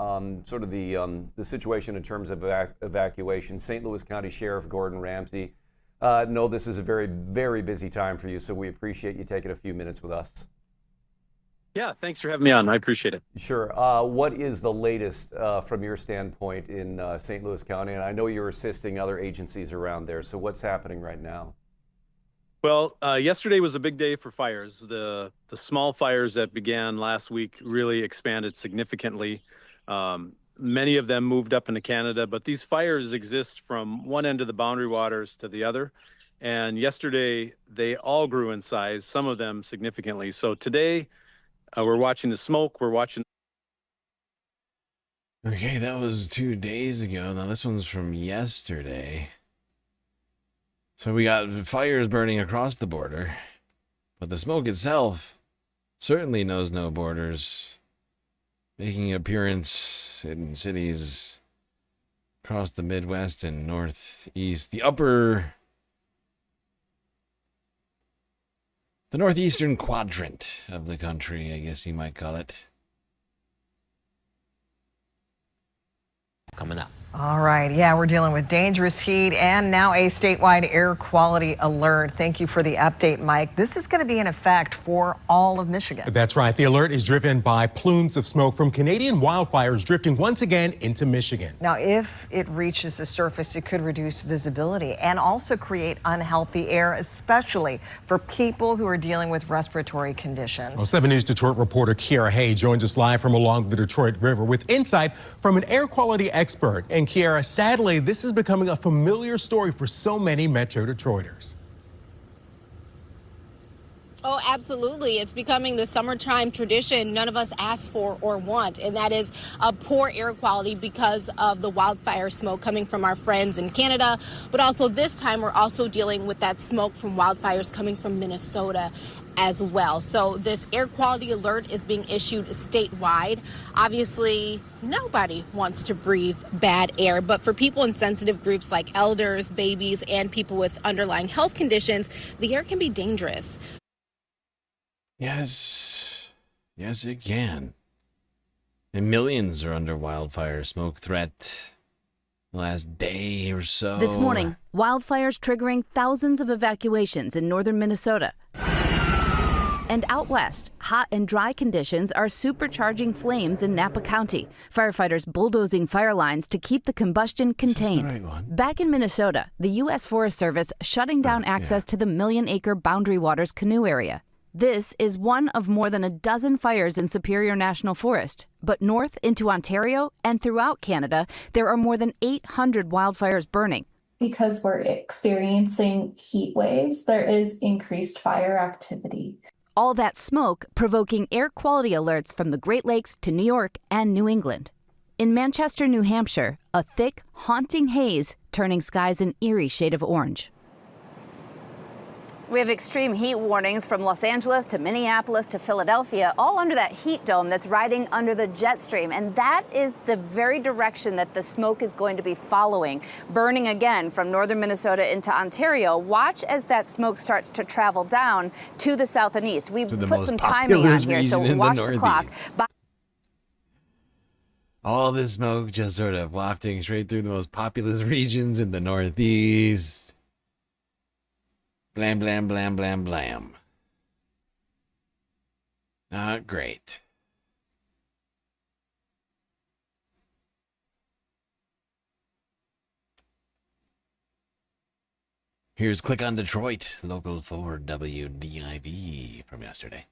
the situation in terms of evacuation. St. Louis County Sheriff Gordon Ramsay. No, this is a very, very busy time for you, so we appreciate you taking a few minutes with us. Yeah, thanks for having me on. I appreciate it. Sure. What is the latest from your standpoint in St. Louis County? And I know you're assisting other agencies around there, so what's happening right now? Well, yesterday was a big day for fires. The small fires that began last week really expanded significantly. Many of them moved up into Canada, but these fires exist from one end of the boundary waters to the other. And yesterday, they all grew in size, some of them significantly. So today, we're watching the smoke, we're watching. Okay, that was 2 days ago. Now this one's from yesterday. So we got fires burning across the border, but the smoke itself certainly knows no borders, making an appearance in cities across the Midwest and Northeast, the northeastern quadrant of the country, I guess you might call it. Coming up. All right. Yeah, we're dealing with dangerous heat and now a statewide air quality alert. Thank you for the update, Mike. This is going to be in effect for all of Michigan. That's right. The alert is driven by plumes of smoke from Canadian wildfires drifting once again into Michigan. Now, if it reaches the surface, it could reduce visibility and also create unhealthy air, especially for people who are dealing with respiratory conditions. Well, 7 News Detroit reporter Keir joins us live from along the Detroit River with insight from an air quality expert. And Keir, sadly, this is becoming a familiar story for so many Metro Detroiters. Oh, absolutely. It's becoming the summertime tradition none of us ask for or want, and that is a poor air quality because of the wildfire smoke coming from our friends in Canada. But also this time we're also dealing with that smoke from wildfires coming from Minnesota as well. So this air quality alert is being issued statewide. Obviously, nobody wants to breathe bad air, but for people in sensitive groups like elders, babies, and people with underlying health conditions, the air can be dangerous. Yes, it can. And millions are under wildfire smoke threat the last day or so. This morning, wildfires triggering thousands of evacuations in northern Minnesota. And out west, hot and dry conditions are supercharging flames in Napa County. Firefighters bulldozing fire lines to keep the combustion contained. This is the right one. Back in Minnesota, the U.S. Forest Service shutting down access to the million-acre Boundary Waters canoe area. This is one of more than a dozen fires in Superior National Forest. But north into Ontario and throughout Canada, there are more than 800 wildfires burning. Because we're experiencing heat waves, there is increased fire activity. All that smoke provoking air quality alerts from the Great Lakes to New York and New England. In Manchester, New Hampshire, a thick, haunting haze turning skies an eerie shade of orange. We have extreme heat warnings from Los Angeles to Minneapolis to Philadelphia, all under that heat dome that's riding under the jet stream. And that is the very direction that the smoke is going to be following, burning again from northern Minnesota into Ontario. Watch as that smoke starts to travel down to the south and east. We put some timing on here, so watch the clock. All this smoke just sort of wafting straight through the most populous regions in the Northeast. Blam, blam, blam, blam, blam. Not great. Here's Click on Detroit, local 4 WDIV from yesterday.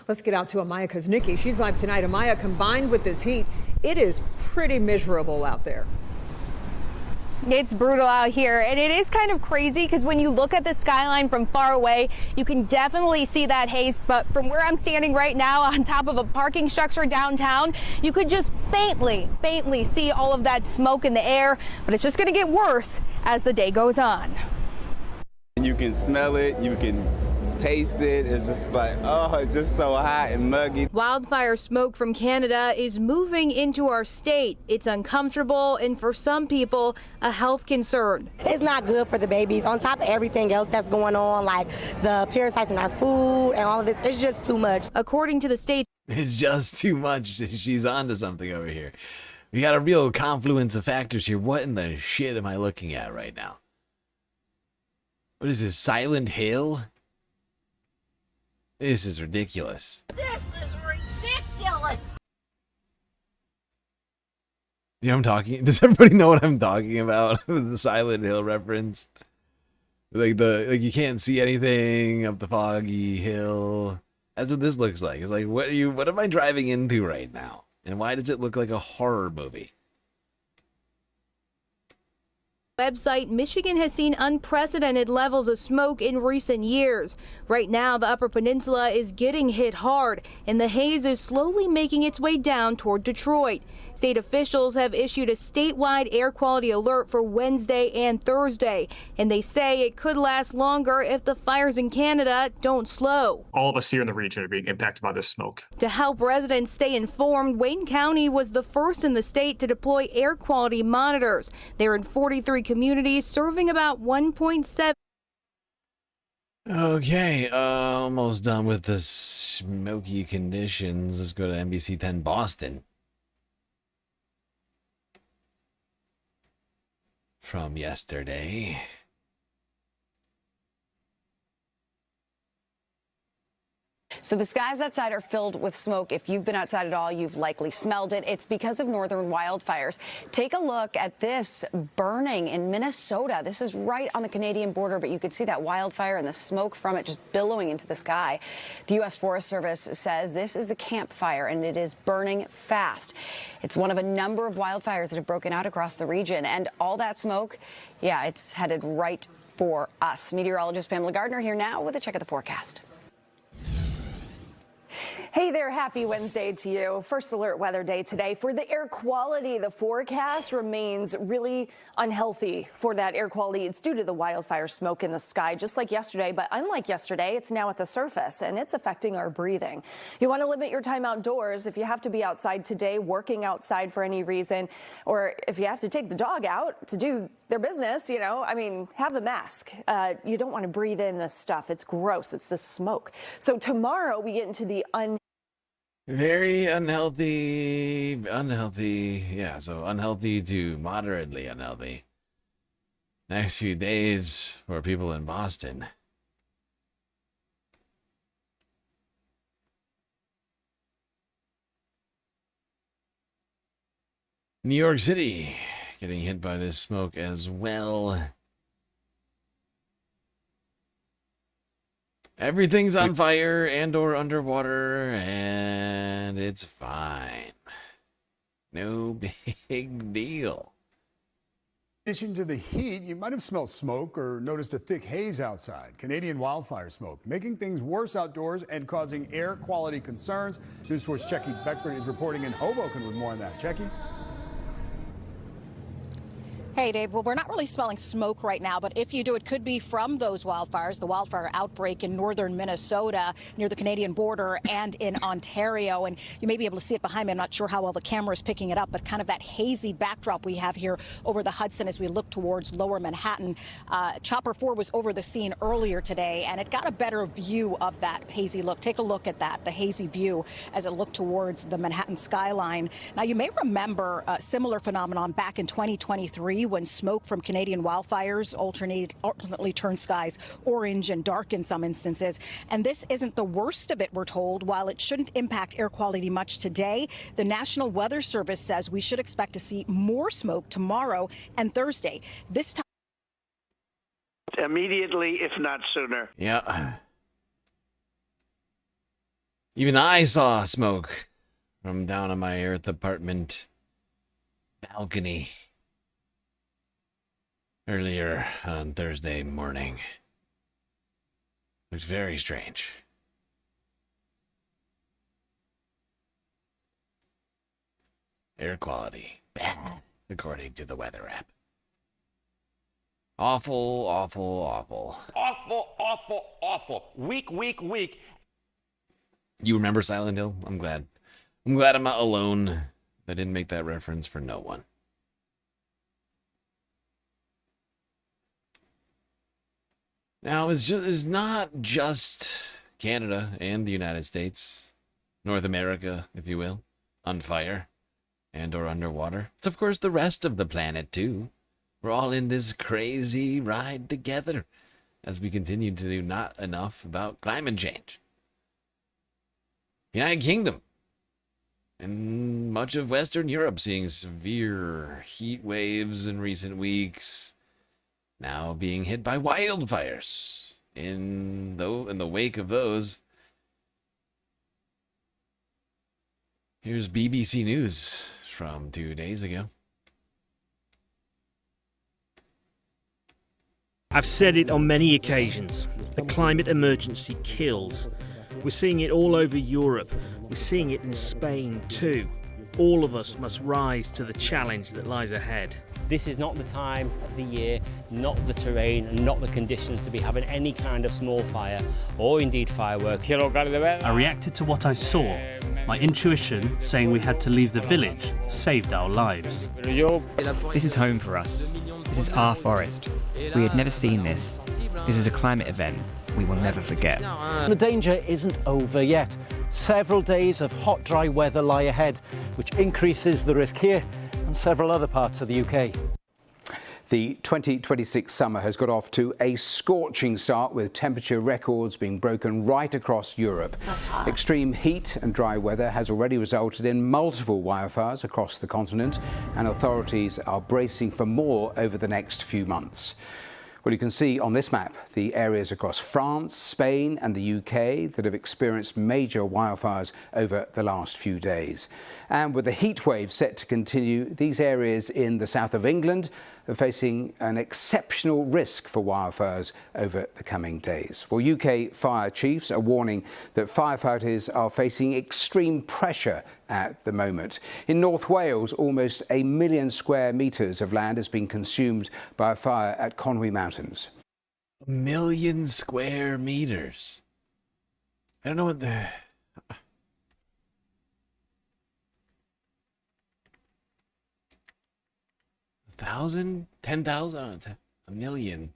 Let's get out to Amaya because Nikki, she's live tonight. Amaya, combined with this heat, it is pretty miserable out there. It's brutal out here, and it is kind of crazy because when you look at the skyline from far away, you can definitely see that haze. But from where I'm standing right now on top of a parking structure downtown, you could just faintly see all of that smoke in the air. But it's just going to get worse as the day goes on. You can smell it, you can taste it. It's just like, oh, it's just so hot and muggy. Wildfire smoke from Canada is moving into our state. It's uncomfortable and for some people, a health concern. It's not good for the babies. On top of everything else that's going on, like the parasites in our food and all of this, it's just too much. According to the state, it's just too much. She's onto something over here. We got a real confluence of factors here. What in the shit am I looking at right now? What is this, Silent Hill? This is ridiculous. This is ridiculous. You know what I'm talking? Does everybody know what I'm talking about? The Silent Hill reference. Like you can't see anything up the foggy hill. That's what this looks like. It's like, what am I driving into right now? And why does it look like a horror movie? website, Michigan has seen unprecedented levels of smoke in recent years. Right now, the Upper Peninsula is getting hit hard, and the haze is slowly making its way down toward Detroit. State officials have issued a statewide air quality alert for Wednesday and Thursday, and they say it could last longer if the fires in Canada don't slow. All of us here in the region are being impacted by this smoke. To help residents stay informed, Wayne County was the first in the state to deploy air quality monitors. They're in 43 communities, serving about 1.7. Okay, almost done with the smoky conditions. Let's go to NBC 10 Boston. From yesterday. So the skies outside are filled with smoke. If you've been outside at all, you've likely smelled it. It's because of northern wildfires. Take a look at this burning in Minnesota. This is right on the Canadian border, but you could see that wildfire and the smoke from it just billowing into the sky. The U.S. Forest Service says this is the Camp Fire, and it is burning fast. It's one of a number of wildfires that have broken out across the region, and all that smoke, yeah, it's headed right for us. Meteorologist Pamela Gardner here now with a check of the forecast. Hey there, happy Wednesday to you. First alert weather day today. For the air quality, the forecast remains really unhealthy for that air quality. It's due to the wildfire smoke in the sky, just like yesterday. But unlike yesterday, it's now at the surface, and it's affecting our breathing. You want to limit your time outdoors. If you have to be outside today, working outside for any reason, or if you have to take the dog out to do their business, you know, I mean, have a mask. You don't want to breathe in this stuff. It's gross. It's the smoke. So tomorrow we get into the Very unhealthy, yeah, so unhealthy to moderately unhealthy. Next few days for people in Boston. New York City getting hit by this smoke as well. Everything's on fire and or underwater, and it's fine. No big deal. In addition to the heat, you might have smelled smoke or noticed a thick haze outside. Canadian wildfire smoke, making things worse outdoors and causing air quality concerns. News 4's Checky Beckford is reporting in Hoboken with more on that. Checky? Hey, Dave. Well, we're not really smelling smoke right now, but if you do, it could be from those wildfires, the wildfire outbreak in northern Minnesota near the Canadian border and in Ontario. And you may be able to see it behind me. I'm not sure how well the camera is picking it up, but kind of that hazy backdrop we have here over the Hudson as we look towards lower Manhattan. Chopper 4 was over the scene earlier today, and it got a better view of that hazy look. Take a look at that, the hazy view as it looked towards the Manhattan skyline. Now, you may remember a similar phenomenon back in 2023 when smoke from Canadian wildfires alternately turned skies orange and dark in some instances. And this isn't the worst of it, we're told. While it shouldn't impact air quality much today, the National Weather Service says we should expect to see more smoke tomorrow and Thursday. This time immediately, if not sooner. Yeah. Even I saw smoke from down on my earth apartment balcony earlier on Thursday morning. Looks very strange. Air quality bad, according to the weather app. Awful, awful, awful. Awful, awful. awful, awful. Weak. You remember Silent Hill? I'm glad. I'm glad I'm not alone. I didn't make that reference for no one. Now, it's not just Canada and the United States, North America, if you will, on fire and or underwater. It's, of course, the rest of the planet, too. We're all in this crazy ride together as we continue to do not enough about climate change. United Kingdom and much of Western Europe seeing severe heat waves in recent weeks, now being hit by wildfires. In the wake of those, here's BBC News from 2 days ago. I've said it on many occasions. The climate emergency kills. We're seeing it all over Europe. We're seeing it in Spain too. All of us must rise to the challenge that lies ahead. This is not the time of the year, not the terrain, and not the conditions to be having any kind of small fire or indeed fireworks. I reacted to what I saw. My intuition saying we had to leave the village saved our lives. This is home for us. This is our forest. We had never seen this. This is a climate event we will never forget. The danger isn't over yet. Several days of hot, dry weather lie ahead, which increases the risk here and several other parts of the UK. The 2026 summer has got off to a scorching start, with temperature records being broken right across Europe. Extreme heat and dry weather has already resulted in multiple wildfires across the continent, and authorities are bracing for more over the next few months. Well, you can see on this map the areas across France, Spain and the UK that have experienced major wildfires over the last few days. And with the heat wave set to continue, these areas in the south of England are facing an exceptional risk for wildfires over the coming days. Well, UK fire chiefs are warning that firefighters are facing extreme pressure at the moment. In North Wales, almost 1 million square metres of land has been consumed by a fire at Conwy Mountains. 1 million square meters. I don't know what the... 1,000? 10,000? 1 million.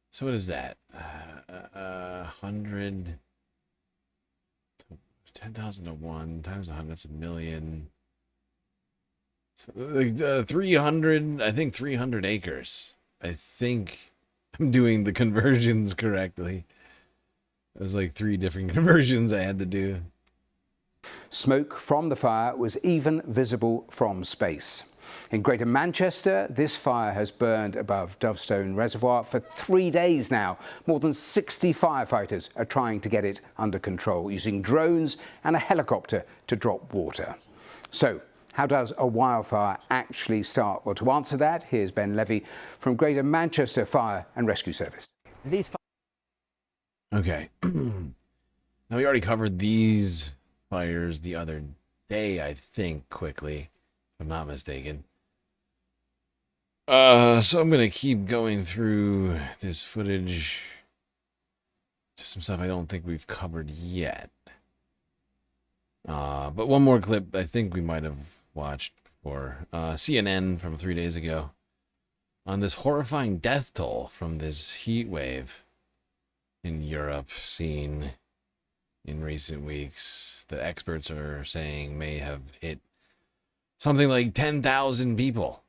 So what is that? 100... 10,000 to 1 times 100, that's 1 million. So, 300, I think 300 acres. I think I'm doing the conversions correctly. It was like 3 different conversions I had to do. Smoke from the fire was even visible from space. In Greater Manchester, this fire has burned above Dovestone Reservoir for 3 days now. More than 60 firefighters are trying to get it under control, using drones and a helicopter to drop water. So, how does a wildfire actually start? Well, to answer that, here's Ben Levy from Greater Manchester Fire and Rescue Service. Okay. Now, we already covered these fires the other day, I think, quickly, if I'm not mistaken. So I'm going to keep going through this footage. Just some stuff I don't think we've covered yet. But one more clip I think we might have watched before. CNN from 3 days ago. On this horrifying death toll from this heat wave in Europe seen in recent weeks that experts are saying may have hit something like 10,000 people.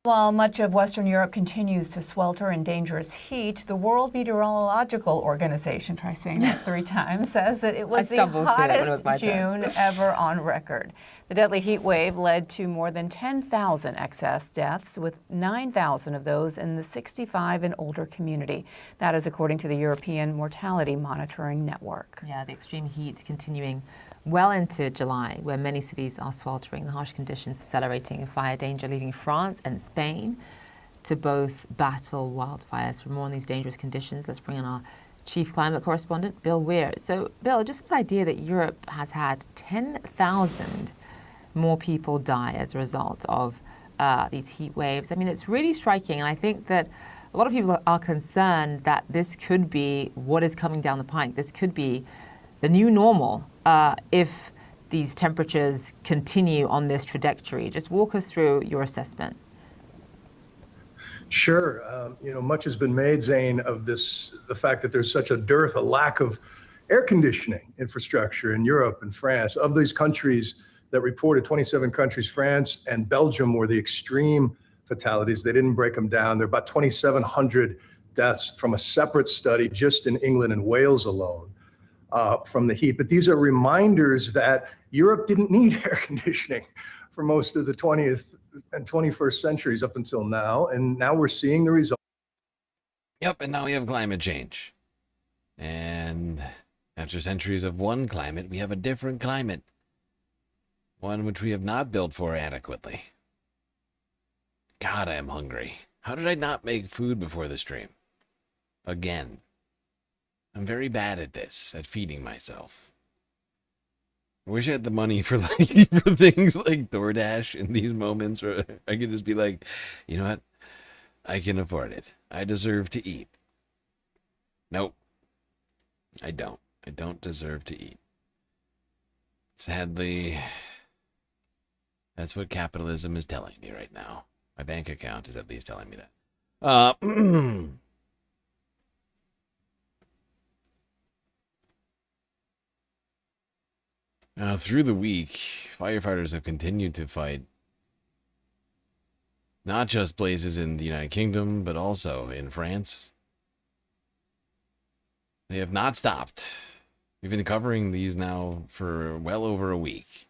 While much of Western Europe continues to swelter in dangerous heat, the World Meteorological Organization, try saying that 3 times, says that it was the hottest June ever on record. The deadly heat wave led to more than 10,000 excess deaths, with 9,000 of those in the 65 and older community. That is according to the European Mortality Monitoring Network. Yeah, the extreme heat continuing well into July, where many cities are sweltering. The harsh conditions accelerating fire danger, leaving France and Spain to both battle wildfires. For more on these dangerous conditions, let's bring in our chief climate correspondent, Bill Weir. So, Bill, just this idea that Europe has had 10,000 more people die as a result of these heat waves. I mean, it's really striking. And I think that a lot of people are concerned that this could be what is coming down the pike. This could be the new normal if these temperatures continue on this trajectory. Just walk us through your assessment. Sure. You know, much has been made, Zane, of this, the fact that there's such a dearth, a lack of air conditioning infrastructure in Europe and France. Of these countries that reported, 27 countries, France and Belgium were the extreme fatalities. They didn't break them down. There are about 2,700 deaths from a separate study just in England and Wales alone from the heat. But these are reminders that Europe didn't need air conditioning for most of the 20th and 21st centuries up until now. And now we're seeing the result. Yep, and now we have climate change. And after centuries of one climate, we have a different climate. One which we have not built for adequately. God, I am hungry. How did I not make food before the stream? Again. I'm very bad at this, at feeding myself. I wish I had the money for for things like DoorDash in these moments where I could just be like, you know what? I can afford it. I deserve to eat. Nope. I don't. I don't deserve to eat. Sadly, that's what capitalism is telling me right now. My bank account is at least telling me that. Now, through the week, firefighters have continued to fight not just blazes in the United Kingdom, but also in France. They have not stopped. We've been covering these now for well over a week.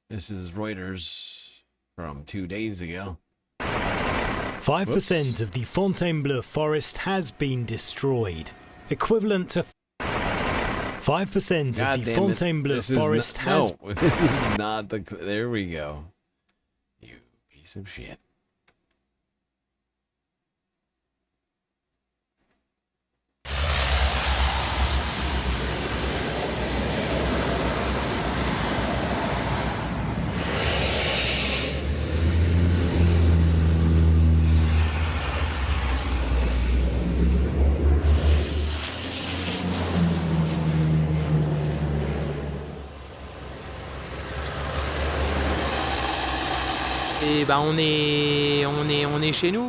This is Reuters from 2 days ago. 5% of the Fontainebleau forest has been destroyed, equivalent to 5% of the Fontainebleau forest has... No, this is not the... There we go. You piece of shit.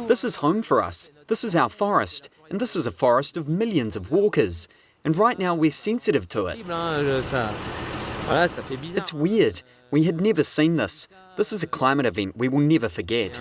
This is home for us. This is our forest, and this is a forest of millions of walkers. And right now we're sensitive to it. It's weird. We had never seen this. This is a climate event we will never forget.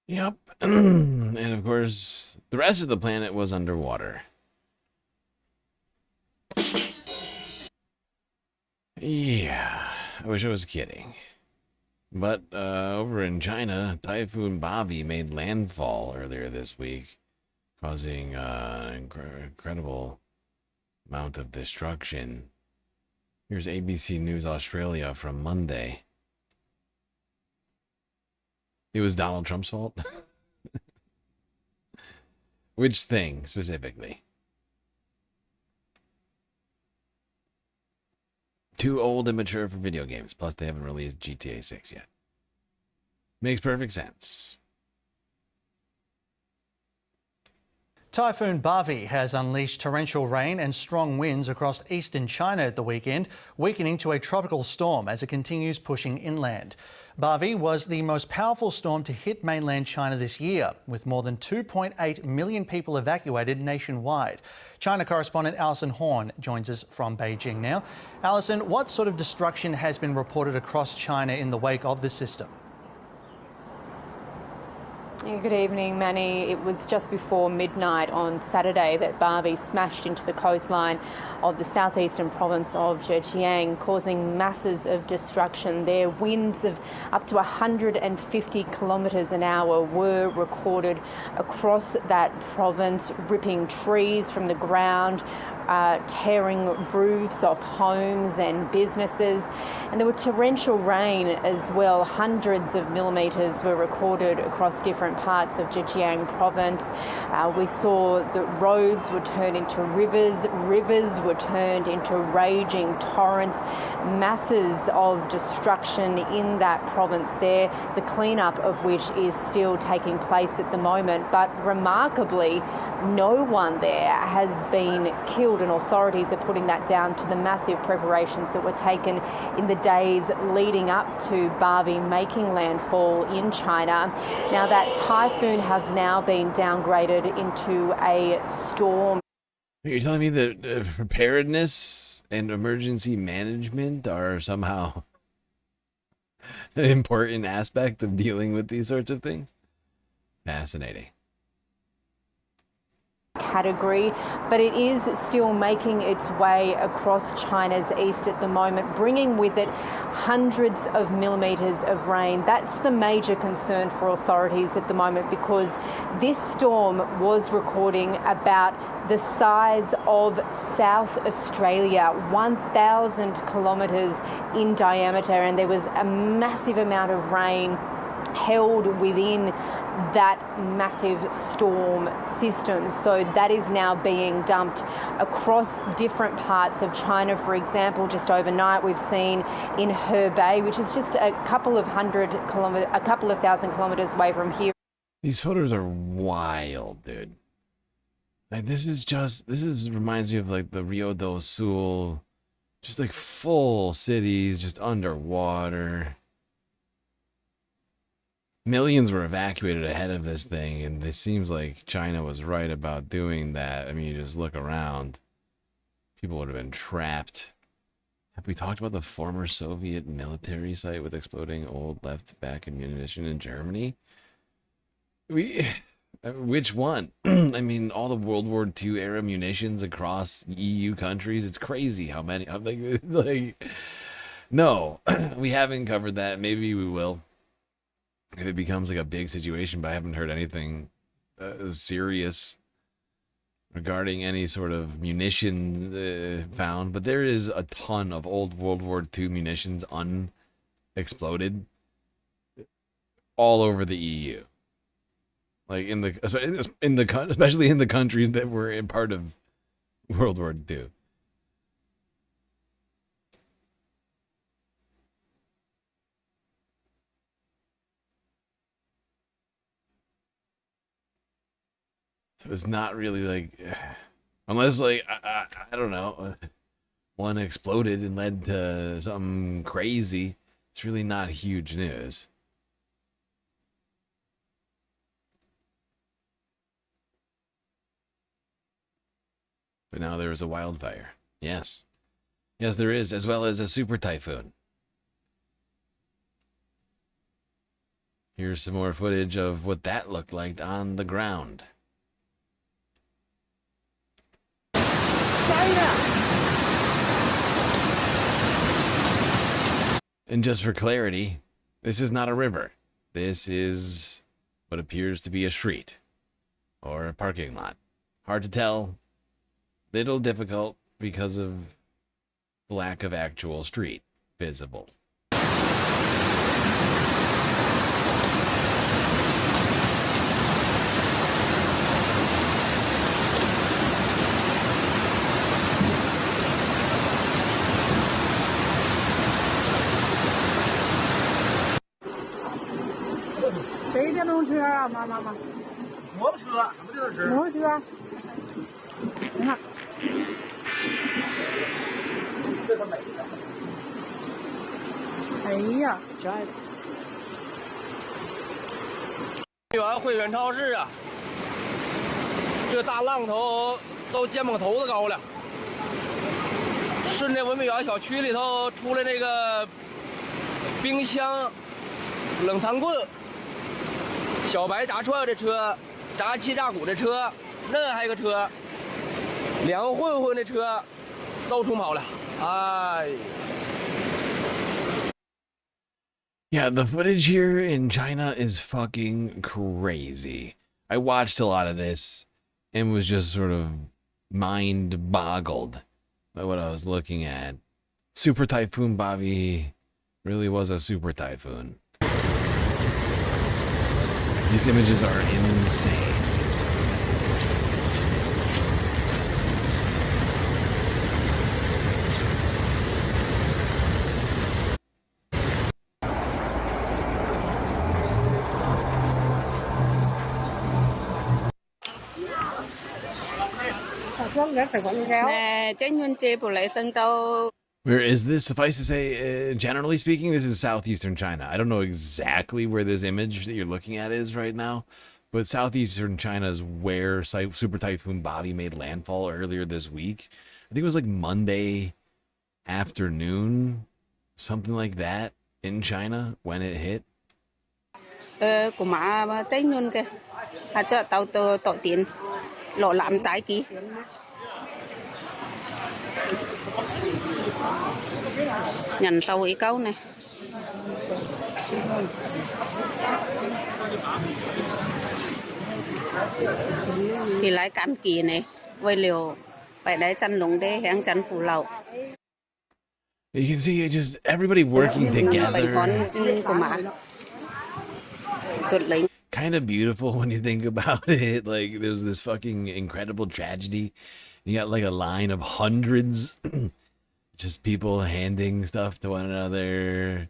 Yep. And of course, the rest of the planet was underwater. Yeah, I wish I was kidding. But over in China, Typhoon Bavi made landfall earlier this week, causing an incredible amount of destruction. Here's ABC News Australia from Monday. It was Donald Trump's fault? Which thing, specifically? Too old and mature for video games, plus they haven't released GTA 6 yet. Makes perfect sense. Typhoon Bavi has unleashed torrential rain and strong winds across eastern China at the weekend, weakening to a tropical storm as it continues pushing inland. Bavi was the most powerful storm to hit mainland China this year, with more than 2.8 million people evacuated nationwide. China correspondent Alison Horn joins us from Beijing now. Alison, what sort of destruction has been reported across China in the wake of this system? Good evening, Manny. It was just before midnight on Saturday that Barbie smashed into the coastline of the southeastern province of Zhejiang, causing masses of destruction there. Winds of up to 150 kilometres an hour were recorded across that province, ripping trees from the ground, tearing roofs off homes and businesses. And there were torrential rain as well. Hundreds of millimetres were recorded across different parts of Zhejiang province. We saw that roads were turned into rivers, rivers were turned into raging torrents, masses of destruction in that province there, the cleanup of which is still taking place at the moment. But remarkably, no one there has been killed, and authorities are putting that down to the massive preparations that were taken in the days leading up to Barbie making landfall in China. Now that typhoon has now been downgraded into a storm. You're telling me that preparedness and emergency management are somehow an important aspect of dealing with these sorts of things? Fascinating. Category, but it is still making its way across China's east at the moment, bringing with it hundreds of millimetres of rain. That's the major concern for authorities at the moment, because this storm was recording about the size of South Australia, 1,000 kilometres in diameter, and there was a massive amount of rain held within that massive storm system. So that is now being dumped across different parts of China. For example, just overnight we've seen in Hebei, which is just a couple of thousand kilometers away from here. These photos are wild, dude. Like this reminds me of like the Rio do Sul, just like full cities just underwater. Millions were evacuated ahead of this thing, and it seems like China was right about doing that. I mean, you just look around. People would have been trapped. Have we talked about the former Soviet military site with exploding old left-back ammunition in Germany? Which one? I mean, all the World War II era munitions across EU countries. It's crazy how many. I'm like, no, we haven't covered that. Maybe we will. If it becomes like a big situation, but I haven't heard anything serious regarding any sort of munition found. But there is a ton of old World War II munitions unexploded all over the EU, like especially in the countries that were in part of World War II. So it's not really like, unless like, I don't know, one exploded and led to something crazy. It's really not huge news. But now there is a wildfire. Yes. Yes, there is, as well as a super typhoon. Here's some more footage of what that looked like on the ground. And just for clarity, this is not a river. This is what appears to be a street or a parking lot. Hard to tell. Little difficult because of the lack of actual street visible.汇源超市啊，这个大浪头都肩膀头子高了，顺着文明园小区里头出来那个冰箱、冷藏柜、小白炸串的车、炸七炸鼓的车，那还有个车，两个混混的车到处跑了，哎。 Yeah, the footage here in China is fucking crazy. I watched a lot of this and was just sort of mind boggled by what I was looking at. Super Typhoon Bavi really was a super typhoon. These images are insane. Where is this? Suffice to say, generally speaking, this is southeastern China. I don't know exactly where this image that you're looking at is right now, but southeastern China is where Super Typhoon Bavi made landfall earlier this week. I think it was like Monday afternoon, something like that, in China when it hit. Nhận sâu ý câu này. Thì lại cán kỳ này, với liều phải đấy chăn lũng đế hẹn chăn phủ lậu. You can see just everybody working together. Kind of beautiful when you think about it. Like there's this fucking incredible tragedy. You got like a line of hundreds, just people handing stuff to one another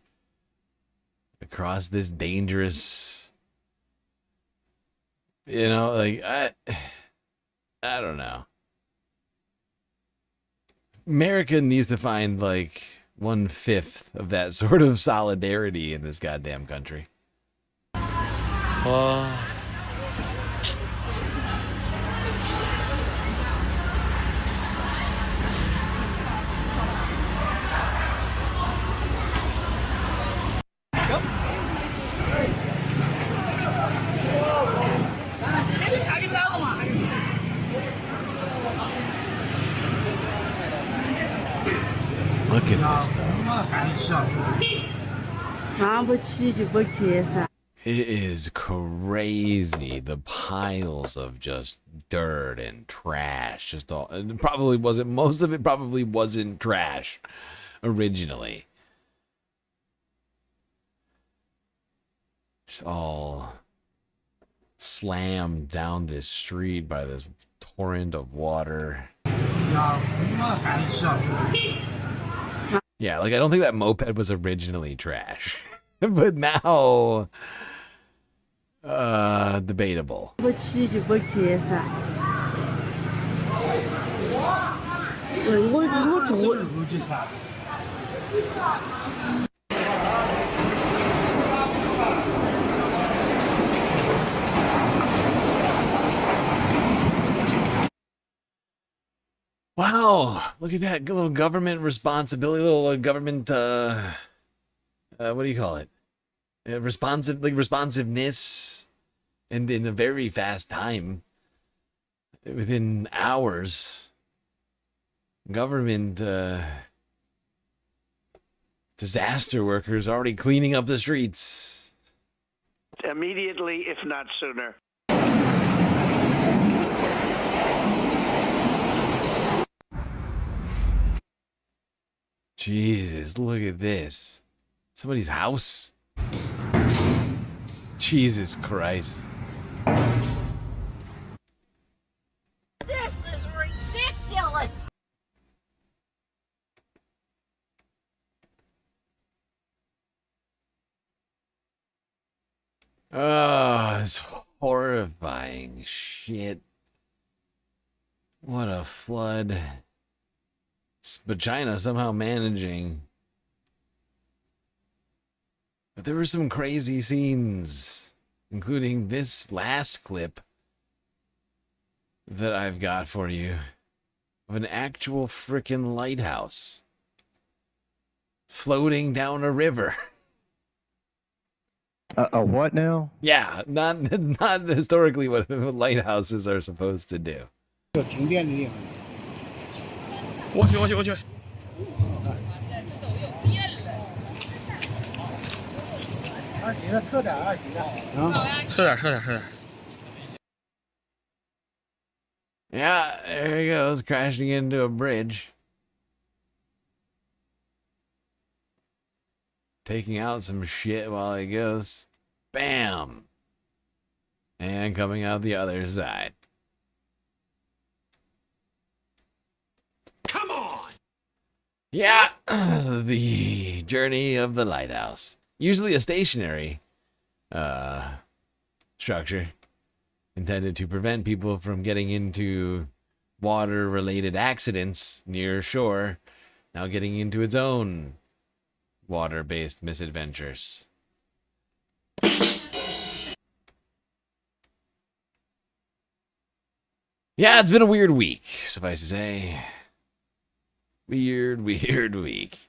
across this dangerous, you know, like I don't know. America needs to find like 1/5 of that sort of solidarity in this goddamn country. Look at this, though. It is crazy. The piles of just dirt and trash. Just all. It probably wasn't. Most of it probably wasn't trash originally. Just all slammed down this street by this torrent of water. Yeah, like I don't think that moped was originally trash, but now, debatable. Wow, look at that little government responsibility, little government, what do you call it? Responsiveness, and in a very fast time, within hours, government, disaster workers already cleaning up the streets. Immediately, if not sooner. Jesus, look at this. Somebody's house? Jesus Christ. This is ridiculous! Oh, it's horrifying shit. What a flood. But China somehow managing. But there were some crazy scenes, including this last clip that I've got for you of an actual frickin' lighthouse floating down a river. A what now? Yeah, not historically what lighthouses are supposed to do. 有停电的地方。我去。20的，侧点20的。啊，侧点。 Yeah, there he goes, crashing into a bridge. Taking out some shit while he goes. Bam! And coming out the other side. Come on! Yeah, the journey of the lighthouse. Usually a stationary structure intended to prevent people from getting into water-related accidents near shore, now getting into its own water-based misadventures. Yeah, it's been a weird week, suffice to say. Weird week.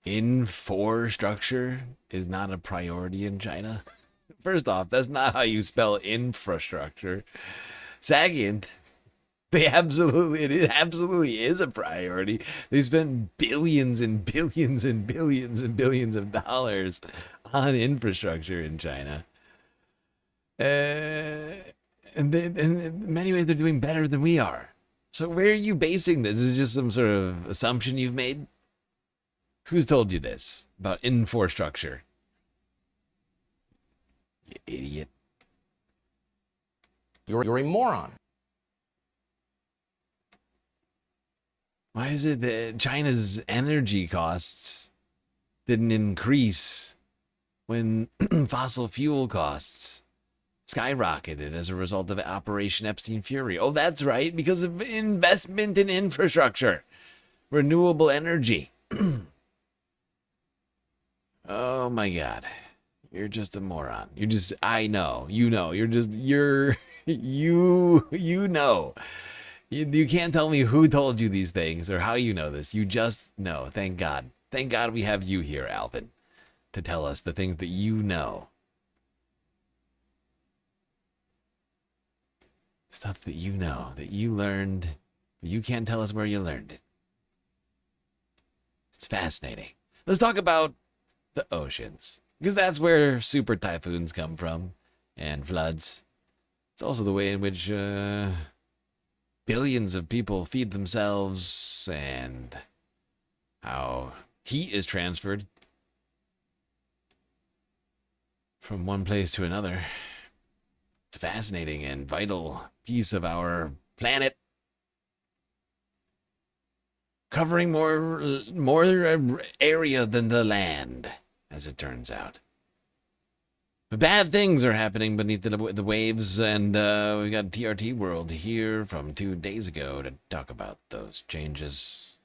Infrastructure is not a priority in China. First off, that's not how you spell infrastructure. Second, it absolutely is a priority. They spent billions and billions and billions and billions of dollars on infrastructure in China. And in many ways, they're doing better than we are. So where are you basing this? Is it just some sort of assumption you've made? Who's told you this about infrastructure? You idiot. You're a moron. Why is it that China's energy costs didn't increase when fossil fuel costs skyrocketed as a result of Operation Epstein Fury? Oh, that's right, because of investment in infrastructure, renewable energy. Oh my God. You're just a moron. You know. You know. You know. You can't tell me who told you these things or how you know this. You just know. Thank God. Thank God we have you here, Alvin, to tell us the things that you know. Stuff that you know, that you learned, but you can't tell us where you learned it. It's fascinating. Let's talk about the oceans, because that's where super typhoons come from, and floods. It's also the way in which billions of people feed themselves, and how heat is transferred from one place to another. It's a fascinating and vital piece of our planet, covering more area than the land, as it turns out. But bad things are happening beneath the waves, and we got TRT World here from 2 days ago to talk about those changes.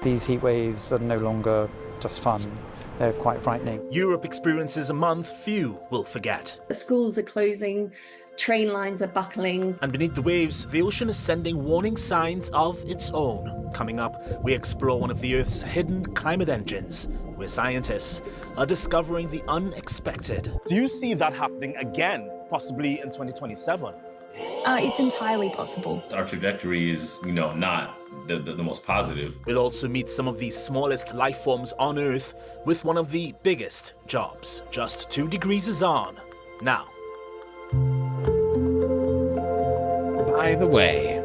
These heat waves are no longer just fun. They're quite frightening. Europe experiences a month few will forget. The schools are closing, train lines are buckling. And beneath the waves, the ocean is sending warning signs of its own. Coming up, we explore one of the Earth's hidden climate engines, where scientists are discovering the unexpected. Do you see that happening again, possibly in 2027? It's entirely possible. Our trajectory is, not the most positive. We'll also meet some of the smallest life forms on Earth with one of the biggest jobs. Just 2 degrees is on. Now. By the way,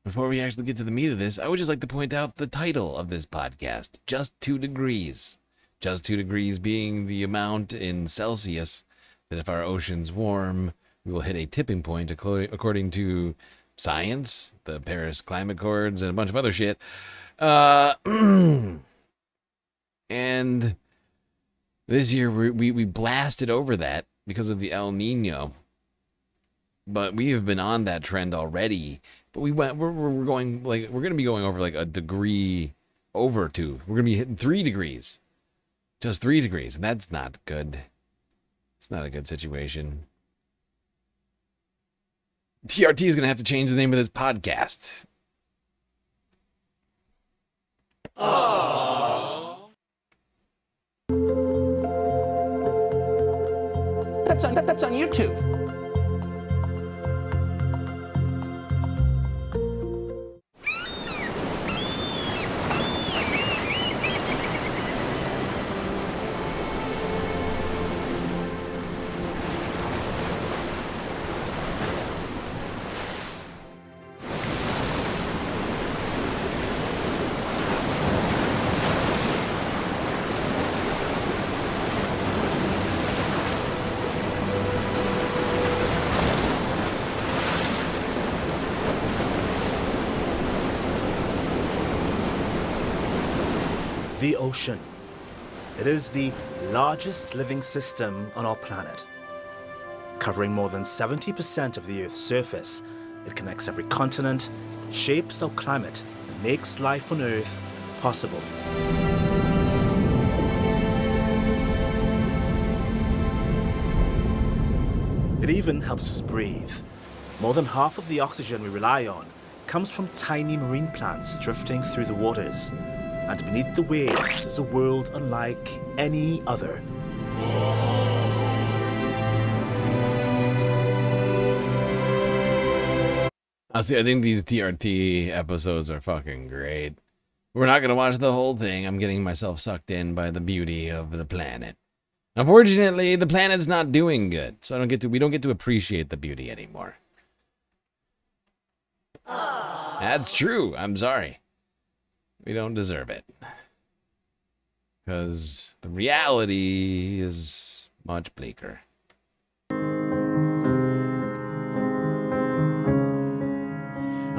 before we actually get to the meat of this, I would just like to point out the title of this podcast, Just 2 Degrees. Just 2 degrees being the amount in Celsius that if our oceans warm, we will hit a tipping point according to science, the Paris Climate Accords, and a bunch of other shit. And this year we blasted over that because of the El Nino. But we have been on that trend already. But we're going we're going to be going over like a degree over 2. We're going to be hitting 3 degrees. Just 3 degrees, and that's not good. It's not a good situation. TRT is going to have to change the name of this podcast. That's on YouTube. The ocean. It is the largest living system on our planet. Covering more than 70% of the Earth's surface, it connects every continent, shapes our climate, and makes life on Earth possible. It even helps us breathe. More than half of the oxygen we rely on comes from tiny marine plants drifting through the waters. And beneath the waves is a world unlike any other. Honestly, I think these TRT episodes are fucking great. We're not going to watch the whole thing. I'm getting myself sucked in by the beauty of the planet. Unfortunately, the planet's not doing good, so we don't get to appreciate the beauty anymore. That's true. I'm sorry. We don't deserve it. Because the reality is much bleaker.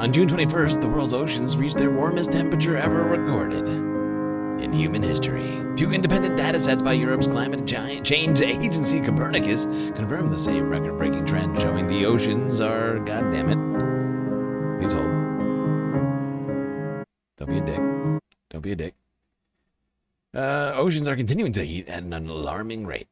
On June 21st, the world's oceans reached their warmest temperature ever recorded in human history. Two independent data sets by Europe's climate change agency, Copernicus, confirmed the same record-breaking trend, showing the oceans are, goddammit, please hold. Don't be a dick. Don't be a dick. Oceans are continuing to heat at an alarming rate.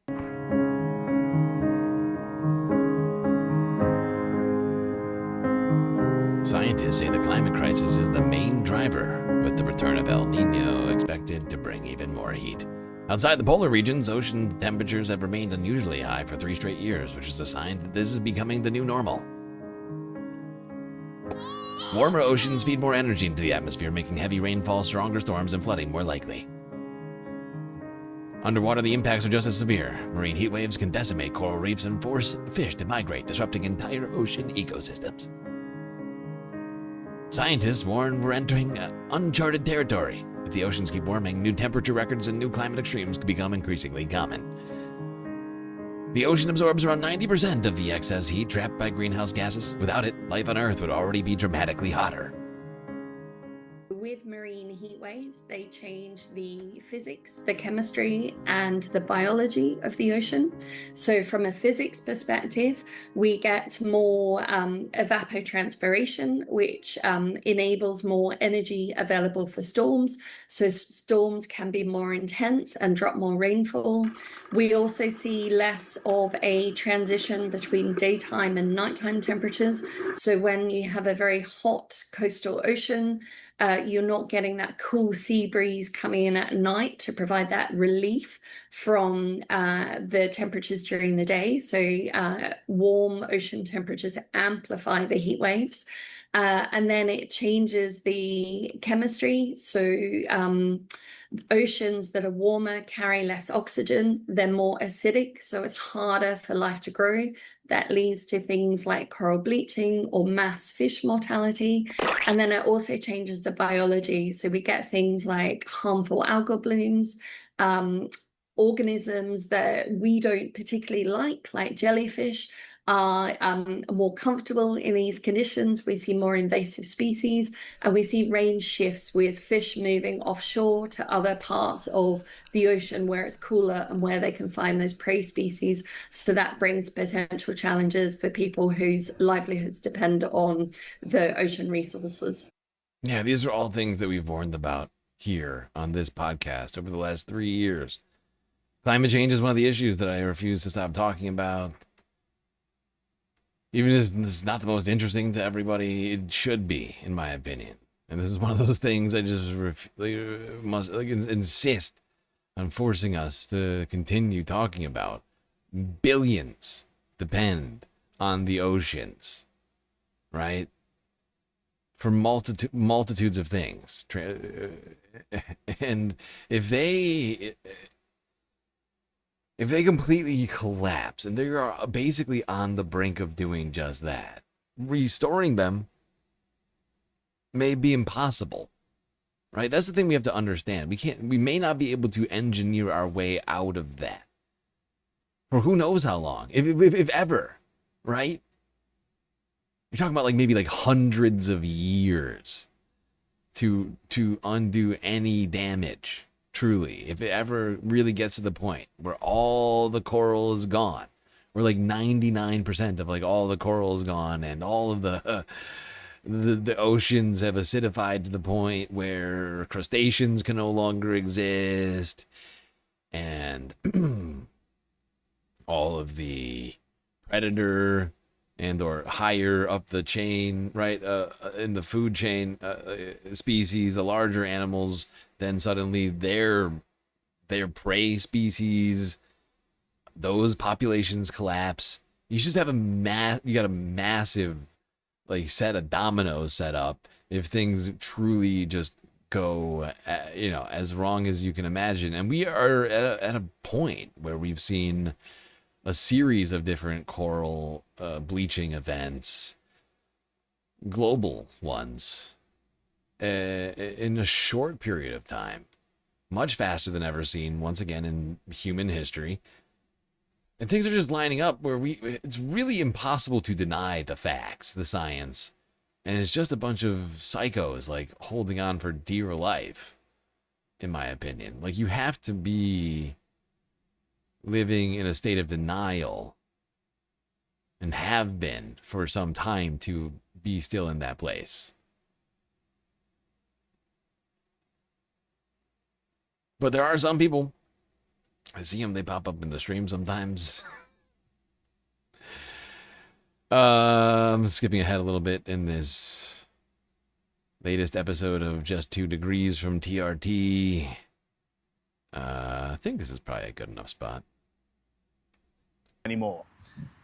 Scientists say the climate crisis is the main driver, with the return of El Nino expected to bring even more heat. Outside the polar regions, ocean temperatures have remained unusually high for 3 straight years, which is a sign that this is becoming the new normal. Warmer oceans feed more energy into the atmosphere, making heavy rainfall, stronger storms, and flooding more likely. Underwater, the impacts are just as severe. Marine heat waves can decimate coral reefs and force fish to migrate, disrupting entire ocean ecosystems. Scientists warn we're entering uncharted territory. If the oceans keep warming, new temperature records and new climate extremes could become increasingly common. The ocean absorbs around 90% of the excess heat trapped by greenhouse gases. Without it, life on Earth would already be dramatically hotter. With marine heat waves, they change the physics, the chemistry, and the biology of the ocean. So from a physics perspective, we get more evapotranspiration, which enables more energy available for storms. So storms can be more intense and drop more rainfall. We also see less of a transition between daytime and nighttime temperatures. So when you have a very hot coastal ocean, you're not getting that cool sea breeze coming in at night to provide that relief from the temperatures during the day. So warm ocean temperatures amplify the heat waves. And then it changes the chemistry. So oceans that are warmer carry less oxygen, they're more acidic, so it's harder for life to grow. That leads to things like coral bleaching or mass fish mortality. And then it also changes the biology. So we get things like harmful algal blooms, organisms that we don't particularly like jellyfish, are more comfortable in these conditions. We see more invasive species, and we see range shifts with fish moving offshore to other parts of the ocean where it's cooler and where they can find those prey species. So that brings potential challenges for people whose livelihoods depend on the ocean resources. Yeah, these are all things that we've warned about here on this podcast over the last 3 years. Climate change is one of the issues that I refuse to stop talking about. Even if this is not the most interesting to everybody, it should be, in my opinion. And this is one of those things I just must insist on forcing us to continue talking about. Billions depend on the oceans, right? For multitudes of things. And if they completely collapse, and they are basically on the brink of doing just that, restoring them may be impossible, right? That's the thing we have to understand. We may not be able to engineer our way out of that for who knows how long, if ever, right? You're talking about maybe hundreds of years to undo any damage. Truly, if it ever really gets to the point where all the coral is gone, or 99% of all the coral is gone, and all of the oceans have acidified to the point where crustaceans can no longer exist, and all of the predator and or higher up the chain, right, in the food chain species, the larger animals, then suddenly their prey species, those populations collapse. You just have you got a massive set of dominoes set up if things truly just go as wrong as you can imagine. And we are at a point where we've seen a series of different coral bleaching events, global ones, in a short period of time, much faster than ever seen once again in human history. And things are just lining up where it's really impossible to deny the facts, the science, and it's just a bunch of psychos holding on for dear life, in my opinion. You have to be living in a state of denial, and have been for some time, to be still in that place. But there are some people, I see them, they pop up in the stream sometimes. I'm skipping ahead a little bit in this latest episode of Just 2 Degrees from TRT. I think this is probably a good enough spot. Anymore.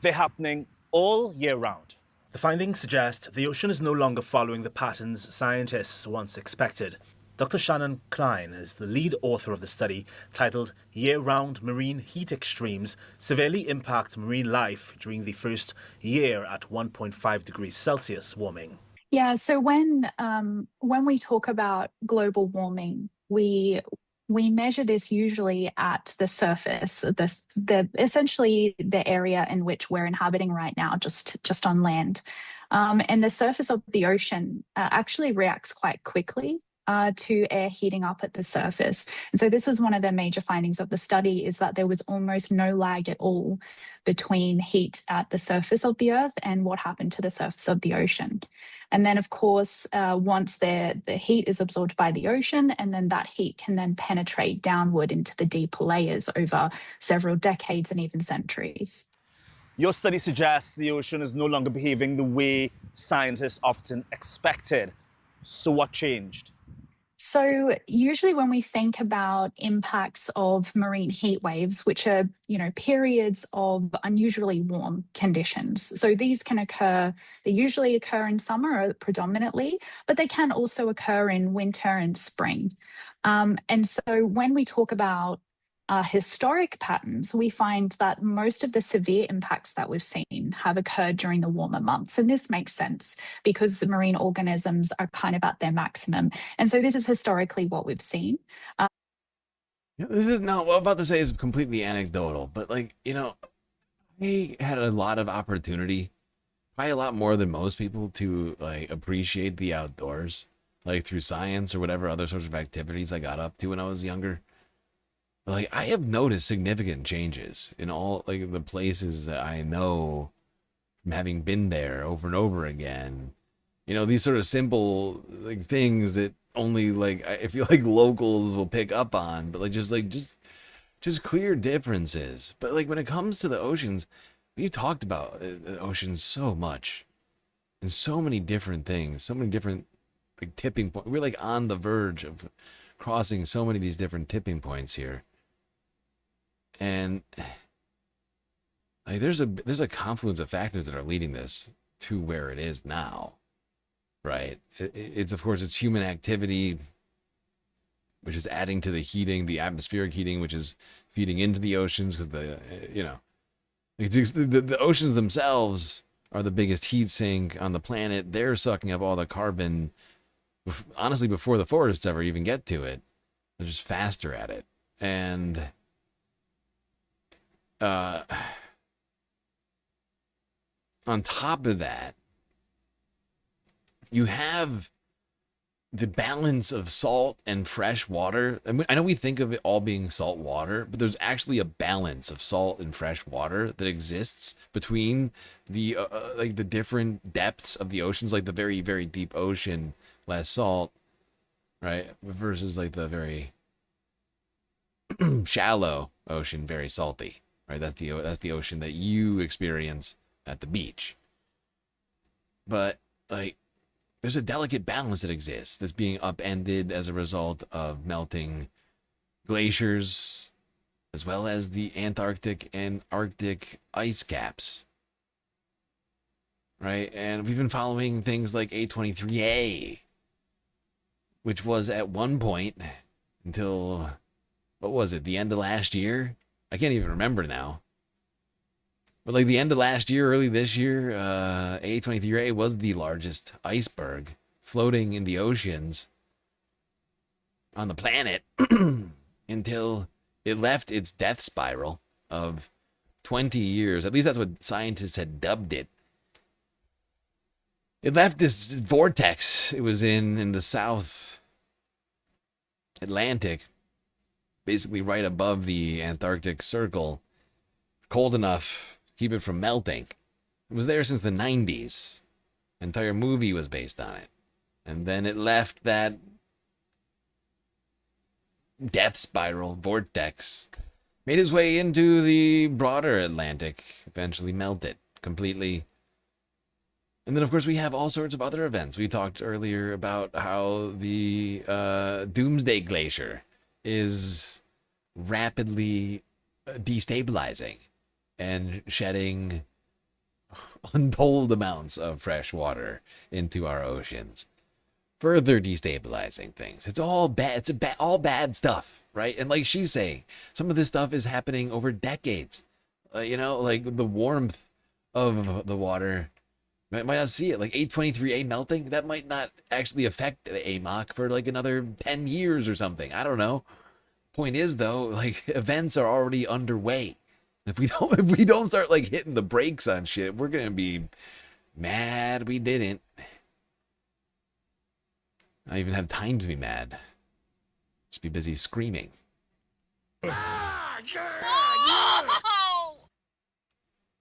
They're happening all year round. The findings suggest the ocean is no longer following the patterns scientists once expected. Dr. Shannon Klein is the lead author of the study titled Year-Round Marine Heat Extremes Severely Impact Marine Life During the First Year at 1.5 degrees Celsius Warming. Yeah, so when we talk about global warming, we measure this usually at the surface, the essentially the area in which we're inhabiting right now, just on land. And the surface of the ocean actually reacts quite quickly to air heating up at the surface. And so this was one of the major findings of the study, is that there was almost no lag at all between heat at the surface of the Earth and what happened to the surface of the ocean. And then, of course, once the heat is absorbed by the ocean, and then that heat can then penetrate downward into the deeper layers over several decades and even centuries. Your study suggests the ocean is no longer behaving the way scientists often expected. So what changed? So usually when we think about impacts of marine heat waves, which are, periods of unusually warm conditions. So these can occur, they usually occur in summer predominantly, but they can also occur in winter and spring. And so when we talk about historic patterns, we find that most of the severe impacts that we've seen have occurred during the warmer months. And this makes sense because marine organisms are kind of at their maximum. And so this is historically what we've seen. This is not what I'm about to say is completely anecdotal, but I had a lot of opportunity, probably a lot more than most people, to appreciate the outdoors, through science or whatever other sorts of activities I got up to when I was younger. I have noticed significant changes in all the places that I know from having been there over and over again. These sort of simple things that only I feel locals will pick up on, but just clear differences. But when it comes to the oceans, we've talked about the ocean so much, and so many different things, so many different like tipping points. We're like on the verge of crossing so many of these different tipping points here, and like there's a confluence of factors that are leading this to where it is now, right? It's of course it's human activity, which is adding to the heating, the atmospheric heating, which is feeding into the oceans because the oceans themselves are the biggest heat sink on the planet. They're sucking up all the carbon, honestly, before the forests ever even get to it. They're just faster at it. And on top of that, you have the balance of salt and fresh water. I mean, I know we think of it all being salt water, but there's actually a balance of salt and fresh water that exists between the like the different depths of the oceans, like the very, very deep ocean, less salt, right? Versus like the very shallow ocean, very salty, right? That's the ocean that you experience at the beach. But like, there's a delicate balance that exists that's being upended as a result of melting glaciers, as well as the Antarctic and Arctic ice caps, right? And we've been following things like A23A, which was at one point until, what was it, the end of last year? I can't even remember now. But like the end of last year, early this year, A23A was the largest iceberg floating in the oceans on the planet until it left its death spiral of 20 years. At least that's what scientists had dubbed it. It left this vortex it was in the South Atlantic, basically right above the Antarctic Circle, cold enough keep it from melting. It was there since the 90s. An entire movie was based on it. And then it left that death spiral vortex, made its way into the broader Atlantic, eventually melted completely. And then, of course, we have all sorts of other events. We talked earlier about how the Doomsday Glacier is rapidly destabilizing and shedding untold amounts of fresh water into our oceans, further destabilizing things. It's all bad. It's all bad stuff, right? And like she's saying, some of this stuff is happening over decades. Like the warmth of the water might not see it. Like A23A melting, that might not actually affect the AMOC for like another 10 years or something. I don't know. Point is though, like events are already underway. If we don't start like hitting the brakes on shit, we're gonna be mad we didn't. I even have time to be mad. Just be busy screaming.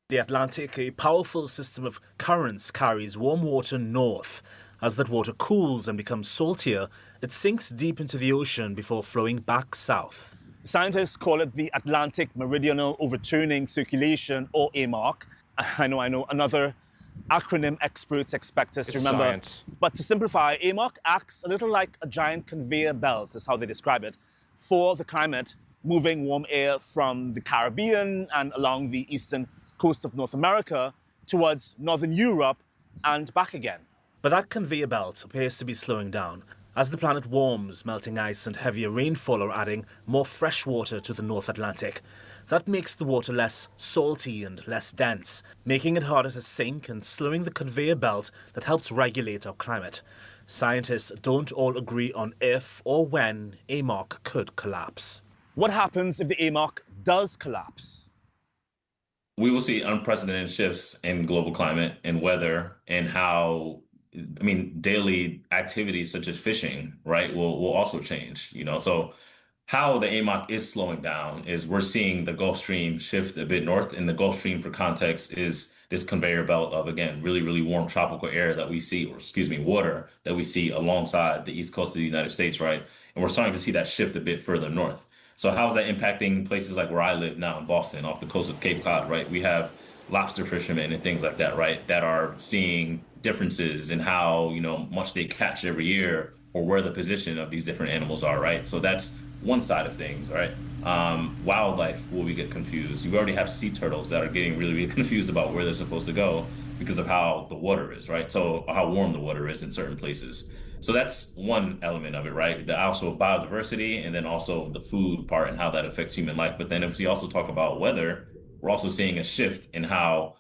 The Atlantic, a powerful system of currents, carries warm water north. As that water cools and becomes saltier, it sinks deep into the ocean before flowing back south. Scientists call it the Atlantic Meridional Overturning Circulation, or AMOC. I know, another acronym experts expect us to remember. Science. But to simplify, AMOC acts a little like a giant conveyor belt, is how they describe it, for the climate, moving warm air from the Caribbean and along the eastern coast of North America towards northern Europe and back again. But that conveyor belt appears to be slowing down. As the planet warms, melting ice and heavier rainfall are adding more fresh water to the North Atlantic. That makes the water less salty and less dense, making it harder to sink and slowing the conveyor belt that helps regulate our climate. Scientists don't all agree on if or when AMOC could collapse. What happens if the AMOC does collapse? We will see unprecedented shifts in global climate and weather, and how daily activities such as fishing, right, will also change, So how the AMOC is slowing down is we're seeing the Gulf Stream shift a bit north, and the Gulf Stream, for context, is this conveyor belt of, again, really, really warm tropical air that we see, water that we see alongside the east coast of the United States, right? And we're starting to see that shift a bit further north. So how is that impacting places like where I live now in Boston, off the coast of Cape Cod, right? We have lobster fishermen and things like that, right? That are seeing differences in how, much they catch every year or where the position of these different animals are, right? So that's one side of things, right? Wildlife, will we get confused? You already have sea turtles that are getting really, really confused about where they're supposed to go because of how the water is, right? So how warm the water is in certain places. So that's one element of it, right? The also biodiversity and then also the food part and how that affects human life. But then if we also talk about weather, we're also seeing a shift in how,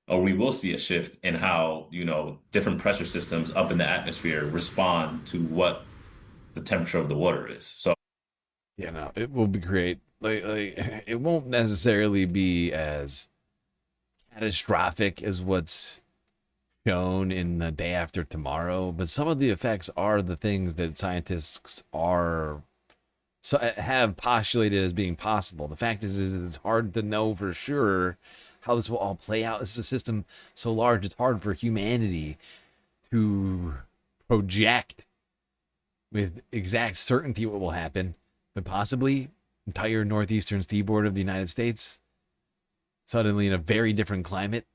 or we will see a shift in how, different pressure systems up in the atmosphere respond to what the temperature of the water is. So yeah, no, it will be great. Like it won't necessarily be as catastrophic as what's shown in The Day After Tomorrow, but some of the effects are the things that scientists have postulated as being possible. The fact is it's hard to know for sure how this will all play out. This is a system so large, it's hard for humanity to project with exact certainty what will happen, but possibly entire northeastern seaboard of the United States suddenly in a very different climate,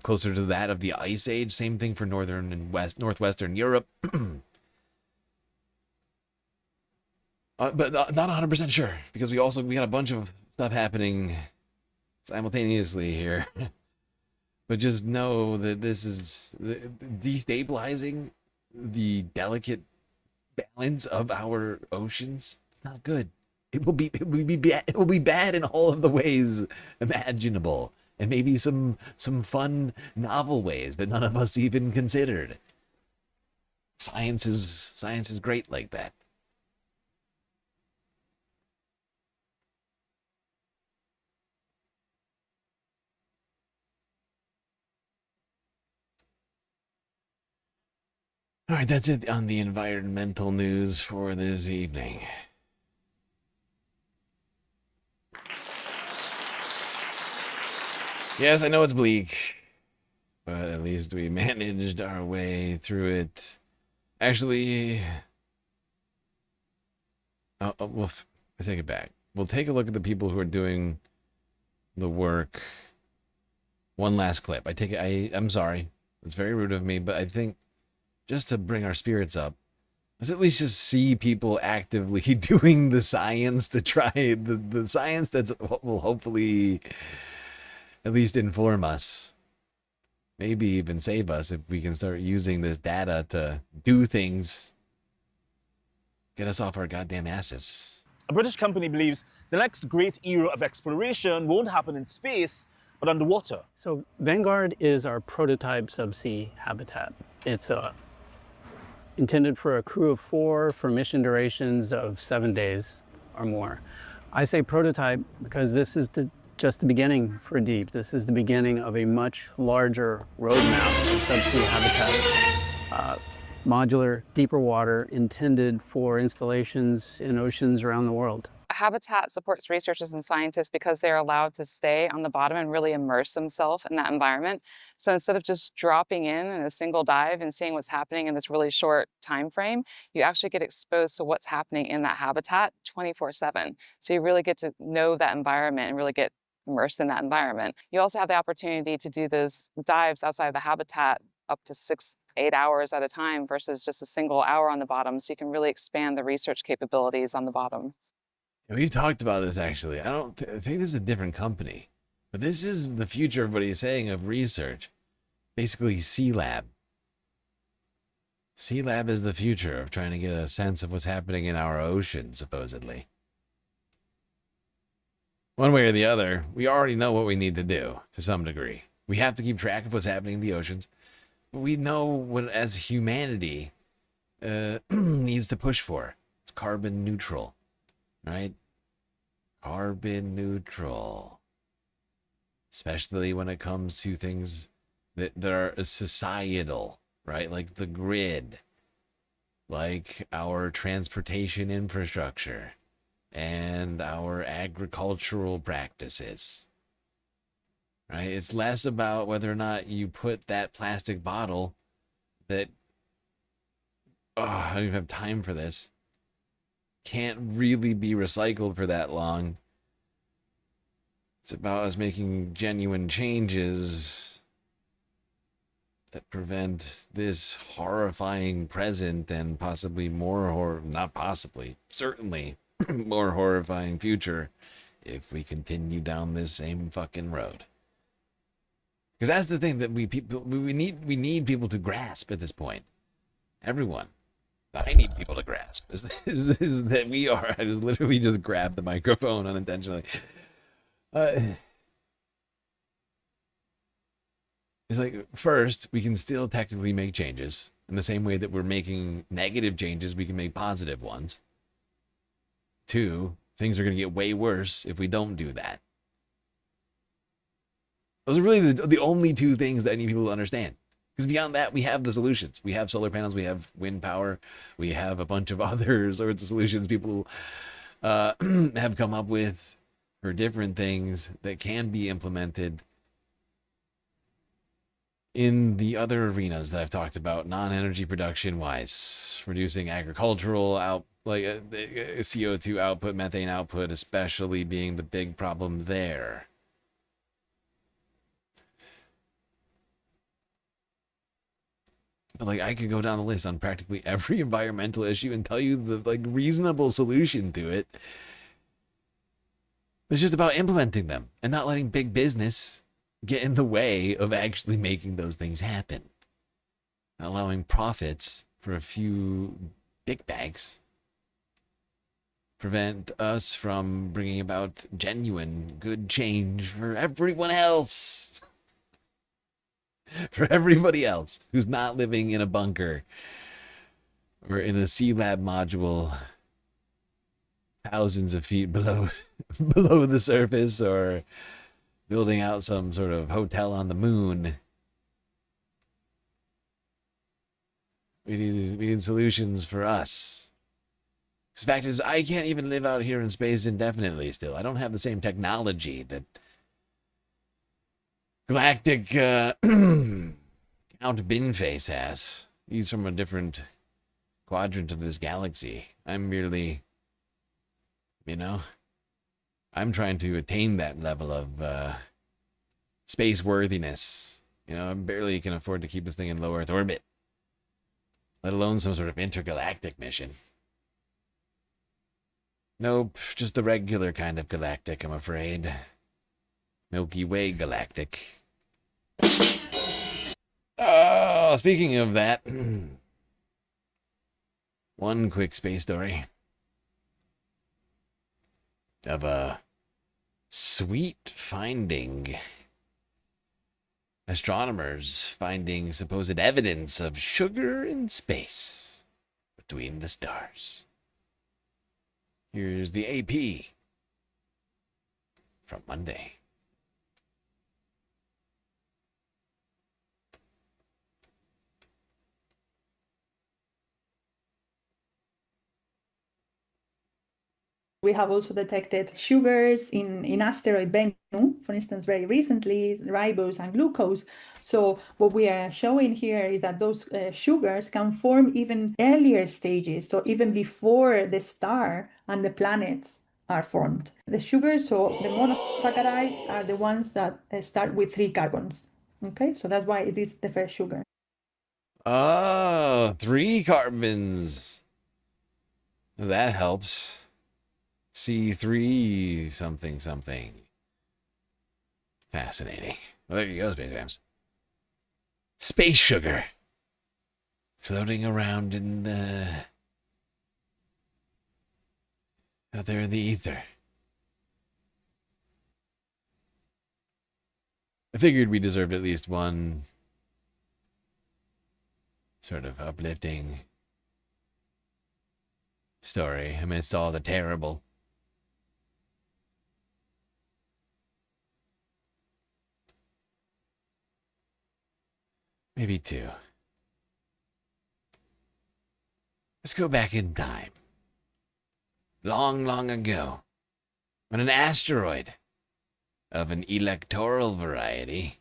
closer to that of the Ice Age. Same thing for northern and northwestern Europe. But not 100% sure, because we got a bunch of stuff happening simultaneously here. But just know that this is destabilizing the delicate balance of our oceans. It's not good. It will be bad. It will be bad in all of the ways imaginable, and maybe some fun, novel ways that none of us even considered. Science is great like that. All right, that's it on the environmental news for this evening. Yes, I know it's bleak, but at least we managed our way through it. Actually, I take it back. We'll take a look at the people who are doing the work. One last clip. I'm sorry. It's very rude of me, but I think just to bring our spirits up, let's at least just see people actively doing the science to try the science that will hopefully at least inform us. Maybe even save us if we can start using this data to do things. Get us off our goddamn asses. A British company believes the next great era of exploration won't happen in space, but underwater. So Vanguard is our prototype subsea habitat. It's intended for a crew of 4 for mission durations of 7 days or more. I say prototype because this is just the beginning for deep. This is the beginning of a much larger roadmap of subsea habitats. Modular, deeper water intended for installations in oceans around the world. Habitat supports researchers and scientists because they're allowed to stay on the bottom and really immerse themselves in that environment. So instead of just dropping in a single dive and seeing what's happening in this really short time frame, you actually get exposed to what's happening in that habitat 24/7. So you really get to know that environment and really get immersed in that environment. You also have the opportunity to do those dives outside of the habitat up to 6-8 hours at a time versus just a single hour on the bottom. So you can really expand the research capabilities on the bottom. We've talked about this actually. I think this is a different company, but this is the future. Everybody's saying of research, basically C-Lab. C-Lab is the future of trying to get a sense of what's happening in our ocean, supposedly. One way or the other, we already know what we need to do to some degree. We have to keep track of what's happening in the oceans, but we know what, as humanity, needs to push for. It's carbon neutral. Right? Carbon neutral. Especially when it comes to things that are societal, right? Like the grid, like our transportation infrastructure, and our agricultural practices. Right? It's less about whether or not you put that plastic bottle that, I don't even have time for this, can't really be recycled for that long It's about us making genuine changes that prevent this horrifying present and possibly not possibly, certainly more horrifying future if we continue down this same fucking road. Because that's the thing that we need people to grasp at this point. Everyone. I need people to grasp is that we are. I just literally just grabbed the microphone unintentionally. It's like, first, we can still technically make changes. In the same way that we're making negative changes, we can make positive ones. 2, things are going to get way worse if we don't do that. Those are really the only 2 things that I need people to understand. Because beyond that, we have the solutions. We have solar panels, we have wind power, we have a bunch of other sorts of solutions people have come up with for different things that can be implemented in the other arenas that I've talked about, non-energy production wise, reducing agricultural CO2 output, methane output, especially being the big problem there. But I could go down the list on practically every environmental issue and tell you the reasonable solution to it. It's just about implementing them and not letting big business get in the way of actually making those things happen. Not allowing profits for a few big bags prevent us from bringing about genuine good change for everyone else. For everybody else who's not living in a bunker or in a C-Lab module thousands of feet below the surface, or building out some sort of hotel on the moon. We need solutions for us. The fact is, I can't even live out here in space indefinitely still. I don't have the same technology that Galactic Count Binface has. He's from a different quadrant of this galaxy. I'm merely, I'm trying to attain that level of space worthiness. I barely can afford to keep this thing in low Earth orbit, let alone some sort of intergalactic mission. Nope, just the regular kind of galactic, I'm afraid. Milky Way galactic. Oh, speaking of that, one quick space story of a sweet finding. Astronomers finding supposed evidence of sugar in space between the stars. Here's the AP from Monday. We have also detected sugars in asteroid Bennu, for instance, very recently, ribose and glucose. So what we are showing here is that those sugars can form even earlier stages, so even before the star and the planets are formed. The sugars, so the monosaccharides, are the ones that start with 3 carbons. Okay, so that's why it is the first sugar. Oh, 3 carbons. That helps. C3 something something. Fascinating. Well, there you go, Space Jams. Space sugar. Floating around in out there in the ether. I figured we deserved at least one sort of uplifting story amidst all the terrible. Maybe 2. Let's go back in time. Long, long ago, when an asteroid of an electoral variety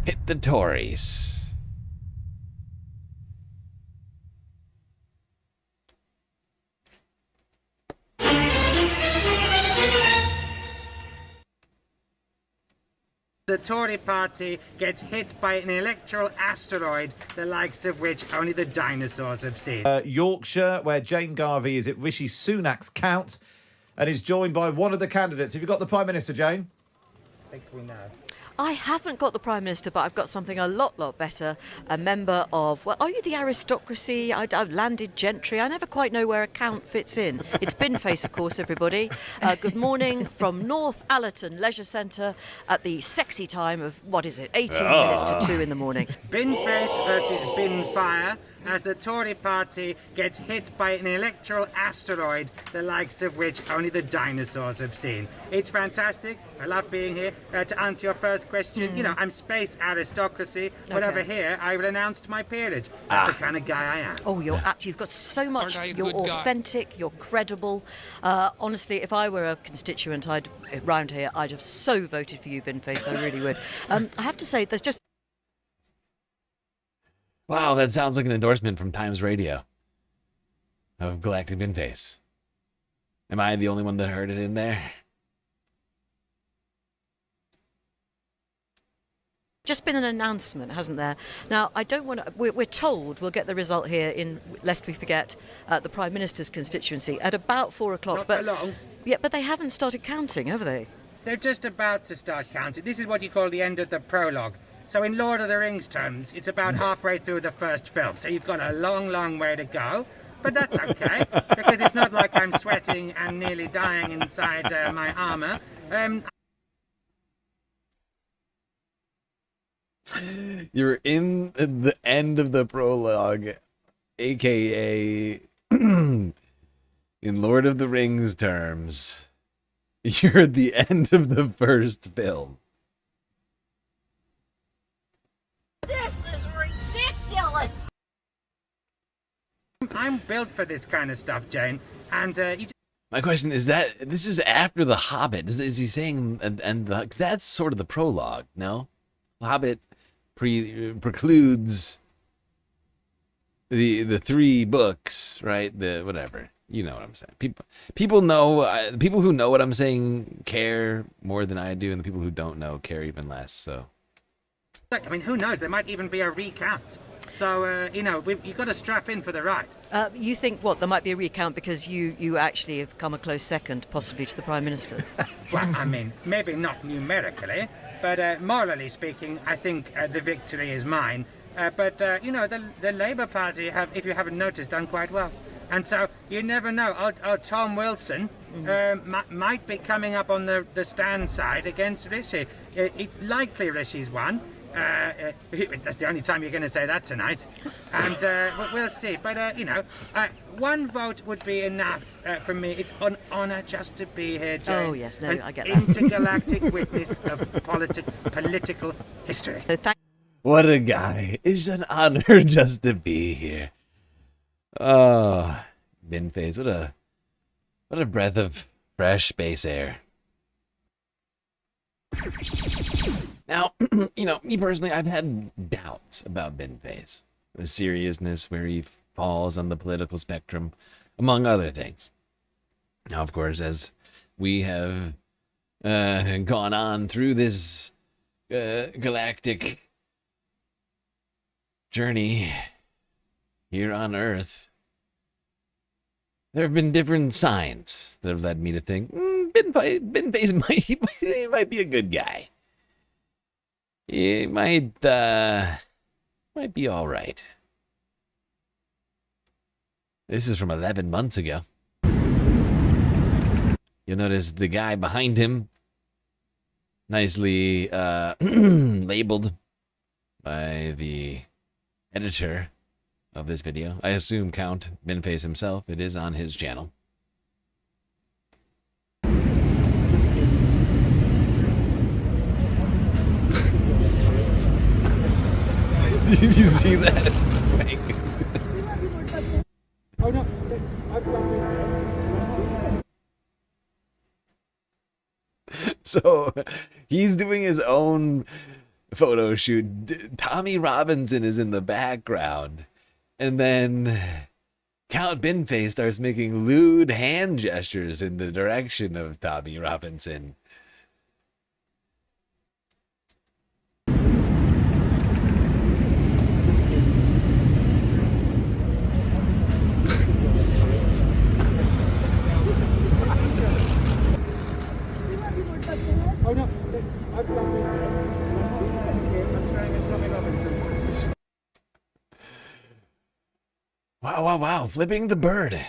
hit the Tories. The Tory party gets hit by an electoral asteroid, the likes of which only the dinosaurs have seen. Yorkshire, where Jane Garvey is at Rishi Sunak's count and is joined by one of the candidates. Have you got the Prime Minister, Jane? I think we know. I haven't got the Prime Minister, but I've got something a lot better. A member of, well, are you the aristocracy? I've landed gentry. I never quite know where a count fits in. It's Binface, of course, everybody. Good morning from North Allerton Leisure Centre at the sexy time of, 18 minutes to 2 in the morning. Binface versus Binfire, as the Tory party gets hit by an electoral asteroid, the likes of which only the dinosaurs have seen. It's fantastic. I love being here. To answer your first question, you know, I'm space aristocracy, but over here I renounced my peerage. That's the kind of guy I am. Oh, you're apt. You've got so much. You're authentic. You're credible. Honestly, if I were a constituent round here, I'd have so voted for you, Binface. I really would. I have to say, there's just... Wow, that sounds like an endorsement from Times Radio of Galactic Binface. Am I the only one that heard it in there? Just been an announcement, hasn't there? Now, I don't want to... We're told we'll get the result here in, lest we forget, the Prime Minister's constituency at about 4 o'clock. Not for long. Yeah, but they haven't started counting, have they? They're just about to start counting. This is what you call the end of the prologue. So in Lord of the Rings terms, it's about halfway through the first film. So you've got a long way to go. But that's okay, because it's not like I'm sweating and nearly dying inside my armour. You're in the end of the prologue, aka in Lord of the Rings terms, you're at the end of the first film. This is ridiculous. I'm built for this kind of stuff, Jane. And My question is that this is after The Hobbit. Is he saying that's sort of the prologue? No, The Hobbit precludes the 3 books, right? The whatever, you know what I'm saying. People know. People who know what I'm saying care more than I do, and the people who don't know care even less. So. I mean, who knows? There might even be a recount. So, you know, you've got to strap in for the ride. You think, there might be a recount because you actually have come a close second, possibly, to the Prime Minister? Well, I mean, maybe not numerically, but morally speaking, I think the victory is mine. But, you know, the Labour Party have, if you haven't noticed, done quite well. And so, you never know. Tom Wilson might be coming up on the stand side against Rishi. It's likely Rishi's won. That's the only time you're going to say that tonight. And we'll see. But, you know, 1 vote would be enough for me. It's an honour just to be here, Jane. Oh, yes, no, I get that. Intergalactic witness of political history. What a guy. It's an honor just to be here. Oh, Binface, what a breath of fresh space air. Now, you know, me personally, I've had doubts about Binface, the seriousness where he falls on the political spectrum, among other things. Now, of course, as we have gone on through this galactic journey here on Earth, there have been different signs that have led me to think Binface might be a good guy. It might be all right. This is from 11 months ago. You'll notice the guy behind him, nicely labeled by the editor of this video. I assume Count Binface himself. It is on his channel. Did you see that? So he's doing his own photo shoot. Tommy Robinson is in the background. And then Count Binface starts making lewd hand gestures in the direction of Tommy Robinson. Wow. Flipping the bird.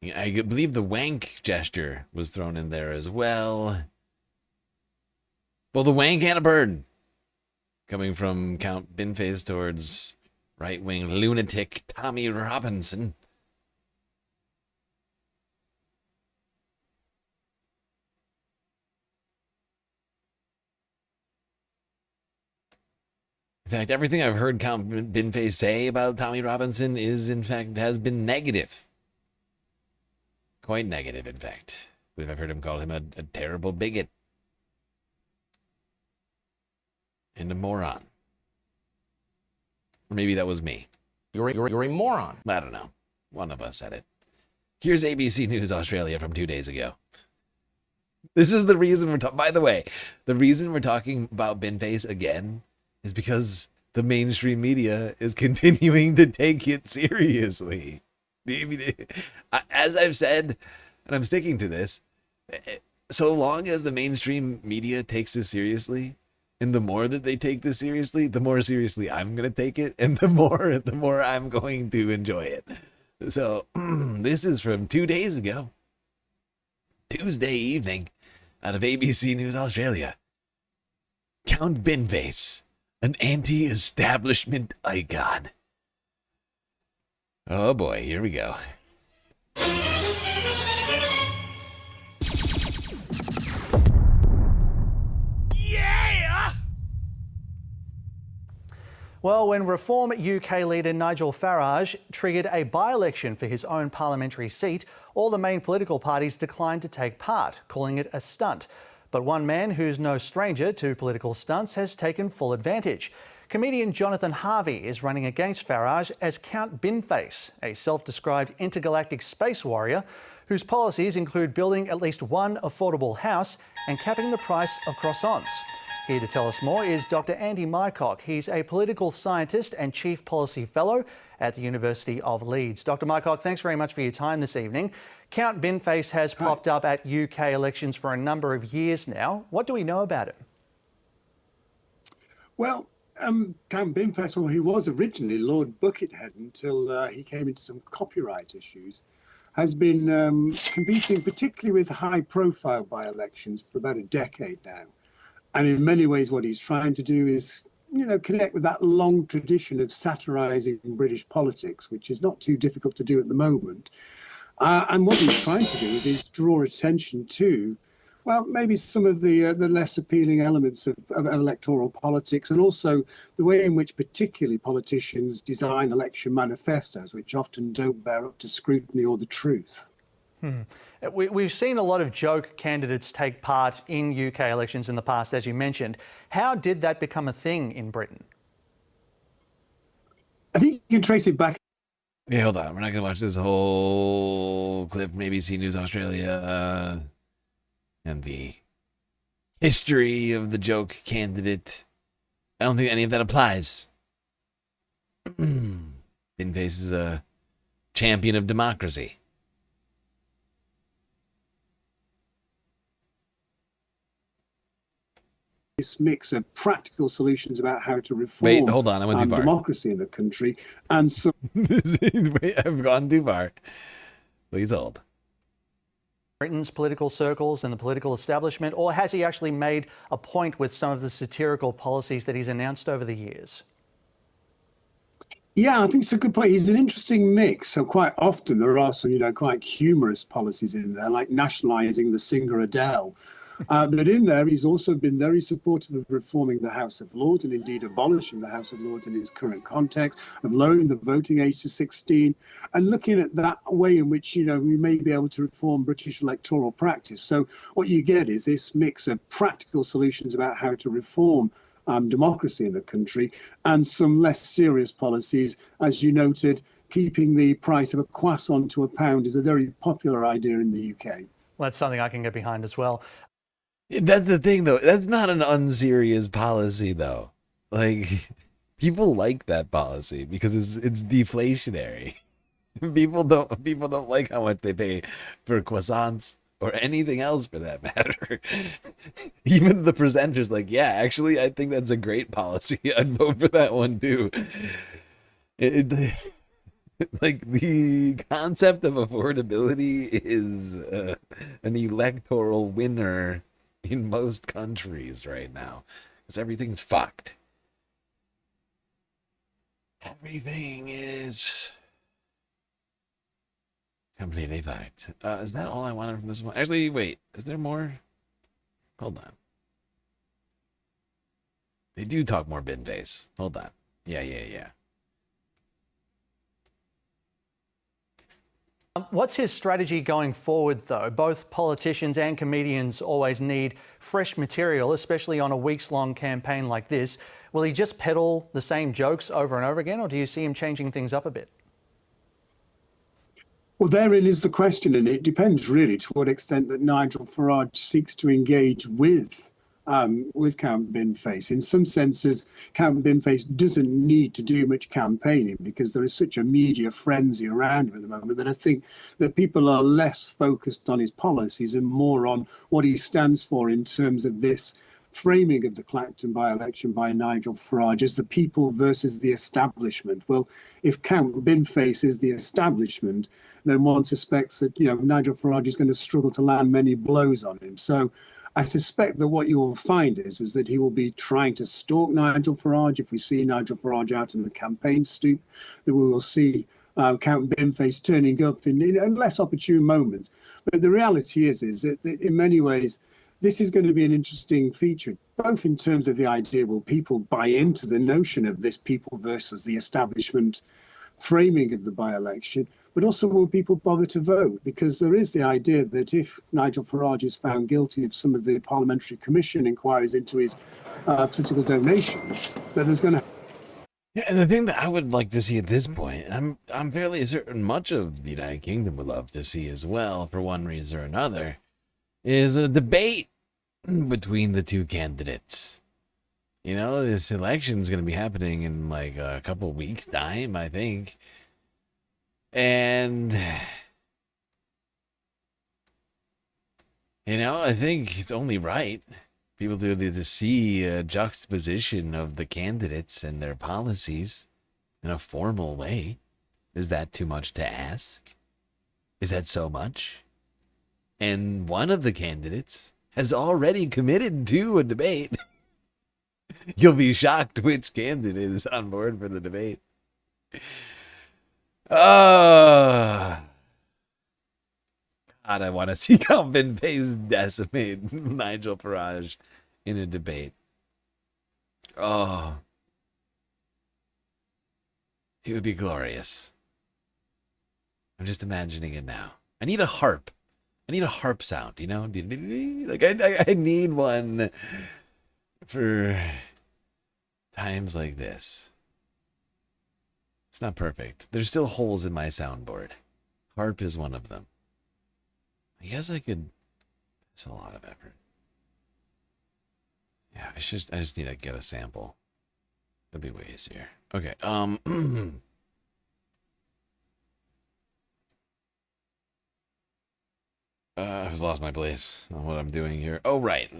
I believe the wank gesture was thrown in there as well. Well, the wank and a bird. Coming from Count Binface towards right-wing lunatic Tommy Robinson. In fact, everything I've heard Count Binface say about Tommy Robinson is, in fact, has been negative. Quite negative, in fact. I believe I've heard him call him a terrible bigot. And a moron. Or maybe that was me. You're a moron. I don't know. One of us said it. Here's ABC News Australia from 2 days ago. This is the reason we're talking. By the way, the reason we're talking about Binface again is because the mainstream media is continuing to take it seriously. As I've said, and I'm sticking to this, so long as the mainstream media takes this seriously, and the more that they take this seriously, the more seriously I'm going to take it, and the more I'm going to enjoy it. So this is from 2 days ago, Tuesday evening, out of ABC News Australia. Count Binface, an anti-establishment icon. Oh boy, here we go. Yeah! Well, when Reform UK leader Nigel Farage triggered a by-election for his own parliamentary seat, all the main political parties declined to take part, calling it a stunt. But one man who's no stranger to political stunts has taken full advantage. Comedian Jonathan Harvey is running against Farage as Count Binface, a self-described intergalactic space warrior whose policies include building at least one affordable house and capping the price of croissants. Here to tell us more is Dr. Andy Mycock. He's a political scientist and Chief Policy Fellow at the University of Leeds. Dr. Mycock, thanks very much for your time this evening. Count Binface has popped up at UK elections for a number of years now. What do we know about him? Well, Count Binface, well, he was originally Lord Buckethead until he came into some copyright issues, has been competing particularly with high-profile by-elections for about a decade now. And in many ways, what he's trying to do is, connect with that long tradition of satirising British politics, which is not too difficult to do at the moment. And what he's trying to do is draw attention to, well, maybe some of the less appealing elements of electoral politics, and also the way in which particularly politicians design election manifestos, which often don't bear up to scrutiny or the truth. We've seen a lot of joke candidates take part in UK elections in the past, as you mentioned. How did that become a thing in Britain? I think you can trace it back. Yeah, hold on. We're not going to watch this whole clip from ABC News Australia and the history of the joke candidate. I don't think any of that applies. Binface is a champion of democracy. This mix of practical solutions about how to reform Wait, hold on. I went too far. Democracy in the country, and some. Wait, I've gone too far. Please hold. Britain's political circles and the political establishment, or has he actually made a point with some of the satirical policies that he's announced over the years? Yeah, I think it's a good point. He's an interesting mix. So quite often there are some, quite humorous policies in there, like nationalising the singer Adele. But in there, he's also been very supportive of reforming the House of Lords, and indeed abolishing the House of Lords in its current context, of lowering the voting age to 16, and looking at that way in which, we may be able to reform British electoral practice. So what you get is this mix of practical solutions about how to reform democracy in the country, and some less serious policies. As you noted, keeping the price of a croissant to £1 is a very popular idea in the UK. Well, that's something I can get behind as well. That's the thing, though. That's not an unserious policy, though. Like, people like that policy because it's deflationary. People don't like how much they pay for croissants or anything else for that matter. Even the presenters like, yeah, actually, I think that's a great policy. I'd vote for that one too. Like the concept of affordability is an electoral winner in most countries right now because everything's fucked. Everything is completely fucked. Is that all I wanted from this one? Actually, wait, is there more? Hold on. They do talk more bin face. Hold on. Yeah. What's his strategy going forward, though? Both politicians and comedians always need fresh material, especially on a weeks-long campaign like this. Will he just peddle the same jokes over and over again, or do you see him changing things up a bit? Well, therein is the question, and it depends really to what extent that Nigel Farage seeks to engage with Count Binface. In some senses, Count Binface doesn't need to do much campaigning because there is such a media frenzy around him at the moment that I think that people are less focused on his policies and more on what he stands for in terms of this framing of the Clacton by-election by Nigel Farage as the people versus the establishment. Well, if Count Binface is the establishment, then one suspects that, Nigel Farage is going to struggle to land many blows on him. So I suspect that what you will find is that he will be trying to stalk Nigel Farage. If we see Nigel Farage out in the campaign stoop, that we will see Count Binface turning up in less opportune moments. But the reality is that in many ways, this is going to be an interesting feature, both in terms of the idea, will people buy into the notion of this people versus the establishment framing of the by-election, but also will people bother to vote? Because there is the idea that if Nigel Farage is found guilty of some of the Parliamentary Commission inquiries into his political donations, that there's going to... Yeah, and the thing that I would like to see at this point, I'm fairly certain much of the United Kingdom would love to see as well, for one reason or another, is a debate between the two candidates. This election is going to be happening in like a couple weeks' time, I think. And, I think it's only right people to see a juxtaposition of the candidates and their policies in a formal way. Is that too much to ask? Is that so much? And one of the candidates has already committed to a debate. You'll be shocked which candidate is on board for the debate. God, I want to see Count Binface decimate Nigel Farage in a debate. Oh, it would be glorious. I'm just imagining it now. I need a harp. I need a harp sound, Like I need one for times like this. It's not perfect. There's still holes in my soundboard. Harp is one of them. I guess I could... It's a lot of effort. Yeah, I just need to get a sample. That'd be way easier. Okay, I've lost my place on what I'm doing here. Oh, right.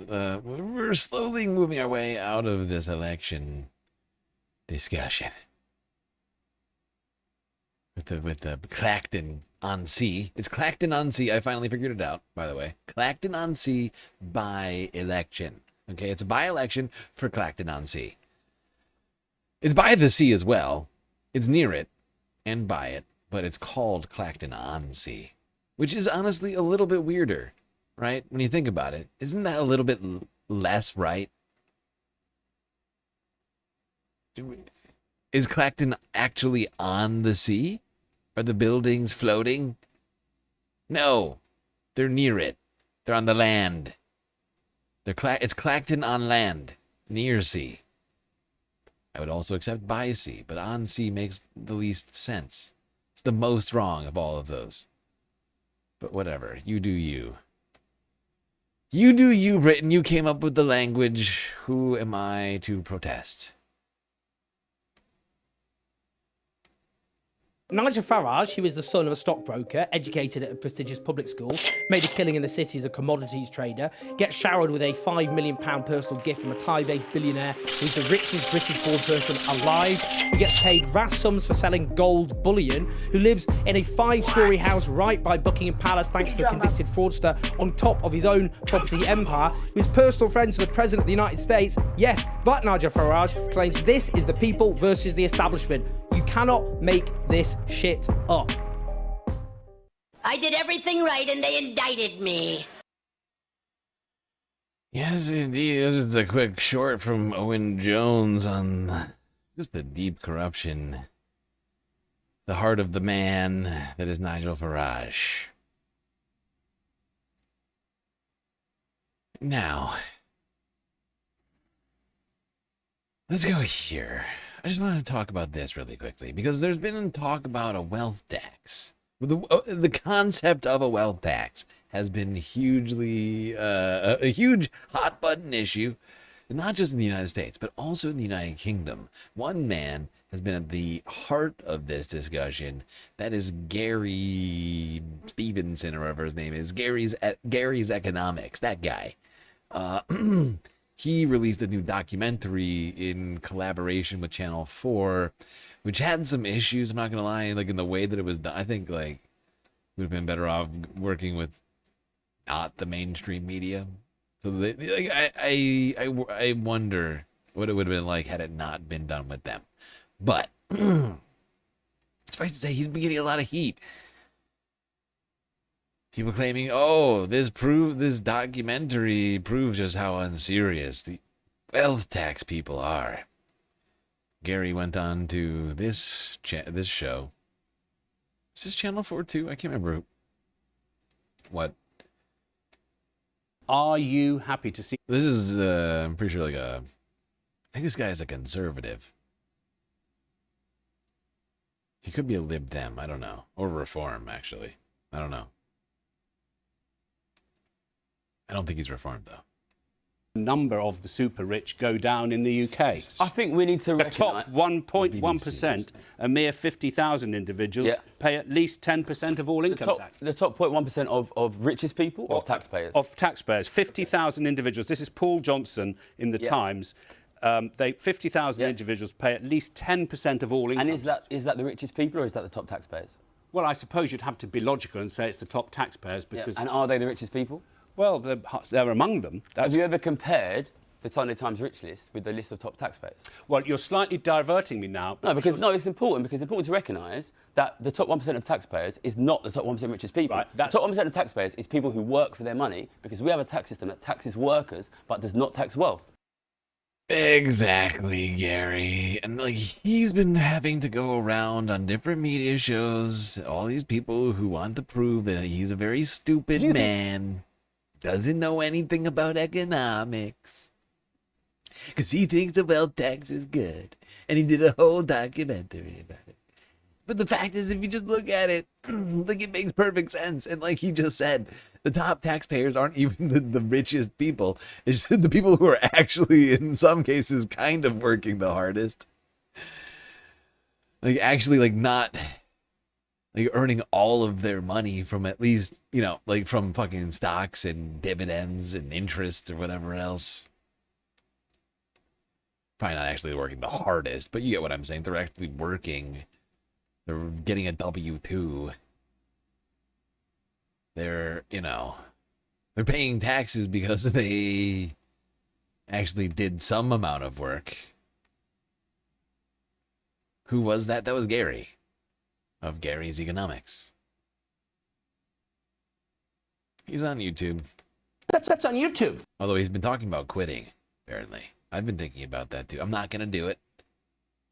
We're slowly moving our way out of this election discussion. With the Clacton-on-Sea. It's Clacton-on-Sea. I finally figured it out, by the way. Clacton-on-Sea by-election. Okay, it's a by-election for Clacton-on-Sea. It's by the sea as well. It's near it and by it, but it's called Clacton-on-Sea, which is honestly a little bit weirder, right? When you think about it. Isn't that a little bit less right? Is Clacton actually on the sea? Are the buildings floating? No, they're near it. They're on the land. It's Clacton on land, near sea. I would also accept by sea, but on sea makes the least sense. It's the most wrong of all of those. But whatever, you do you. You do you, Britain. You came up with the language. Who am I to protest? Nigel Farage, who is the son of a stockbroker, educated at a prestigious public school, made a killing in the city as a commodities trader, gets showered with a £5 million personal gift from a Thai-based billionaire who's the richest British-born person alive, who gets paid vast sums for selling gold bullion, who lives in a 5-storey house right by Buckingham Palace thanks to a convicted fraudster on top of his own property empire, who is personal friends with the President of the United States. Yes, that Nigel Farage claims this is the people versus the establishment. You cannot make this shit up. I did everything right and they indicted me. Yes, indeed. This is a quick short from Owen Jones on just the deep corruption, the heart of the man that is Nigel Farage. Now, let's go here. I just want to talk about this really quickly because there's been talk about a wealth tax. The concept of a wealth tax has been hugely a huge hot button issue, not just in the United States, but also in the United Kingdom. One man has been at the heart of this discussion. That is Gary Stevenson, or whatever his name is. Gary's Economics, that guy. He released a new documentary in collaboration with Channel 4, which had some issues, I'm not going to lie, like in the way that it was done. I think like we'd have been better off working with not the mainstream media. So they, like, I wonder what it would have been like had it not been done with them. But suffice to say, he's been getting a lot of heat. People claiming, oh, this documentary proves just how unserious the wealth tax people are. Gary went on to this show. Is this Channel 4 too? I can't remember. What? Are you happy to see? This is, I'm pretty sure, I think this guy is a conservative. He could be a Lib Dem, I don't know. Or Reform, actually. I don't know. I don't think he's reformed, though. Number of the super rich go down in the UK. I think we need to the top 1.1%, a mere 50,000 individuals, pay at least 10% of all income tax. The top 0.1% of richest people or of taxpayers? Of taxpayers, 50,000 individuals. This is Paul Johnson in the Times. 50,000 individuals pay at least 10% of all income. And is that the richest people or is that the top taxpayers? Well, I suppose you'd have to be logical and say it's the top taxpayers because. And are they the richest people? Well, they're among them. Have you ever compared the Sunday Times rich list with the list of top taxpayers? Well, you're slightly diverting me now. No, it's important because it's important to recognise that the top 1% of taxpayers is not the top 1% richest people. Right, the top 1% of taxpayers is people who work for their money because we have a tax system that taxes workers but does not tax wealth. Exactly, Gary. And he's been having to go around on different media shows, all these people who want to prove that he's a very stupid man. Doesn't know anything about economics. Because he thinks the wealth tax is good. And he did a whole documentary about it. But the fact is, if you just look at it, it makes perfect sense. And like he just said, the top taxpayers aren't even the richest people. It's the people who are actually, in some cases, kind of working the hardest. Not earning all of their money from at least, from fucking stocks and dividends and interest or whatever else. Probably not actually working the hardest, but you get what I'm saying. They're actually working. They're getting a W-2. They're paying taxes because they actually did some amount of work. Who was that? That was Gary. Of Gary's Economics. He's on YouTube. That's on YouTube. Although he's been talking about quitting, apparently. I've been thinking about that too. I'm not going to do it.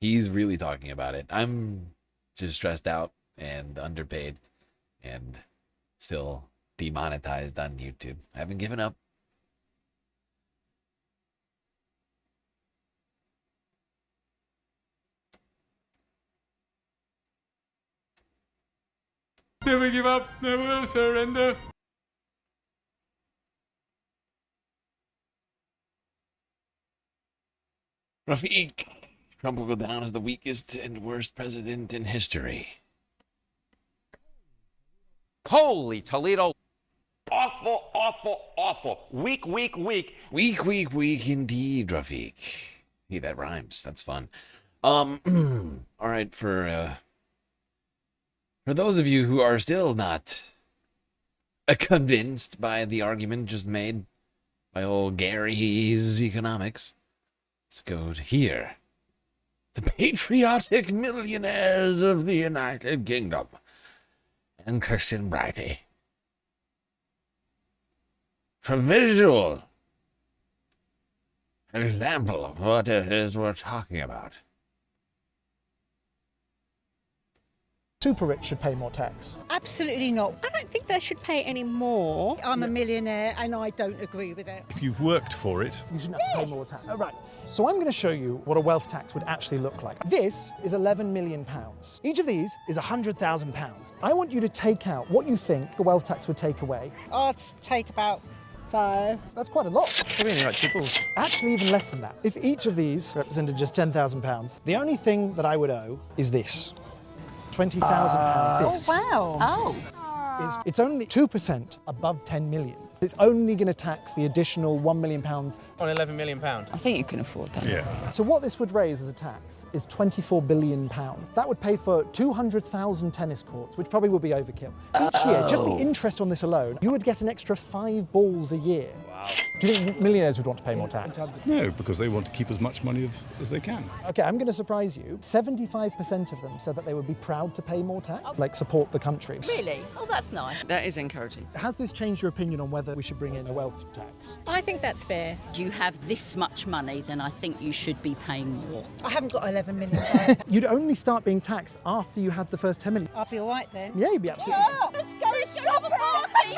He's really talking about it. I'm just stressed out and underpaid and still demonetized on YouTube. I haven't given up. Never give up, never surrender. Rafiq, Trump will go down as the weakest and worst president in history. Holy Toledo. Awful, awful, awful. Weak, weak, weak. Weak, weak, weak indeed, Rafiq. Hey, that rhymes. That's fun. All right, for those of you who are still not convinced by the argument just made by old Gary's economics, let's go to here. The patriotic millionaires of the United Kingdom and Christian Brighty. For visual example of what it is we're talking about. Super rich should pay more tax. Absolutely not. I don't think they should pay any more. I'm a millionaire and I don't agree with it. If you've worked for it, you shouldn't have to pay more tax. Oh, right. So I'm going to show you what a wealth tax would actually look like. This is £11 million. Each of these is £100,000. I want you to take out what you think a wealth tax would take away. I'd take about 5. That's quite a lot. Probably only like 2 balls. Actually, even less than that. If each of these represented just £10,000, the only thing that I would owe is this. £20,000. Oh, wow. Oh. It's only 2% above 10 million. It's only going to tax the additional £1 million on £11 million. I think you can afford that. Yeah. So what this would raise as a tax is £24 billion. That would pay for 200,000 tennis courts, which probably would be overkill. Each year, just the interest on this alone, you would get an extra 5 balls a year. Wow. Do you think millionaires would want to pay more tax? No, because they want to keep as much money as they can. Okay, I'm going to surprise you. 75% of them said that they would be proud to pay more tax, like support the country. Really? Oh, that's nice. That is encouraging. Has this changed your opinion on whether we should bring in a wealth tax? I think that's fair. Do you have this much money, then I think you should be paying more. I haven't got 11 million. You'd only start being taxed after you had the first 10 million. I'll be all right then. Yeah, you'd be absolutely fine. Let's go have a party.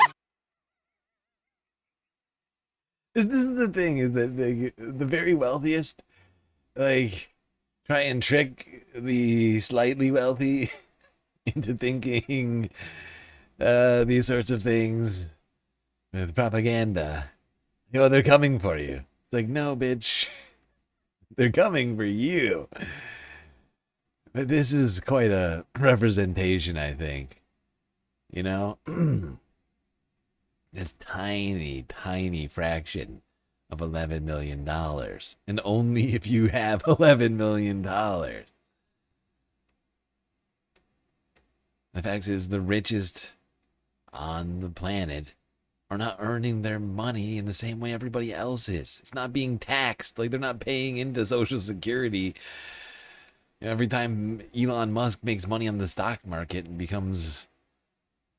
This is the thing, is that the very wealthiest, like, try and trick the slightly wealthy into thinking these sorts of things with propaganda. You know, they're coming for you. It's like, no, bitch. They're coming for you. But this is quite a representation, I think. You know? This tiny, tiny fraction of $11 million. And only if you have $11 million. The fact is, the richest on the planet are not earning their money in the same way everybody else is. It's not being taxed. Like, they're not paying into Social Security. You know, every time Elon Musk makes money on the stock market and becomes,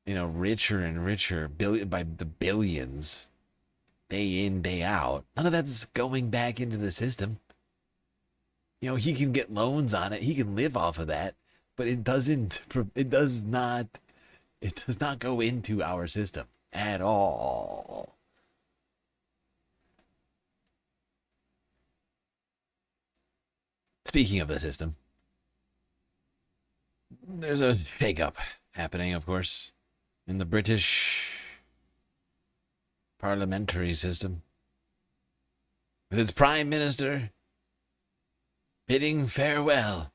you know, richer and richer by the billions, day in, day out, none of that's going back into the system. You know, he can get loans on it. He can live off of that, but it does not go into our system at all. Speaking of the system, there's a shake-up happening, of course, in the British parliamentary system, with its Prime Minister bidding farewell.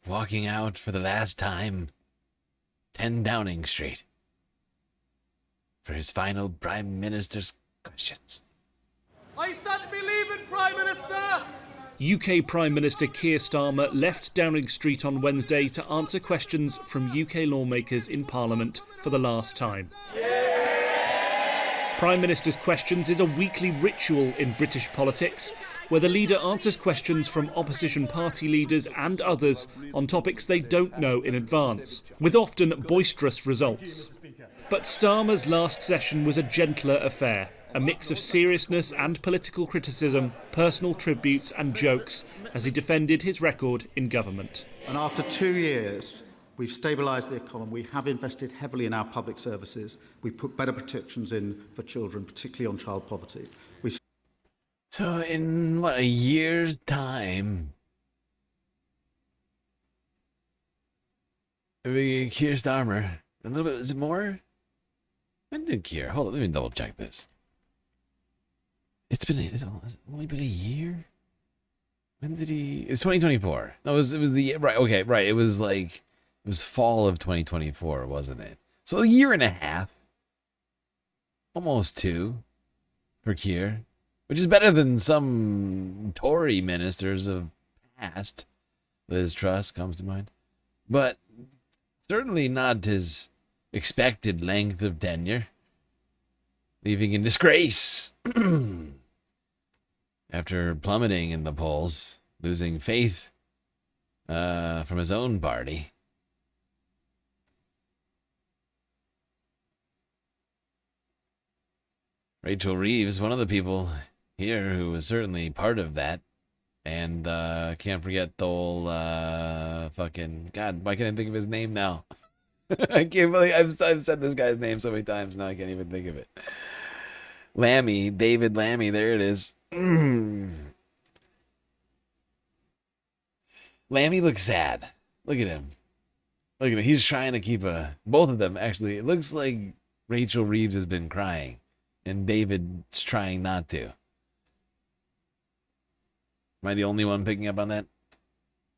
Walking out for the last time, 10 Downing Street, for his final Prime Minister's questions. I stand believing, Prime Minister! UK Prime Minister Keir Starmer left Downing Street on Wednesday to answer questions from UK lawmakers in Parliament for the last time. Prime Minister's Questions is a weekly ritual in British politics, where the leader answers questions from opposition party leaders and others on topics they don't know in advance, with often boisterous results. But Starmer's last session was a gentler affair, a mix of seriousness and political criticism, personal tributes and jokes, as he defended his record in government. And after 2 years, we've stabilised the economy, we have invested heavily in our public services, we've put better protections in for children, particularly on child poverty. So in, what, a year's time, Keir Starmer, a little bit, is it more? When did Keir? Hold on, let me double check this. It's only been a year? When did he? It's 2024. No, it was the right. Okay, right. It was fall of 2024, wasn't it? So a year and a half, almost 2, for Keir, which is better than some Tory ministers of past. Liz Truss comes to mind, but certainly not his expected length of tenure, leaving in disgrace after plummeting in the polls, losing faith from his own party. Rachel Reeves, one of the people here who was certainly part of that. And can't forget the old fucking God. Why can't I think of his name now? I can't believe I've said this guy's name so many times now. I can't even think of it. Lammy, David Lammy. There it is. Lammy looks sad. Look at him. Look at him. He's trying to keep both of them actually. It looks like Rachel Reeves has been crying, and David's trying not to. Am I the only one picking up on that?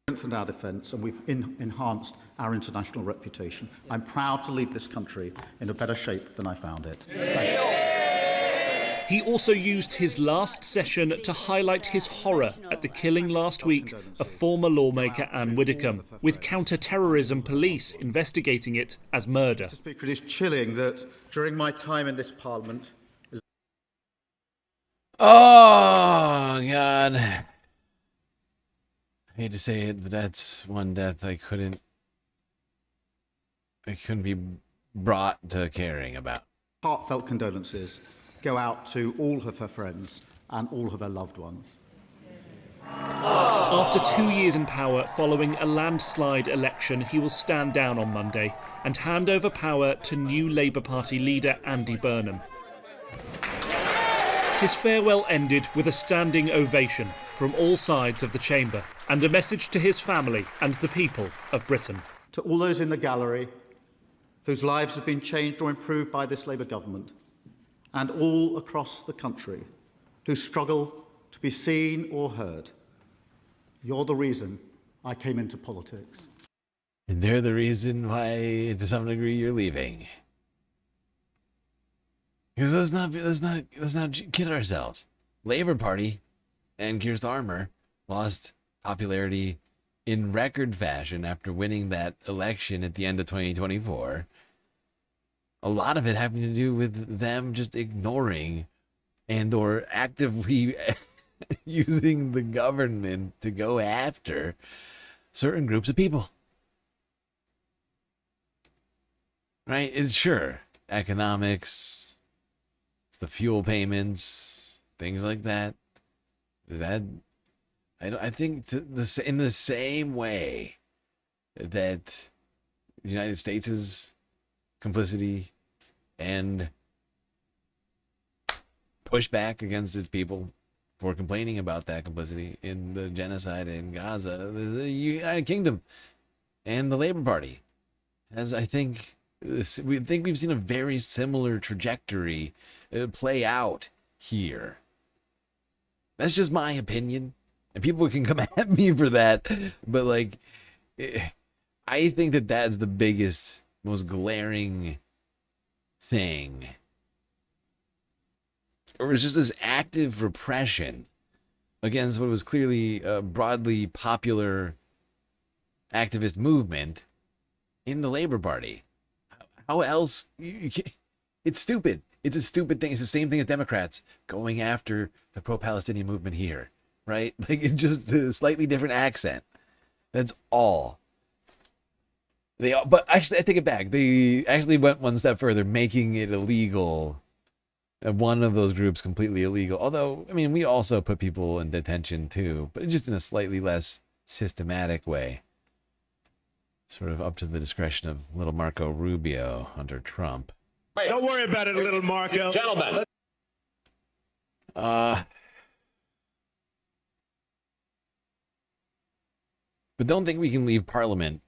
Strengthened our defence and we've enhanced our international reputation. I'm proud to leave this country in a better shape than I found it. He also used his last session to highlight his horror at the killing last week of former lawmaker Anne Widdecombe, with counter-terrorism police investigating it as murder. Mr. Speaker, it is chilling that during my time in this Parliament... Oh, God. I hate to say it, but that's one death I couldn't be brought to caring about. Heartfelt condolences go out to all of her friends and all of her loved ones. After 2 years in power following a landslide election, he will stand down on Monday and hand over power to new Labour Party leader Andy Burnham. His farewell ended with a standing ovation from all sides of the chamber and a message to his family and the people of Britain. To all those in the gallery whose lives have been changed or improved by this Labour government, and all across the country who struggle to be seen or heard, you're the reason I came into politics. And they're the reason why, to some degree, you're leaving. Because let's not kid ourselves. Labour Party and Keir Starmer lost popularity in record fashion after winning that election at the end of 2024. A lot of it having to do with them just ignoring and or actively using the government to go after certain groups of people. Right? It's sure economics, it's the fuel payments, things like that. I think in the same way that the United States' complicity and pushback against its people for complaining about that complicity in the genocide in Gaza, the United Kingdom and the Labour Party has, we've seen a very similar trajectory play out here. That's just my opinion, and people can come at me for that, but I think that that's the biggest, most glaring thing. Or it's just this active repression against what was clearly a broadly popular activist movement in the Labour Party. How else? It's stupid. It's a stupid thing. It's the same thing as Democrats going after the pro-Palestinian movement here, right? It's just a slightly different accent. That's all. But actually, I take it back. They actually went one step further, making it illegal. One of those groups completely illegal. Although, I mean, we also put people in detention too, but it's just in a slightly less systematic way. Sort of up to the discretion of little Marco Rubio under Trump. Wait, don't worry about it, little Marco. Gentlemen. But don't think we can leave Parliament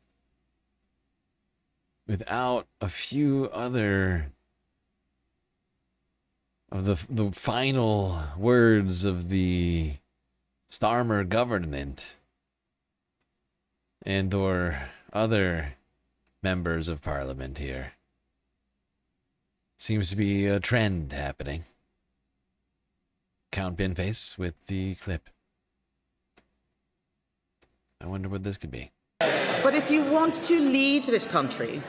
without a few other of the final words of the Starmer government and or other members of parliament here. Seems to be a trend happening. Count Binface with the clip. I wonder what this could be. But if you want to lead this country,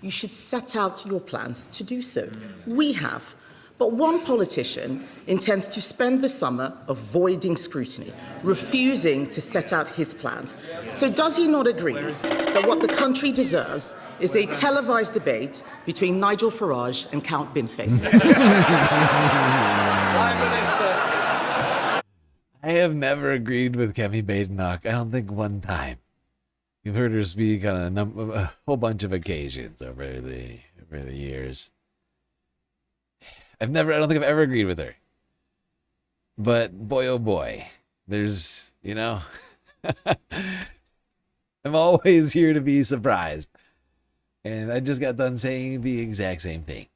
you should set out your plans to do so. We have. But one politician intends to spend the summer avoiding scrutiny, refusing to set out his plans. So does he not agree that what the country deserves is a televised debate between Nigel Farage and Count Binface? I have never agreed with Kemi Badenoch. I don't think one time. You've heard her speak on a whole bunch of occasions over the years. I don't think I've ever agreed with her. But boy, oh boy, there's, I'm always here to be surprised. And I just got done saying the exact same thing.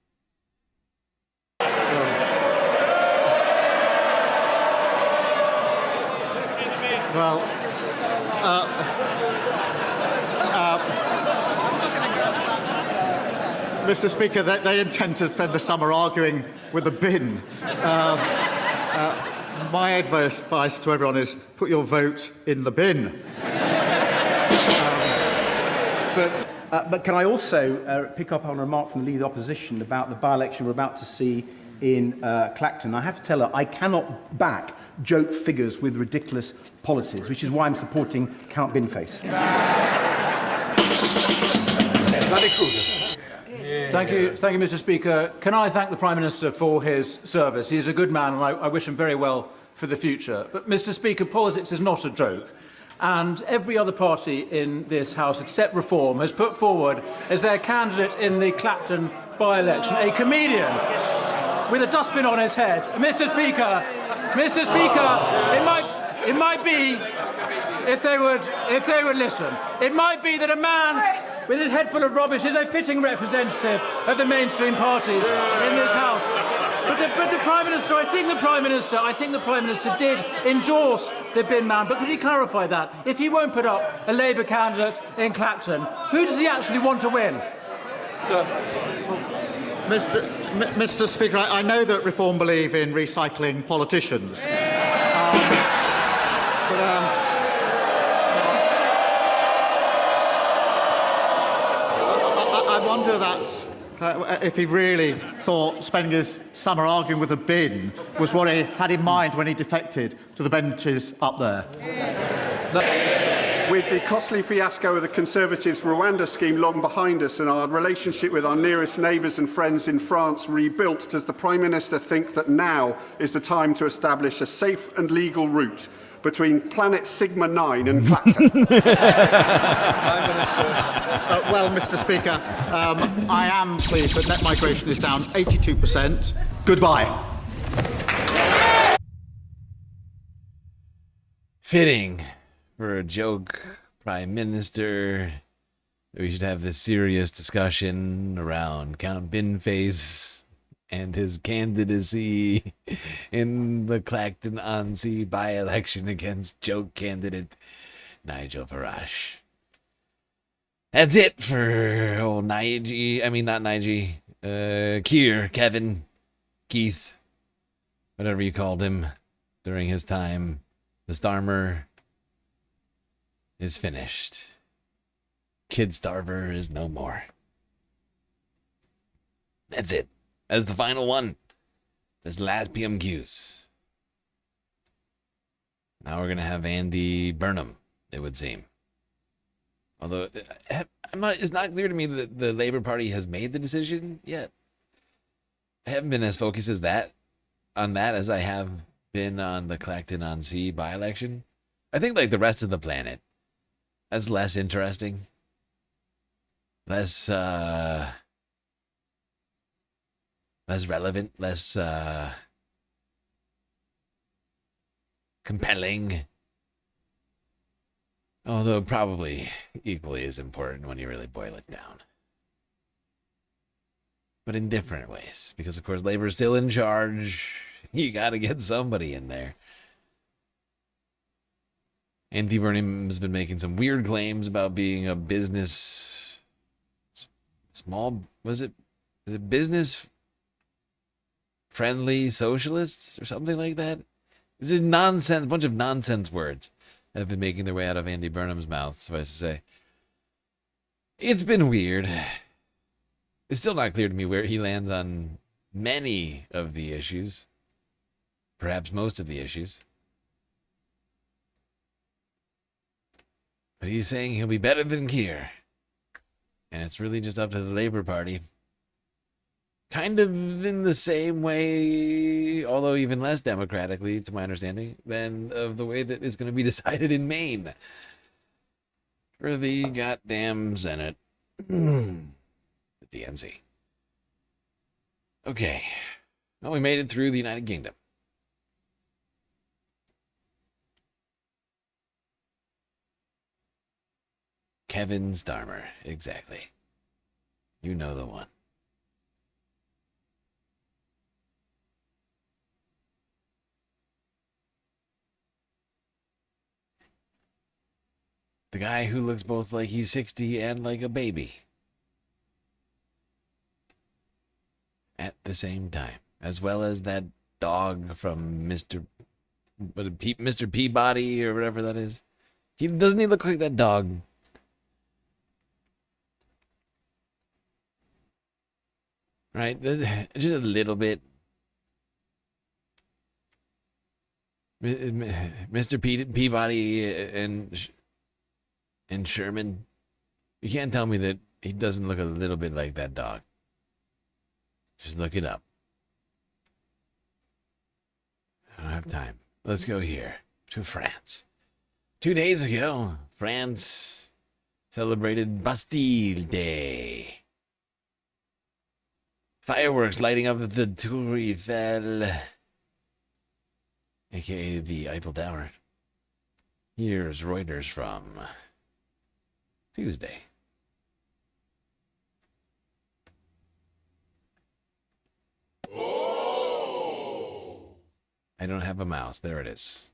Well, Mr. Speaker, they intend to spend the summer arguing with a bin. My advice to everyone is put your vote in the bin. But can I also pick up on a remark from the lead opposition about the by-election we're about to see in Clacton? I have to tell her I cannot back joke figures with ridiculous policies, which is why I'm supporting Count Binface. Thank you, Mr. Speaker. Can I thank the Prime Minister for his service? He's a good man, and I wish him very well for the future. But, Mr. Speaker, politics is not a joke. And every other party in this House, except Reform, has put forward as their candidate in the Clacton by-election a comedian with a dustbin on his head. Mr. Speaker, it might be, if they would listen, it might be that a man with his head full of rubbish is a fitting representative of the mainstream parties in this House. But the Prime Minister, I think the Prime Minister did endorse the bin man. But could he clarify that? If he won't put up a Labour candidate in Clacton, who does he actually want to win? Mr. Speaker, I know that Reform believe in recycling politicians. I wonder if he really thought spending his summer arguing with a bin was what he had in mind when he defected to the benches up there. With the costly fiasco of the Conservatives' Rwanda scheme long behind us and our relationship with our nearest neighbours and friends in France rebuilt, does the Prime Minister think that now is the time to establish a safe and legal route between Planet Sigma 9 and Clacton? Well, Mr. Speaker, I am pleased that net migration is down 82%. Goodbye. Fitting for a joke Prime Minister that we should have this serious discussion around Count Binface and his candidacy in the Clacton-on-Sea by-election against joke candidate Nigel Farage. That's it for old Keir, Kevin, Keith, whatever you called him during his time. The Starmer is finished. Kid Starver is no more. That's it. That's the final one. That's the last PMQs. Now we're going to have Andy Burnham, it would seem. Although, it's not clear to me that the Labour Party has made the decision yet. I haven't been as focused as on that as I have been on the Clacton-on-Sea by-election. I think, like the rest of the planet, that's less interesting. Less relevant, less compelling. Although probably equally as important when you really boil it down. But in different ways. Because, of course, Labour's still in charge. You got to get somebody in there. Andy Burnham has been making some weird claims about being a business... Small... Was it business... friendly socialists or something like that? This is nonsense, a bunch of nonsense words that have been making their way out of Andy Burnham's mouth, suffice to say. It's been weird. It's still not clear to me where he lands on many of the issues. Perhaps most of the issues. But he's saying he'll be better than Keir. And it's really just up to the Labour Party. Kind of in the same way, although even less democratically, to my understanding, than of the way that is going to be decided in Maine. For the goddamn Senate. The DNC. Okay. Well, we made it through the United Kingdom. Kevin Starmer, exactly. You know the one. The guy who looks both like he's 60 and like a baby. At the same time. As well as that dog from Mr. Peabody or whatever that is. Doesn't he look like that dog? Right? Just a little bit. Mr. Peabody and Sherman. You can't tell me that he doesn't look a little bit like that dog. Just look it up. I don't have time. Let's go here to France. 2 days ago, France celebrated Bastille Day. Fireworks lighting up the Tour Eiffel, aka the Eiffel Tower. Here's Reuters from Tuesday. I don't have a mouse. There it is.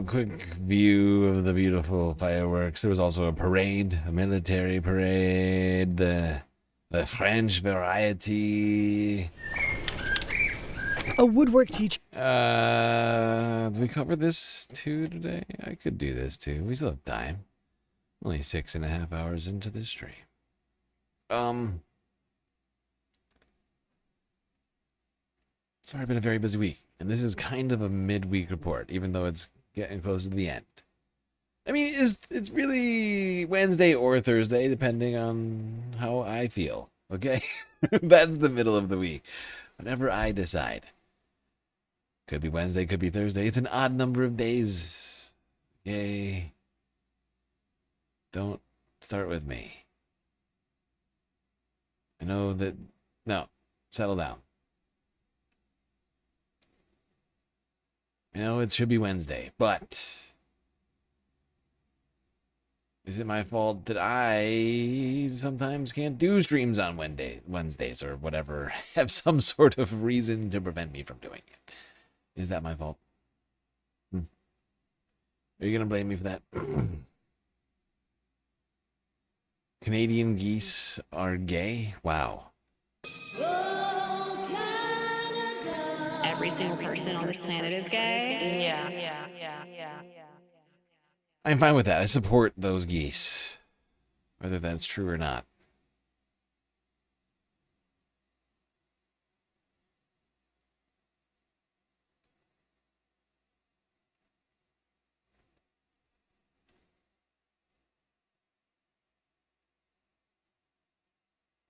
Quick view of the beautiful fireworks. There was also a parade, a military parade, the French variety. A woodwork teacher. Did we cover this too today? I could do this too. We still have time. Only 6.5 hours into this stream. Sorry, been a very busy week. And this is kind of a midweek report, even though it's getting close to the end. I mean, it's really Wednesday or Thursday, depending on how I feel. Okay? That's the middle of the week. Whenever I decide. Could be Wednesday, could be Thursday. It's an odd number of days. Yay. Don't start with me. I know that... No. Settle down. I know it should be Wednesday, but is it my fault that I sometimes can't do streams on Wednesdays or whatever, have some sort of reason to prevent me from doing it? Is that my fault? Are you going to blame me for that? Canadian geese are gay? Wow. Every single person on this planet is gay. Yeah. I'm fine with that. I support those geese, whether that's true or not.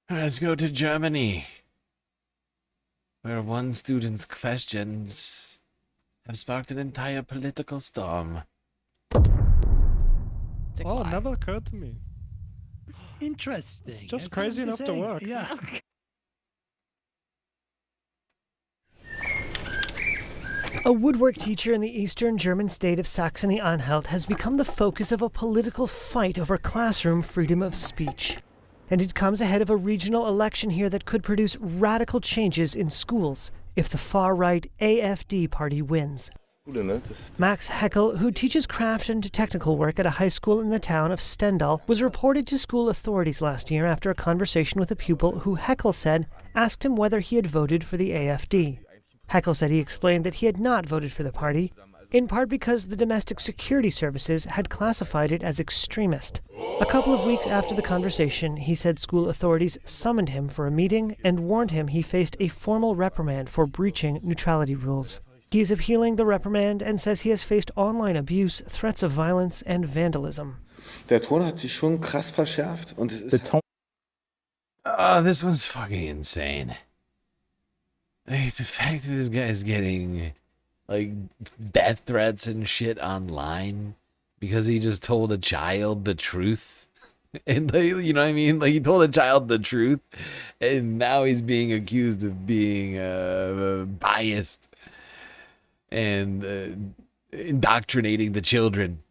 All right, let's go to Germany. where one student's questions have sparked an entire political storm. Oh, never occurred to me. Interesting. It's just That's crazy enough to interesting. work. Yeah. A woodwork teacher in the eastern German state of Saxony-Anhalt has become the focus of a political fight over classroom freedom of speech. And it comes ahead of a regional election here that could produce radical changes in schools if the far-right AfD party wins. Max Heckel, who teaches craft and technical work at a high school in the town of Stendal, was reported to school authorities last year after a conversation with a pupil who Heckel said asked him whether he had voted for the AfD. Heckel said he explained that he had not voted for the party, in part because the domestic security services had classified it as extremist. A couple of weeks after the conversation, he said school authorities summoned him for a meeting and warned him he faced a formal reprimand for breaching neutrality rules. He is appealing the reprimand and says he has faced online abuse, threats of violence, and vandalism. Der Ton hat sich schon krass verschärft und es ist This one's fucking insane. Like, the fact that this guy is getting like death threats and shit online because he just told a child the truth. And like, you know what I mean? Like, he told a child the truth, and now he's being accused of being biased and indoctrinating the children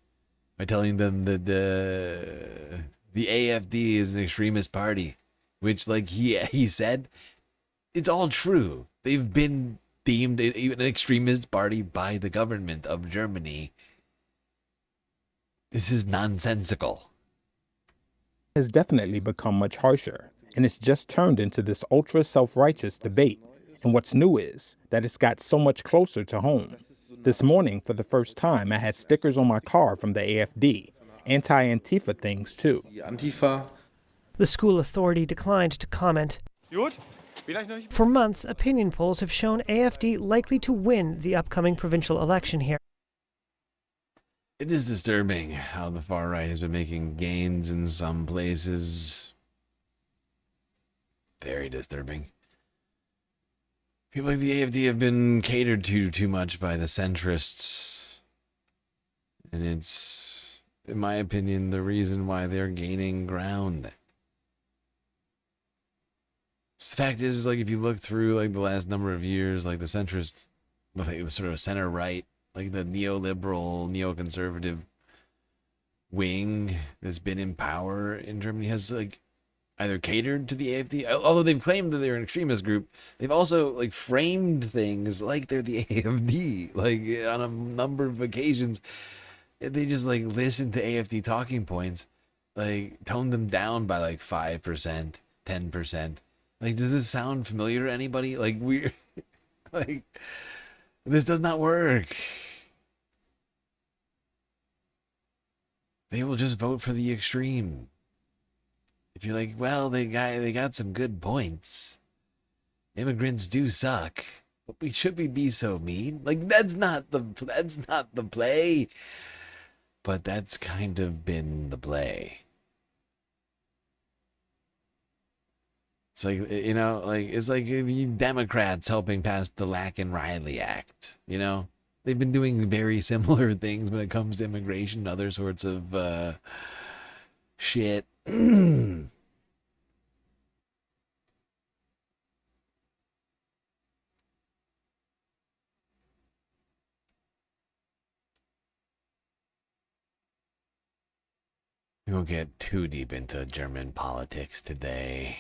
by telling them that the AfD is an extremist party, which, like he said, it's all true. They've been deemed even an extremist party by the government of Germany. This is nonsensical. Has definitely become much harsher, and it's just turned into this ultra self-righteous debate. And what's new is that it's got so much closer to home. This morning, for the first time, I had stickers on my car from the AfD, anti-Antifa things too. The school authority declined to comment. For months, opinion polls have shown AfD likely to win the upcoming provincial election here. It is disturbing how the far right has been making gains in some places. Very disturbing. People like the AfD have been catered to too much by the centrists. And it's, in my opinion, the reason why they're gaining ground. The fact is, like, if you look through, like, the last number of years, like, the centrist, like, the sort of center-right, like, the neoliberal, neoconservative wing that's been in power in Germany has, like, either catered to the AfD, although they've claimed that they're an extremist group, they've also, like, framed things like they're the AfD, like, on a number of occasions. They just, like, listen to AfD talking points, like, tone them down by, like, 5%, 10%. Like, does this sound familiar to anybody? Like, we're, like, this does not work. They will just vote for the extreme. If you're like, well, they got some good points. Immigrants do suck, but should we be so mean? Like, that's not the play. But that's kind of been the play. It's like, you know, like, it's like you Democrats helping pass the Lack-and-Riley Act, you know? They've been doing very similar things when it comes to immigration and other sorts of shit. We'll get too deep into German politics today.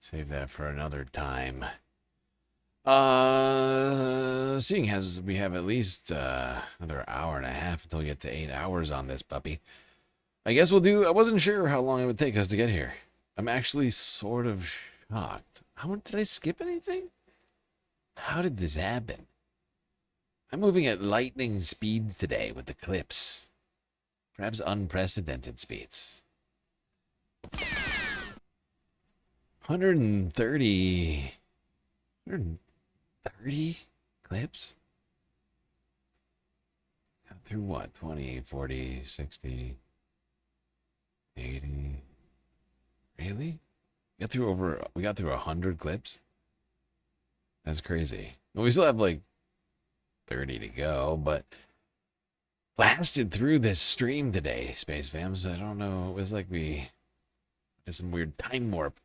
Save that for another time. Seeing as we have at least another hour and a half until we get to 8 hours on this puppy, I guess we'll do. I wasn't sure how long it would take us to get here. I'm actually sort of shocked. Did I skip anything? How did this happen? I'm moving at lightning speeds today with the clips. Perhaps unprecedented speeds. 130 clips? Got through what? 20, 40, 60, 80. Really? We got through 100 clips? That's crazy. Well, we still have like 30 to go, but blasted through this stream today, Space Fams. I don't know. It was like we did some weird time warp.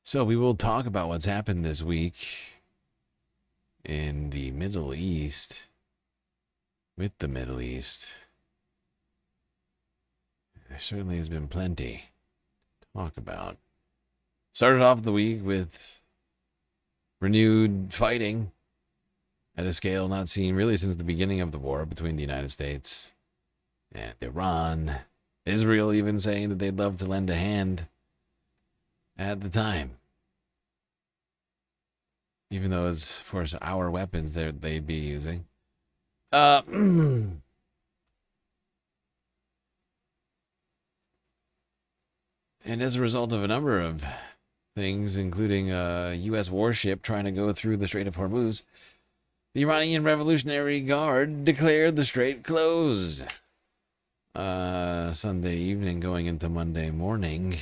So we will talk about what's happened this week in the Middle East. With the Middle East. There certainly has been plenty to talk about. Started off the week with renewed fighting at a scale not seen really since the beginning of the war between the United States and Iran. Israel even saying that they'd love to lend a hand at the time. Even though it's, of course, our weapons they'd be using. And as a result of a number of things, including a U.S. warship trying to go through the Strait of Hormuz, the Iranian Revolutionary Guard declared the strait closed. Sunday evening going into Monday morning.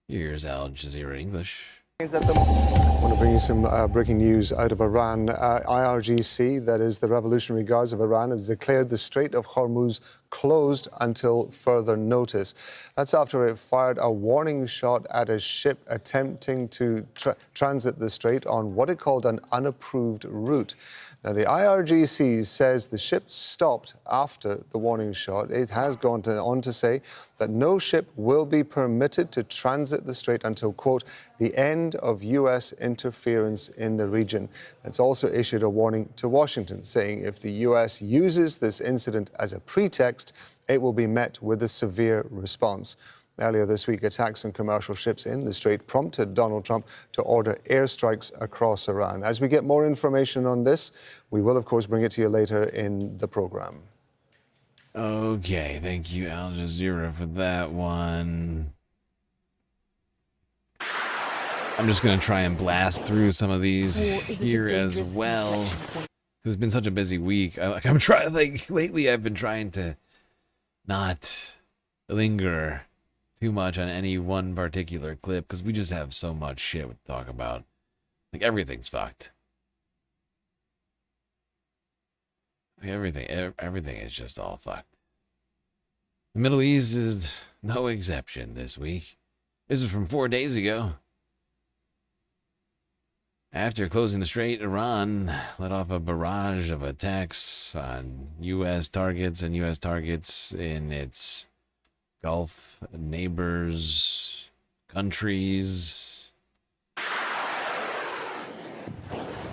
Here's Al Jazeera English. I want to bring you some breaking news out of Iran. IRGC, that is the Revolutionary Guards of Iran, has declared the Strait of Hormuz closed until further notice. That's after it fired a warning shot at a ship attempting to transit the strait on what it called an unapproved route. Now, the IRGC says the ship stopped after the warning shot. It has gone on to say that no ship will be permitted to transit the strait until, quote, the end of U.S. interference in the region. It's also issued a warning to Washington, saying if the U.S. uses this incident as a pretext, it will be met with a severe response. Earlier this week, attacks on commercial ships in the strait prompted Donald Trump to order airstrikes across Iran. As we get more information on this, we will, of course, bring it to you later in the program. Okay, thank you, Al Jazeera, for that one. I'm just going to try and blast through some of these here as well. It's been such a busy week. I'm trying, like, lately I've been trying to not linger too much on any one particular clip because we just have so much shit to talk about. Like, everything's fucked. Like, everything is just all fucked. The Middle East is no exception this week. This is from 4 days ago. After closing the strait, Iran let off a barrage of attacks on U.S. targets and U.S. targets in its Gulf neighbors, countries.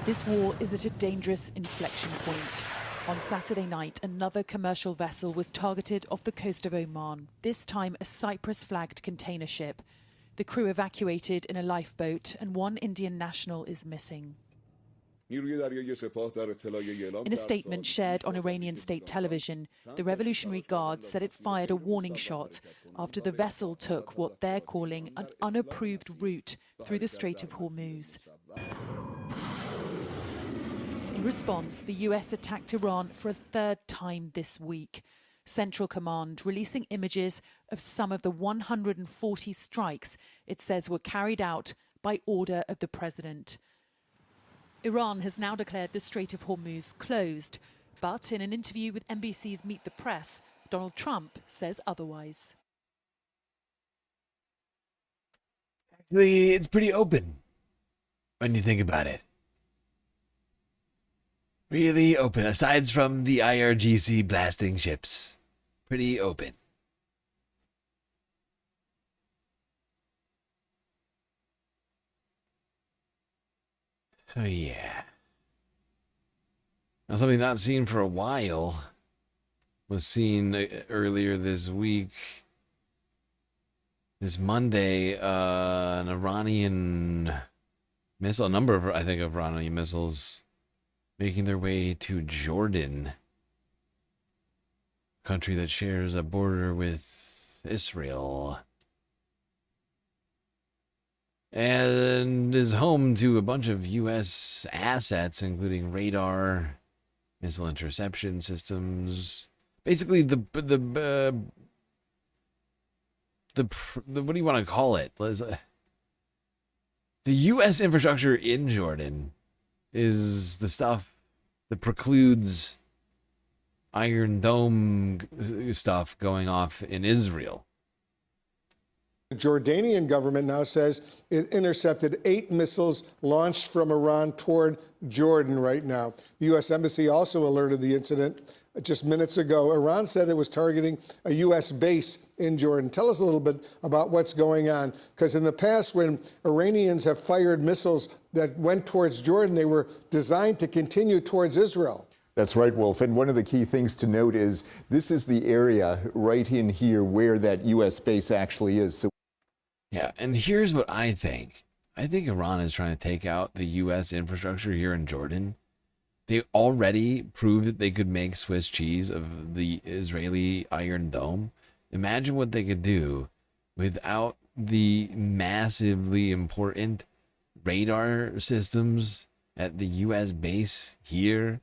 This war is at a dangerous inflection point. On Saturday night, another commercial vessel was targeted off the coast of Oman, this time a Cyprus-flagged container ship. The crew evacuated in a lifeboat, and one Indian national is missing. In a statement shared on Iranian state television, the Revolutionary Guard said it fired a warning shot after the vessel took what they're calling an unapproved route through the Strait of Hormuz. In response, the US attacked Iran for a third time this week. Central Command releasing images of some of the 140 strikes it says were carried out by order of the president. Iran has now declared the Strait of Hormuz closed, but in an interview with NBC's Meet the Press, Donald Trump says otherwise. Actually, it's pretty open when you think about it. Really open, aside from the IRGC blasting ships. Pretty open. So yeah. Now something not seen for a while was seen earlier this week. This Monday, an Iranian missile, a number of, I think, of Iranian missiles making their way to Jordan, a country that shares a border with Israel, and is home to a bunch of U.S. assets, including radar, missile interception systems. Basically, the what do you want to call it? The U.S. infrastructure in Jordan is the stuff that precludes Iron Dome stuff going off in Israel. The Jordanian government now says it intercepted 8 missiles launched from Iran toward Jordan right now. The U.S. Embassy also alerted the incident just minutes ago. Iran said it was targeting a U.S. base in Jordan. Tell us a little bit about what's going on, because in the past, when Iranians have fired missiles that went towards Jordan, they were designed to continue towards Israel. That's right, Wolf. And one of the key things to note is this is the area right in here where that U.S. base actually is. So yeah, and here's what I think. I think Iran is trying to take out the U.S. infrastructure here in Jordan. They already proved that they could make Swiss cheese of the Israeli Iron Dome. Imagine what they could do without the massively important radar systems at the U.S. base here.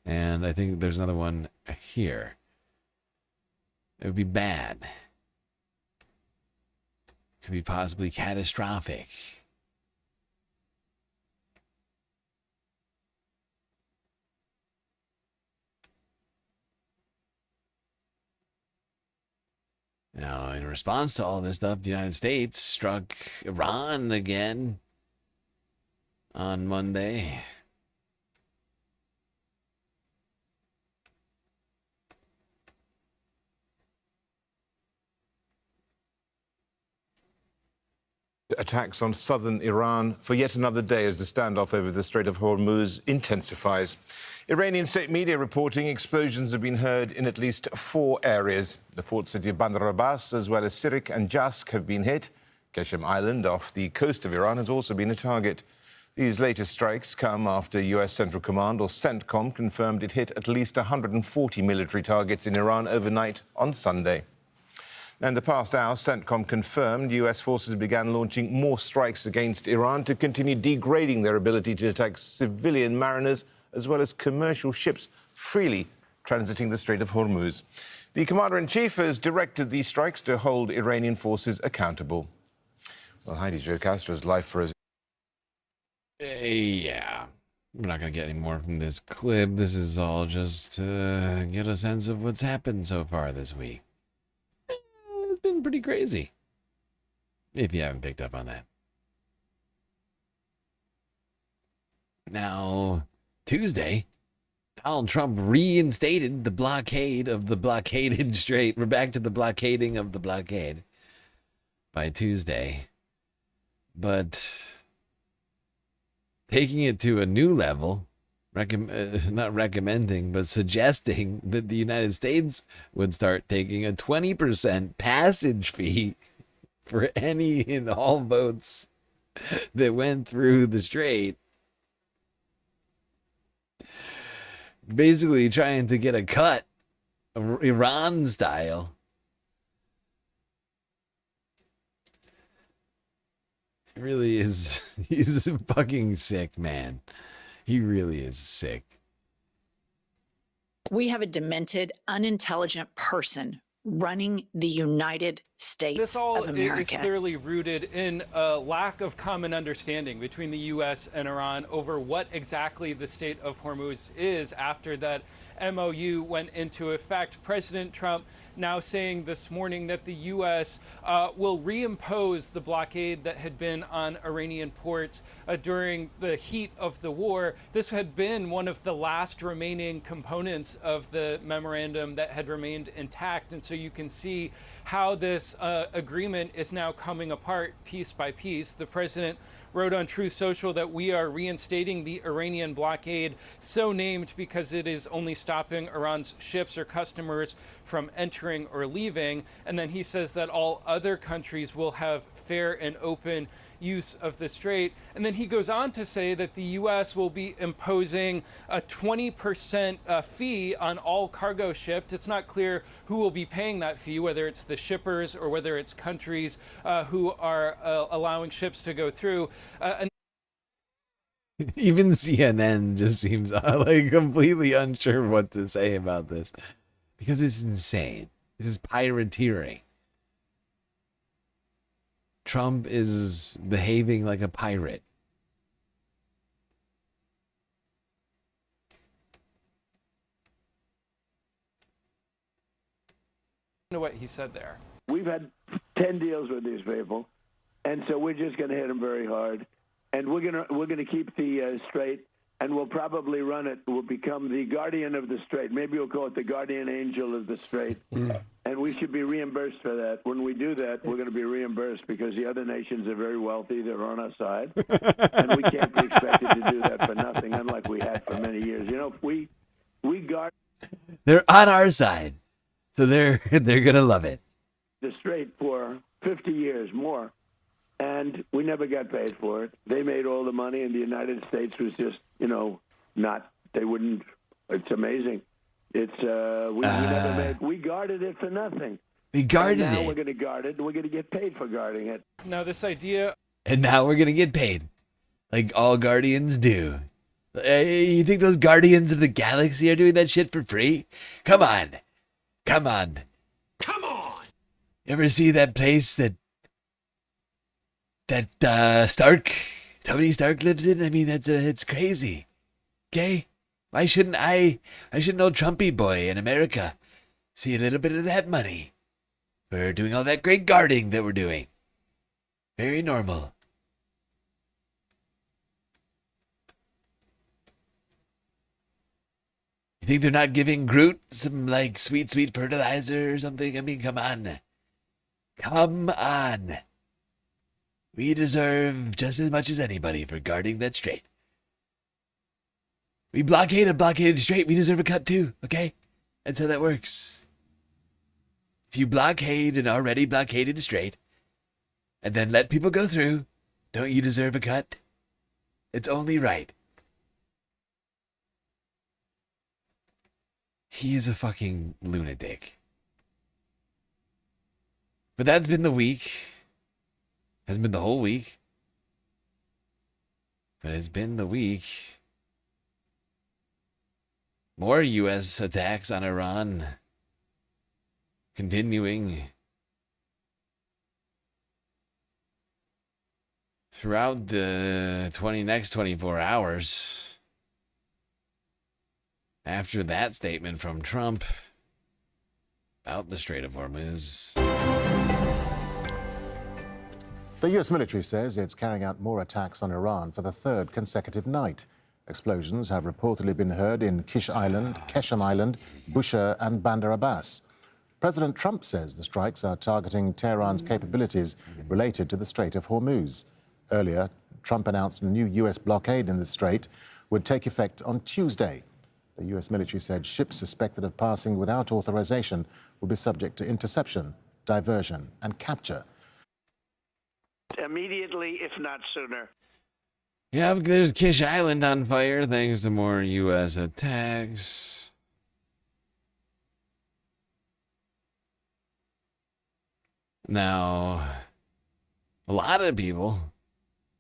And I think there's another one here. It would be bad. Could be possibly catastrophic. Now, in response to all this stuff, the United States struck Iran again on Monday. Attacks on southern Iran for yet another day as the standoff over the Strait of Hormuz intensifies. Iranian state media reporting explosions have been heard in at least 4 areas. The port city of Bandar Abbas, as well as Sirik and Jask, have been hit. Keshem Island off the coast of Iran has also been a target. These latest strikes come after U.S. Central Command, or CENTCOM, confirmed it hit at least 140 military targets in Iran overnight on Sunday. In the past hour, CENTCOM confirmed U.S. forces began launching more strikes against Iran to continue degrading their ability to attack civilian mariners as well as commercial ships freely transiting the Strait of Hormuz. The commander-in-chief has directed these strikes to hold Iranian forces accountable. Well, Heidi Joe Castro's live for us. Yeah, we're not going to get any more from this clip. This is all just to get a sense of what's happened so far this week. It's been pretty crazy, if you haven't picked up on that. Now, Tuesday, Donald Trump reinstated the blockade of the blockaded strait. We're back to the blockading of the blockade by Tuesday. But taking it to a new level, not recommending, but suggesting that the United States would start taking a 20% passage fee for any and all boats that went through the strait. Basically trying to get a cut, Iran style. It really is. He's a fucking sick man. He really is sick. We have a demented, unintelligent person running the United States This all of America. is clearly rooted in a lack of common understanding between the U.S. and Iran over what exactly the Strait of Hormuz is after that MOU went into effect. President Trump now saying this morning that the U.S. Will reimpose the blockade that had been on Iranian ports during the heat of the war. This had been one of the last remaining components of the memorandum that had remained intact. And so you can see how this agreement is now coming apart piece by piece. The president wrote on Truth Social that we are reinstating the Iranian blockade, so named because it is only stopping Iran's ships or customers from entering or leaving. And then he says that all other countries will have fair and open use of the strait. And then he goes on to say that the U.S. will be imposing a 20% fee on all cargo shipped. It's not clear who will be paying that fee, whether it's the shippers or whether it's countries who are allowing ships to go through. Even CNN just seems like completely unsure what to say about this because it's insane. This is pirateering. Trump is behaving like a pirate. To what he said there. We've had 10 deals with these people, and so we're just going to hit them very hard, and we're going to keep the strait, and we'll probably run it. We'll become the guardian of the strait. Maybe we'll call it the guardian angel of the strait, and we should be reimbursed for that. When we do that, we're going to be reimbursed because the other nations are very wealthy. They're on our side, and we can't be expected to do that for nothing, unlike we had for many years. You know, if we guard. They're on our side, so they're gonna love it. The strait for 50 years more, and we never got paid for it. They made all the money, and the United States was just, not. They wouldn't. It's amazing. It's we never made. We guarded it for nothing. We guarded and now it. We're going to guard it. And we're going to get paid for guarding it. Now this idea. And now we're gonna get paid, like all guardians do. You think those guardians of the galaxy are doing that shit for free? Come on. Come on. Come on! You ever see that place that Tony Stark lives in? I mean, it's crazy. Okay? Why shouldn't old Trumpy boy in America see a little bit of that money for doing all that great guarding that we're doing? Very normal. You think they're not giving Groot some, like, sweet fertilizer or something? I mean, come on. Come on. We deserve just as much as anybody for guarding that strait. We blockade a blockaded strait. We deserve a cut too, okay? That's how that works. If you blockade an already blockaded strait and then let people go through, don't you deserve a cut? It's only right. He is a fucking lunatic. But that's been the week. Hasn't been the whole week. But it's been the week. More U.S. attacks on Iran. Continuing. Throughout the next 24 hours. After that statement from Trump about the Strait of Hormuz. The U.S. military says it's carrying out more attacks on Iran for the third consecutive night. Explosions have reportedly been heard in Keshem Island, Bushehr and Bandar Abbas. President Trump says the strikes are targeting Tehran's capabilities related to the Strait of Hormuz. Earlier, Trump announced a new U.S. blockade in the strait would take effect on Tuesday. The U.S. military said ships suspected of passing without authorization will be subject to interception, diversion and capture. Immediately, if not sooner. Yeah, there's Kish Island on fire thanks to more U.S. attacks. Now, a lot of people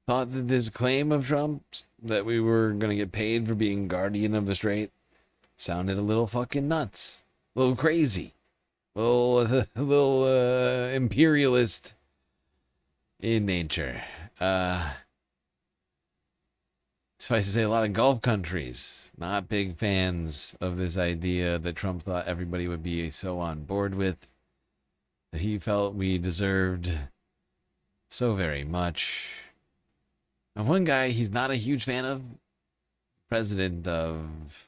thought that this claim of Trump's that we were going to get paid for being guardian of the strait sounded a little fucking nuts. A little crazy. A little imperialist in nature. Suffice to say, a lot of Gulf countries not big fans of this idea that Trump thought everybody would be so on board with, that he felt we deserved so very much. And one guy he's not a huge fan of, President of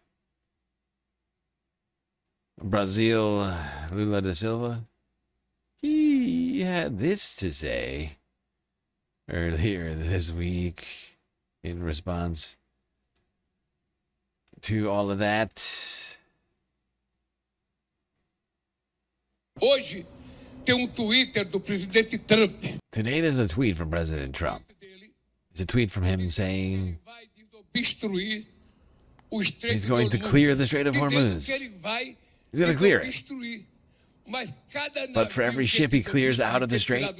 Brazil, Lula da Silva, he had this to say earlier this week in response to all of that. Hoje tem Twitter do presidente Trump. Today there's a tweet from President Trump. It's a tweet from him saying he's going to clear the Strait of Hormuz. He's going to clear it. But for every ship he clears out of the strait,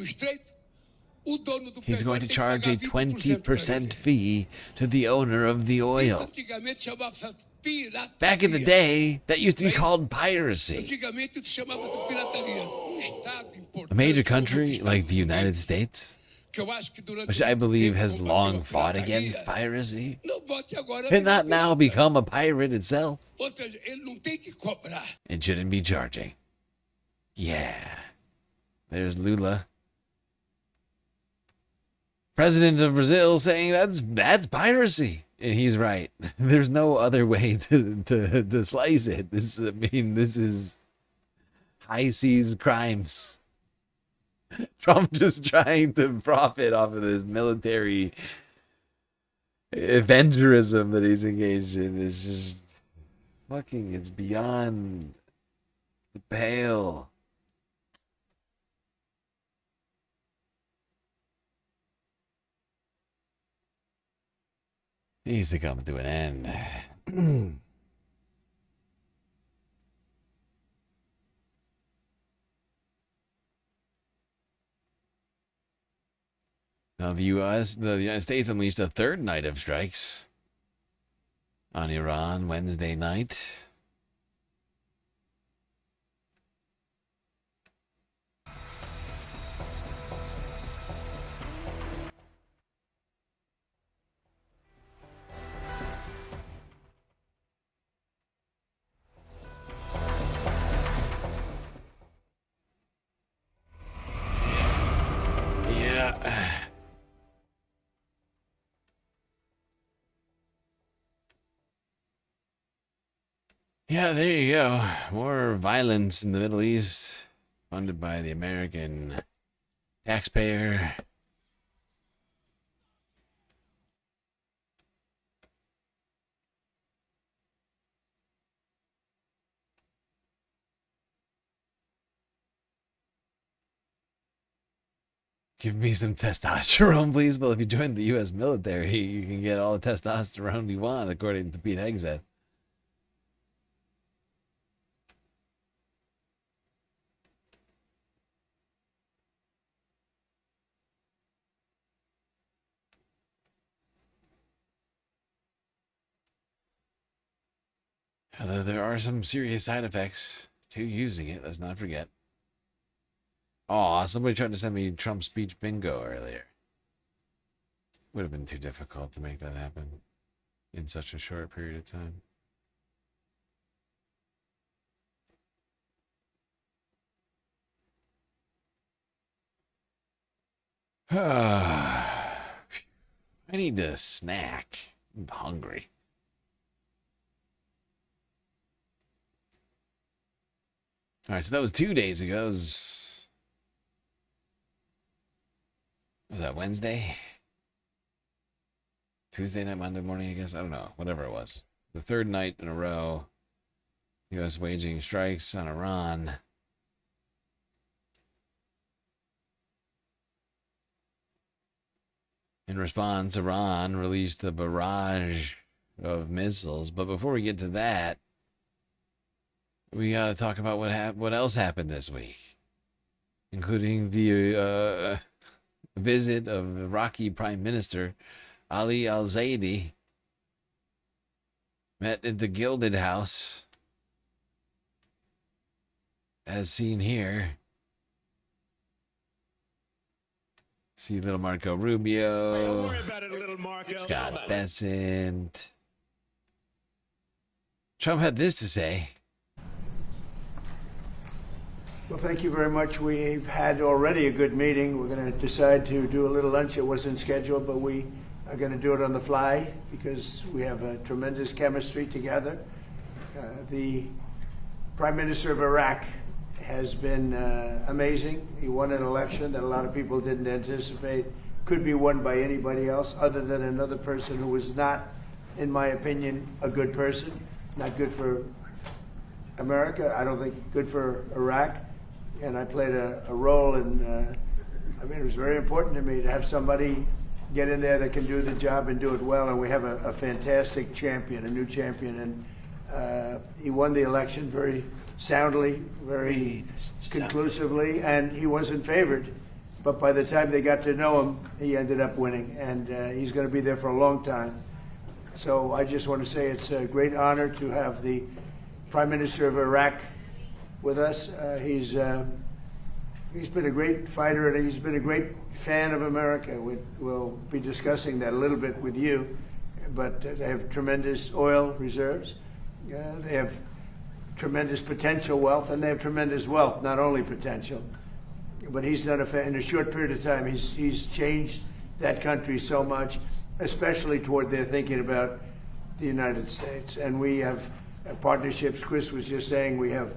he's going to charge a 20% fee to the owner of the oil. Back in the day, that used to be called piracy. A major country like the United States which I believe has long fought against piracy, cannot now become a pirate itself. It shouldn't be charging. Yeah. There's Lula, president of Brazil, saying that's piracy. And he's right. There's no other way to slice it. This is high seas crimes. Trump just trying to profit off of this military aventurism that he's engaged in is just fucking, it's beyond the pale. Needs to come to an end. Now the United States unleashed a third night of strikes on Iran Wednesday night. Yeah, there you go. More violence in the Middle East, funded by the American taxpayer. Give me some testosterone, please. Well, if you join the U.S. military, you can get all the testosterone you want, according to Pete Hegseth. Although there are some serious side effects to using it, let's not forget. Aw, somebody tried to send me Trump speech bingo earlier. Would have been too difficult to make that happen in such a short period of time. I need a snack. I'm hungry. All right, so that was 2 days ago. Was that Wednesday? Tuesday night, Monday morning, I guess? I don't know. Whatever it was. The third night in a row, U.S. waging strikes on Iran. In response, Iran released a barrage of missiles. But before we get to that, we got to talk about what else happened this week, including the visit of Iraqi Prime Minister Ali al-Zaidi. Met at the Gilded House, as seen here. See little Marco Rubio, Scott Bessent. Trump had this to say. Well, thank you very much. We've had already a good meeting. We're going to decide to do a little lunch. It wasn't scheduled, but we are going to do it on the fly because we have a tremendous chemistry together. The Prime Minister of Iraq has been amazing. He won an election that a lot of people didn't anticipate could be won by anybody else other than another person who was not, in my opinion, a good person. Not good for America. I don't think good for Iraq. And I played a role in, it was very important to me to have somebody get in there that can do the job and do it well. And we have a fantastic champion, a new champion. And he won the election very soundly, very conclusively, and he wasn't favored. But by the time they got to know him, he ended up winning. And he's going to be there for a long time. So I just want to say it's a great honor to have the Prime Minister of Iraq with us. He's, He's been a great fighter, and he's been a great fan of America. We'll be discussing that a little bit with you, but they have tremendous oil reserves. They have tremendous potential wealth, and they have tremendous wealth, not only potential. But he's done in a short period of time, he's changed that country so much, especially toward their thinking about the United States. And we have partnerships. Chris was just saying we have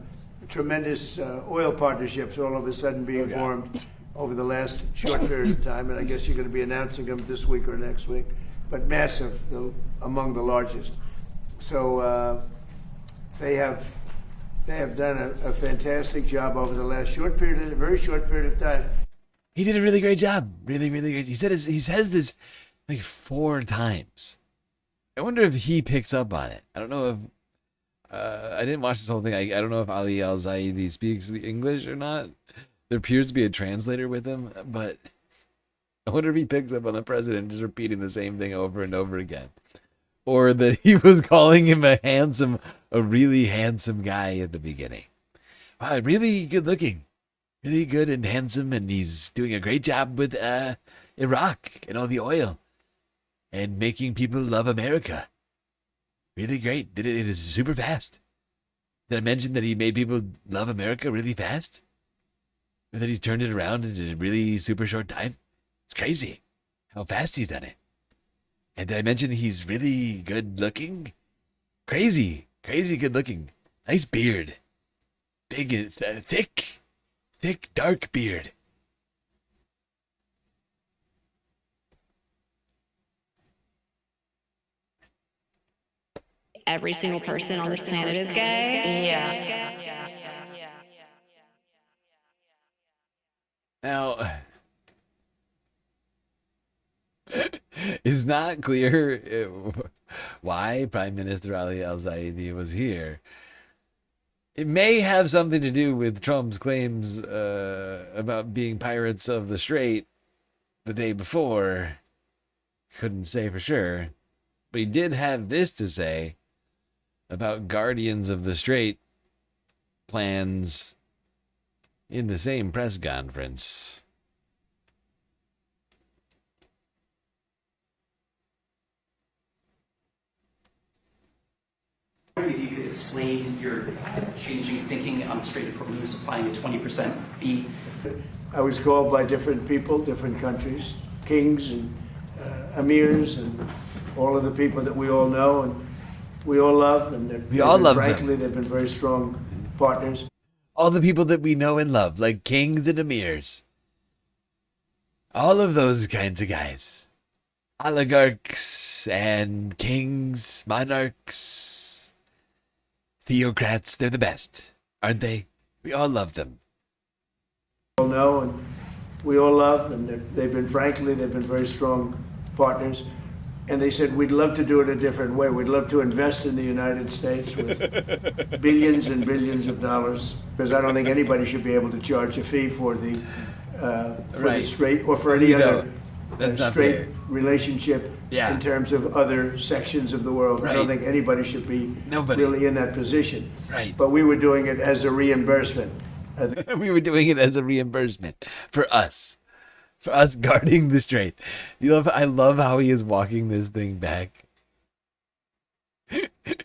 tremendous oil partnerships all of a sudden being formed over the last short period of time. And I guess you're going to be announcing them this week or next week. But massive, among the largest. So they have done a fantastic job over the last very short period of time. He did a really great job. Really, really great. He says this like 4 times. I wonder if he picks up on it. I don't know if I didn't watch this whole thing. I don't know if Ali Al-Zaidi speaks the English or not. There appears to be a translator with him, but I wonder if he picks up on the president just repeating the same thing over and over again. Or that he was calling him a really handsome guy at the beginning. Wow, really good looking. Really good and handsome, and he's doing a great job with Iraq and all the oil. And making people love America. Really great. It is super fast. Did I mention that he made people love America really fast? Or that he's turned it around in a really super short time? It's crazy how fast he's done it. And did I mention he's really good looking? Crazy good looking. Nice beard. Big, thick, dark beard. Every single person on this planet is gay. Yeah. Now, it's not clear why Prime Minister Ali Al-Zaidi was here. It may have something to do with Trump's claims about being pirates of the Strait the day before. Couldn't say for sure. But he did have this to say about Guardians of the Strait plans in the same press conference. If you could explain your changing thinking on the Strait of Hormuz, applying a 20% fee. I was called by different people, different countries, kings and emirs and all of the people that we all know and we all love. And frankly, they've been very strong partners. All the people that we know and love, like kings and emirs. All of those kinds of guys. Oligarchs and kings, monarchs, theocrats, they're the best, aren't they? We all love them. We all know and we all love, and they've been very strong partners. And they said, we'd love to do it a different way. We'd love to invest in the United States with billions and billions of dollars, because I don't think anybody should be able to charge a fee for the Strait or for any other straight relationship in terms of other sections of the world. I don't think anybody should be really in that position. Right. But we were doing it as a reimbursement. We were doing it as a reimbursement for us. For us guarding the Strait. I love how he is walking this thing back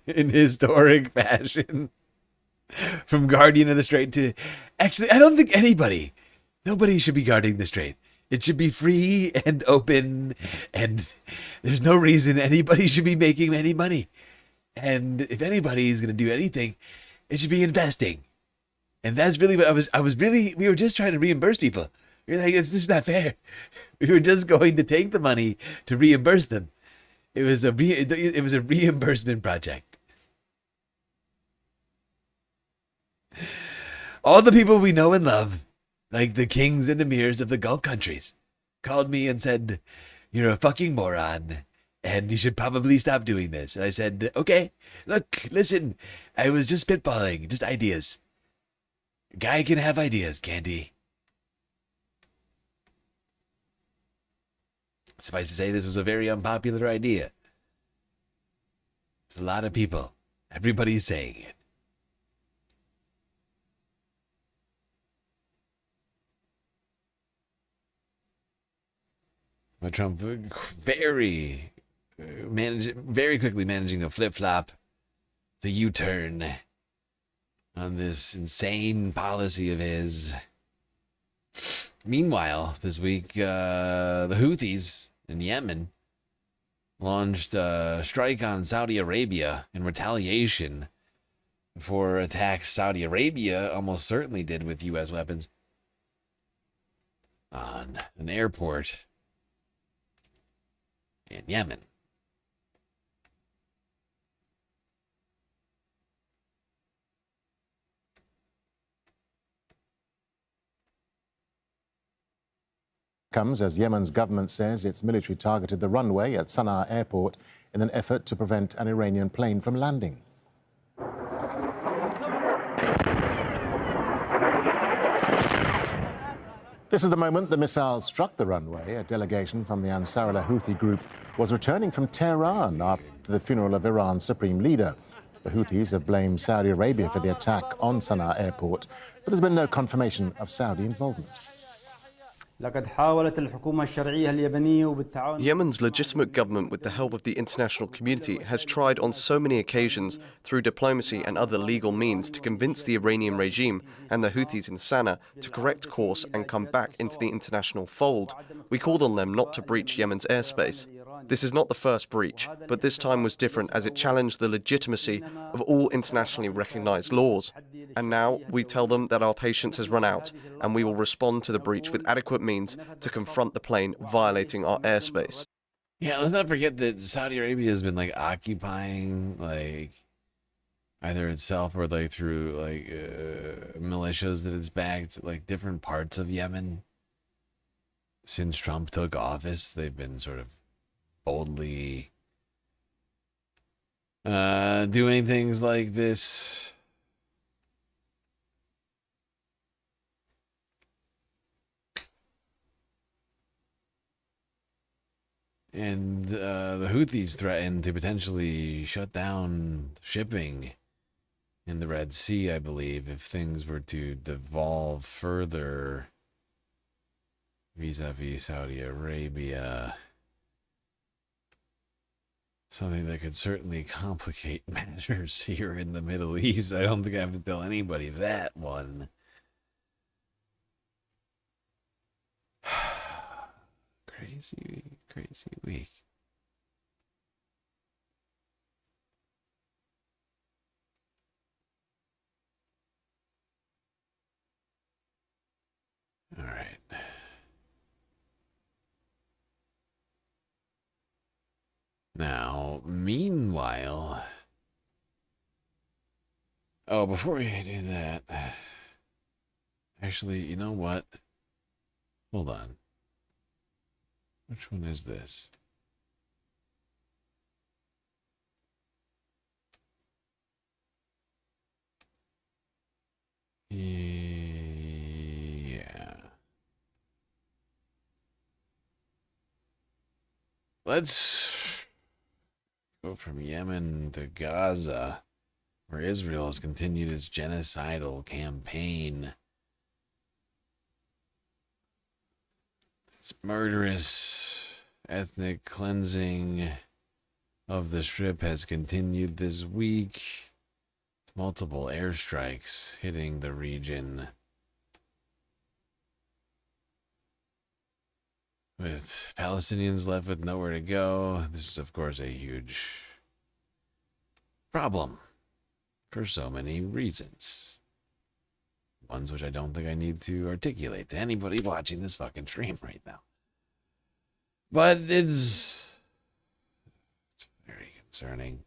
in historic fashion. From Guardian of the Strait to... Actually, I don't think nobody should be guarding the Strait. It should be free and open, and there's no reason anybody should be making any money. And if anybody is going to do anything, it should be investing. And that's really what we were just trying to reimburse people. You're like, it's just not fair. We were just going to take the money to reimburse them. It was a reimbursement project. All the people we know and love, like the kings and emirs of the Gulf countries, called me and said, you're a fucking moron, and you should probably stop doing this. And I said, okay, look, listen, I was just spitballing, just ideas. A guy can have ideas, can't he? Suffice to say, this was a very unpopular idea. There's a lot of people. Everybody's saying it. But Trump very quickly managing to flip-flop the U-turn on this insane policy of his. Meanwhile, this week, the Houthis in Yemen launched a strike on Saudi Arabia in retaliation for attacks Saudi Arabia almost certainly did with U.S. weapons on an airport in Yemen. Comes as Yemen's government says its military targeted the runway at Sana'a airport in an effort to prevent an Iranian plane from landing. This is the moment the missile struck the runway. A delegation from the Ansarullah Houthi group was returning from Tehran after the funeral of Iran's supreme leader. The Houthis have blamed Saudi Arabia for the attack on Sana'a airport, but there's been no confirmation of Saudi involvement. Yemen's legitimate government, with the help of the international community, has tried on so many occasions through diplomacy and other legal means to convince the Iranian regime and the Houthis in Sana'a to correct course and come back into the international fold. We called on them not to breach Yemen's airspace. This is not the first breach, but this time was different as it challenged the legitimacy of all internationally recognized laws. And now we tell them that our patience has run out, and we will respond to the breach with adequate means to confront the plane violating our airspace. Yeah, let's not forget that Saudi Arabia has been occupying either itself or through militias that it's backed different parts of Yemen. Since Trump took office, they've been sort of boldly doing things like this. And the Houthis threatened to potentially shut down shipping in the Red Sea, I believe, if things were to devolve further vis-a-vis Saudi Arabia. Something that could certainly complicate matters here in the Middle East. I don't think I have to tell anybody that one. Crazy week. All right. Now, meanwhile... Oh, before we do that... Actually, you know what? Hold on. Which one is this? Yeah. Let's go from Yemen to Gaza, where Israel has continued its genocidal campaign. Its murderous ethnic cleansing of the Strip has continued this week. Multiple airstrikes hitting the region, with Palestinians left with nowhere to go. This is, of course, a huge problem for so many reasons. Ones which I don't think I need to articulate to anybody watching this fucking stream right now. But it's very concerning.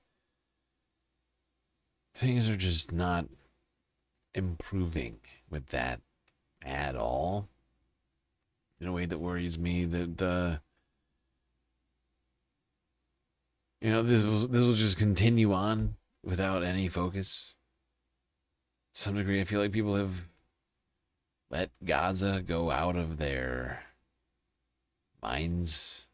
Things are just not improving with that at all. In a way that worries me that this will just continue on without any focus. To some degree, I feel like people have let Gaza go out of their minds.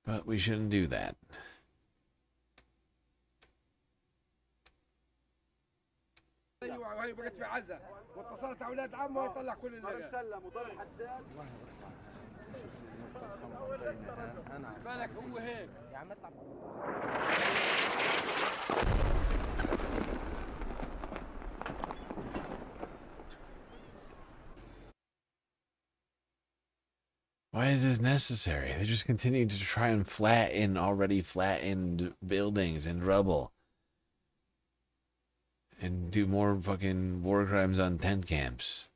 But we shouldn't do that. وهي بقت في عزا واتصلت على اولاد عمه ويطلع كل اللي مسلم وضل الحداد بالك هو هيك يا عم اطلع. Why is this necessary? They just continue to try and flatten already flattened buildings and rubble. And do more fucking war crimes on tent camps.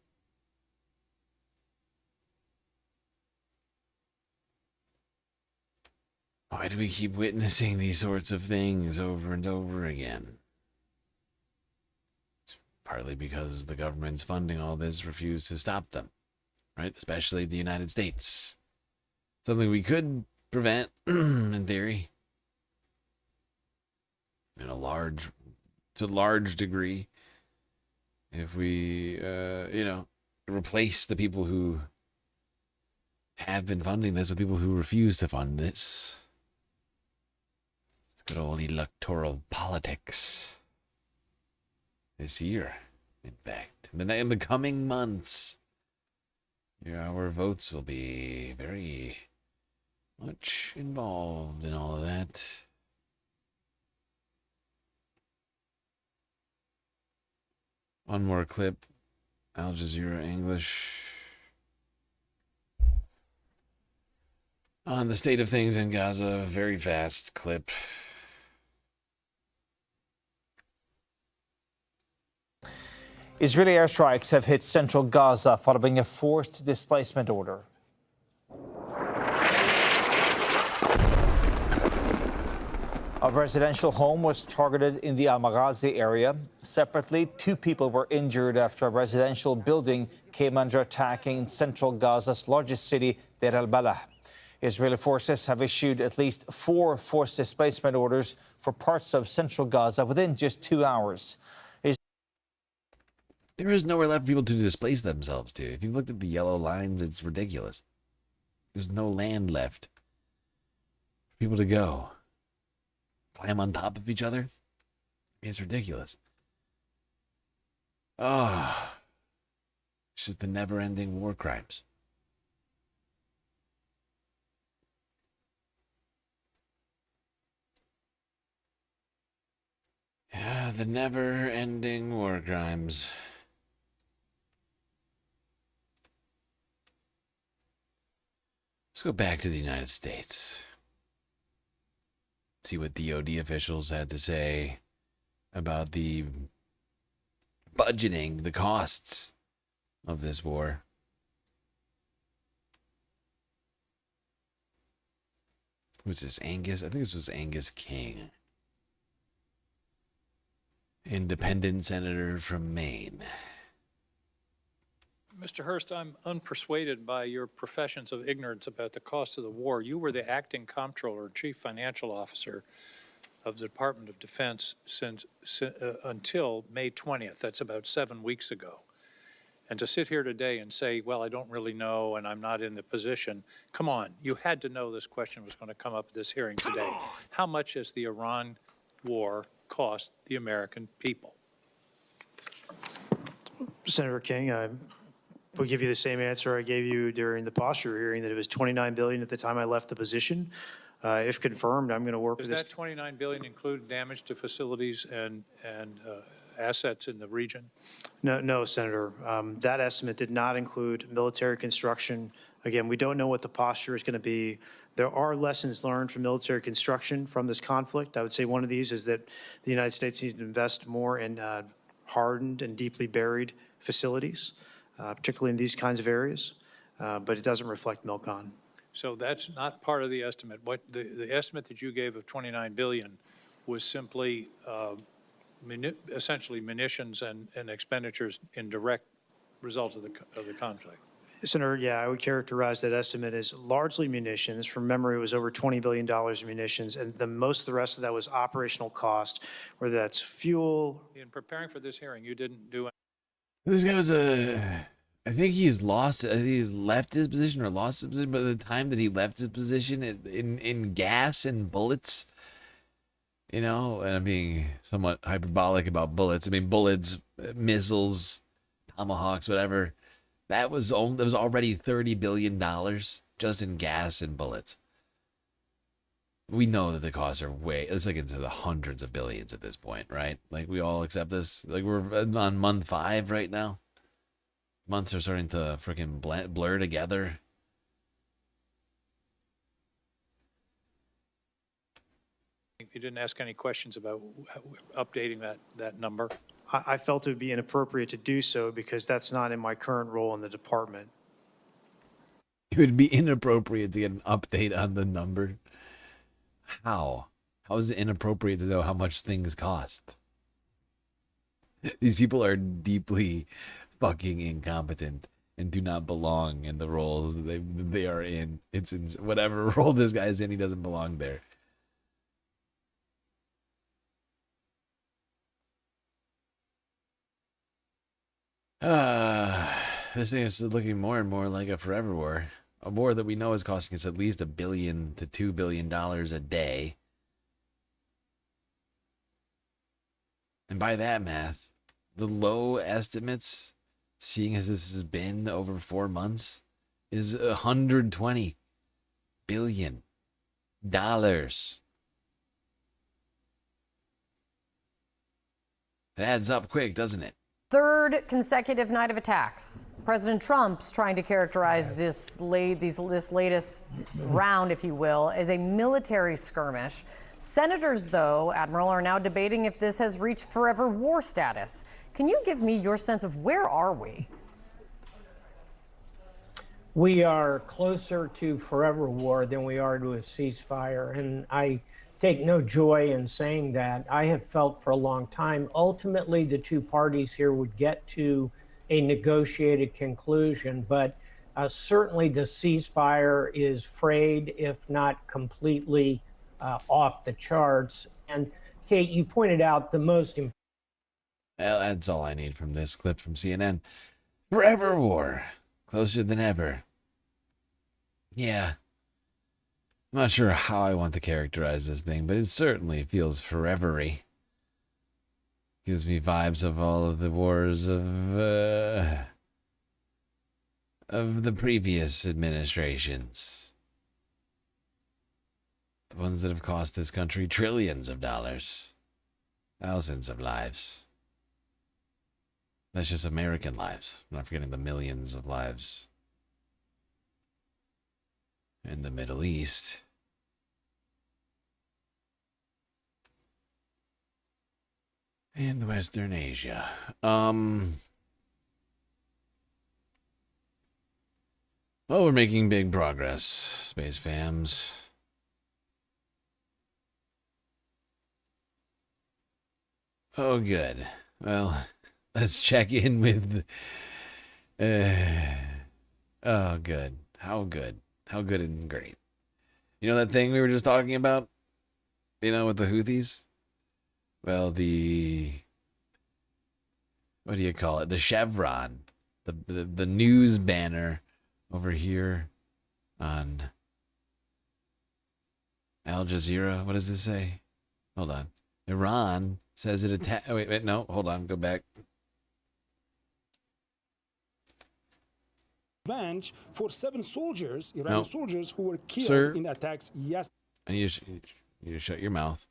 Why do we keep witnessing these sorts of things over and over again? It's partly because the government's funding all this refuse to stop them. Right? Especially the United States. Something we could prevent, in theory. To a large degree. If we, replace the people who have been funding this with people who refuse to fund this. It's good old electoral politics. This year, in fact. In the coming months. Our votes will be very much involved in all of that. One more clip. Al Jazeera English. On the state of things in Gaza. Very fast clip. Israeli airstrikes have hit central Gaza following a forced displacement order. A residential home was targeted in the Al-Maghazi area. Separately, 2 people were injured after a residential building came under attack in central Gaza's largest city, Deir al-Balah. Israeli forces have issued at least 4 forced displacement orders for parts of central Gaza within just 2 hours. There is nowhere left for people to displace themselves to. If you've looked at the yellow lines, it's ridiculous. There's no land left for people to go. Climb on top of each other? It's ridiculous. Oh. It's just the never-ending war crimes. Yeah, the never-ending war crimes. Let's go back to the United States. See what the DoD officials had to say about the budgeting, the costs of this war. Who's this, Angus? I think this was Angus King. Independent senator from Maine. Mr. Hurst, I'm unpersuaded by your professions of ignorance about the cost of the war. You were the acting comptroller, chief financial officer of the Department of Defense until May 20th. That's about 7 weeks ago. And to sit here today and say, well, I don't really know and I'm not in the position. Come on, you had to know this question was going to come up at this hearing today. How much has the Iran war cost the American people? Senator King, I will give you the same answer I gave you during the posture hearing, that it was $29 billion at the time I left the position. If confirmed, I'm going to work with this. Does that $29 billion include damage to facilities and assets in the region? No, Senator. That estimate did not include military construction. Again, we don't know what the posture is going to be. There are lessons learned from military construction from this conflict. I would say one of these is that the United States needs to invest more in hardened and deeply buried facilities, particularly in these kinds of areas, but it doesn't reflect MILCON. So that's not part of the estimate. What the estimate that you gave of $29 billion was simply essentially munitions and expenditures in direct result of the conflict. Senator, yeah, I would characterize that estimate as largely munitions. From memory, it was over $20 billion in munitions, and most of the rest of that was operational cost, whether that's fuel. In preparing for this hearing, you didn't do it. This guy was I think he's left his position or lost his position, but at the time that he left his position in gas and bullets, You know, and I'm being somewhat hyperbolic about bullets. I mean, bullets, missiles, tomahawks, whatever. That was already $30 billion just in gas and bullets. We know that the costs are it's like into the hundreds of billions at this point, right? Like, we all accept this. Like, we're on month 5 right now. Months are starting to freaking blur together. You didn't ask any questions about updating that number. I felt it would be inappropriate to do so because that's not in my current role in the department. It would be inappropriate to get an update on the number. How? How is it inappropriate to know how much things cost? These people are deeply fucking incompetent and do not belong in the roles they are in. It's in whatever role this guy is in, he doesn't belong there. This thing is looking more and more like a forever war. A war that we know is costing us at least $1 billion to $2 billion a day. And by that math, the low estimates, seeing as this has been over 4 months, is $120 billion. It adds up quick, doesn't it? Third consecutive night of attacks. President Trump's trying to characterize this latest round, if you will, as a military skirmish. Senators, though, Admiral, are now debating if this has reached forever war status. Can you give me your sense of where are we? We are closer to forever war than we are to a ceasefire, and I take no joy in saying that. I have felt for a long time, ultimately the two parties here would get to a negotiated conclusion, but certainly the ceasefire is frayed, if not completely off the charts. And Kate, you pointed out the most important. Well, that's all I need from this clip from CNN. Forever war. Closer than ever. Yeah. I'm not sure how I want to characterize this thing, but it certainly feels forever-y. Gives me vibes of all of the wars of the previous administrations. The ones that have cost this country trillions of dollars. Thousands of lives. That's just American lives. I'm not forgetting the millions of lives in the Middle East. And Western Asia. Well, we're making big progress, Space Fams. Oh, good. Well, let's check in with... oh, good. How good. How good and great. You know that thing we were just talking about? You know, with the Houthis? Well, what do you call it? The chevron. The news banner over here on Al Jazeera. What does this say? Hold on. Iran says it attacked... Oh, wait, no. Hold on. Go back. Revenge for 7 soldiers, Iranian soldiers, who were killed Sir, in attacks yesterday. I need you to shut your mouth.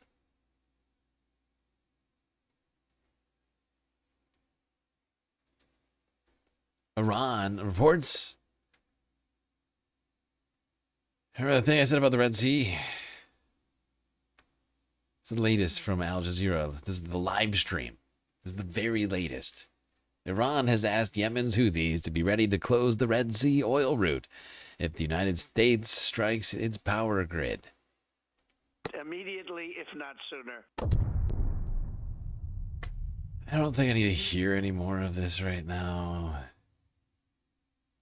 Iran reports. Remember the thing I said about the Red Sea? It's the latest from Al Jazeera. This is the live stream. This is the very latest. Iran has asked Yemen's Houthis to be ready to close the Red Sea oil route if the United States strikes its power grid. Immediately, if not sooner. I don't think I need to hear any more of this right now.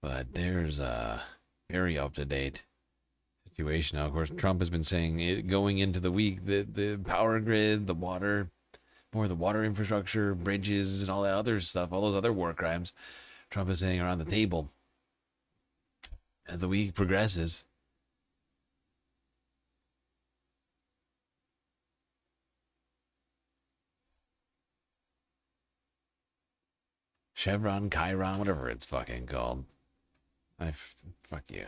But there's a very up-to-date situation now. Of course, Trump has been saying going into the week that the power grid, the water, more of the water infrastructure, bridges, and all that other stuff, all those other war crimes, Trump is saying are on the table as the week progresses. Chevron, Chiron, whatever it's fucking called. Fuck you.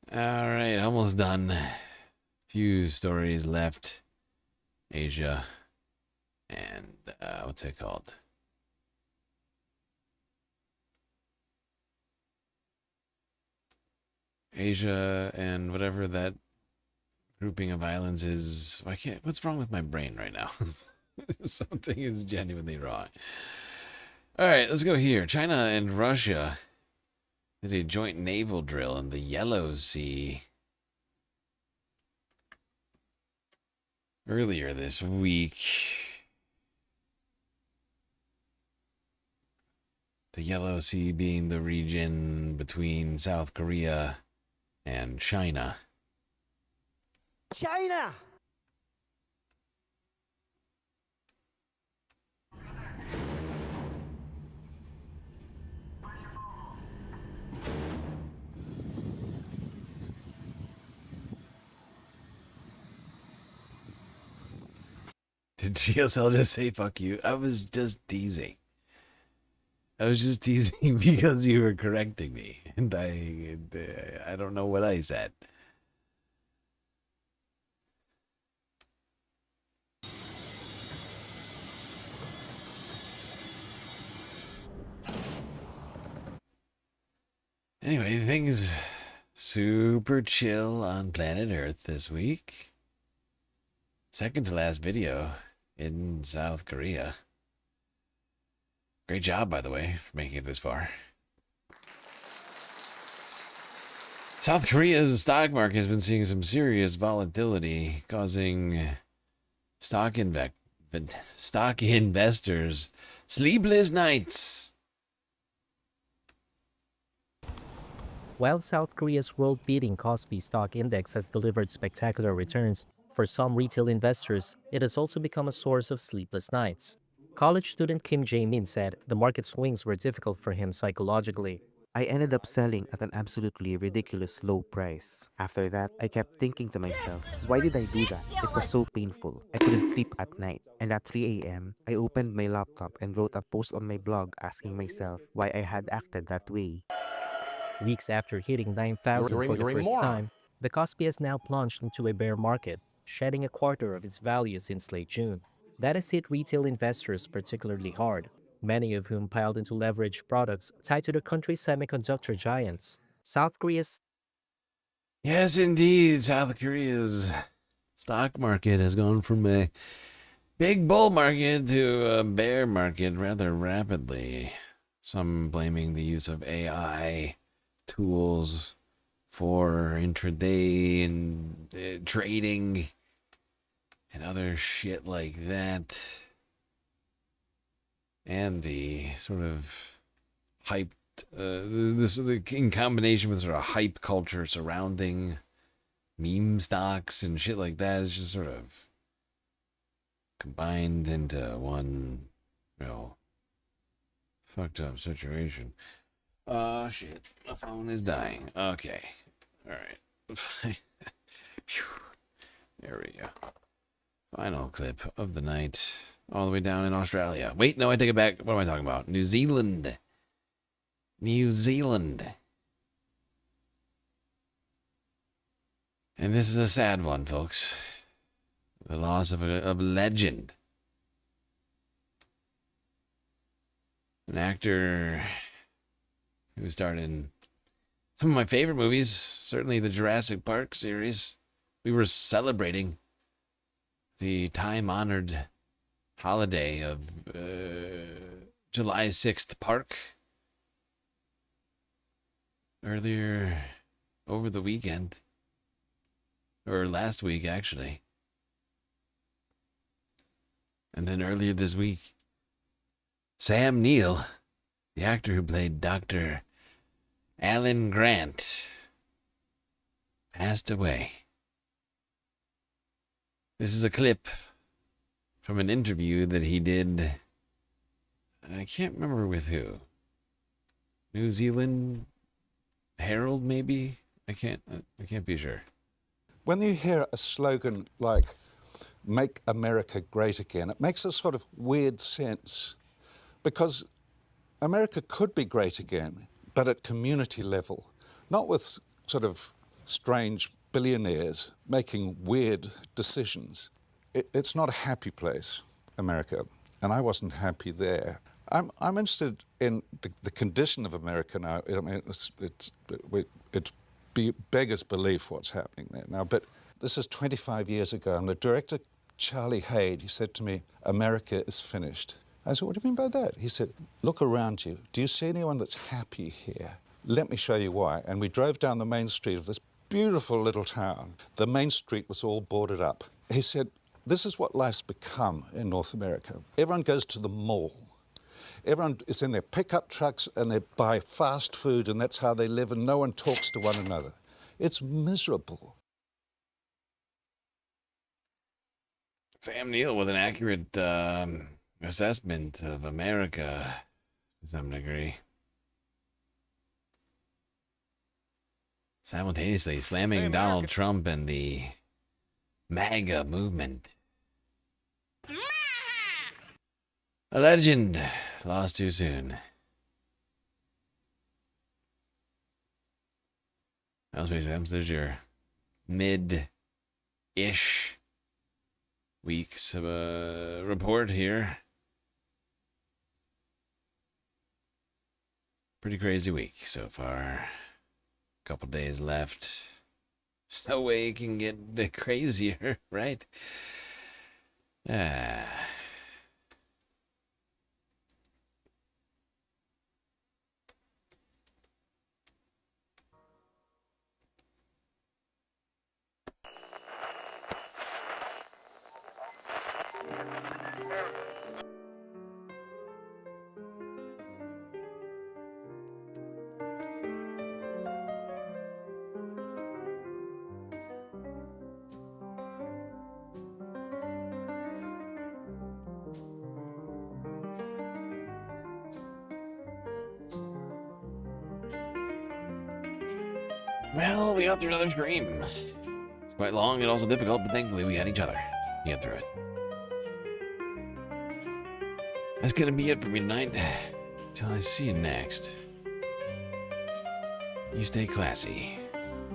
All right, almost done. Few stories left. Asia and what's it called? Asia and whatever that grouping of islands is. What's wrong with my brain right now? Something is genuinely wrong. All right, let's go here. China and Russia did a joint naval drill in the Yellow Sea earlier this week. The Yellow Sea being the region between South Korea and China. China! Did GSL just say fuck you? I was just teasing. I was just teasing because you were correcting me, and I don't know what I said. Anyway, things super chill on planet Earth this week. Second to last video in South Korea. Great job, by the way, for making it this far. South Korea's stock market has been seeing some serious volatility, causing stock investors sleepless nights. While South Korea's world-beating Kospi stock index has delivered spectacular returns, for some retail investors, it has also become a source of sleepless nights. College student Kim Jae-min said the market swings were difficult for him psychologically. I ended up selling at an absolutely ridiculous low price. After that, I kept thinking to myself, why did I do that? It was so painful. I couldn't sleep at night. And at 3 a.m., I opened my laptop and wrote a post on my blog asking myself why I had acted that way. Weeks after hitting 9,000 for the first time, the Kospi has now plunged into a bear market, shedding a quarter of its value since late June. That has hit retail investors particularly hard, many of whom piled into leveraged products tied to the country's semiconductor giants. South Korea's... Yes, indeed, South Korea's stock market has gone from a big bull market to a bear market rather rapidly. Some blaming the use of AI tools for intraday and trading and other shit like that. And the sort of hyped, in combination with sort of hype culture surrounding meme stocks and shit like that, is just sort of combined into one, fucked up situation. Shit. My phone is dying. Okay. Alright. There we go. Final clip of the night. All the way down in Australia. Wait, no, I take it back. What am I talking about? New Zealand. New Zealand. And this is a sad one, folks. The loss of a legend. An actor who starred in some of my favorite movies, certainly the Jurassic Park series. We were celebrating the time-honored holiday of July 6th Park earlier over the weekend, or last week actually. And then earlier this week, Sam Neill, the actor who played Dr. Alan Grant, passed away. This is a clip from an interview that he did. I can't remember with who. New Zealand Herald, maybe? I can't be sure. when you hear a slogan like "Make America Great Again," it makes a sort of weird sense, because America could be great again, but at community level, not with sort of strange billionaires making weird decisions. It's not a happy place, America, and I wasn't happy there. I'm interested in the condition of America now. I mean, it's beggars belief what's happening there now. But this is 25 years ago, and the director, Charlie Hayde, he said to me, "America is finished." I said, "What do you mean by that?" He said, "Look around you. Do you see anyone that's happy here? Let me show you why." And we drove down the main street of this beautiful little town. The main street was all boarded up. He said, "This is what life's become in North America. Everyone goes to the mall. Everyone is in their pickup trucks and they buy fast food, and that's how they live, and no one talks to one another. It's miserable." Sam Neill with an accurate assessment of America to some degree. Simultaneously slamming Donald Trump and the MAGA movement. A legend lost too soon. Well, there's your mid-ish week's report here. Pretty crazy week so far. Couple days left. There's no way it can get crazier, right? Well, we got through another stream. It's quite long and also difficult, but thankfully we had each other to get through it. That's gonna be it for me tonight. Till I see you next. You stay classy,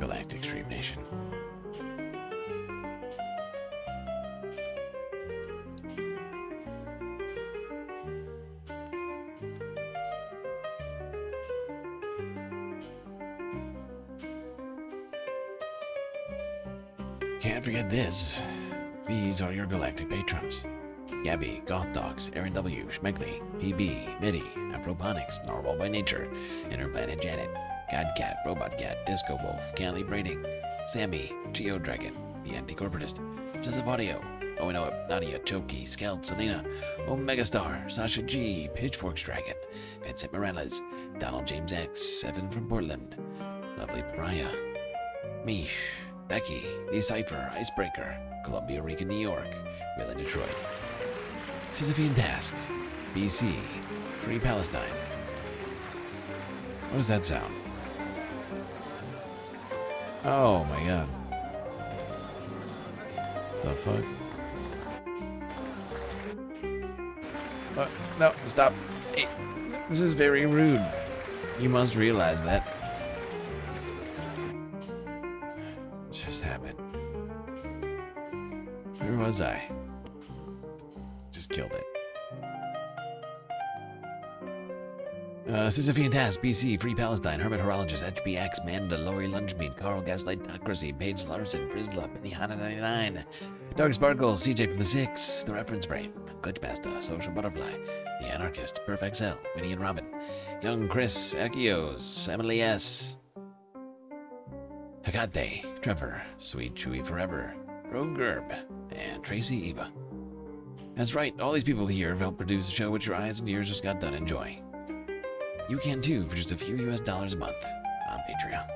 Galactic Stream Nation. Can't forget this. These are your galactic patrons. Gabby, Goth Dogs, Aaron W, Schmegley, PB, Midi, Afroponics, Narwhal by Nature, Interplanet Janet, Godcat, Robot Cat, Disco Wolf, Canley Braiding, Sammy, Geo Dragon, The Anti-Corporatist, Obsessive Audio, Owen Oep, Nadia, Choki, Skeld, Selena, Omegastar, Sasha G, Pitchforks Dragon, Vincent Morales, Donald James X, Seven from Portland, Lovely Pariah, Mish, Becky, Decipher, Icebreaker, Columbia Rica, New York, Will in Detroit, Sisyphean Task, BC, Free Palestine. What does that sound? Oh my god. The fuck? No, stop. Hey, this is very rude. You must realize that. Just happened. Where was I? Just killed it. Sisyphean Task, BC, Free Palestine, Hermit Horologist, HBX, Manda, Lori Lunchmeat, Carl Gaslight, Tocracy, Paige Larson, Frizzla, Benihana 99, Dark Sparkle, CJ from the Six, The Reference Frame, Glitchmaster, Social Butterfly, The Anarchist, Perfect Cell, Winnie and Robin, Young Chris, Akios, Emily S, Hagate, Trevor, Sweet Chewy Forever, Rogue Gerb, and Tracy Eva. That's right, all these people here have helped produce the show which your eyes and ears just got done enjoying. You can too for just a few US dollars a month on Patreon.